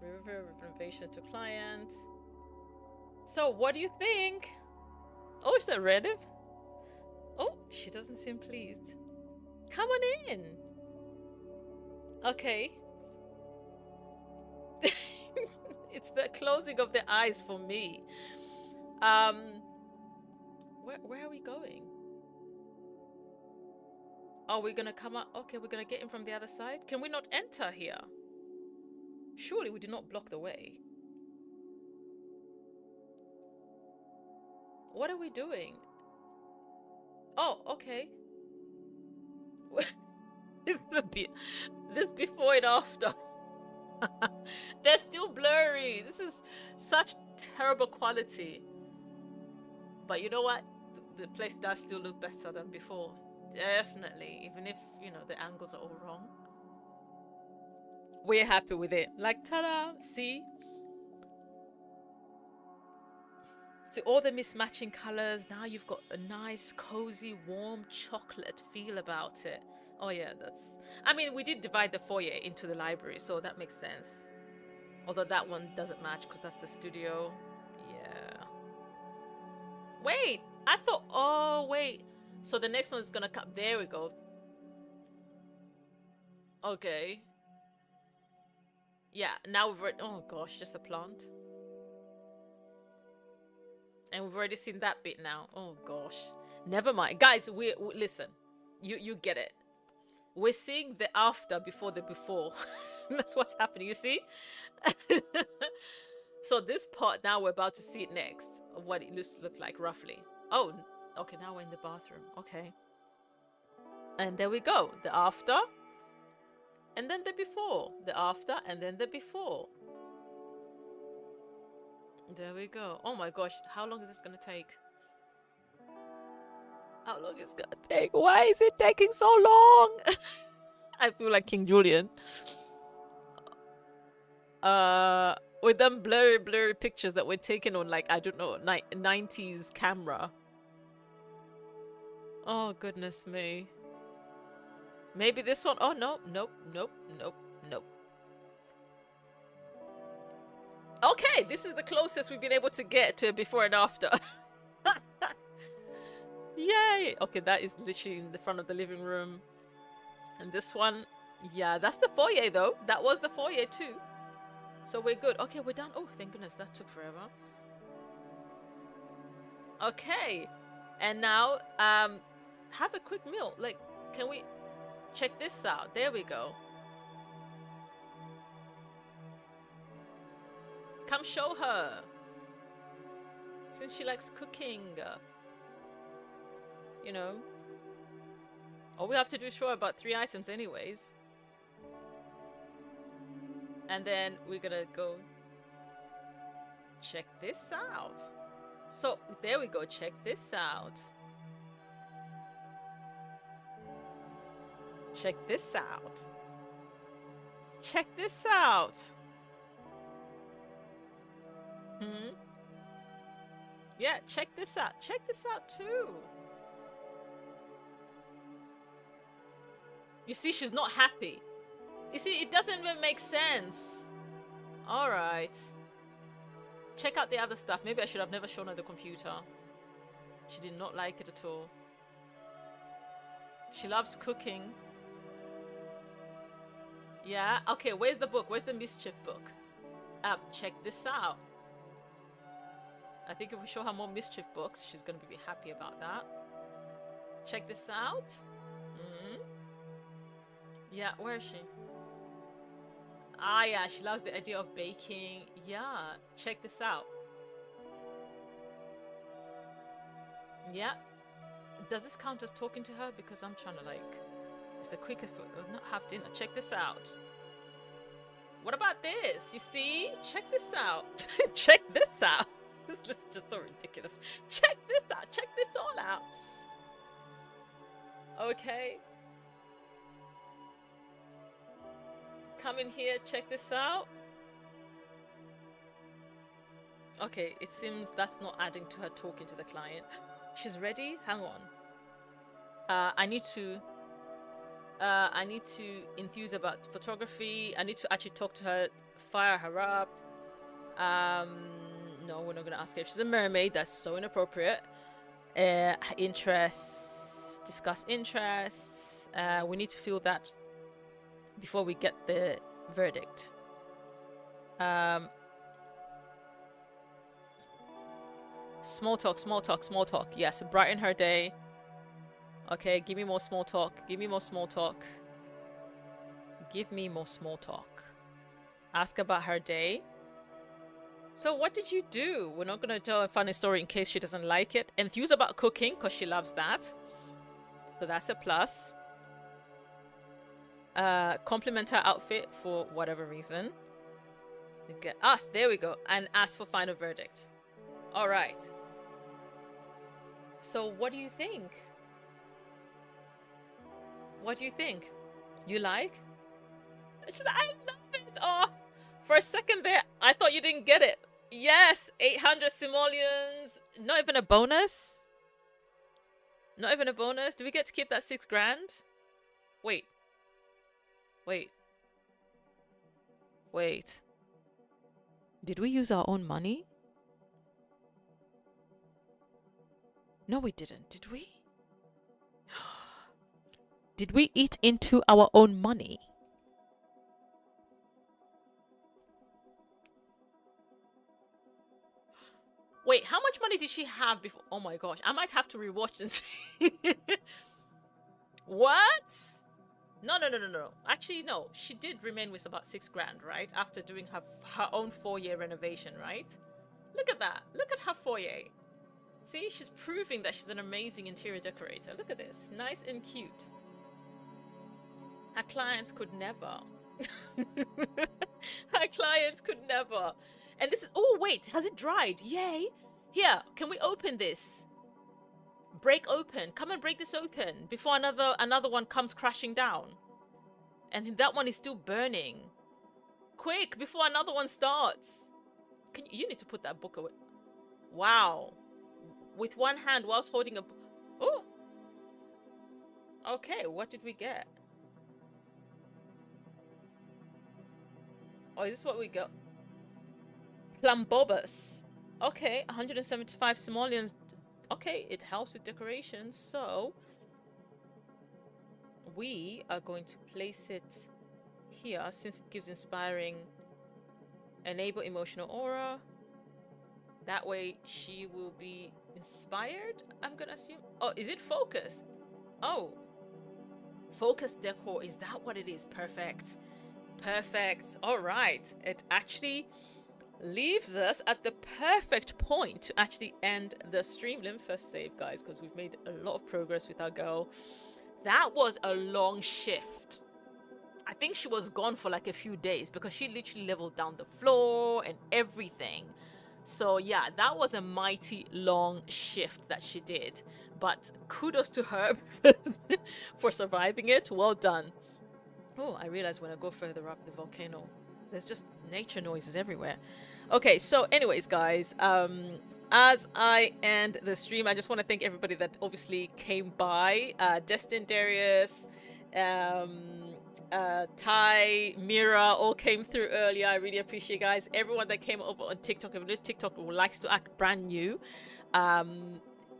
Reveal renovation to client. So, what do you think? Oh, is that Renev? Oh, she doesn't seem pleased. Come on in. Okay. It's the closing of the eyes for me. Where are we going? Oh, we're gonna come up. Okay, we're gonna get in from the other side. Can we not enter here? Surely we did not block the way. What are we doing? Oh, okay. This before and after. They're still blurry. This is such terrible quality. But you know what? The place does still look better than before. Definitely. Even if, you know, the angles are all wrong. We're happy with it. Like, ta-da! See? So all the mismatching colors. Now you've got a nice, cozy, warm chocolate feel about it. Oh yeah, that's... I mean, we did divide the foyer into the library, so that makes sense. Although that one doesn't match because that's the studio. Yeah. Wait! I thought... Oh, wait. So the next one is gonna come... There we go. Okay. Yeah, now we've already... Oh gosh, just a plant. And we've already seen that bit now. Oh gosh. Never mind. Guys, we listen. You get it. We're seeing the after before the before. That's what's happening, you see? So this part, now we're about to see it next. Of what it used to look like, roughly. Oh, okay, now we're in the bathroom. Okay. And there we go. The after. And then the before, the after, and then the before. There we go. Oh my gosh, how long is this gonna take? How long is it gonna take? Why is it taking so long? I feel like King Julian. With them blurry pictures that were taken on, like, I don't know, 90s camera. Oh goodness me. Maybe this one. Oh no, nope. Okay, this is the closest we've been able to get to a before and after. Yay! Okay, that is literally in the front of the living room. And this one, yeah, that's the foyer though. That was the foyer too. So we're good. Okay, we're done. Oh, thank goodness, that took forever. Okay. And now, have a quick meal. Like, can we check this out? There we go. Come show her. Since she likes cooking. You know. All we have to do is show her about 3 items anyways. And then we're gonna go check this out. So, there we go. Check this out. Check this out. Check this out. Yeah, check this out. Check this out too. You see, she's not happy. You see, it doesn't even make sense. Alright. Check out the other stuff. Maybe I should have never shown her the computer. She did not like it at all. She loves cooking. Yeah, okay, where's the book? Where's the mischief book? Check this out. I think if we show her more mischief books, she's going to be happy about that. Check this out. Yeah, where is she? Ah, yeah, she loves the idea of baking. Yeah, check this out. Yeah. Does this count as talking to her? Because I'm trying to, like, it's the quickest way. Not have dinner. Check this out. What about this? You see? Check this out. Check this out. This is just so ridiculous. Check this out. Check this all out. Okay. Come in here. Check this out. Okay, it seems that's not adding to her talking to the client. She's ready. Hang on. I need to enthuse about photography. I need to actually talk to her, fire her up. No, we're not gonna ask her if she's a mermaid. That's so inappropriate. Interests. Discuss interests. We need to feel that before we get the verdict. Small talk, small talk, small talk. Yes, brighten her day. Okay, give me more small talk. Give me more small talk. Give me more small talk. Ask about her day. So what did you do? We're not going to tell a funny story in case she doesn't like it. Enthuse about cooking because she loves that. So that's a plus. Compliment her outfit for whatever reason. There we go. And ask for final verdict. All right. So what do you think? What do you think? You like? She's like, I love it. Oh, for a second there, I thought you didn't get it. Yes, 800 simoleons. Not even a bonus? Not even a bonus? Do we get to keep that 6 grand? Wait. Wait. Wait. Did we use our own money? No, we didn't. Did we? Did we eat into our own money? Wait, how much money did she have before? Oh my gosh, I might have to rewatch this. What? No. Actually, no. She did remain with about 6 grand, right? After doing her own foyer renovation, right? Look at that. Look at her foyer. See, she's proving that she's an amazing interior decorator. Look at this. Nice and cute. Our clients could never. Our clients could never. And this is, oh wait, has it dried? Yay. Here, can we open this? Break open. Come and break this open before another one comes crashing down. And that one is still burning. Quick, before another one starts. You need to put that book away. Wow. With one hand whilst holding a... Oh. Okay, what did we get? Oh, is this what we got? Plumbobus. Okay, 175 simoleons. Okay, it helps with decorations. So we are going to place it here since it gives inspiring, enable emotional aura. That way she will be inspired, I'm gonna assume. Oh, is it focus? Oh, focus decor. Is that what it is? Perfect. Perfect. All right. It actually leaves us at the perfect point to actually end the stream. Let me first save, guys, because we've made a lot of progress with our girl. That was a long shift. I think she was gone for like a few days because she literally leveled down the floor and everything. So yeah, that was a mighty long shift that she did. But kudos to her for surviving it. Well done. Oh, I realized when I go further up the volcano, there's just nature noises everywhere. Okay, so anyways, guys, as I end the stream, I just want to thank everybody that obviously came by. Destin, Darius, Ty, Mira, all came through earlier. I really appreciate you guys. Everyone that came over on TikTok, if TikTok likes to act brand new,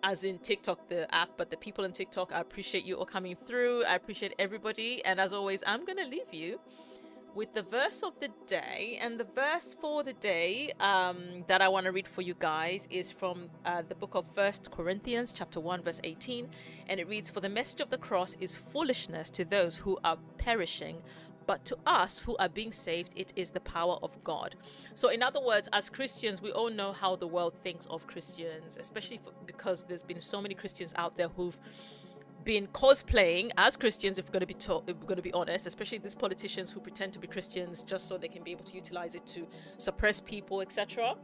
as in TikTok, the app, but the people on TikTok, I appreciate you all coming through. I appreciate everybody. And as always, I'm going to leave you with the verse of the day. And the verse for the day that I want to read for you guys is from the book of 1 Corinthians chapter 1 verse 18. And it reads, "For the message of the cross is foolishness to those who are perishing, but to us who are being saved, it is the power of God." So in other words, as Christians, we all know how the world thinks of Christians, especially because there's been so many Christians out there who've been cosplaying as Christians, if we're going to be honest, especially these politicians who pretend to be Christians just so they can be able to utilize it to suppress people, etc.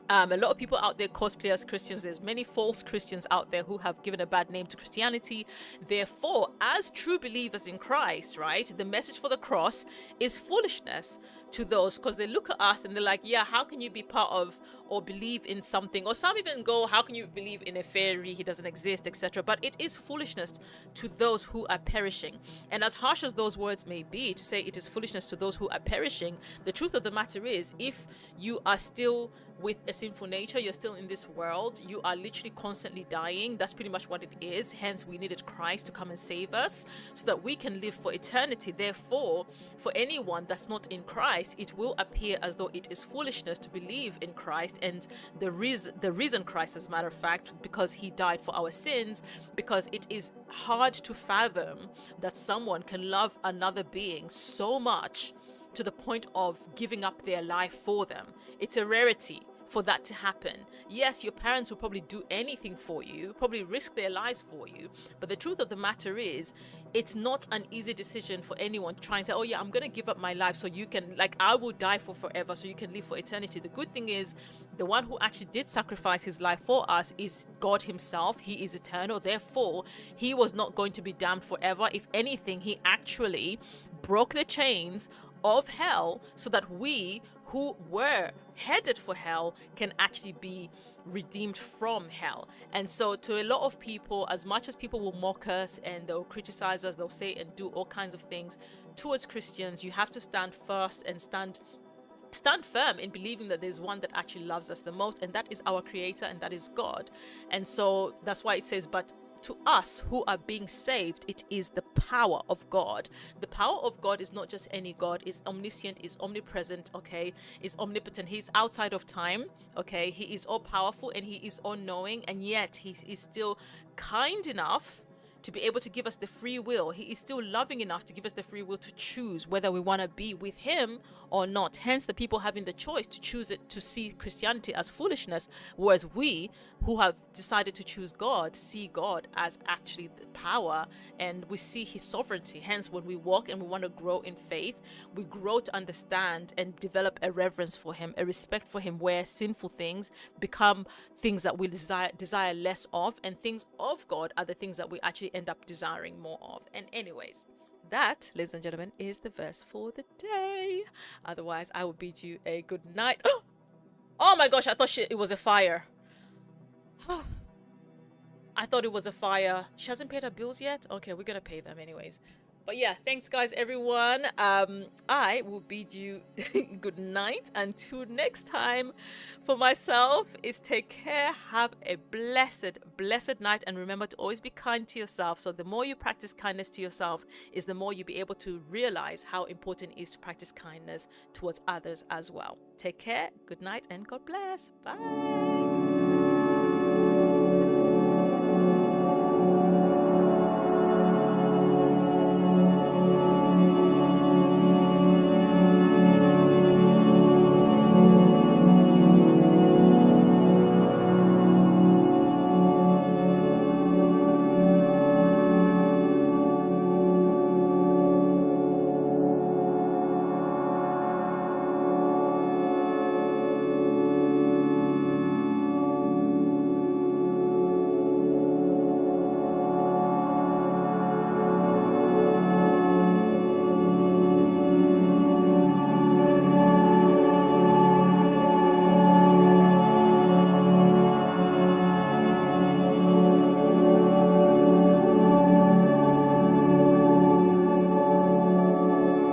A lot of people out there cosplay as Christians. There's many false Christians out there who have given a bad name to Christianity. Therefore, as true believers in Christ, right, the message for the cross is foolishness to those, because they look at us and they're like, yeah, how can you be part of or believe in something? Or some even go, how can you believe in a fairy? He doesn't exist, etc. But it is foolishness to those who are perishing. And as harsh as those words may be, to say it is foolishness to those who are perishing, the truth of the matter is, if you are still with a sinful nature, you're still in this world, you are literally constantly dying. That's pretty much what it is. Hence, we needed Christ to come and save us so that we can live for eternity. Therefore, for anyone that's not in Christ, it will appear as though it is foolishness to believe in Christ and the reason Christ, as a matter of fact, because he died for our sins, because it is hard to fathom that someone can love another being so much to the point of giving up their life for them. It's a rarity for that to happen. Yes, your parents will probably do anything for you, probably risk their lives for you, but the truth of the matter is, it's not an easy decision for anyone to try and say, oh yeah, I'm gonna give up my life so you can, like, I will die for forever so you can live for eternity. The good thing is, the one who actually did sacrifice his life for us is God himself. He is eternal. Therefore, he was not going to be damned forever. If anything, he actually broke the chains of hell so that we who were headed for hell can actually be redeemed from hell. And so to a lot of people, as much as people will mock us and they'll criticize us, they'll say and do all kinds of things towards Christians, you have to stand first and stand firm in believing that there's one that actually loves us the most, and that is our Creator, and that is God. And so that's why it says, but to us who are being saved, it is the power of God. The power of God is not just any God. Is omniscient, is omnipresent, okay, is omnipotent. He's outside of time, okay, he is all powerful and he is all knowing, and yet he is still kind enough to be able to give us the free will. He is still loving enough to give us the free will to choose whether we want to be with him or not. Hence the people having the choice to choose it, to see Christianity as foolishness, whereas we who have decided to choose God see God as actually the power, and we see his sovereignty. Hence when we walk and we want to grow in faith, we grow to understand and develop a reverence for him, a respect for him, where sinful things become things that we desire less of, and things of God are the things that we actually end up desiring more of. And anyways, that, ladies and gentlemen, is the verse for the day. Otherwise, I will bid you a good night. Oh my gosh, I thought it was a fire. I thought it was a fire. She hasn't paid her bills yet? Okay, we're gonna pay them anyways. But yeah, thanks guys, everyone. I will bid you good night. Until next time, for myself, is take care. Have a blessed night. And remember to always be kind to yourself. So the more you practice kindness to yourself, is the more you'll be able to realize how important it is to practice kindness towards others as well. Take care, good night, and God bless. Bye.